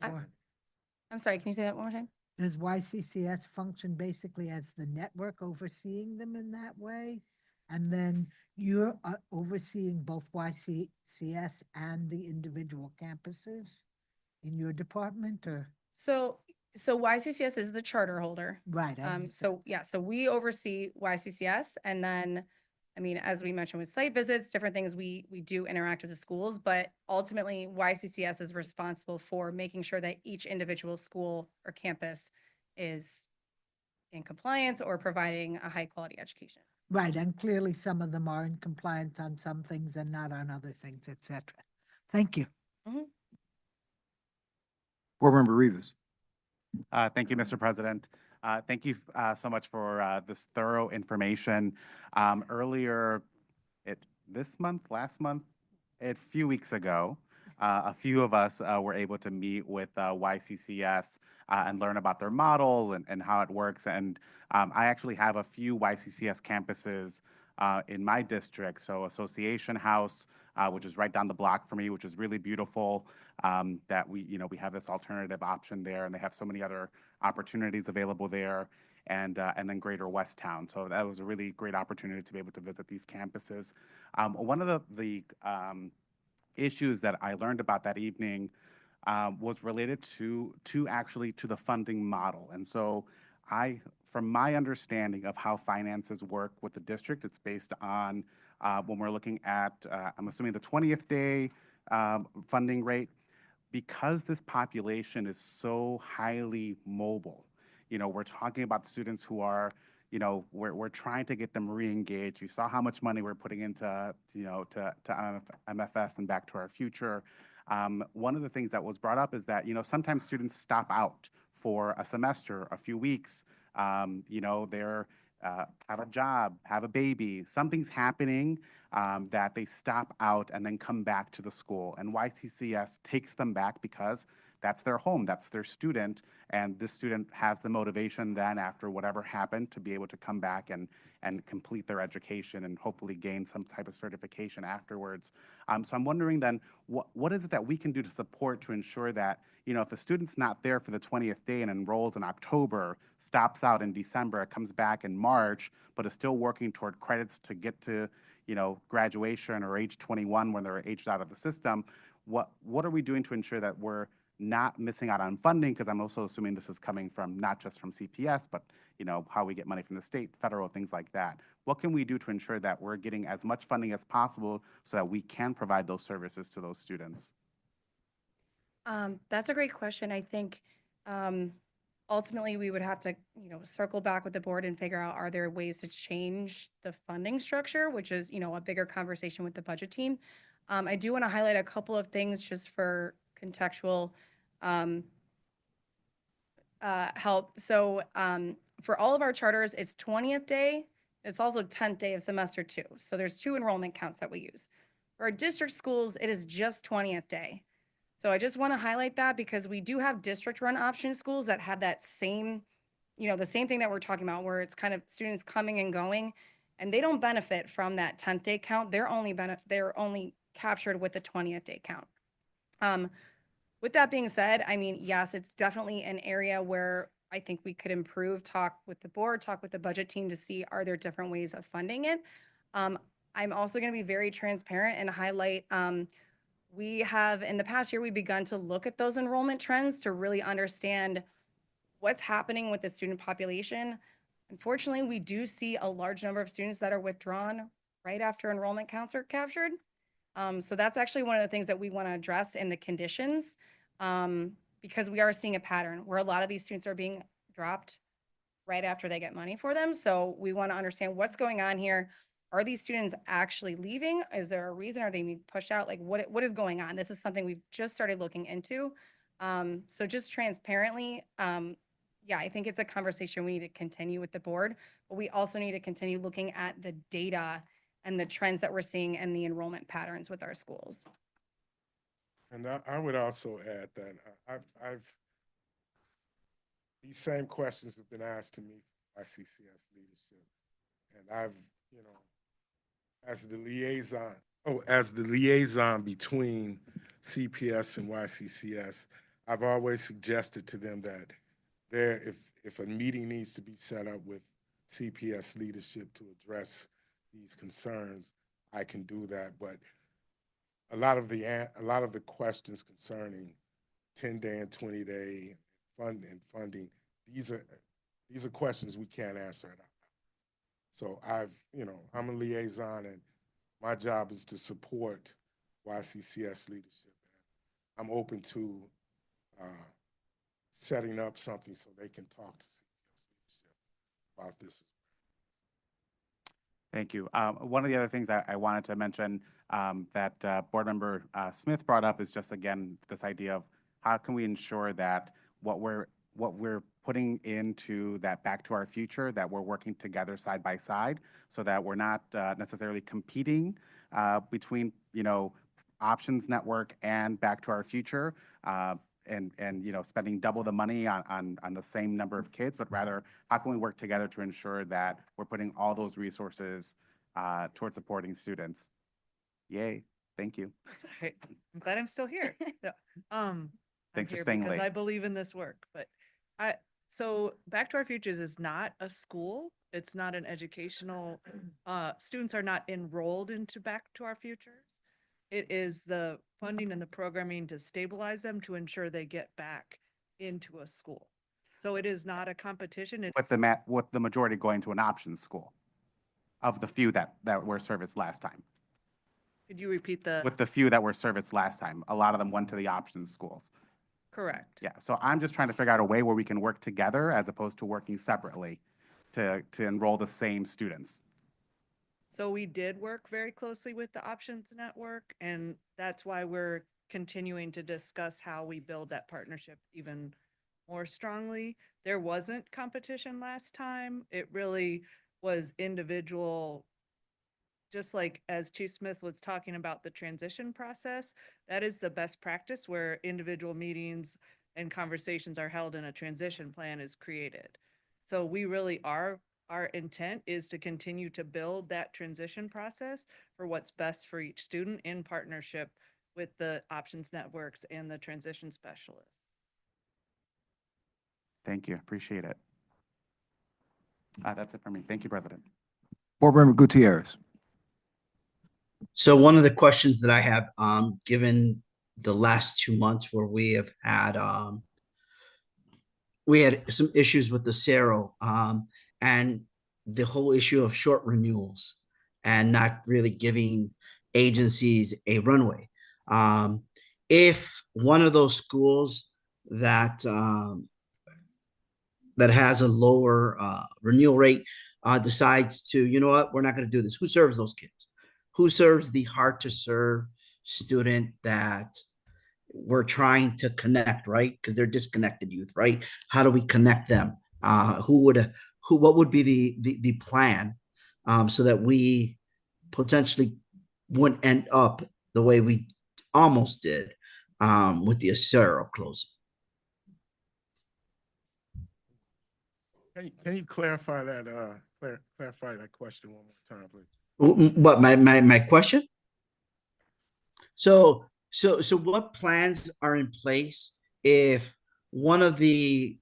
Speaker 11: I'm sorry, can you say that one more time?
Speaker 8: Does YCCS function basically as the network overseeing them in that way? And then you're overseeing both YCCS and the individual campuses in your department, or?
Speaker 11: So, so YCCS is the charter holder.
Speaker 8: Right, I understand.
Speaker 11: So yeah, so we oversee YCCS, and then, I mean, as we mentioned with site visits, different things, we do interact with the schools, but ultimately YCCS is responsible for making sure that each individual school or campus is in compliance or providing a high quality education.
Speaker 8: Right, and clearly some of them are in compliance on some things and not on other things, et cetera. Thank you.
Speaker 4: Board Member Rivas.
Speaker 12: Thank you, Mr. President. Thank you so much for this thorough information. Earlier, this month, last month, a few weeks ago, a few of us were able to meet with YCCS and learn about their model and how it works. And I actually have a few YCCS campuses in my district. So Association House, which is right down the block for me, which is really beautiful. That we have this alternative option there, and they have so many other opportunities available there. And then Greater Westtown. So that was a really great opportunity to be able to visit these campuses. One of the issues that I learned about that evening was related to the funding model. And so from my understanding of how finances work with the district, it's based on when we're looking at, I'm assuming the 20th day funding rate. Because this population is so highly mobile, we're talking about students who are, we're trying to get them re-engaged. You saw how much money we're putting into, to MFS and Back to Our Future. One of the things that was brought up is that, sometimes students stop out for a semester, a few weeks. They're have a job, have a baby, something's happening that they stop out and then come back to the school. And YCCS takes them back because that's their home, that's their student, and this student has the motivation then after whatever happened to be able to come back and complete their education and hopefully gain some type of certification afterwards. So I'm wondering then, what is it that we can do to support to ensure that, if the student's not there for the 20th day and enrolls in October, stops out in December, comes back in March, but is still working toward credits to get to, graduation or age 21 when they're aged out of the system, what are we doing to ensure that we're not missing out on funding? Because I'm also assuming this is coming from not just from CPS, but how we get money from the state, federal, things like that. What can we do to ensure that we're getting as much funding as possible so that we can provide those services to those students?
Speaker 11: That's a great question. I think ultimately we would have to, circle back with the board and figure out, are there ways to change the funding structure, which is, a bigger conversation with the budget team. I do want to highlight a couple of things just for contextual help. So for all of our charters, it's 20th day. It's also 10th day of semester 2. So there's 2 enrollment counts that we use. For our district schools, it is just 20th day. So I just want to highlight that because we do have district-run option schools that have that same, the same thing that we're talking about, where it's kind of students coming and going, and they don't benefit from that 10th day count. They're only captured with the 20th day count. With that being said, I mean, yes, it's definitely an area where I think we could improve, talk with the board, talk with the budget team to see, are there different ways of funding it? I'm also going to be very transparent and highlight, we have, in the past year, we've begun to look at those enrollment trends to really understand what's happening with the student population. Unfortunately, we do see a large number of students that are withdrawn right after enrollment counts are captured. So that's actually one of the things that we want to address in the conditions, because we are seeing a pattern where a lot of these students are being dropped right after they get money for them. So we want to understand what's going on here. Are these students actually leaving? Is there a reason? Are they being pushed out? Like what is going on? This is something we've just started looking into. So just transparently, yeah, I think it's a conversation we need to continue with the board, but we also need to continue looking at the data and the trends that we're seeing and the enrollment patterns with our schools.
Speaker 17: And I would also add that these same questions have been asked to me by CCS leadership. And I've, as the liaison between CPS and YCCS, I've always suggested to them that if a meeting needs to be set up with CPS leadership to address these concerns, I can do that. But a lot of the questions concerning 10-day and 20-day funding, these are questions we can't answer at all. So I'm a liaison, and my job is to support YCCS leadership. I'm open to setting up something so they can talk to CPS leadership about this.
Speaker 12: Thank you. One of the other things I wanted to mention that Board Member Smith brought up is just, again, this idea of how can we ensure that what we're putting into that Back to Our Future, that we're working together side by side, so that we're not necessarily competing between, Options Network and Back to Our Future, and spending double the money on the same number of kids, but rather how can we work together to ensure that we're putting all those resources towards supporting students. Yay, thank you.
Speaker 6: That's all right. I'm glad I'm still here. No, I'm
Speaker 12: Thanks for
Speaker 6: here
Speaker 12: staying
Speaker 6: because
Speaker 12: late.
Speaker 6: I believe in this work, but so Back to Our Futures is not a school. It's not an educational, students are not enrolled into Back to Our Futures. It is the funding and the programming to stabilize them to ensure they get back into a school. So it is not a competition. It's
Speaker 12: With the majority going to an options school of the few that were serviced last time.
Speaker 6: Could you repeat the?
Speaker 12: With the few that were serviced last time, a lot of them went to the options schools.
Speaker 6: Correct.
Speaker 12: Yeah, so I'm just trying to figure out a way where we can work together as opposed to working separately to enroll the same students.
Speaker 6: So we did work very closely with the Options Network, and that's why we're continuing to discuss how we build that partnership even more strongly. There wasn't competition last time. It really was individual, just like as Chief Smith was talking about the transition process, that is the best practice where individual meetings and conversations are held and a transition plan is created. So we really are, our intent is to continue to build that transition process for what's best for each student in partnership with the options networks and the transition specialists.
Speaker 12: Thank you, appreciate it. That's it for me. Thank you, President.
Speaker 4: Board Member Gutierrez.
Speaker 16: So one of the questions that I have, given the last 2 months where we had some issues with the CERO, and the whole issue of short renewals and not really giving agencies a runway. If one of those schools that has a lower renewal rate decides to, you know what, we're not going to do this, who serves those kids? Who serves the hard to serve student that we're trying to connect, right? Because they're disconnected youth, right? How do we connect them? What would be the plan so that we potentially wouldn't end up the way we almost did with the Acero closing?
Speaker 17: Can you clarify that question one more time, please?
Speaker 16: What my question? So what plans are in place if one of the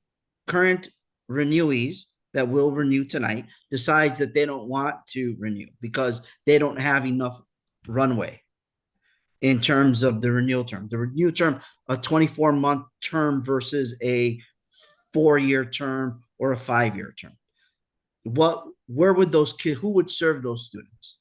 Speaker 16: current renewees that will renew tonight decides that they don't want to renew because they don't have enough runway in terms of the renewal term? The renewal term, a 24-month term versus a 4-year term or a 5-year term. Where would those kids, who would serve those students?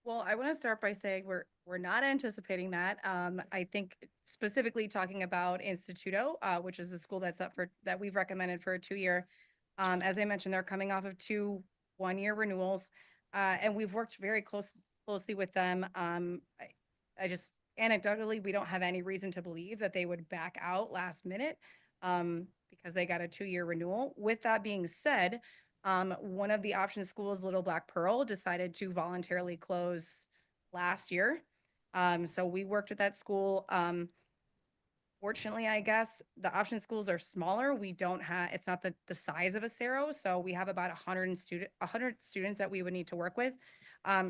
Speaker 11: Well, I want to start by saying we're not anticipating that. I think specifically talking about Instituto, which is a school that we've recommended for a 2-year. As I mentioned, they're coming off of 2 1-year renewals, and we've worked very closely with them. I just anecdotally, we don't have any reason to believe that they would back out last minute because they got a 2-year renewal. With that being said, one of the option schools, Little Black Pearl, decided to voluntarily close last year. So we worked with that school. Fortunately, I guess the option schools are smaller. We don't have, it's not the size of a Acero. So we have about 100 students that we would need to work with.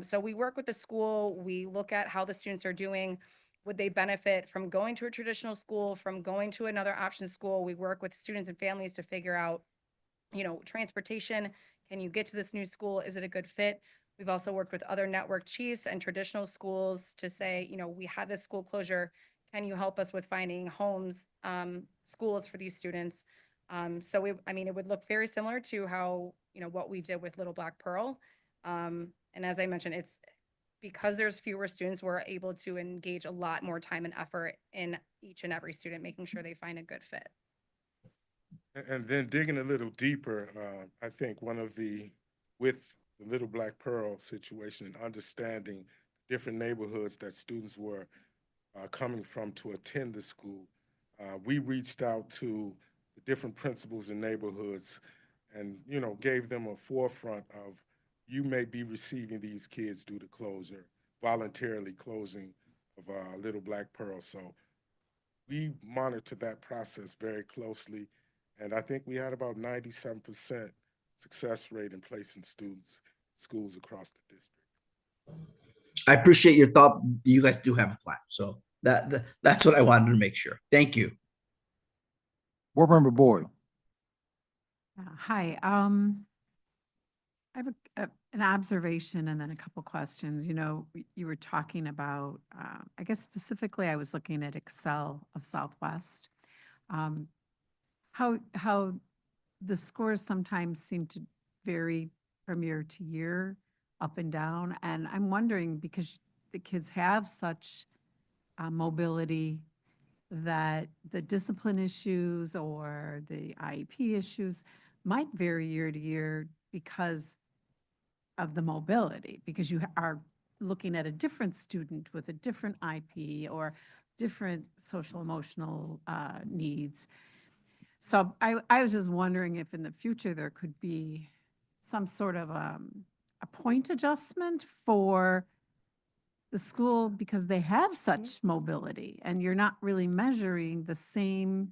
Speaker 11: So we work with the school. We look at how the students are doing. Would they benefit from going to a traditional school, from going to another option school? We work with students and families to figure out, transportation, can you get to this new school? Is it a good fit? We've also worked with other network chiefs and traditional schools to say, you know, we had this school closure. Can you help us with finding homes, schools for these students? I mean, it would look very similar to how, you know, what we did with Little Black Pearl. And as I mentioned, it's because there's fewer students, we're able to engage a lot more time and effort in each and every student, making sure they find a good fit.
Speaker 17: And then digging a little deeper, I think with the Little Black Pearl situation and understanding different neighborhoods that students were coming from to attend the school, we reached out to the different principals in neighborhoods and, you know, gave them a forefront of, you may be receiving these kids due to closure, voluntarily closing of Little Black Pearl. So we monitored that process very closely, and I think we had about 97% success rate in placing schools across the district.
Speaker 16: I appreciate your thought. You guys do have a plan, so that's what I wanted to make sure. Thank you.
Speaker 4: Board Member Boyle.
Speaker 18: Hi, I have an observation and then a couple questions. You know, you were talking about, I guess specifically I was looking at Excel of Southwest. How the scores sometimes seem to vary from year to year, up and down. And I'm wondering, because the kids have such mobility, that the discipline issues or the IEP issues might vary year to year because of the mobility, because you are looking at a different student with a different IP or different social emotional needs. So I was just wondering if in the future there could be some sort of a point adjustment for the school, because they have such mobility and you're not really measuring the same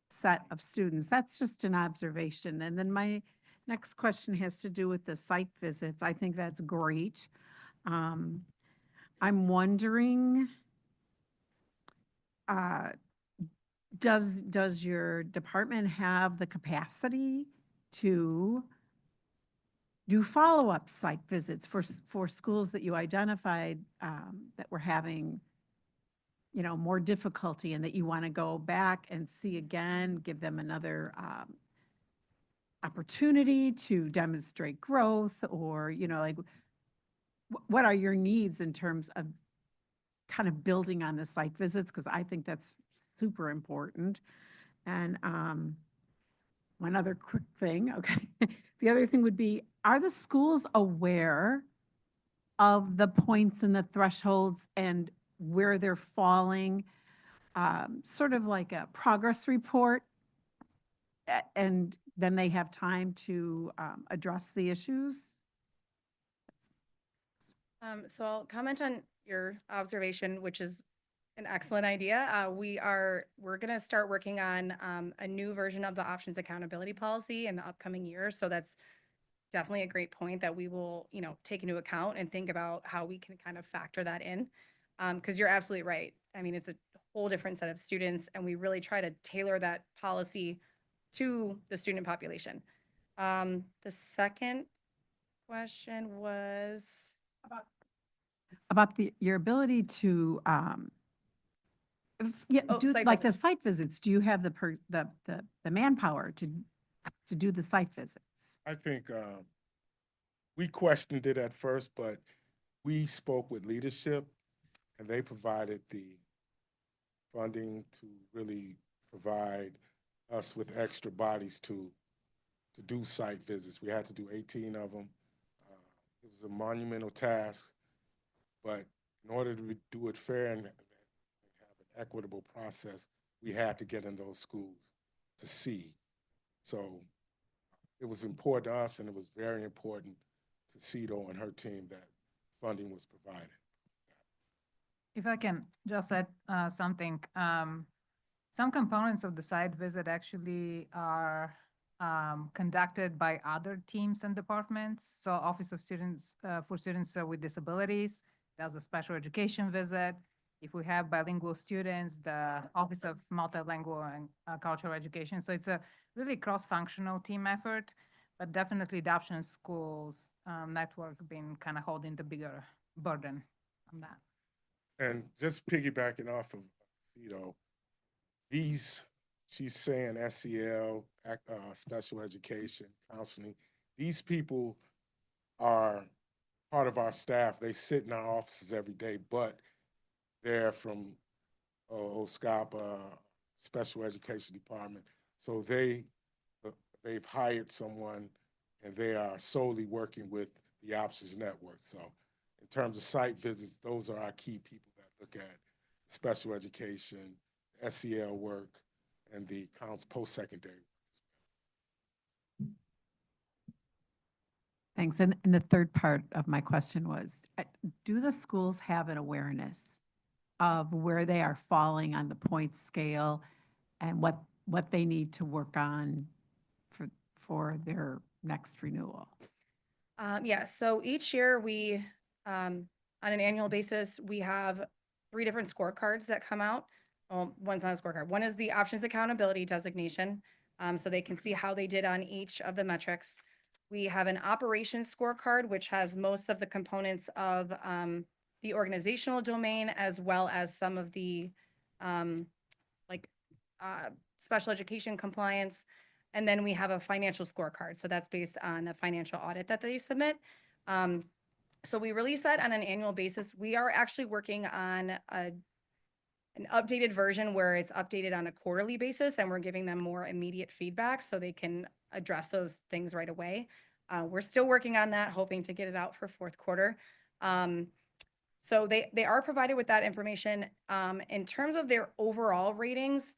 Speaker 18: set of students. That's just an observation. And then my next question has to do with the site visits. I think that's great. I'm wondering, does your department have the capacity to do follow-up site visits for schools that you identified that were having, you know, more difficulty, and that you want to go back and see again, give them another opportunity to demonstrate growth? Or, you know, like, what are your needs in terms of kind of building on the site visits? Because I think that's super important. And one other quick thing, okay. The other thing would be, are the schools aware of the points and the thresholds and where they're falling? Sort of like a progress report, and then they have time to address the issues?
Speaker 11: So I'll comment on your observation, which is an excellent idea. We're going to start working on a new version of the options accountability policy in the upcoming year. So that's definitely a great point that we will, you know, take into account and think about how we can kind of factor that in. Because you're absolutely right. I mean, it's a whole different set of students, and we really try to tailor that policy to the student population. The second question was
Speaker 18: About your ability to do
Speaker 11: site
Speaker 18: like the
Speaker 11: visits.
Speaker 18: site visits. Do you have the manpower to do the site visits?
Speaker 17: I think we questioned it at first, but we spoke with leadership, and they provided the funding to really provide us with extra bodies to do site visits. We had to do 18 of them. It was a monumental task, but in order to do it fair and have an equitable process, we had to get in those schools to see. So it was important to us, and it was very important to Cito and her team that funding was provided.
Speaker 19: If I can just add something, some components of the site visit actually are conducted by other teams and departments. So Office of Students for Students with Disabilities does a special education visit. If we have bilingual students, the Office of Multilingual and Cultural Education. So it's a really cross-functional team effort. but definitely the option schools network been kind of holding the bigger burden on that.
Speaker 17: And just piggybacking off of, you know, these, she's saying SEL, special education, counseling, these people are part of our staff. They sit in our offices every day, but they're from OSCAPA, special education department. So they've hired someone and they are solely working with the options network. So in terms of site visits, those are our key people that look at special education, SEL work, and the post-secondary.
Speaker 18: Thanks. And the third part of my question was, do the schools have an awareness of where they are falling on the point scale and what they need to work on for their next renewal?
Speaker 11: Yeah, so each year on an annual basis, we have 3 different scorecards that come out. Well, one's not a scorecard. One is the options accountability designation, so they can see how they did on each of the metrics. We have an operations scorecard, which has most of the components of the organizational domain, as well as some of the special education compliance. And then we have a financial scorecard. So that's based on the financial audit that they submit. So we release that on an annual basis. We are actually working on an updated version where it's updated on a quarterly basis, and we're giving them more immediate feedback so they can address those things right away. We're still working on that, hoping to get it out for fourth quarter. So they are provided with that information. In terms of their overall ratings,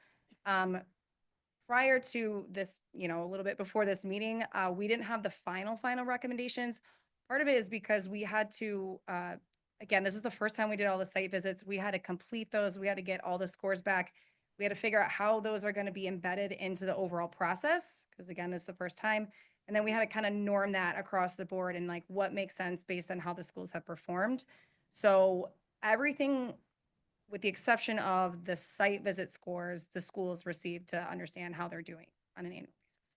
Speaker 11: prior to this, a little bit before this meeting, we didn't have the final recommendations. Part of it is because we had to, again, this is the first time we did all the site visits. We had to complete those. We had to get all the scores back. We had to figure out how those are going to be embedded into the overall process, because again, this is the first time. And then we had to kind of norm that across the board and like what makes sense based on how the schools have performed. So everything, with the exception of the site visit scores, the schools receive to understand how they're doing on an annual basis.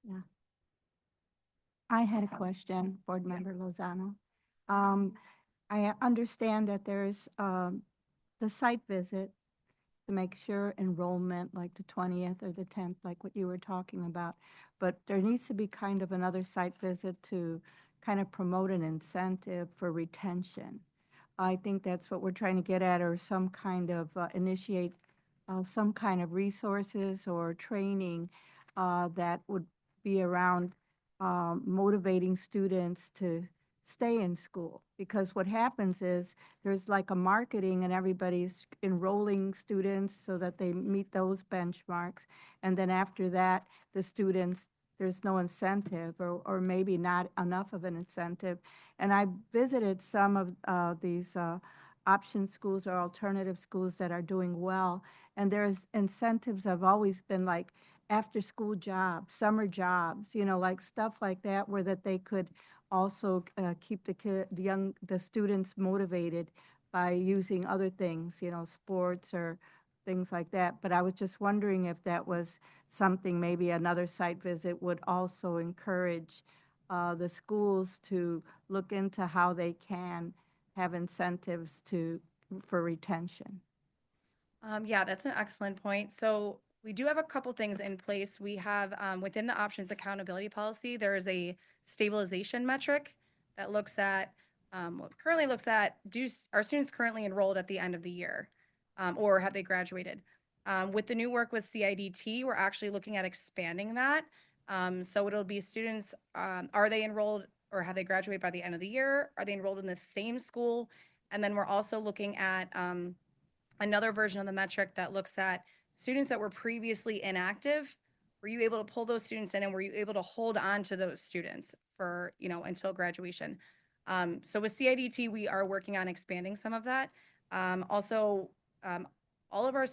Speaker 1: Yeah. I had a question, Board Member Lozano. I understand that there's the site visit to make sure enrollment, like the 20th or the 10th, like what you were talking about. But there needs to be kind of another site visit to kind of promote an incentive for retention. I think that's what we're trying to get at, or some kind of initiate some kind of resources or training that would be around motivating students to stay in school. Because what happens is there's like a marketing and everybody's enrolling students so that they meet those benchmarks. And then after that, the students, there's no incentive or maybe not enough of an incentive. And I visited some of these option schools or alternative schools that are doing well. And there's incentives have always been like after school jobs, summer jobs, like stuff like that, where that they could also keep the students motivated by using other things, sports or things like that. But I was just wondering if that was something, maybe another site visit would also encourage the schools to look into how they can have incentives for retention.
Speaker 11: Yeah, that's an excellent point. So we do have a couple things in place. We have within the options accountability policy, there is a stabilization metric that looks at, currently looks at, are students currently enrolled at the end of the year, or have they graduated? With the new work with CIDT, we're actually looking at expanding that. So it'll be students, are they enrolled or have they graduated by the end of the year? Are they enrolled in the same school? And then we're also looking at another version of the metric that looks at students that were previously inactive. Were you able to pull those students in, and were you able to hold on to those students for, until graduation? So with CIDT, we are working on expanding some of that. Also, all of our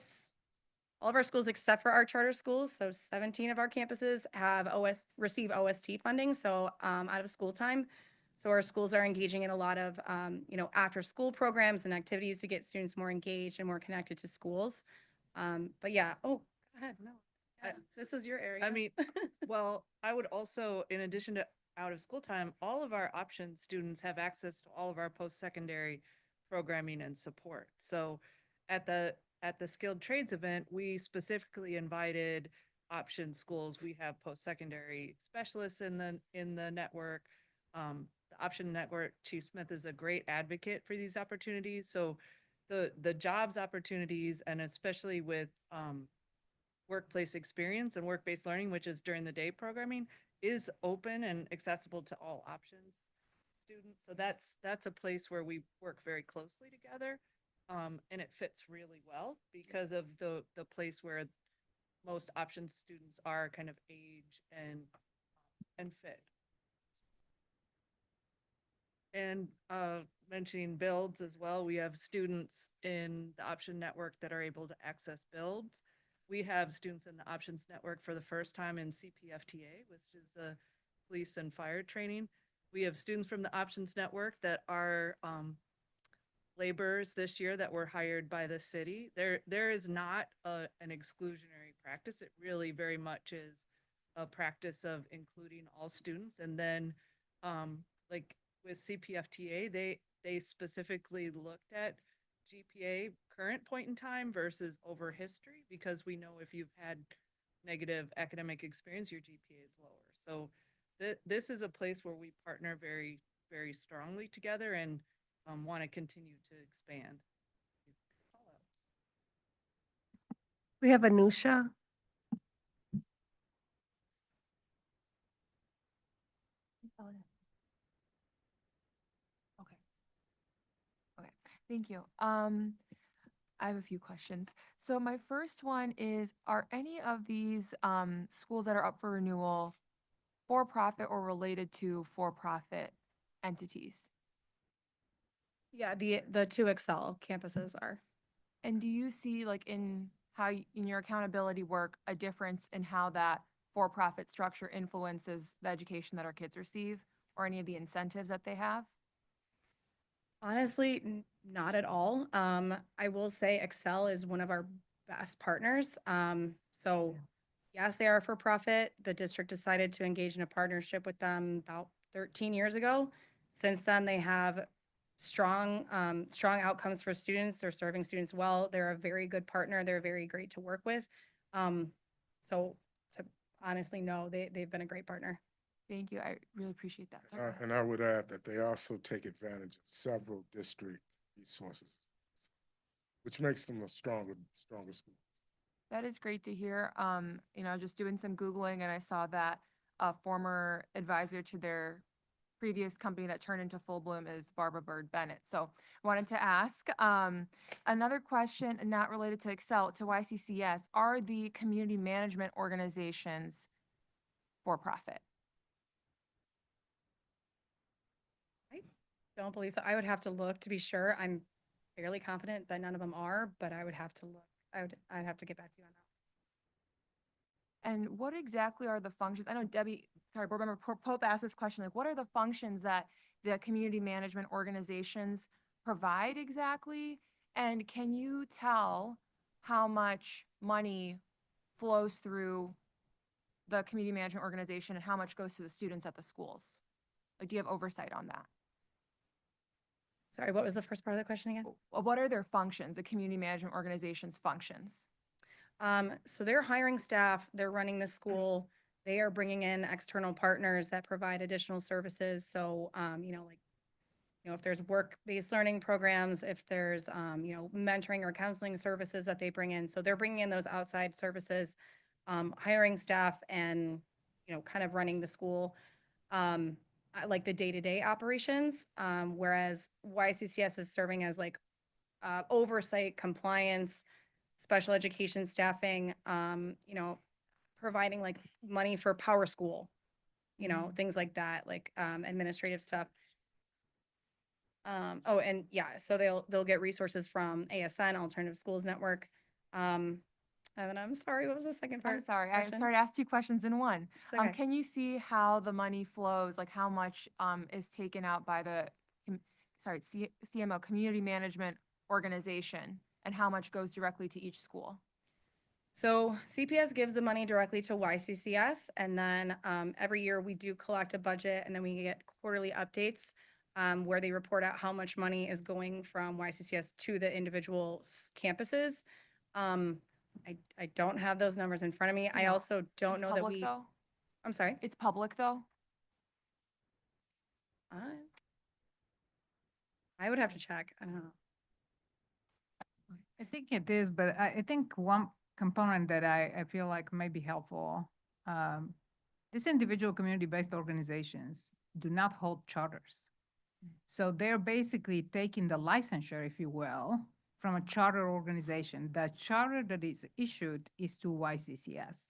Speaker 11: schools except for our charter schools, so 17 of our campuses have receive OST funding, so out of school time. So our schools are engaging in a lot of, after school programs and activities to get students more engaged and more connected to schools. But yeah, oh, go ahead, no. This is your area.
Speaker 6: I mean, well, I would also, in addition to out of school time, all of our option students have access to all of our post-secondary programming and support. So at the skilled trades event, we specifically invited option schools. We have post-secondary specialists in the network. The option network, Chief Smith is a great advocate for these opportunities. So the jobs opportunities, and especially with workplace experience and work-based learning, which is during the day programming, is open and accessible to all options students. So that's a place where we work very closely together. And it fits really well because of the place where most options students are kind of age and fit. And mentioning builds as well, we have students in the option network that are able to access builds. We have students in the options network for the first time in CPFTA, which is the police and fire training. We have students from the options network that are laborers this year that were hired by the city. There is not an exclusionary practice. It really very much is a practice of including all students. And then like with CPFTA, they specifically looked at GPA current point in time versus over history, because we know if you've had negative academic experience, your GPA is lower. So this is a place where we partner very, very strongly together and want to continue to expand.
Speaker 15: We have Anusha.
Speaker 7: Okay. Okay, thank you. I have a few questions. So my first one is, are any of these schools that are up for renewal for-profit or related to for-profit entities?
Speaker 11: Yeah, the two Excel campuses are.
Speaker 7: And do you see, like, in in your accountability work, a difference in how that for-profit structure influences the education that our kids receive, or any of the incentives that they have?
Speaker 11: Honestly, not at all. I will say Excel is one of our best partners. So yes, they are for profit. The district decided to engage in a partnership with them about 13 years ago. Since then, they have strong outcomes for students. They're serving students well. They're a very good partner. They're very great to work with. So to honestly, no, they've been a great partner.
Speaker 7: Thank you. I really appreciate that. Sorry.
Speaker 17: And I would add that they also take advantage of several district resources, which makes them a stronger school.
Speaker 7: That is great to hear. Just doing some Googling, and I saw that a former advisor to their previous company that turned into Full Bloom is Barbara Bird Bennett. So wanted to ask another question, not related to Excel, to YCCS. Are the community management organizations for profit?
Speaker 11: Don't believe so. I would have to look to be sure. I'm fairly confident that none of them are, but I would have to look. I'd have to get back to you on that.
Speaker 7: And what exactly are the functions? I know board member Pope asked this question, like, what are the functions that the community management organizations provide exactly? And can you tell how much money flows through the community management organization and how much goes to the students at the schools? Like, do you have oversight on that?
Speaker 11: Sorry, what was the first part of the question again?
Speaker 7: What are their functions, the community management organization's functions?
Speaker 11: So they're hiring staff, they're running the school, they are bringing in external partners that provide additional services. So, if there's work-based learning programs, if there's, mentoring or counseling services that they bring in. So they're bringing in those outside services, hiring staff and, kind of running the school. Like the day-to-day operations, whereas YCCS is serving as like oversight, compliance, special education staffing, providing like money for Power School, things like that, like administrative stuff. So they'll get resources from ASN, Alternative Schools Network. Evan, I'm sorry, what was the second part?
Speaker 7: I'm sorry, I
Speaker 11: question?
Speaker 7: started to ask two questions in one.
Speaker 11: It's okay.
Speaker 7: Can you see how the money flows, like how much is taken out by the, CMO, Community Management Organization, and how much goes directly to each school?
Speaker 11: So CPS gives the money directly to YCCS, and then every year we do collect a budget, and then we get quarterly updates where they report out how much money is going from YCCS to the individual campuses. I don't have those numbers in front of me. I
Speaker 7: No.
Speaker 11: also don't
Speaker 7: It's
Speaker 11: know that
Speaker 7: public,
Speaker 11: we.
Speaker 7: though?
Speaker 11: I'm sorry.
Speaker 7: It's public, though?
Speaker 11: Uh, I would have to check. I don't know.
Speaker 19: I think it is, but I think one component that I feel like may be helpful, these individual community-based organizations do not hold charters. So they're basically taking the licensure, if you will, from a charter organization. The charter that is issued is to YCCS.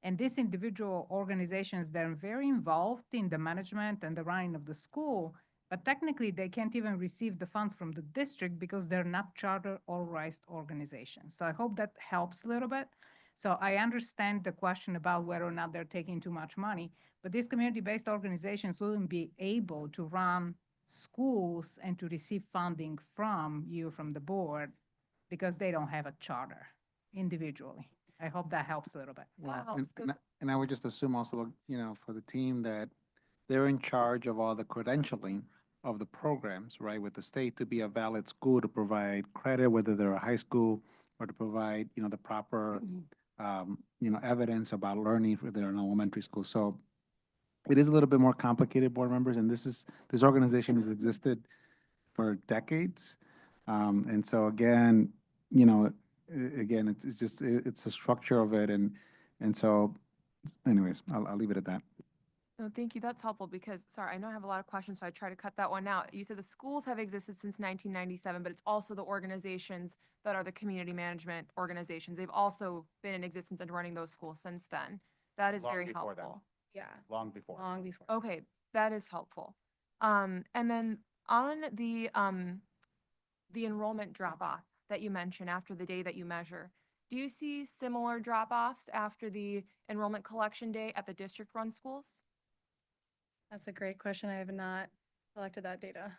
Speaker 19: And these individual organizations, they're very involved in the management and the running of the school, but technically they can't even receive the funds from the district because they're not charter authorized organizations. So I hope that helps a little bit. So I understand the question about whether or not they're taking too much money, but these community-based organizations wouldn't be able to run schools and to receive funding from you, from the board, because they don't have a charter individually. I hope that helps a little bit.
Speaker 7: That helps, 'cause
Speaker 22: And I would just assume also, you know, for the team that they're in charge of all the credentialing of the programs, right, with the state to be a valid school to provide credit, whether they're a high school or to provide, you know, the proper, you know, evidence about learning for their elementary school. So it is a little bit more complicated, board members, and this organization has existed for decades. And so again, you know, again, it's just, it's the structure of it. And so anyways, I'll leave it at that.
Speaker 7: No, thank you. That's helpful because, sorry, I know I have a lot of questions, so I try to cut that one out. You said the schools have existed since 1997, but it's also the organizations that are the community management organizations. They've also been in existence and running those schools since then. That is
Speaker 12: Long
Speaker 7: very
Speaker 12: before then.
Speaker 7: helpful.
Speaker 11: Yeah.
Speaker 12: Long before.
Speaker 11: Long before.
Speaker 7: Okay, that is helpful. And then on the enrollment drop-off that you mentioned after the day that you measure, do you see similar drop-offs after the enrollment collection day at the district-run schools?
Speaker 11: That's a great question. I have not collected that data.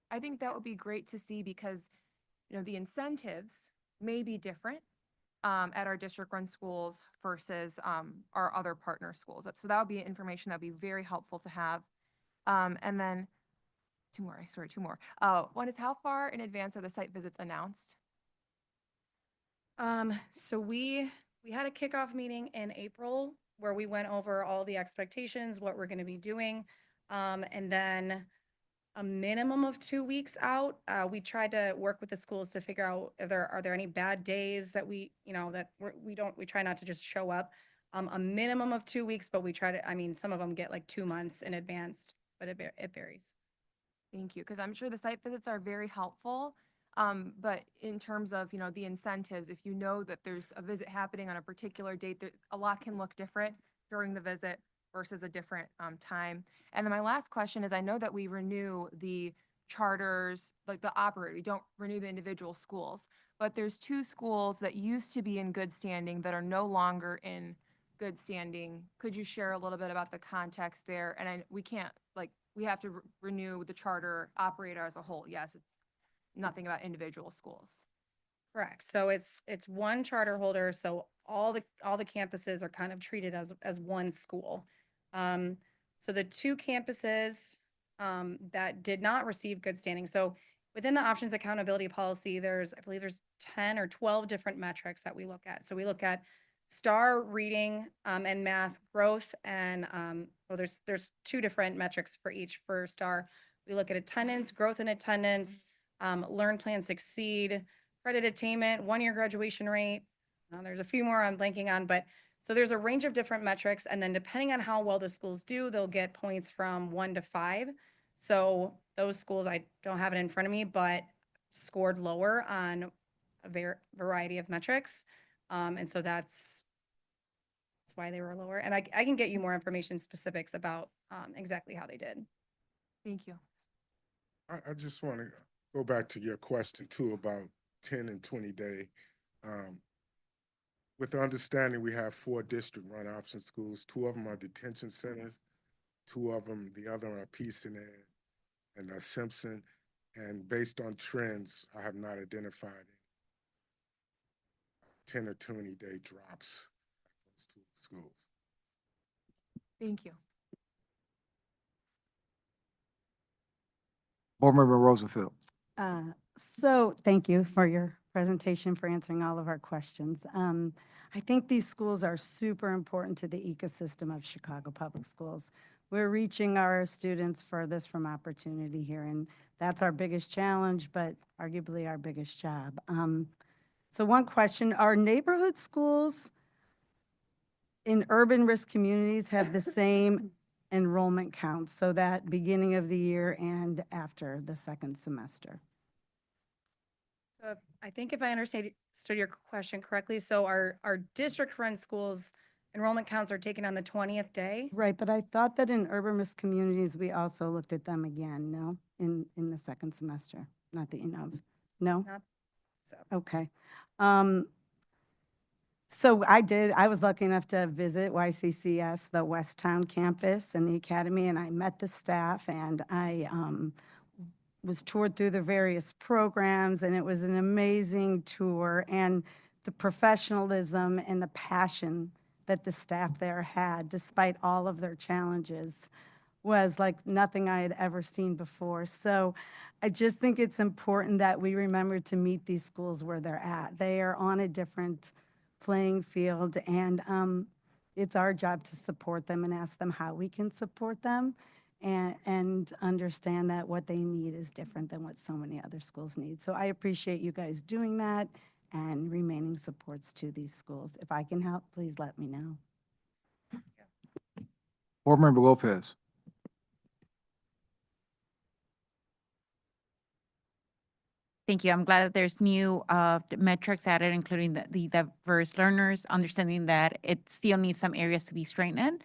Speaker 7: I think that would be great to see because, you know, the incentives may be different at our district-run schools versus our other partner schools. So that would be information that would be very helpful to have. And then two more. One is, how far in advance are the site visits announced?
Speaker 11: So we had a kickoff meeting in April where we went over all the expectations, what we're going to be doing. And then a minimum of 2 weeks out, we tried to work with the schools to figure out if are there any bad days that we try not to just show up. A minimum of 2 weeks, but we try to, I mean, some of them get like 2 months in advance, but it varies.
Speaker 7: Thank you, because I'm sure the site visits are very helpful. But in terms of, you know, the incentives, if you know that there's a visit happening on a particular date, a lot can look different during the visit versus a different time. And then my last question is, I know that we renew the charters, like the operator, we don't renew the individual schools, but there's 2 schools that used to be in good standing that are no longer in good standing. Could you share a little bit about the context there? And we can't, like, we have to renew the charter operator as a whole. Yes, it's nothing about individual schools.
Speaker 11: Correct. So it's one charter holder. So all the campuses are kind of treated as one school. So the 2 campuses that did not receive good standing. So within the options accountability policy, I believe there's 10 or 12 different metrics that we look at. So we look at STAR reading and math growth, and there's 2 different metrics for each. For STAR, we look at attendance, growth in attendance, learn, plan, succeed, credit attainment, 1-year graduation rate. There's a few more I'm blanking on, but so there's a range of different metrics, and then depending on how well the schools do, they'll get points from 1 to 5. So those schools, I don't have it in front of me, but scored lower on a variety of metrics. And so that's why they were lower. And I can get you more information specifics about exactly how they did.
Speaker 7: Thank you.
Speaker 17: I just want to go back to your question too about 10 and 20 day. with the understanding we have 4 district-run option schools. 2 of them are detention centers. 2 of them, the other are Pearson and Simpson. And based on trends, I have not identified any 10 or 20-day drops at those 2 schools.
Speaker 7: Thank you.
Speaker 4: Board Member Rosenfield.
Speaker 3: So thank you for your presentation, for answering all of our questions. I think these schools are super important to the ecosystem of Chicago Public Schools. We're reaching our students furthest from opportunity here, and that's our biggest challenge, but arguably our biggest job. So one question, are neighborhood schools in urban risk communities have the same enrollment counts, so that beginning of the year and after the second semester?
Speaker 11: So I think if I understood your question correctly, so our district-run schools enrollment counts are taken on the 20th day?
Speaker 3: Right, but I thought that in urban risk communities, we also looked at them again, no? In the second semester, not that you know of. No?
Speaker 11: Not so.
Speaker 3: Okay. So I was lucky enough to visit YCCS, the Westtown campus and the academy, and I met the staff, and I was toured through the various programs, and it was an amazing tour. And the professionalism and the passion that the staff there had, despite all of their challenges, was like nothing I had ever seen before. So I just think it's important that we remember to meet these schools where they're at. They are on a different playing field, and it's our job to support them and ask them how we can support them, and understand that what they need is different than what so many other schools need. So I appreciate you guys doing that and remaining supports to these schools. If I can help, please let me know.
Speaker 4: Board Member Lopez.
Speaker 14: Thank you. I'm glad that there's new metrics added, including the diverse learners, understanding that it still needs some areas to be strengthened.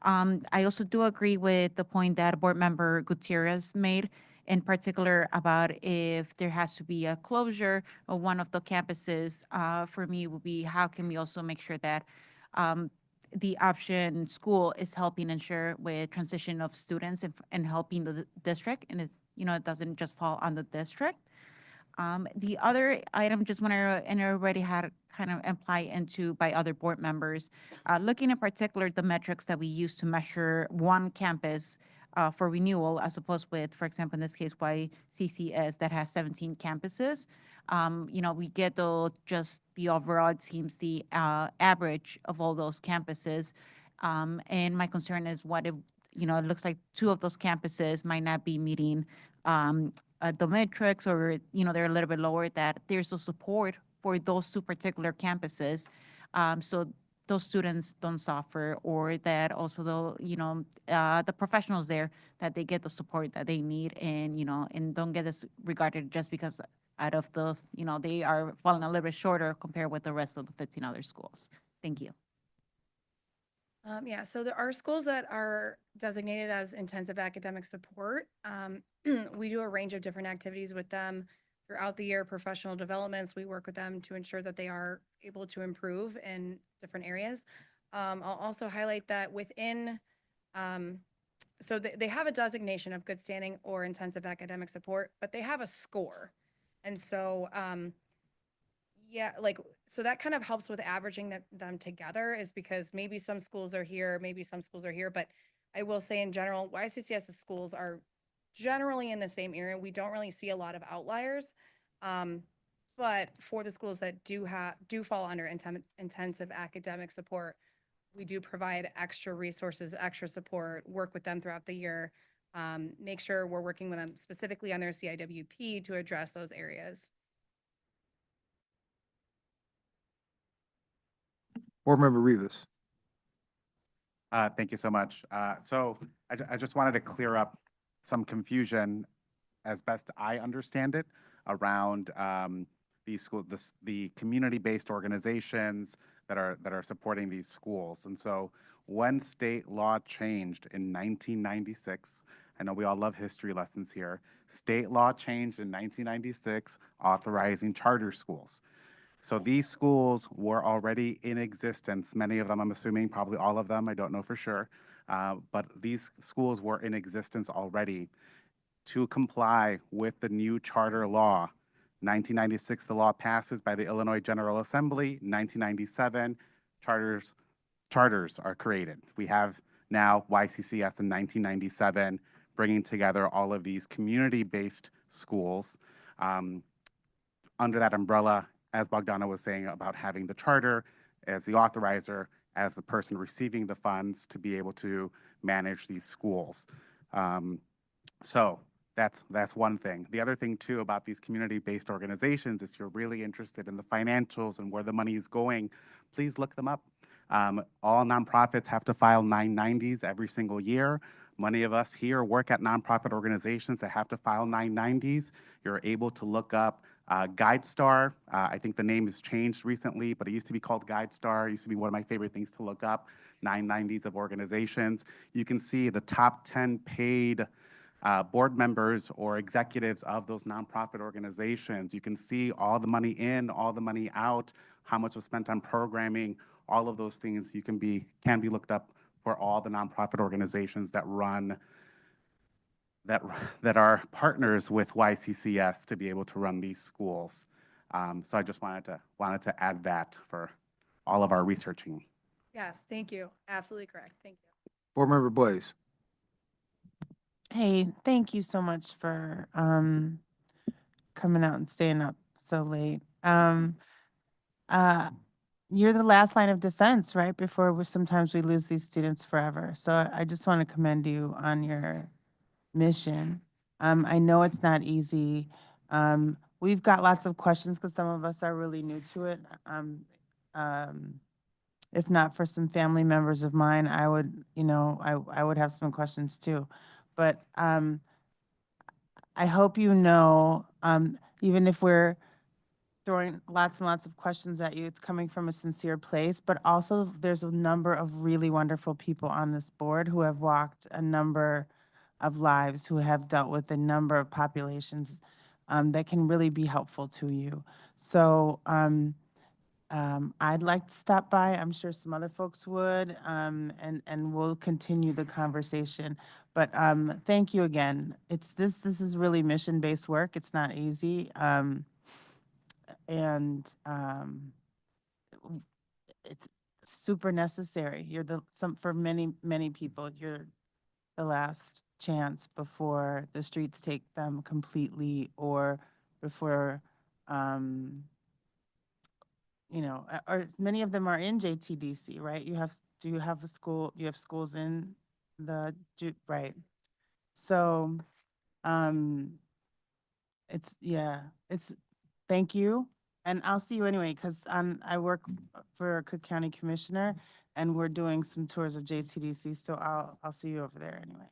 Speaker 14: I also do agree with the point that Board Member Gutierrez made, in particular about if there has to be a closure of one of the campuses. For me, would be how can we also make sure that the option school is helping ensure with transition of students and helping the district, and it doesn't just fall on the district. The other item just want to, and already had kind of imply into by other board members, looking in particular the metrics that we use to measure one campus for renewal, as opposed with, for example, in this case, YCCS that has 17 campuses. We get just the overall, it seems the average of all those campuses. And my concern is what if, it looks like 2 of those campuses might not be meeting the metrics, or they're a little bit lower, that there's no support for those 2 particular campuses, so those students don't suffer, or that also the professionals there, that they get the support that they need, and and don't get disregarded just because out of those they are falling a little bit shorter compared with the rest of the 15 other schools. Thank you.
Speaker 11: Yeah, so there are schools that are designated as intensive academic support. We do a range of different activities with them throughout the year, professional developments. We work with them to ensure that they are able to improve in different areas. I'll also highlight that within, so they have a designation of good standing or intensive academic support, but they have a score. And so, yeah, so that kind of helps with averaging them together, is because maybe some schools are here, maybe some schools are here, but I will say in general, YCCS schools are generally in the same area. We don't really see a lot of outliers. But for the schools that do fall under intensive academic support, we do provide extra resources, extra support, work with them throughout the year, make sure we're working with them specifically on their CIWP to address those areas.
Speaker 4: Board Member Rivas.
Speaker 12: Thank you so much. So I just wanted to clear up some confusion, as best I understand it, around the community-based organizations that are supporting these schools. And so when state law changed in 1996, I know we all love history lessons here. State law changed in 1996, authorizing charter schools. So these schools were already in existence. Many of them, I'm assuming, probably all of them, I don't know for sure. But these schools were in existence already. To comply with the new charter law, 1996, the law passes by the Illinois General Assembly. 1997, charters are created. We have now YCCS in 1997, bringing together all of these community-based schools under that umbrella, as Bogdana was saying about having the charter as the authorizer, as the person receiving the funds to be able to manage these schools. So that's one thing. The other thing too about these community-based organizations, if you're really interested in the financials and where the money is going, please look them up. All nonprofits have to file 990s every single year. Many of us here work at nonprofit organizations that have to file 990s. You're able to look up GuideStar. I think the name has changed recently, but it used to be called GuideStar. It used to be one of my favorite things to look up, 990s of organizations. You can see the top 10 paid board members or executives of those nonprofit organizations. You can see all the money in, all the money out, how much was spent on programming, all of those things can be looked up for all the nonprofit organizations that run that are partners with YCCS to be able to run these schools. So I just wanted to add that for all of our researching.
Speaker 11: Yes, thank you. Absolutely correct. Thank you.
Speaker 4: Board Member Blaze.
Speaker 2: Hey, thank you so much for coming out and staying up so late. You're the last line of defense, right? Before sometimes we lose these students forever. So I just want to commend you on your mission. I know it's not easy. We've got lots of questions because some of us are really new to it. If not for some family members of mine, I would, I would have some questions too. But I hope you know, even if we're throwing lots and lots of questions at you, it's coming from a sincere place, but also there's a number of really wonderful people on this board who have walked a number of lives, who have dealt with a number of populations that can really be helpful to you. So I'd like to stop by. I'm sure some other folks would, and we'll continue the conversation. But thank you again. This is really mission-based work. It's not easy. And it's super necessary. You're for many people, you're the last chance before the streets take them completely, or before, or many of them are in JTDC, right? Do you have you have schools in right? So, thank you. And I'll see you anyway, because I work for Cook County Commissioner, and we're doing some tours of JTDC, so I'll see you over there anyway.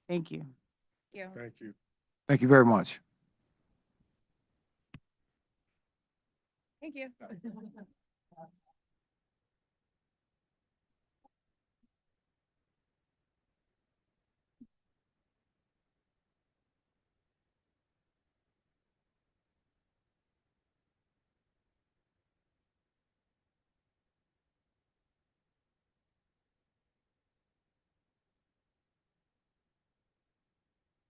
Speaker 2: Thank you.
Speaker 17: Thank you.
Speaker 4: Thank you very much.
Speaker 11: Thank you.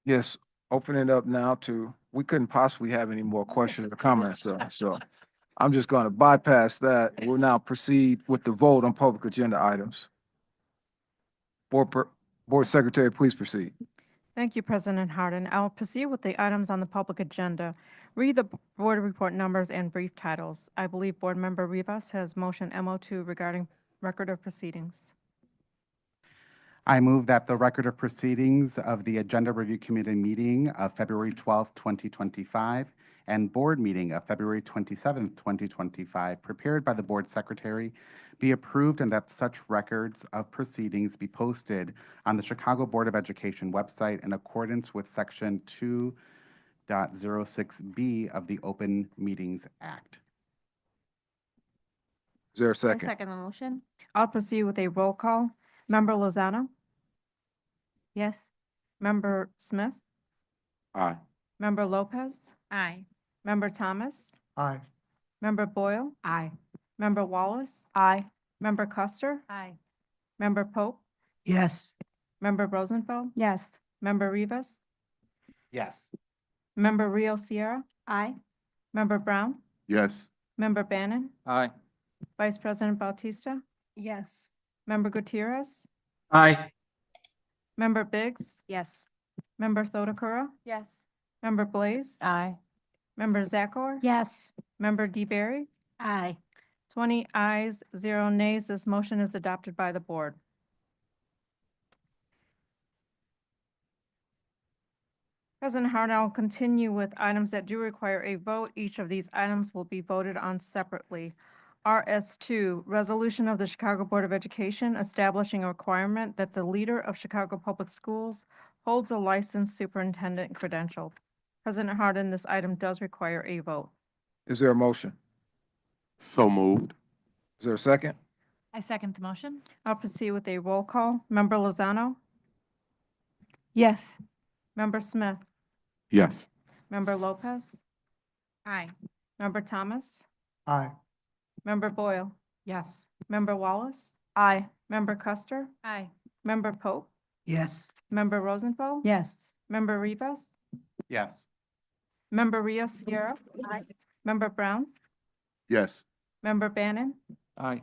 Speaker 4: Yes, open it up now we couldn't possibly have any more questions or comments, so I'm just going to bypass that. We'll now proceed with the vote on public agenda items. Board Secretary, please proceed.
Speaker 9: Thank you, President Harden. I will proceed with the items on the public agenda. Read the board report numbers and brief titles. I believe Board Member Rivas has motion MO2 regarding record of proceedings.
Speaker 12: I move that the record of proceedings of the Agenda Review Committee meeting of February 12th, 2025, and board meeting of February 27th, 2025, prepared by the board secretary, be approved, and that such records of proceedings be posted on the Chicago Board of Education website in accordance with Section 2.06B of the Open Meetings Act.
Speaker 4: Is there a
Speaker 9: I
Speaker 4: second?
Speaker 9: second the motion. I'll proceed with a roll call. Member Lozano? Yes. Member Smith?
Speaker 17: Aye.
Speaker 9: Member Lopez?
Speaker 14: Aye.
Speaker 9: Member Thomas?
Speaker 17: Aye.
Speaker 9: Member Boyle?
Speaker 18: Aye.
Speaker 9: Member Wallace?
Speaker 13: Aye.
Speaker 9: Member Custer?
Speaker 13: Aye.
Speaker 9: Member Pope?
Speaker 8: Yes.
Speaker 9: Member Rosenfeld?
Speaker 3: Yes.
Speaker 9: Member Rivas?
Speaker 12: Yes.
Speaker 9: Member Rio Sierra?
Speaker 3: Aye.
Speaker 9: Member Brown?
Speaker 24: Yes.
Speaker 9: Member Bannon?
Speaker 4: Aye.
Speaker 9: Vice President Bautista?
Speaker 15: Yes.
Speaker 9: Member Gutierrez?
Speaker 16: Aye.
Speaker 9: Member Biggs?
Speaker 13: Yes.
Speaker 9: Member Thodakura?
Speaker 7: Yes.
Speaker 9: Member Blaze?
Speaker 2: Aye.
Speaker 9: Member Zakor?
Speaker 3: Yes.
Speaker 9: Member DeBerry?
Speaker 3: Aye.
Speaker 9: 20 ayes, 0 nays. This motion is adopted by the board. President Harden, I'll continue with items that do require a vote. Each of these items will be voted on separately. RS2, Resolution of the Chicago Board of Education establishing a requirement that the leader of Chicago Public Schools holds a licensed superintendent credential. President Harden, this item does require a vote.
Speaker 4: Is there a motion?
Speaker 5: So moved.
Speaker 4: Is there a second?
Speaker 13: I second the motion.
Speaker 9: I'll proceed with a roll call. Member Lozano?
Speaker 1: Yes.
Speaker 9: Member Smith?
Speaker 5: Yes.
Speaker 9: Member Lopez?
Speaker 14: Aye.
Speaker 9: Member Thomas?
Speaker 22: Aye.
Speaker 9: Member Boyle?
Speaker 18: Yes.
Speaker 9: Member Wallace?
Speaker 13: Aye.
Speaker 9: Member Custer?
Speaker 13: Aye.
Speaker 9: Member Pope?
Speaker 8: Yes.
Speaker 9: Member Rosenfeld?
Speaker 3: Yes.
Speaker 9: Member Rivas?
Speaker 12: Yes.
Speaker 9: Member Rio Sierra?
Speaker 3: Aye.
Speaker 9: Member Brown?
Speaker 24: Yes.
Speaker 9: Member Bannon?
Speaker 4: Aye.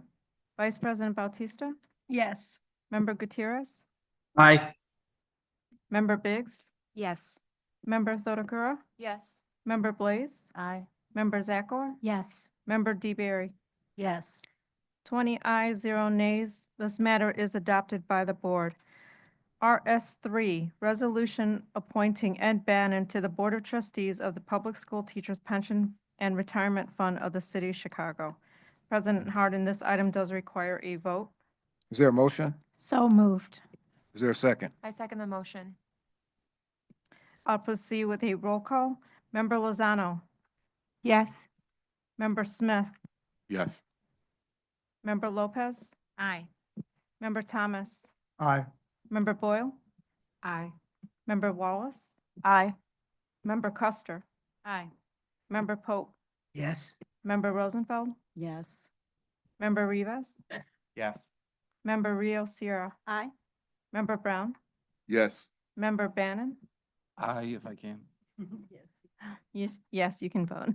Speaker 9: Vice President Bautista?
Speaker 15: Yes.
Speaker 9: Member Gutierrez?
Speaker 16: Aye.
Speaker 9: Member Biggs?
Speaker 13: Yes.
Speaker 9: Member Thodakura?
Speaker 7: Yes.
Speaker 9: Member Blaze?
Speaker 2: Aye.
Speaker 9: Member Zakor?
Speaker 3: Yes.
Speaker 9: Member DeBerry?
Speaker 8: Yes.
Speaker 9: 20 ayes, 0 nays. This matter is adopted by the board. RS3, Resolution appointing Ed Bannon to the Board of Trustees of the Public School Teachers Pension and Retirement Fund of the City of Chicago. President Harden, this item does require a vote.
Speaker 4: Is there a motion?
Speaker 3: So moved.
Speaker 4: Is there a second?
Speaker 7: I second the motion.
Speaker 9: I'll proceed with a roll call. Member Lozano?
Speaker 1: Yes.
Speaker 9: Member Smith?
Speaker 5: Yes.
Speaker 9: Member Lopez?
Speaker 14: Aye.
Speaker 9: Member Thomas?
Speaker 22: Aye.
Speaker 9: Member Boyle?
Speaker 18: Aye.
Speaker 9: Member Wallace?
Speaker 13: Aye.
Speaker 9: Member Custer?
Speaker 13: Aye.
Speaker 9: Member Pope?
Speaker 8: Yes.
Speaker 9: Member Rosenfeld?
Speaker 3: Yes.
Speaker 9: Member Rivas?
Speaker 12: Yes.
Speaker 9: Member Rio Sierra?
Speaker 3: Aye.
Speaker 9: Member Brown?
Speaker 24: Yes.
Speaker 9: Member Bannon?
Speaker 4: Aye, if I can.
Speaker 9: Yes, you can vote.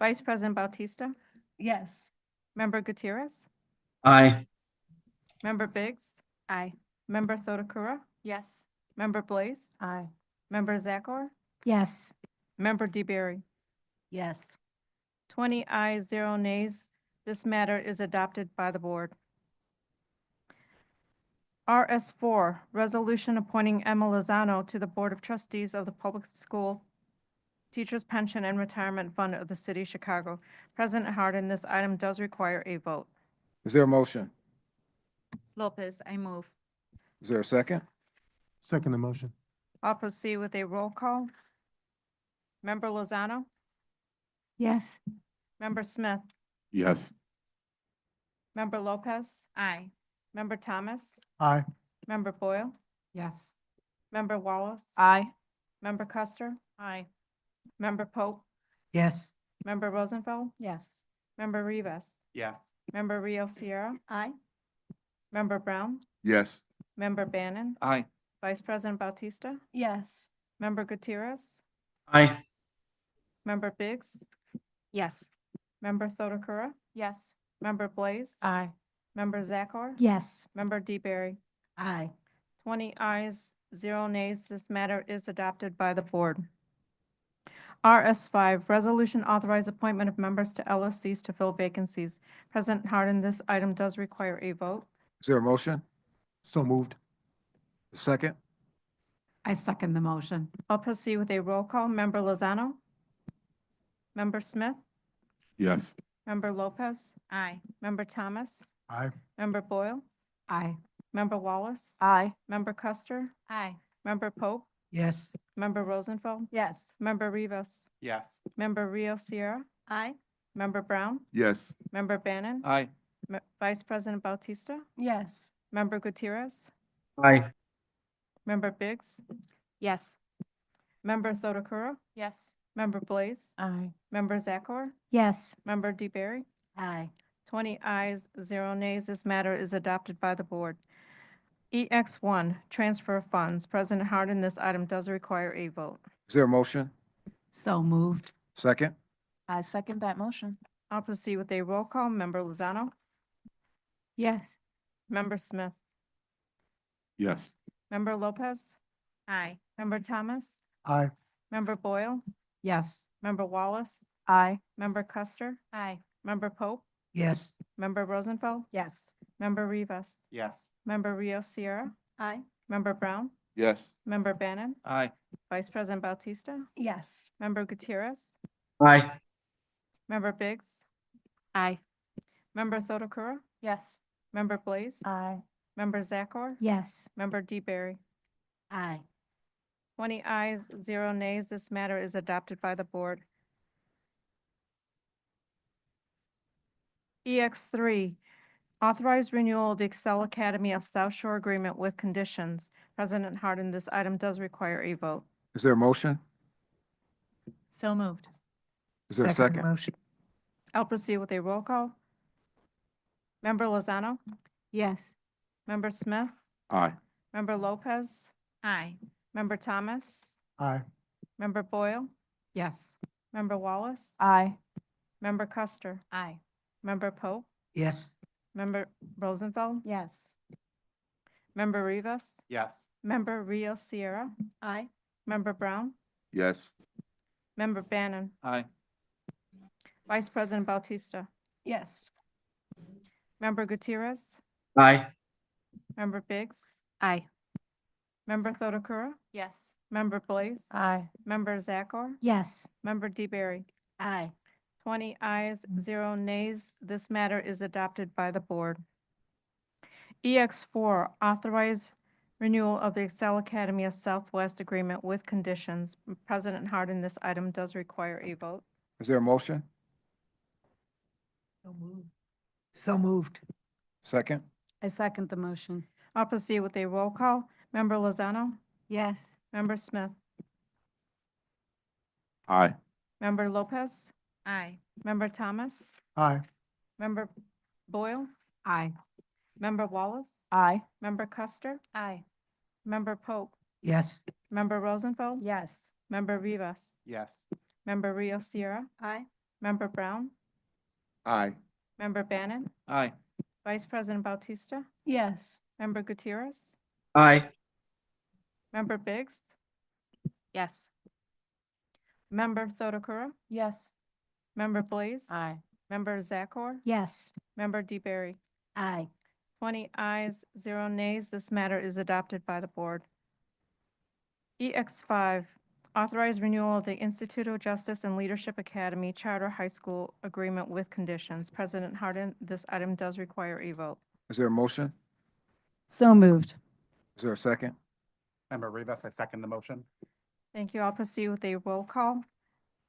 Speaker 9: Vice President Bautista?
Speaker 15: Yes.
Speaker 9: Member Gutierrez?
Speaker 16: Aye.
Speaker 9: Member Biggs?
Speaker 13: Aye.
Speaker 9: Member Thodakura?
Speaker 7: Yes.
Speaker 9: Member Blaze?
Speaker 2: Aye.
Speaker 9: Member Zakor?
Speaker 3: Yes.
Speaker 9: Member DeBerry?
Speaker 8: Yes.
Speaker 9: 20 ayes, 0 nays. This matter is adopted by the board. RS4, Resolution appointing Emma Lozano to the Board of Trustees of the Public School Teachers Pension and Retirement Fund of the City of Chicago. President Harden, this item does require a vote.
Speaker 4: Is there a motion?
Speaker 14: Lopez, I move.
Speaker 4: Is there a second?
Speaker 22: Second the motion.
Speaker 9: I'll proceed with a roll call. Member Lozano?
Speaker 1: Yes.
Speaker 9: Member Smith?
Speaker 5: Yes.
Speaker 9: Member Lopez?
Speaker 14: Aye.
Speaker 9: Member Thomas?
Speaker 22: Aye.
Speaker 9: Member Boyle?
Speaker 18: Yes.
Speaker 9: Member Wallace?
Speaker 13: Aye.
Speaker 9: Member Custer?
Speaker 13: Aye.
Speaker 9: Member Pope?
Speaker 8: Yes.
Speaker 9: Member Rosenfeld?
Speaker 3: Yes.
Speaker 9: Member Rivas?
Speaker 12: Yes.
Speaker 9: Member Rio Sierra?
Speaker 3: Aye.
Speaker 9: Member Brown?
Speaker 24: Yes.
Speaker 9: Member Bannon?
Speaker 4: Aye.
Speaker 9: Vice President Bautista?
Speaker 15: Yes.
Speaker 9: Member Gutierrez?
Speaker 16: Aye.
Speaker 9: Member Biggs?
Speaker 13: Yes.
Speaker 9: Member Thodakura?
Speaker 7: Yes.
Speaker 9: Member Blaze?
Speaker 2: Aye.
Speaker 9: Member Zakor?
Speaker 3: Yes.
Speaker 9: Member DeBerry?
Speaker 8: Aye.
Speaker 9: 20 ayes, 0 nays. This matter is adopted by the board. RS5, Resolution authorize appointment of members to LSCs to fill vacancies. President Harden, this item does require a vote.
Speaker 4: Is there a motion?
Speaker 22: So moved.
Speaker 4: Second?
Speaker 18: I second the motion.
Speaker 9: I'll proceed with a roll call. Member Lozano? Member Smith?
Speaker 5: Yes.
Speaker 9: Member Lopez?
Speaker 14: Aye.
Speaker 9: Member Thomas?
Speaker 22: Aye.
Speaker 9: Member Boyle?
Speaker 18: Aye.
Speaker 9: Member Wallace?
Speaker 13: Aye.
Speaker 9: Member Custer?
Speaker 7: Aye.
Speaker 9: Member Pope?
Speaker 8: Yes.
Speaker 9: Member Rosenfeld?
Speaker 3: Yes.
Speaker 9: Member Rivas?
Speaker 12: Yes.
Speaker 9: Member Rio Sierra?
Speaker 3: Aye.
Speaker 9: Member Brown?
Speaker 24: Yes.
Speaker 9: Member Bannon?
Speaker 4: Aye.
Speaker 9: Vice President Bautista?
Speaker 15: Yes.
Speaker 9: Member Gutierrez?
Speaker 16: Aye.
Speaker 9: Member Biggs?
Speaker 13: Yes.
Speaker 9: Member Thodakura?
Speaker 7: Yes.
Speaker 9: Member Blaze?
Speaker 2: Aye.
Speaker 9: Member Zakor?
Speaker 13: Yes.
Speaker 9: Member DeBerry?
Speaker 1: Aye.
Speaker 9: 20 ayes, 0 nays. This matter is adopted by the board. EX1, transfer of funds. President Harden, this item does require a vote.
Speaker 4: Is there a motion?
Speaker 8: So moved.
Speaker 4: Second?
Speaker 2: I second that motion.
Speaker 9: I'll proceed with a roll call. Member Lozano?
Speaker 1: Yes.
Speaker 9: Member Smith?
Speaker 5: Yes.
Speaker 9: Member Lopez?
Speaker 14: Aye.
Speaker 9: Member Thomas?
Speaker 22: Aye.
Speaker 9: Member Boyle?
Speaker 8: Yes.
Speaker 9: Member Wallace?
Speaker 2: Aye.
Speaker 9: Member Custer?
Speaker 13: Aye.
Speaker 9: Member Pope?
Speaker 8: Yes.
Speaker 9: Member Rosenfeld?
Speaker 3: Yes.
Speaker 9: Member Rivas?
Speaker 12: Yes.
Speaker 9: Member Rios Sierra?
Speaker 3: Aye.
Speaker 9: Member Brown?
Speaker 24: Yes.
Speaker 9: Member Bannon?
Speaker 4: Aye.
Speaker 9: Vice President Bautista?
Speaker 3: Yes.
Speaker 9: Member Gutierrez?
Speaker 16: Aye.
Speaker 9: Member Biggs?
Speaker 13: Aye.
Speaker 9: Member Thodakura?
Speaker 7: Yes.
Speaker 9: Member Blaze?
Speaker 2: Aye.
Speaker 9: Member Zakor?
Speaker 13: Yes.
Speaker 9: Member DeBerry?
Speaker 1: Aye.
Speaker 9: 20 ayes, 0 nays. This matter is adopted by the board. EX3, authorized renewal of the Excel Academy of South Shore Agreement with conditions. President Harden, this item does require a vote.
Speaker 4: Is there a motion?
Speaker 13: So moved.
Speaker 4: Is there a second?
Speaker 8: Motion.
Speaker 9: I'll proceed with a roll call. Member Lozano?
Speaker 1: Yes.
Speaker 9: Member Smith?
Speaker 5: Aye.
Speaker 9: Member Lopez?
Speaker 14: Aye.
Speaker 9: Member Thomas?
Speaker 22: Aye.
Speaker 9: Member Boyle?
Speaker 3: Yes.
Speaker 9: Member Wallace?
Speaker 2: Aye.
Speaker 9: Member Custer?
Speaker 13: Aye.
Speaker 9: Member Pope?
Speaker 8: Yes.
Speaker 9: Member Rosenfeld?
Speaker 3: Yes.
Speaker 9: Member Rivas?
Speaker 12: Yes.
Speaker 9: Member Rio Sierra?
Speaker 3: Aye.
Speaker 9: Member Brown?
Speaker 24: Yes.
Speaker 9: Member Bannon?
Speaker 4: Aye.
Speaker 9: Vice President Bautista?
Speaker 3: Yes.
Speaker 9: Member Gutierrez?
Speaker 16: Aye.
Speaker 9: Member Biggs?
Speaker 13: Aye.
Speaker 9: Member Thodakura?
Speaker 7: Yes.
Speaker 9: Member Blaze?
Speaker 2: Aye.
Speaker 9: Member Zakor?
Speaker 13: Yes.
Speaker 9: Member DeBerry?
Speaker 1: Aye.
Speaker 9: 20 ayes, 0 nays. This matter is adopted by the board. EX4, authorize renewal of the Excel Academy of Southwest Agreement with conditions. President Harden, this item does require a vote.
Speaker 4: Is there a motion?
Speaker 8: So moved.
Speaker 4: Second?
Speaker 3: I second the motion.
Speaker 9: I'll proceed with a roll call. Member Lozano?
Speaker 1: Yes.
Speaker 9: Member Smith?
Speaker 5: Aye.
Speaker 9: Member Lopez?
Speaker 14: Aye.
Speaker 9: Member Thomas?
Speaker 22: Aye.
Speaker 9: Member Boyle?
Speaker 3: Aye.
Speaker 9: Member Wallace?
Speaker 2: Aye.
Speaker 9: Member Custer?
Speaker 13: Aye.
Speaker 9: Member Pope?
Speaker 8: Yes.
Speaker 9: Member Rosenfeld?
Speaker 3: Yes.
Speaker 9: Member Rivas?
Speaker 12: Yes.
Speaker 9: Member Rio Sierra?
Speaker 3: Aye.
Speaker 9: Member Brown?
Speaker 24: Aye.
Speaker 9: Member Bannon?
Speaker 4: Aye.
Speaker 9: Vice President Bautista?
Speaker 3: Yes.
Speaker 9: Member Gutierrez?
Speaker 16: Aye.
Speaker 9: Member Biggs?
Speaker 13: Yes.
Speaker 9: Member Thodakura?
Speaker 7: Yes.
Speaker 9: Member Blaze?
Speaker 2: Aye.
Speaker 9: Member Zakor?
Speaker 13: Yes.
Speaker 9: Member DeBerry?
Speaker 1: Aye.
Speaker 9: 20 ayes, 0 nays. This matter is adopted by the board. EX5, authorize renewal of the Institute of Justice and Leadership Academy Charter High School Agreement with conditions. President Harden, this item does require a vote.
Speaker 4: Is there a motion?
Speaker 3: So moved.
Speaker 4: Is there a second?
Speaker 12: Member Rivas, I second the motion.
Speaker 9: Thank you. I'll proceed with a roll call.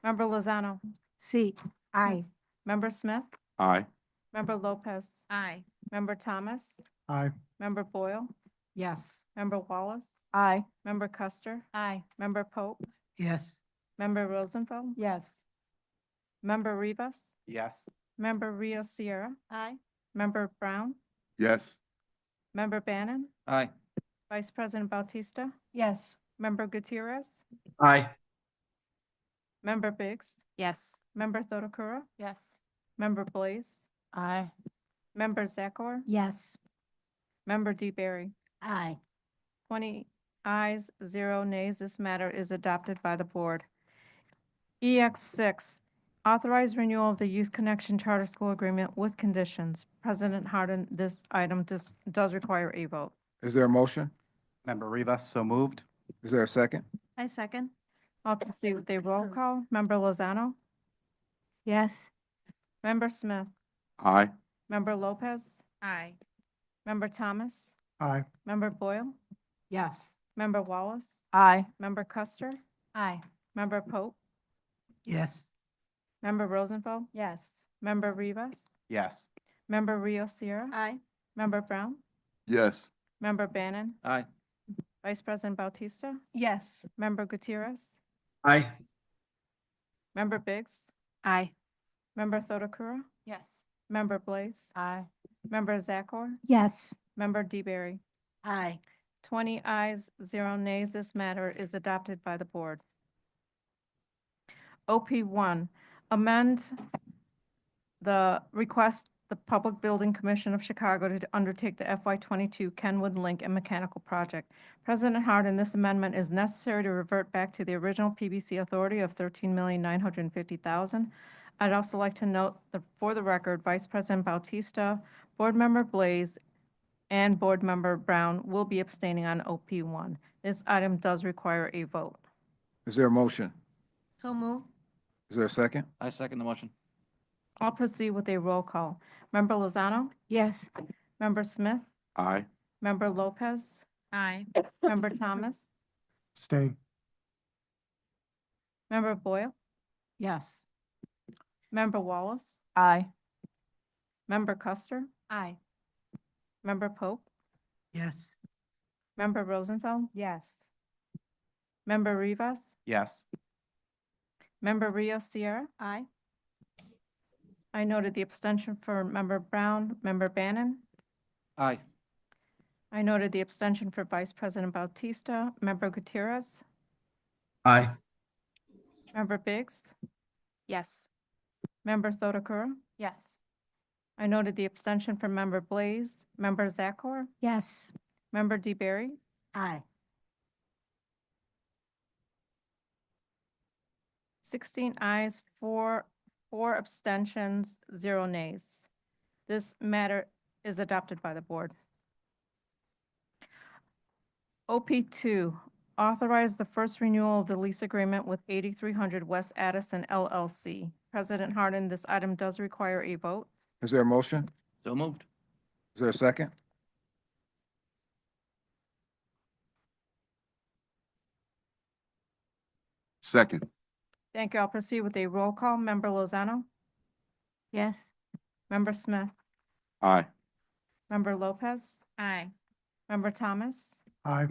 Speaker 9: Member Lozano?
Speaker 1: See. Aye.
Speaker 9: Member Smith?
Speaker 5: Aye.
Speaker 9: Member Lopez?
Speaker 14: Aye.
Speaker 9: Member Thomas?
Speaker 22: Aye.
Speaker 9: Member Boyle?
Speaker 3: Yes.
Speaker 9: Member Wallace?
Speaker 2: Aye.
Speaker 9: Member Custer?
Speaker 13: Aye.
Speaker 9: Member Pope?
Speaker 8: Yes.
Speaker 9: Member Rosenfeld?
Speaker 3: Yes.
Speaker 9: Member Rivas?
Speaker 12: Yes.
Speaker 9: Member Rio Sierra?
Speaker 3: Aye.
Speaker 9: Member Brown?
Speaker 24: Yes.
Speaker 9: Member Bannon?
Speaker 4: Aye.
Speaker 9: Vice President Bautista?
Speaker 3: Yes.
Speaker 9: Member Gutierrez?
Speaker 16: Aye.
Speaker 9: Member Biggs?
Speaker 13: Yes.
Speaker 9: Member Thodakura?
Speaker 7: Yes.
Speaker 9: Member Blaze?
Speaker 2: Aye.
Speaker 9: Member Zakor?
Speaker 13: Yes.
Speaker 9: Member DeBerry?
Speaker 1: Aye.
Speaker 9: 20 ayes, 0 nays. This matter is adopted by the board. EX6, authorize renewal of the Youth Connection Charter School Agreement with conditions. President Harden, this item does require a vote.
Speaker 4: Is there a motion?
Speaker 12: Member Rivas, so moved.
Speaker 4: Is there a second?
Speaker 3: I second.
Speaker 9: I'll proceed with a roll call. Member Lozano?
Speaker 1: Yes.
Speaker 9: Member Smith?
Speaker 5: Aye.
Speaker 9: Member Lopez?
Speaker 14: Aye.
Speaker 9: Member Thomas?
Speaker 22: Aye.
Speaker 9: Member Boyle?
Speaker 3: Yes.
Speaker 9: Member Wallace?
Speaker 2: Aye.
Speaker 9: Member Custer?
Speaker 13: Aye.
Speaker 9: Member Pope?
Speaker 8: Yes.
Speaker 9: Member Rosenfeld?
Speaker 3: Yes.
Speaker 9: Member Rivas?
Speaker 12: Yes.
Speaker 9: Member Rio Sierra?
Speaker 3: Aye.
Speaker 9: Member Brown?
Speaker 24: Yes.
Speaker 9: Member Bannon?
Speaker 4: Aye.
Speaker 9: Vice President Bautista?
Speaker 3: Yes.
Speaker 9: Member Gutierrez?
Speaker 16: Aye.
Speaker 7: Member Biggs?
Speaker 3: Aye.
Speaker 7: Member Thodakura?
Speaker 6: Yes.
Speaker 7: Member Blaze?
Speaker 2: Aye.
Speaker 7: Member Zakor?
Speaker 1: Yes.
Speaker 7: Member DeBerry?
Speaker 1: Aye.
Speaker 7: 20 ayes, 0 nays. This matter is adopted by the board. OP1, amend the request the Public Building Commission of Chicago to undertake the FY22 Kenwood Link and Mechanical Project. President Harden, this amendment is necessary to revert back to the original PBC authority of $13,950,000. I'd also like to note that for the record, Vice President Bautista, Board Member Blaze, and Board Member Brown will be abstaining on OP1. This item does require a vote.
Speaker 4: Is there a motion?
Speaker 1: So move.
Speaker 4: Is there a second?
Speaker 10: I second the motion.
Speaker 7: I'll proceed with a roll call. Member Lozano?
Speaker 1: Yes.
Speaker 7: Member Smith?
Speaker 5: Aye.
Speaker 7: Member Lopez?
Speaker 14: Aye.
Speaker 7: Member Thomas?
Speaker 22: Stay.
Speaker 7: Member Boyle?
Speaker 18: Yes.
Speaker 7: Member Wallace?
Speaker 2: Aye.
Speaker 7: Member Custer?
Speaker 6: Aye.
Speaker 7: Member Pope?
Speaker 8: Yes.
Speaker 7: Member Rosenfeld?
Speaker 3: Yes.
Speaker 7: Member Rivas?
Speaker 12: Yes.
Speaker 7: Member Rio Sierra?
Speaker 1: Aye.
Speaker 7: I noted the abstention for Member Brown. Member Bannon?
Speaker 10: Aye.
Speaker 7: I noted the abstention for Vice President Bautista. Member Gutierrez?
Speaker 16: Aye.
Speaker 7: Member Biggs?
Speaker 6: Yes.
Speaker 7: Member Thodakura?
Speaker 6: Yes.
Speaker 7: I noted the abstention for Member Blaze. Member Zakor?
Speaker 1: Yes.
Speaker 7: Member DeBerry?
Speaker 1: Aye.
Speaker 7: 16 ayes, four abstentions, 0 nays. This matter is adopted by the board. OP2, authorize the first renewal of the lease agreement with 8300 West Addison LLC. President Harden, this item does require a vote.
Speaker 4: Is there a motion?
Speaker 10: So moved.
Speaker 4: Is there a second?
Speaker 24: Second.
Speaker 7: Thank you. I'll proceed with a roll call. Member Lozano?
Speaker 1: Yes.
Speaker 7: Member Smith?
Speaker 5: Aye.
Speaker 7: Member Lopez?
Speaker 14: Aye.
Speaker 7: Member Thomas?
Speaker 22: Aye.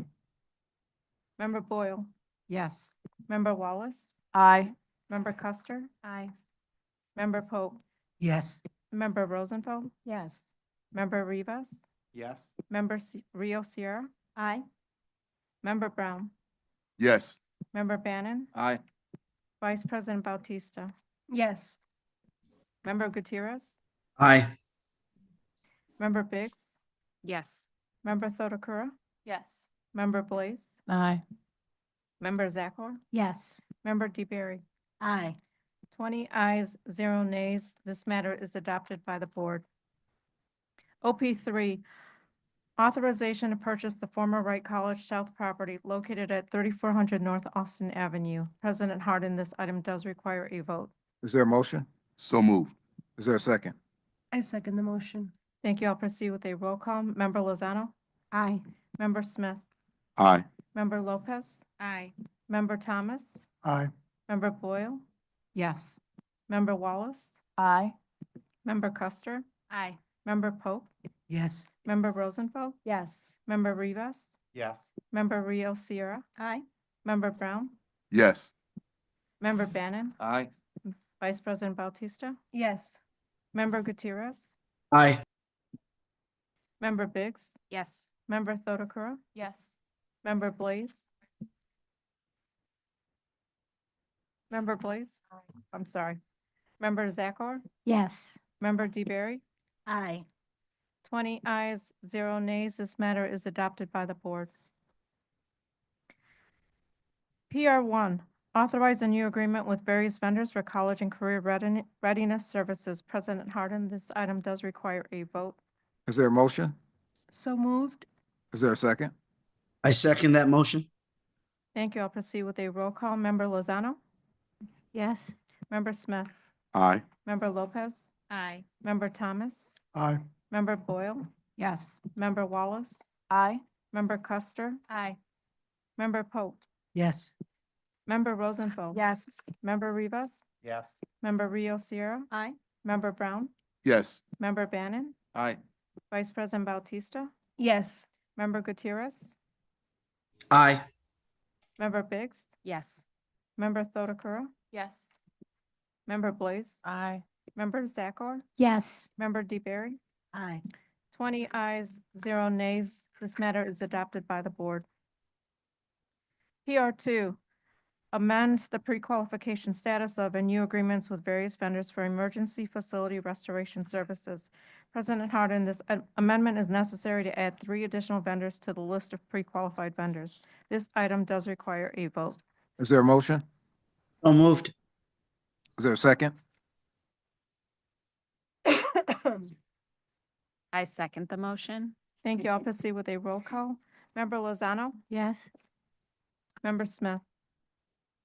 Speaker 7: Member Boyle?
Speaker 18: Yes.
Speaker 7: Member Wallace?
Speaker 2: Aye.
Speaker 7: Member Custer?
Speaker 6: Aye.
Speaker 7: Member Pope?
Speaker 8: Yes.
Speaker 7: Member Rosenfeld?
Speaker 3: Yes.
Speaker 7: Member Rivas?
Speaker 12: Yes.
Speaker 7: Member Rio Sierra?
Speaker 1: Aye.
Speaker 7: Member Brown?
Speaker 24: Yes.
Speaker 7: Member Bannon?
Speaker 10: Aye.
Speaker 7: Vice President Bautista?
Speaker 15: Yes.
Speaker 7: Member Gutierrez?
Speaker 16: Aye.
Speaker 7: Member Biggs?
Speaker 6: Yes.
Speaker 7: Member Thodakura?
Speaker 6: Yes.
Speaker 7: Member Blaze?
Speaker 2: Aye.
Speaker 7: Member Zakor?
Speaker 1: Yes.
Speaker 7: Member DeBerry?
Speaker 1: Aye.
Speaker 7: 20 ayes, 0 nays. This matter is adopted by the board. OP3, authorization to purchase the former Wright College South property located at 3400 North Austin Avenue. President Harden, this item does require a vote.
Speaker 4: Is there a motion?
Speaker 24: So moved.
Speaker 4: Is there a second?
Speaker 15: I second the motion.
Speaker 7: Thank you. I'll proceed with a roll call. Member Lozano?
Speaker 1: Aye.
Speaker 7: Member Smith?
Speaker 5: Aye.
Speaker 7: Member Lopez?
Speaker 14: Aye.
Speaker 7: Member Thomas?
Speaker 22: Aye.
Speaker 7: Member Boyle?
Speaker 18: Yes.
Speaker 7: Member Wallace?
Speaker 2: Aye.
Speaker 7: Member Custer?
Speaker 6: Aye.
Speaker 7: Member Pope?
Speaker 8: Yes.
Speaker 7: Member Rosenfeld?
Speaker 3: Yes.
Speaker 7: Member Rivas?
Speaker 12: Yes.
Speaker 7: Member Rio Sierra?
Speaker 1: Aye.
Speaker 7: Member Brown?
Speaker 24: Yes.
Speaker 7: Member Bannon?
Speaker 10: Aye.
Speaker 7: Vice President Bautista?
Speaker 15: Yes.
Speaker 7: Member Gutierrez?
Speaker 16: Aye.
Speaker 7: Member Biggs?
Speaker 6: Yes.
Speaker 7: Member Thodakura?
Speaker 6: Yes.
Speaker 7: Member Blaze? Member Blaze? I'm sorry. Member Zakor?
Speaker 1: Yes.
Speaker 7: Member DeBerry?
Speaker 1: Aye.
Speaker 7: 20 ayes, 0 nays. This matter is adopted by the board. PR1, authorize a new agreement with various vendors for college and career readiness services. President Harden, this item does require a vote.
Speaker 4: Is there a motion?
Speaker 15: So moved.
Speaker 4: Is there a second?
Speaker 16: I second that motion.
Speaker 7: Thank you. I'll proceed with a roll call. Member Lozano?
Speaker 1: Yes.
Speaker 7: Member Smith?
Speaker 5: Aye.
Speaker 7: Member Lopez?
Speaker 14: Aye.
Speaker 7: Member Thomas?
Speaker 22: Aye.
Speaker 7: Member Boyle?
Speaker 18: Yes.
Speaker 7: Member Wallace?
Speaker 2: Aye.
Speaker 7: Member Custer?
Speaker 6: Aye.
Speaker 7: Member Pope?
Speaker 8: Yes.
Speaker 7: Member Rosenfeld?
Speaker 3: Yes.
Speaker 7: Member Rivas?
Speaker 12: Yes.
Speaker 7: Member Rio Sierra?
Speaker 1: Aye.
Speaker 7: Member Brown?
Speaker 24: Yes.
Speaker 7: Member Bannon?
Speaker 10: Aye.
Speaker 7: Vice President Bautista?
Speaker 15: Yes.
Speaker 7: Member Gutierrez?
Speaker 16: Aye.
Speaker 7: Member Biggs?
Speaker 6: Yes.
Speaker 7: Member Thodakura?
Speaker 6: Yes.
Speaker 9: Member Blaze?
Speaker 2: Aye.
Speaker 9: Member Zakor?
Speaker 1: Yes.
Speaker 9: Member DeBerry?
Speaker 8: Aye.
Speaker 9: 20 ayes, 0 nays. This matter is adopted by the board. PR2, amend the pre-qualification status of and new agreements with various vendors for emergency facility restoration services. President Harden, this amendment is necessary to add 3 additional vendors to the list of pre-qualified vendors. This item does require a vote.
Speaker 4: Is there a motion?
Speaker 16: So moved.
Speaker 4: Is there a second?
Speaker 14: I second the motion.
Speaker 9: Thank you. I'll proceed with a roll call. Member Lozano?
Speaker 1: Yes.
Speaker 9: Member Smith?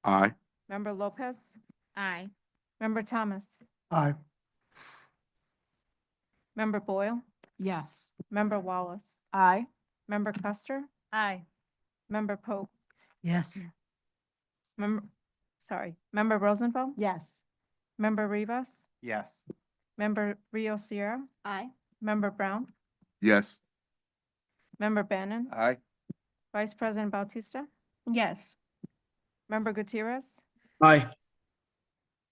Speaker 5: Aye.
Speaker 9: Member Lopez?
Speaker 14: Aye.
Speaker 9: Member Thomas?
Speaker 22: Aye.
Speaker 9: Member Boyle?
Speaker 18: Yes.
Speaker 9: Member Wallace?
Speaker 13: Aye.
Speaker 9: Member Custer?
Speaker 13: Aye.
Speaker 9: Member Pope?
Speaker 8: Yes.
Speaker 9: Member Rosenfeld?
Speaker 3: Yes.
Speaker 9: Member Rivas?
Speaker 12: Yes.
Speaker 9: Member Rio Sierra?
Speaker 1: Aye.
Speaker 9: Member Brown?
Speaker 24: Yes.
Speaker 9: Member Bannon?
Speaker 4: Aye.
Speaker 9: Vice President Bautista?
Speaker 13: Yes.
Speaker 9: Member Gutierrez?
Speaker 16: Aye.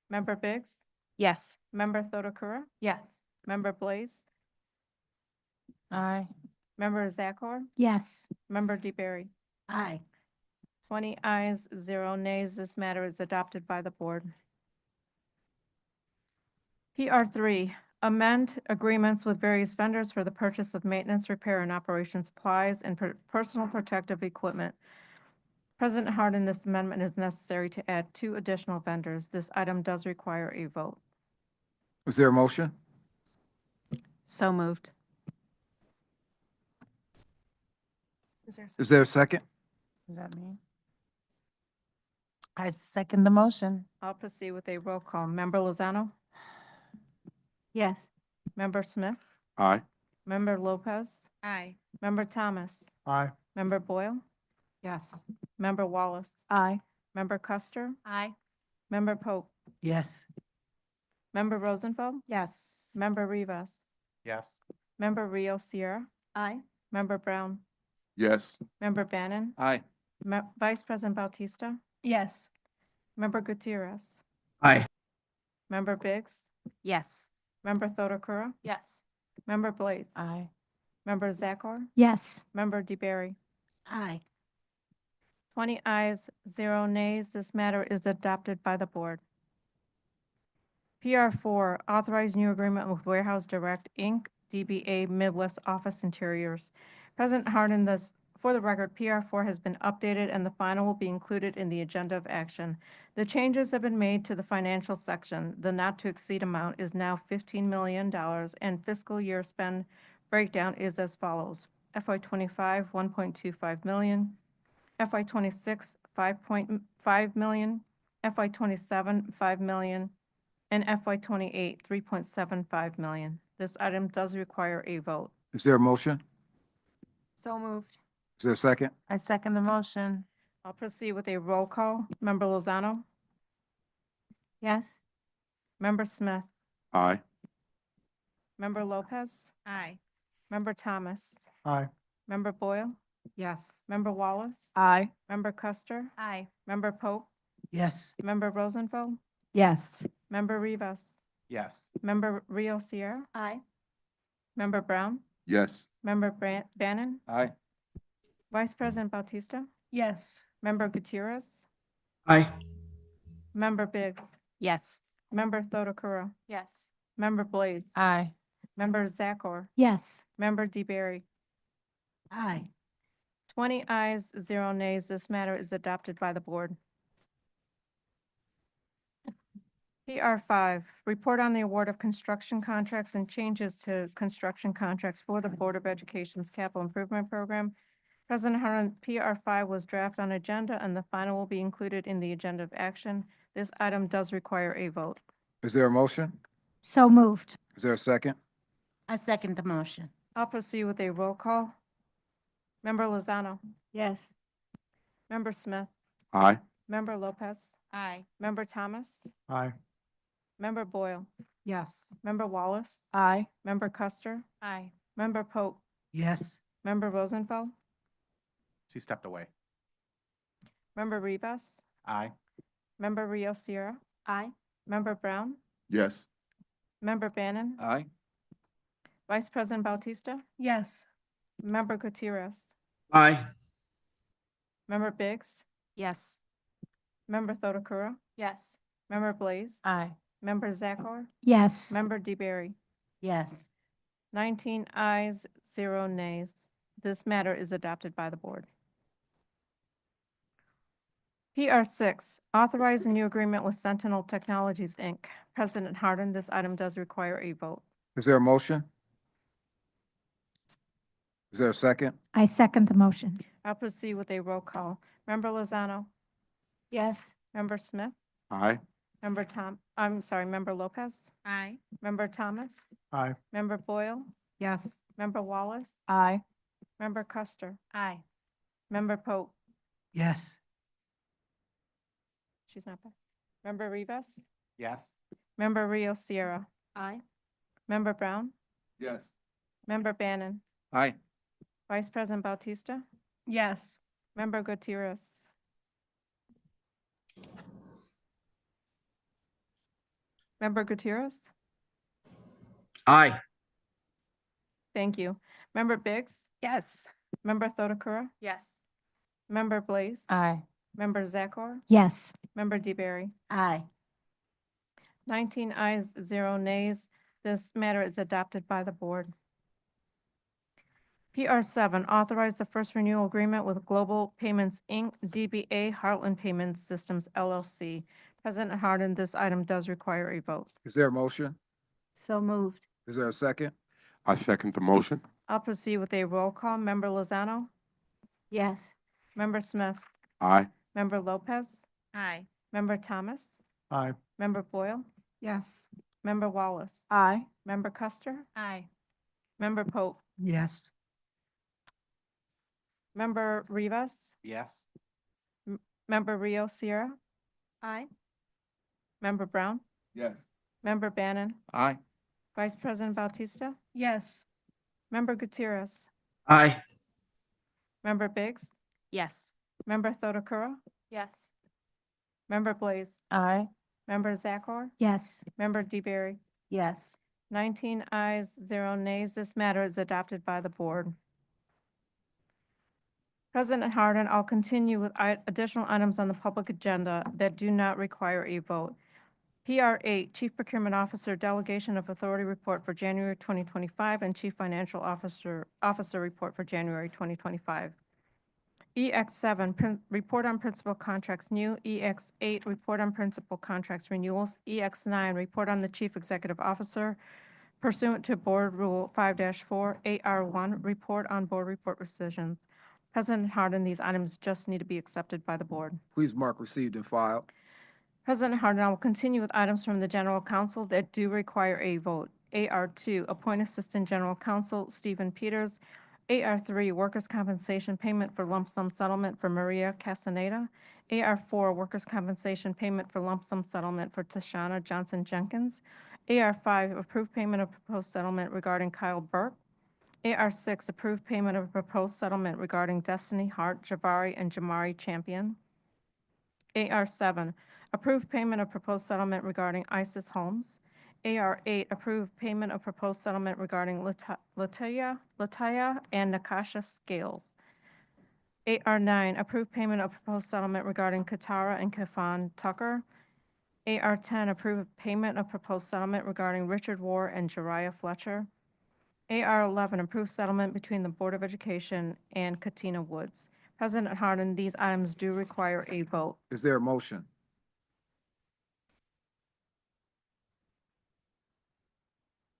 Speaker 9: Member Biggs?
Speaker 14: Yes.
Speaker 9: Member Thodakura?
Speaker 13: Yes.
Speaker 9: Member Blaze?
Speaker 2: Aye.
Speaker 9: Member Zakor?
Speaker 1: Yes.
Speaker 9: Member DeBerry?
Speaker 8: Aye.
Speaker 9: 20 ayes, 0 nays. This matter is adopted by the board. PR3, amend agreements with various vendors for the purchase of maintenance, repair, and operation supplies and personal protective equipment. President Harden, this amendment is necessary to add 2 additional vendors. This item does require a vote.
Speaker 4: Is there a motion?
Speaker 14: So moved.
Speaker 4: Is there a second?
Speaker 2: Is that me? I second the motion.
Speaker 9: I'll proceed with a roll call. Member Lozano?
Speaker 1: Yes.
Speaker 9: Member Smith?
Speaker 5: Aye.
Speaker 9: Member Lopez?
Speaker 14: Aye.
Speaker 9: Member Thomas?
Speaker 22: Aye.
Speaker 9: Member Boyle?
Speaker 18: Yes.
Speaker 9: Member Wallace?
Speaker 13: Aye.
Speaker 9: Member Custer?
Speaker 13: Aye.
Speaker 9: Member Pope?
Speaker 8: Yes.
Speaker 9: Member Rosenfeld?
Speaker 3: Yes.
Speaker 9: Member Rivas?
Speaker 12: Yes.
Speaker 9: Member Rio Sierra?
Speaker 1: Aye.
Speaker 9: Member Brown?
Speaker 24: Yes.
Speaker 9: Member Bannon?
Speaker 4: Aye.
Speaker 9: Vice President Bautista?
Speaker 13: Yes.
Speaker 9: Member Gutierrez?
Speaker 16: Aye.
Speaker 9: Member Biggs?
Speaker 14: Yes.
Speaker 9: Member Thodakura?
Speaker 13: Yes.
Speaker 9: Member Blaze?
Speaker 2: Aye.
Speaker 9: Member Zakor?
Speaker 1: Yes.
Speaker 9: Member DeBerry?
Speaker 8: Aye.
Speaker 9: 20 ayes, 0 nays. This matter is adopted by the board. PR4, authorize new agreement with Warehouse Direct, Inc., DBA Midwest Office Interiors. President Harden, for the record, PR4 has been updated and the final will be included in the agenda of action. The changes have been made to the financial section. The not-to-exceed amount is now $15 million and fiscal year spend breakdown is as follows. FY25, $1.25 million. FY26, $5.5 million. FY27, $5 million. And FY28, $3.75 million. This item does require a vote.
Speaker 4: Is there a motion?
Speaker 7: So moved.
Speaker 4: Is there a second?
Speaker 2: I second the motion.
Speaker 9: I'll proceed with a roll call. Member Lozano?
Speaker 1: Yes.
Speaker 9: Member Smith?
Speaker 5: Aye.
Speaker 9: Member Lopez?
Speaker 14: Aye.
Speaker 9: Member Thomas?
Speaker 22: Aye.
Speaker 9: Member Boyle?
Speaker 18: Yes.
Speaker 9: Member Wallace?
Speaker 13: Aye.
Speaker 9: Member Custer?
Speaker 7: Aye.
Speaker 9: Member Pope?
Speaker 8: Yes.
Speaker 9: Member Rosenfeld?
Speaker 3: Yes.
Speaker 9: Member Rivas?
Speaker 12: Yes.
Speaker 9: Member Rio Sierra?
Speaker 1: Aye.
Speaker 9: Member Brown?
Speaker 24: Yes.
Speaker 9: Member Bannon?
Speaker 4: Aye.
Speaker 9: Vice President Bautista?
Speaker 13: Yes.
Speaker 9: Member Gutierrez?
Speaker 16: Aye.
Speaker 9: Member Biggs?
Speaker 14: Yes.
Speaker 9: Member Thodakura?
Speaker 7: Yes.
Speaker 9: Member Blaze?
Speaker 2: Aye.
Speaker 9: Member Zakor?
Speaker 1: Yes.
Speaker 9: Member DeBerry?
Speaker 8: Aye.
Speaker 9: 20 ayes, 0 nays. This matter is adopted by the board. PR5, report on the award of construction contracts and changes to construction contracts for the Board of Education's capital improvement program. President Harlan, PR5 was drafted on agenda and the final will be included in the agenda of action. This item does require a vote.
Speaker 4: Is there a motion?
Speaker 1: So moved.
Speaker 4: Is there a second?
Speaker 8: I second the motion.
Speaker 9: I'll proceed with a roll call. Member Lozano?
Speaker 1: Yes.
Speaker 9: Member Smith?
Speaker 5: Aye.
Speaker 9: Member Lopez?
Speaker 14: Aye.
Speaker 9: Member Thomas?
Speaker 22: Aye.
Speaker 9: Member Boyle?
Speaker 18: Yes.
Speaker 9: Member Wallace?
Speaker 13: Aye.
Speaker 9: Member Custer?
Speaker 7: Aye.
Speaker 9: Member Pope?
Speaker 8: Yes.
Speaker 9: Member Rosenfeld?
Speaker 12: She stepped away.
Speaker 9: Member Rivas?
Speaker 12: Aye.
Speaker 9: Member Rio Sierra?
Speaker 1: Aye.
Speaker 9: Member Brown,
Speaker 24: Yes.
Speaker 9: Member Bannon,
Speaker 4: Aye.
Speaker 9: Vice President Bautista,
Speaker 15: Yes.
Speaker 9: Member Gutierrez,
Speaker 16: Aye.
Speaker 9: Member Biggs,
Speaker 13: Yes.
Speaker 9: Member Thodakura,
Speaker 7: Yes.
Speaker 9: Member Blaze,
Speaker 2: Aye.
Speaker 9: Member Zakor,
Speaker 8: Yes.
Speaker 9: Member DeBerry.
Speaker 2: Yes.
Speaker 9: 19 ayes, 0 nays. This matter is adopted by the board. PR 6, authorize a new agreement with Sentinel Technologies, Inc. President Harden, this item does require a vote.
Speaker 4: Is there a motion? Is there a second?
Speaker 8: I second the motion.
Speaker 9: I'll proceed with a roll call. Member Lozano,
Speaker 1: Yes.
Speaker 9: Member Smith,
Speaker 5: Aye.
Speaker 9: Member Lopez,
Speaker 14: Aye.
Speaker 9: Member Thomas,
Speaker 22: Aye.
Speaker 9: Member Boyle,
Speaker 18: Yes.
Speaker 9: Member Wallace,
Speaker 13: Aye.
Speaker 9: Member Custer,
Speaker 13: Aye.
Speaker 9: Member Pope.
Speaker 8: Yes.
Speaker 9: She's not back. Member Rivas,
Speaker 12: Yes.
Speaker 9: Member Rio Sierra,
Speaker 13: Aye.
Speaker 9: Member Brown,
Speaker 24: Yes.
Speaker 9: Member Bannon,
Speaker 4: Aye.
Speaker 9: Vice President Bautista,
Speaker 15: Yes.
Speaker 9: Member Gutierrez. Member Gutierrez?
Speaker 16: Aye.
Speaker 9: Thank you. Member Biggs?
Speaker 13: Yes.
Speaker 9: Member Thodakura?
Speaker 7: Yes.
Speaker 9: Member Blaze?
Speaker 2: Aye.
Speaker 9: Member Zakor?
Speaker 8: Yes.
Speaker 9: Member DeBerry?
Speaker 2: Aye.
Speaker 9: 19 ayes, 0 nays. This matter is adopted by the board. PR 7, authorize the first renewal agreement with Global Payments, Inc., DBA Heartland Payment Systems, LLC. President Harden, this item does require a vote.
Speaker 4: Is there a motion?
Speaker 1: So moved.
Speaker 4: Is there a second?
Speaker 5: I second the motion.
Speaker 9: I'll proceed with a roll call. Member Lozano?
Speaker 1: Yes.
Speaker 9: Member Smith?
Speaker 5: Aye.
Speaker 9: Member Lopez?
Speaker 14: Aye.
Speaker 9: Member Thomas?
Speaker 22: Aye.
Speaker 9: Member Boyle?
Speaker 18: Yes.
Speaker 9: Member Wallace?
Speaker 13: Aye.
Speaker 9: Member Custer?
Speaker 13: Aye.
Speaker 9: Member Pope?
Speaker 8: Yes.
Speaker 9: Member Rivas?
Speaker 12: Yes.
Speaker 9: Member Rio Sierra?
Speaker 13: Aye.
Speaker 9: Member Brown?
Speaker 24: Yes.
Speaker 9: Member Bannon?
Speaker 4: Aye.
Speaker 9: Vice President Bautista?
Speaker 15: Yes.
Speaker 9: Member Gutierrez?
Speaker 16: Aye.
Speaker 9: Member Biggs?
Speaker 13: Yes.
Speaker 9: Member Thodakura?
Speaker 7: Yes.
Speaker 9: Member Blaze?
Speaker 2: Aye.
Speaker 9: Member Zakor?
Speaker 8: Yes.
Speaker 9: Member DeBerry?
Speaker 2: Yes.
Speaker 9: 19 ayes, 0 nays. This matter is adopted by the board. President Harden, I'll continue with additional items on the public agenda that do not require a vote. PR 8, Chief Procurement Officer Delegation of Authority Report for January 2025 and Chief Financial Officer Report for January 2025. EX 7, Report on Principal Contracts New. EX 8, Report on Principal Contracts Renewals. EX 9, Report on the Chief Executive Officer pursuant to Board Rule 5-4. AR 1, Report on Board Report Rescissions. President Harden, these items just need to be accepted by the board.
Speaker 4: Please mark received and filed.
Speaker 9: President Harden, I will continue with items from the General Counsel that do require a vote. AR 2, Appoint Assistant General Counsel Stephen Peters. AR 3, Workers' Compensation Payment for Lump Sum Settlement for Maria Castaneda. AR 4, Workers' Compensation Payment for Lump Sum Settlement for Tashana Johnson Jenkins. AR 5, Approved Payment of Proposed Settlement regarding Kyle Burke. AR 6, Approved Payment of Proposed Settlement regarding Destiny Hart, Javari, and Jamari Champion. AR 7, Approved Payment of Proposed Settlement regarding Isis Holmes. AR 8, Approved Payment of Proposed Settlement regarding Lataya and Nakasha Scales. AR 9, Approved Payment of Proposed Settlement regarding Katara and Kafan Tucker. AR 10, Approved Payment of Proposed Settlement regarding Richard War and Jariah Fletcher. AR 11, Approved Settlement between the Board of Education and Katina Woods. President Harden, these items do require a vote.
Speaker 4: Is there a motion?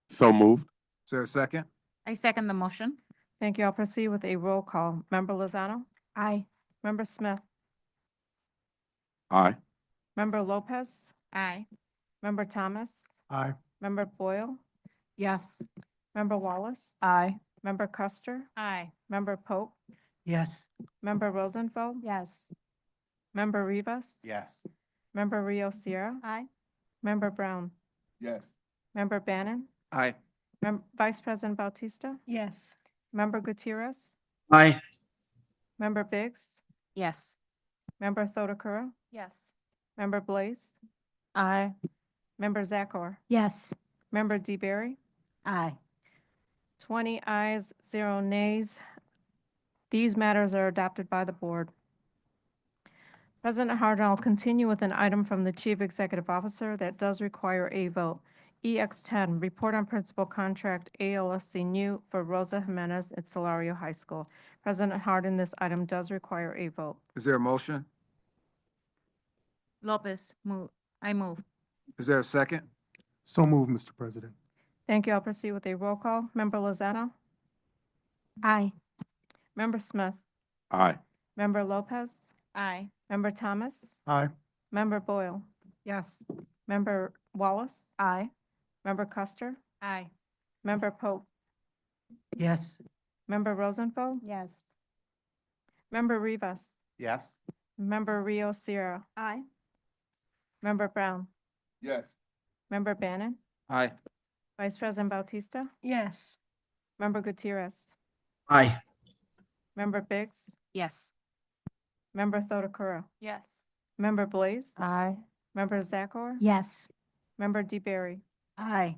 Speaker 5: So moved.
Speaker 4: Is there a second?
Speaker 14: I second the motion.
Speaker 9: Thank you. I'll proceed with a roll call. Member Lozano?
Speaker 1: Aye.
Speaker 9: Member Smith?
Speaker 5: Aye.
Speaker 9: Member Lopez?
Speaker 14: Aye.
Speaker 9: Member Thomas?
Speaker 22: Aye.
Speaker 9: Member Boyle?
Speaker 18: Yes.
Speaker 9: Member Wallace?
Speaker 13: Aye.
Speaker 9: Member Custer?
Speaker 13: Aye.
Speaker 9: Member Pope?
Speaker 8: Yes.
Speaker 9: Member Rosenfeld?
Speaker 13: Yes.
Speaker 9: Member Rivas?
Speaker 12: Yes.
Speaker 9: Member Rio Sierra?
Speaker 13: Aye.
Speaker 9: Member Brown?
Speaker 24: Yes.
Speaker 9: Member Bannon?
Speaker 4: Aye.
Speaker 9: Vice President Bautista?
Speaker 15: Yes.
Speaker 9: Member Gutierrez?
Speaker 16: Aye.
Speaker 9: Member Biggs?
Speaker 13: Yes.
Speaker 9: Member Thodakura?
Speaker 7: Yes.
Speaker 9: Member Blaze?
Speaker 2: Aye.
Speaker 9: Member Zakor,
Speaker 8: Yes.
Speaker 9: Member DeBerry,
Speaker 8: Aye.
Speaker 9: 20 ayes, 0 nays. These matters are adopted by the board. President Harden, I'll continue with an item from the Chief Executive Officer that does require a vote. EX10, Report on Principal Contract ALSC New for Rosa Jimenez at Solario High School. President Harden, this item does require a vote.
Speaker 4: Is there a motion?
Speaker 14: Lopez, I move.
Speaker 4: Is there a second?
Speaker 22: So moved, Mr. President.
Speaker 9: Thank you. I'll proceed with a roll call. Member Lozano?
Speaker 8: Aye.
Speaker 9: Member Smith?
Speaker 5: Aye.
Speaker 9: Member Lopez?
Speaker 14: Aye.
Speaker 9: Member Thomas?
Speaker 22: Aye.
Speaker 9: Member Boyle?
Speaker 18: Yes.
Speaker 9: Member Wallace?
Speaker 13: Aye.
Speaker 9: Member Custer?
Speaker 13: Aye.
Speaker 9: Member Pope?
Speaker 8: Yes.
Speaker 9: Member Rosenfeld?
Speaker 1: Yes.
Speaker 9: Member Rivas?
Speaker 12: Yes.
Speaker 9: Member Rio Sierra?
Speaker 1: Aye.
Speaker 9: Member Brown?
Speaker 24: Yes.
Speaker 9: Member Bannon?
Speaker 4: Aye.
Speaker 9: Vice President Bautista?
Speaker 15: Yes.
Speaker 9: Member Gutierrez?
Speaker 16: Aye.
Speaker 9: Member Biggs?
Speaker 13: Yes.
Speaker 9: Member Thodakura?
Speaker 7: Yes.
Speaker 9: Member Blaze?
Speaker 2: Aye.
Speaker 9: Member Zakor?
Speaker 8: Yes.
Speaker 9: Member DeBerry?
Speaker 8: Aye.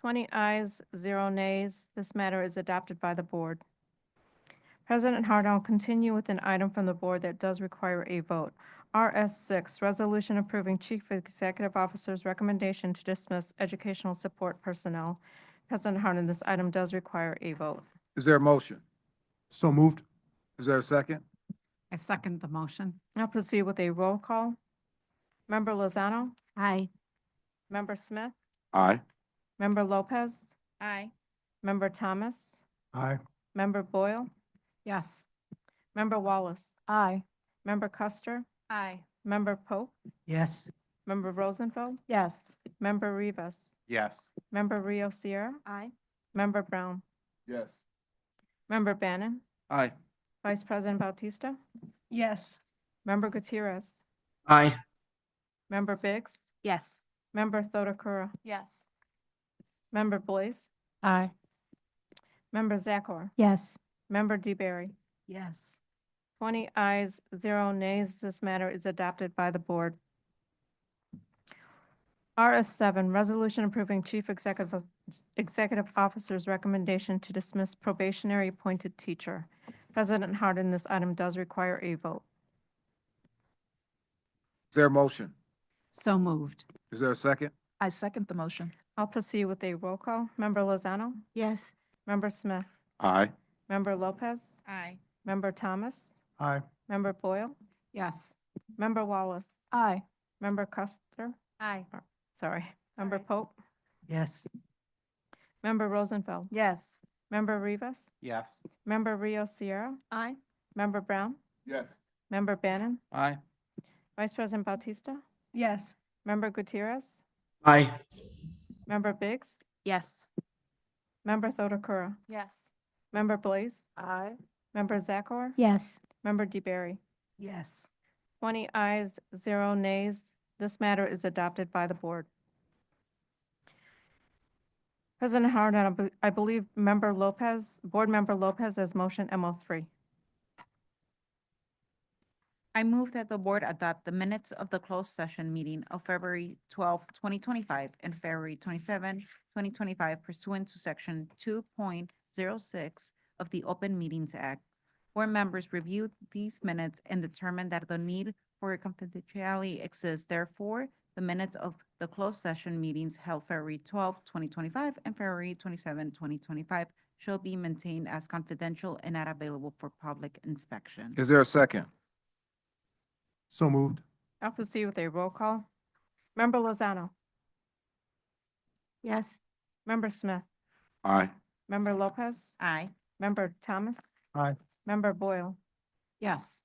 Speaker 9: 20 ayes, 0 nays. This matter is adopted by the board. President Harden, I'll continue with an item from the board that does require a vote. RS6, Resolution Approving Chief Executive Officer's Recommendation to Dismiss Educational Support Personnel. President Harden, this item does require a vote.
Speaker 4: Is there a motion?
Speaker 22: So moved.
Speaker 4: Is there a second?
Speaker 18: I second the motion.
Speaker 9: I'll proceed with a roll call. Member Lozano?
Speaker 8: Aye.
Speaker 9: Member Smith?
Speaker 5: Aye.
Speaker 9: Member Lopez?
Speaker 14: Aye.
Speaker 9: Member Thomas?
Speaker 22: Aye.
Speaker 9: Member Boyle?
Speaker 18: Yes.
Speaker 9: Member Wallace?
Speaker 13: Aye.
Speaker 9: Member Custer?
Speaker 13: Aye.
Speaker 9: Member Pope?
Speaker 8: Yes.
Speaker 9: Member Rosenfeld?
Speaker 1: Yes.
Speaker 9: Member Rivas?
Speaker 12: Yes.
Speaker 9: Member Rio Sierra?
Speaker 1: Aye.
Speaker 9: Member Brown?
Speaker 24: Yes.
Speaker 9: Member Bannon?
Speaker 4: Aye.
Speaker 9: Vice President Bautista?
Speaker 15: Yes.
Speaker 9: Member Gutierrez?
Speaker 16: Aye.
Speaker 9: Member Biggs?
Speaker 13: Yes.
Speaker 9: Member Thodakura?
Speaker 7: Yes.
Speaker 9: Member Blaze?
Speaker 2: Aye.
Speaker 9: Member Zakor?
Speaker 8: Yes.
Speaker 9: Member DeBerry?
Speaker 18: Yes.
Speaker 9: 20 ayes, 0 nays. This matter is adopted by the board. RS7, Resolution Approving Chief Executive Officer's Recommendation to Dismiss Probationary Appointed Teacher. President Harden, this item does require a vote.
Speaker 4: Is there a motion?
Speaker 18: So moved.
Speaker 4: Is there a second?
Speaker 13: I second the motion.
Speaker 9: I'll proceed with a roll call. Member Lozano?
Speaker 8: Yes.
Speaker 9: Member Smith?
Speaker 5: Aye.
Speaker 9: Member Lopez?
Speaker 14: Aye.
Speaker 9: Member Thomas?
Speaker 22: Aye.
Speaker 9: Member Boyle?
Speaker 18: Yes.
Speaker 9: Member Wallace?
Speaker 13: Aye.
Speaker 9: Member Custer?
Speaker 13: Aye.
Speaker 9: Sorry. Member Pope?
Speaker 8: Yes.
Speaker 9: Member Rosenfeld?
Speaker 1: Yes.
Speaker 9: Member Rivas?
Speaker 12: Yes.
Speaker 9: Member Rio Sierra?
Speaker 1: Aye.
Speaker 9: Member Brown?
Speaker 24: Yes.
Speaker 9: Member Bannon?
Speaker 4: Aye.
Speaker 9: Vice President Bautista?
Speaker 15: Yes.
Speaker 9: Member Gutierrez?
Speaker 16: Aye.
Speaker 9: Member Biggs?
Speaker 13: Yes.
Speaker 9: Member Thodakura?
Speaker 7: Yes.
Speaker 9: Member Blaze?
Speaker 2: Aye.
Speaker 9: Member Zakor?
Speaker 8: Yes.
Speaker 9: Member DeBerry?
Speaker 18: Yes.
Speaker 9: 20 ayes, 0 nays. This matter is adopted by the board. President Harden, I believe Board Member Lopez has motion MO3.
Speaker 14: I move that the board adopt the minutes of the closed session meeting of February 12, 2025 and February 27, 2025 pursuant to section 2.06 of the Open Meetings Act. Board members reviewed these minutes and determined that the need for confidentiality exists. Therefore, the minutes of the closed session meetings held February 12, 2025 and February 27, 2025 shall be maintained as confidential and not available for public inspection.
Speaker 4: Is there a second?
Speaker 22: So moved.
Speaker 9: I'll proceed with a roll call. Member Lozano?
Speaker 8: Yes.
Speaker 9: Member Smith?
Speaker 5: Aye.
Speaker 9: Member Lopez?
Speaker 14: Aye.
Speaker 9: Member Thomas?
Speaker 22: Aye.
Speaker 9: Member Boyle?
Speaker 18: Yes.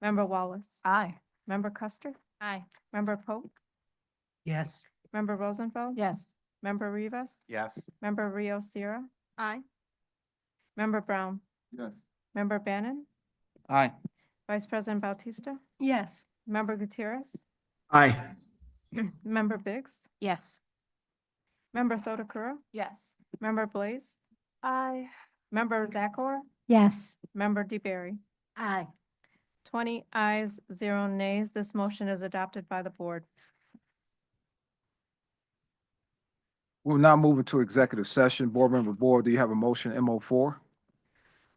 Speaker 9: Member Wallace?
Speaker 13: Aye.
Speaker 9: Member Custer?
Speaker 7: Aye.
Speaker 9: Member Pope?
Speaker 8: Yes.
Speaker 9: Member Rosenfeld?
Speaker 1: Yes.
Speaker 9: Member Rivas?
Speaker 12: Yes.
Speaker 9: Member Rio Sierra?
Speaker 1: Aye.
Speaker 9: Member Brown?
Speaker 24: Yes.
Speaker 9: Member Bannon?
Speaker 4: Aye.
Speaker 9: Vice President Bautista?
Speaker 15: Yes.
Speaker 9: Member Gutierrez?
Speaker 16: Aye.
Speaker 9: Member Biggs?
Speaker 13: Yes.
Speaker 9: Member Thodakura?
Speaker 7: Yes.
Speaker 9: Member Blaze?
Speaker 2: Aye.
Speaker 9: Member Zakor?
Speaker 8: Yes.
Speaker 9: Member DeBerry?
Speaker 8: Aye.
Speaker 9: 20 ayes, 0 nays. This motion is adopted by the board.
Speaker 4: We're now moving to executive session. Board Member Board, do you have a motion, MO4?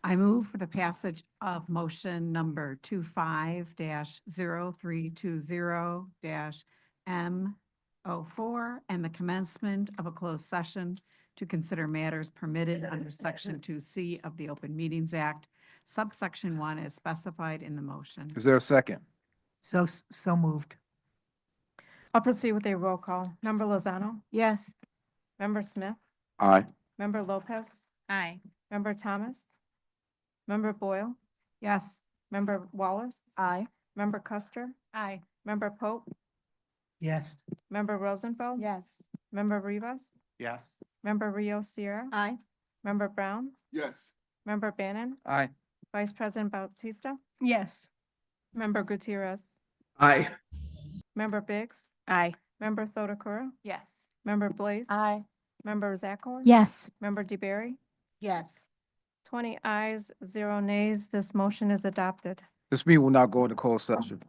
Speaker 18: I move for the passage of motion number 25-0320-M04 and the commencement of a closed session to consider matters permitted under Section 2C of the Open Meetings Act, subsection 1 as specified in the motion.
Speaker 4: Is there a second?
Speaker 8: So moved.
Speaker 9: I'll proceed with a roll call. Member Lozano?
Speaker 1: Yes.
Speaker 9: Member Smith?
Speaker 24: Aye.
Speaker 9: Member Lopez?
Speaker 14: Aye.
Speaker 9: Member Thomas? Member Boyle?
Speaker 18: Yes.
Speaker 9: Member Wallace?
Speaker 1: Aye.
Speaker 9: Member Custer?
Speaker 13: Aye.
Speaker 9: Member Pope?
Speaker 8: Yes.
Speaker 9: Member Rosenfeld?
Speaker 1: Yes.
Speaker 9: Member Rivas?
Speaker 12: Yes.
Speaker 9: Member Rio Sierra?
Speaker 1: Aye.
Speaker 9: Member Brown?
Speaker 24: Yes.
Speaker 9: Member Bannon?
Speaker 12: Aye.
Speaker 9: Vice President Bautista?
Speaker 15: Yes.
Speaker 9: Member Gutierrez?
Speaker 16: Aye.
Speaker 9: Member Biggs?
Speaker 13: Aye.
Speaker 9: Member Thodakura?
Speaker 13: Yes.
Speaker 9: Member Blaze?
Speaker 1: Aye.
Speaker 9: Member Zachor?
Speaker 13: Yes.
Speaker 9: Member DeBerry?
Speaker 1: Yes.
Speaker 9: 20 ayes, 0 nays. This motion is adopted.
Speaker 4: This meeting will now go into closed session.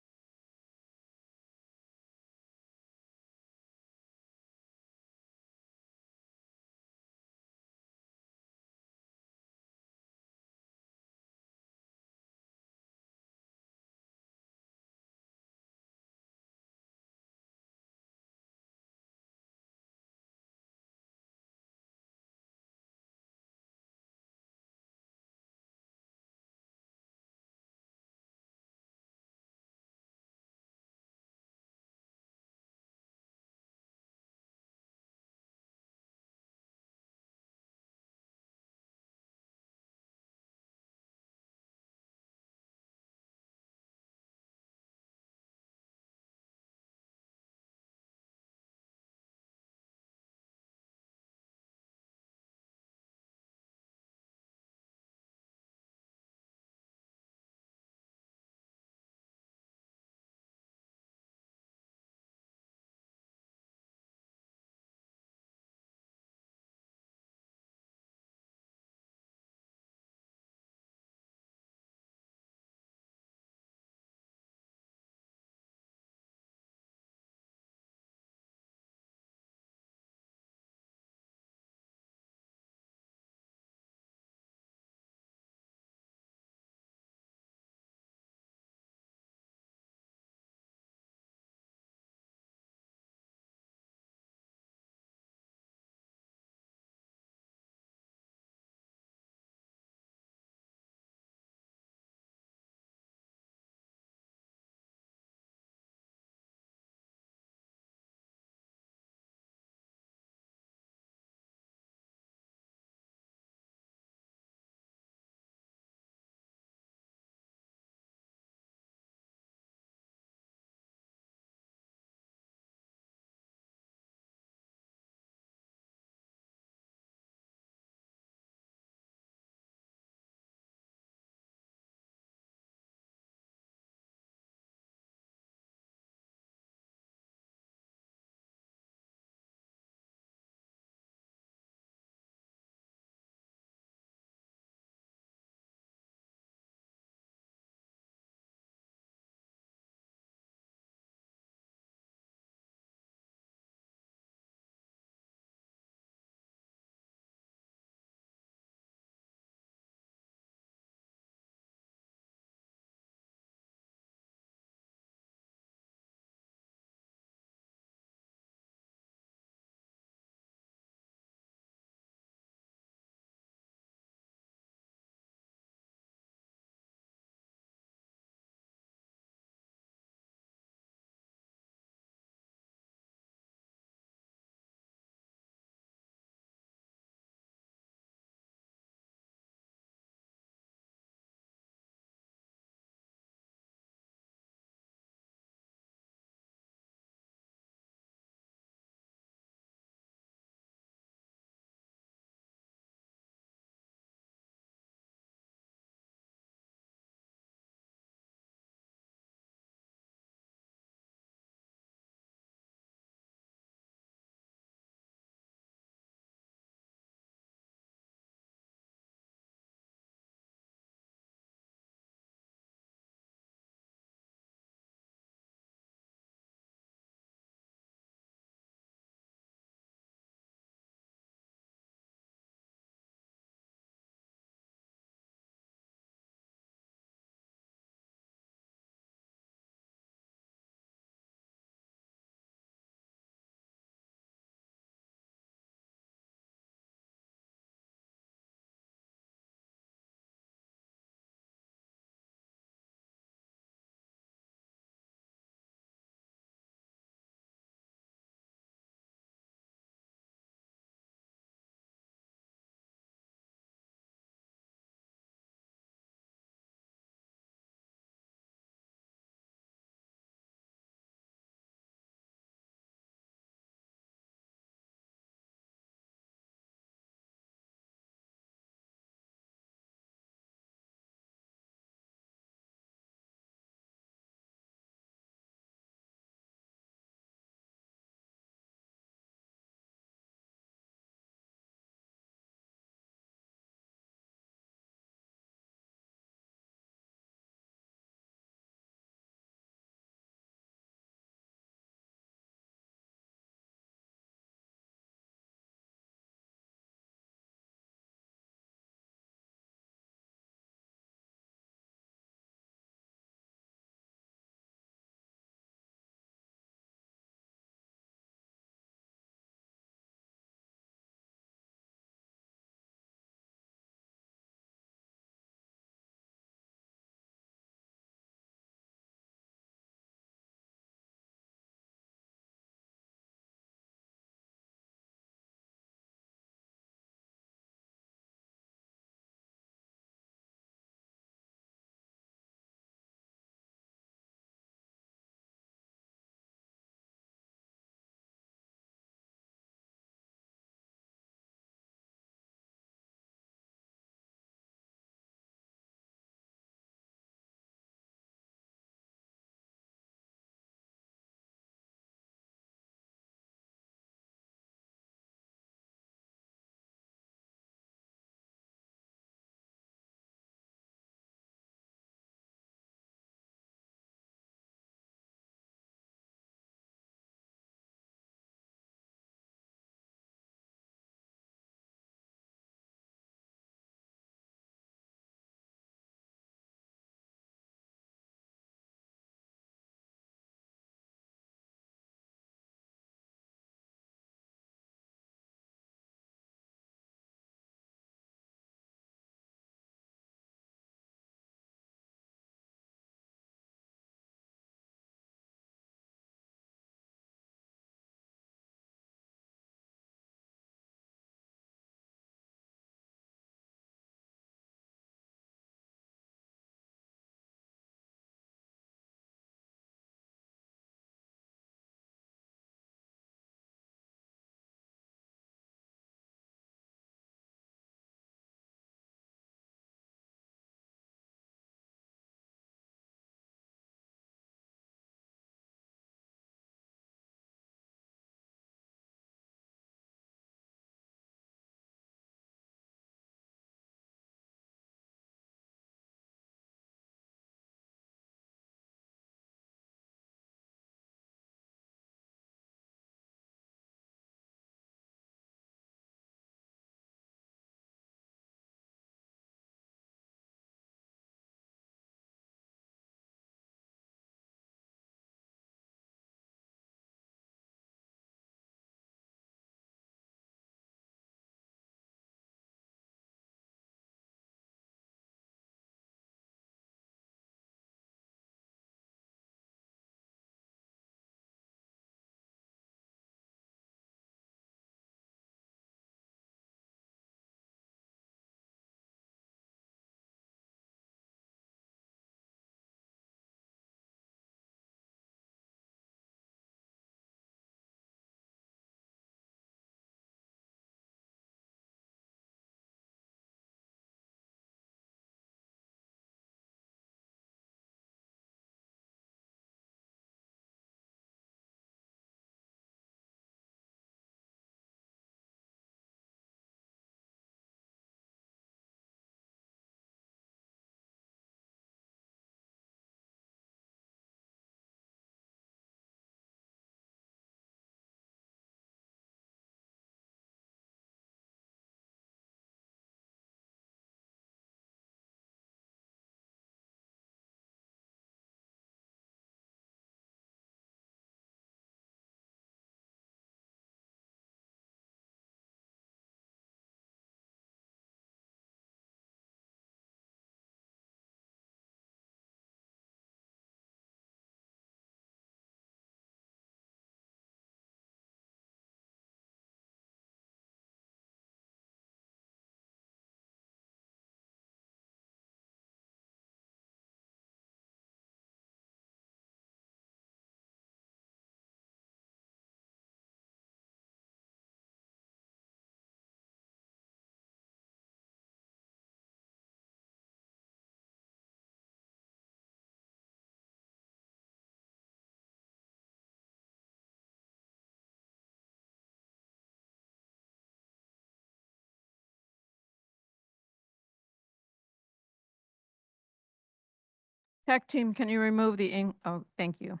Speaker 9: Tech team, can you remove the ink? Oh, thank you.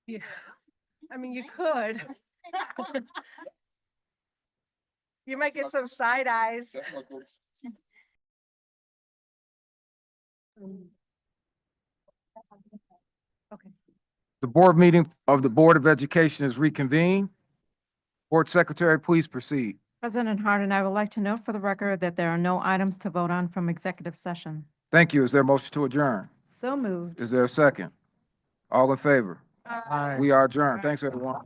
Speaker 15: Yeah, I mean, you could. You might get some side eyes.
Speaker 9: Okay.
Speaker 4: The board meeting of the Board of Education is reconvened. Board Secretary, please proceed.
Speaker 9: President Harden, I would like to note for the record that there are no items to vote on from executive session.
Speaker 4: Thank you. Is there a motion to adjourn?
Speaker 9: So moved.
Speaker 4: Is there a second? All in favor?
Speaker 2: Aye.
Speaker 4: We are adjourned. Thanks, everyone.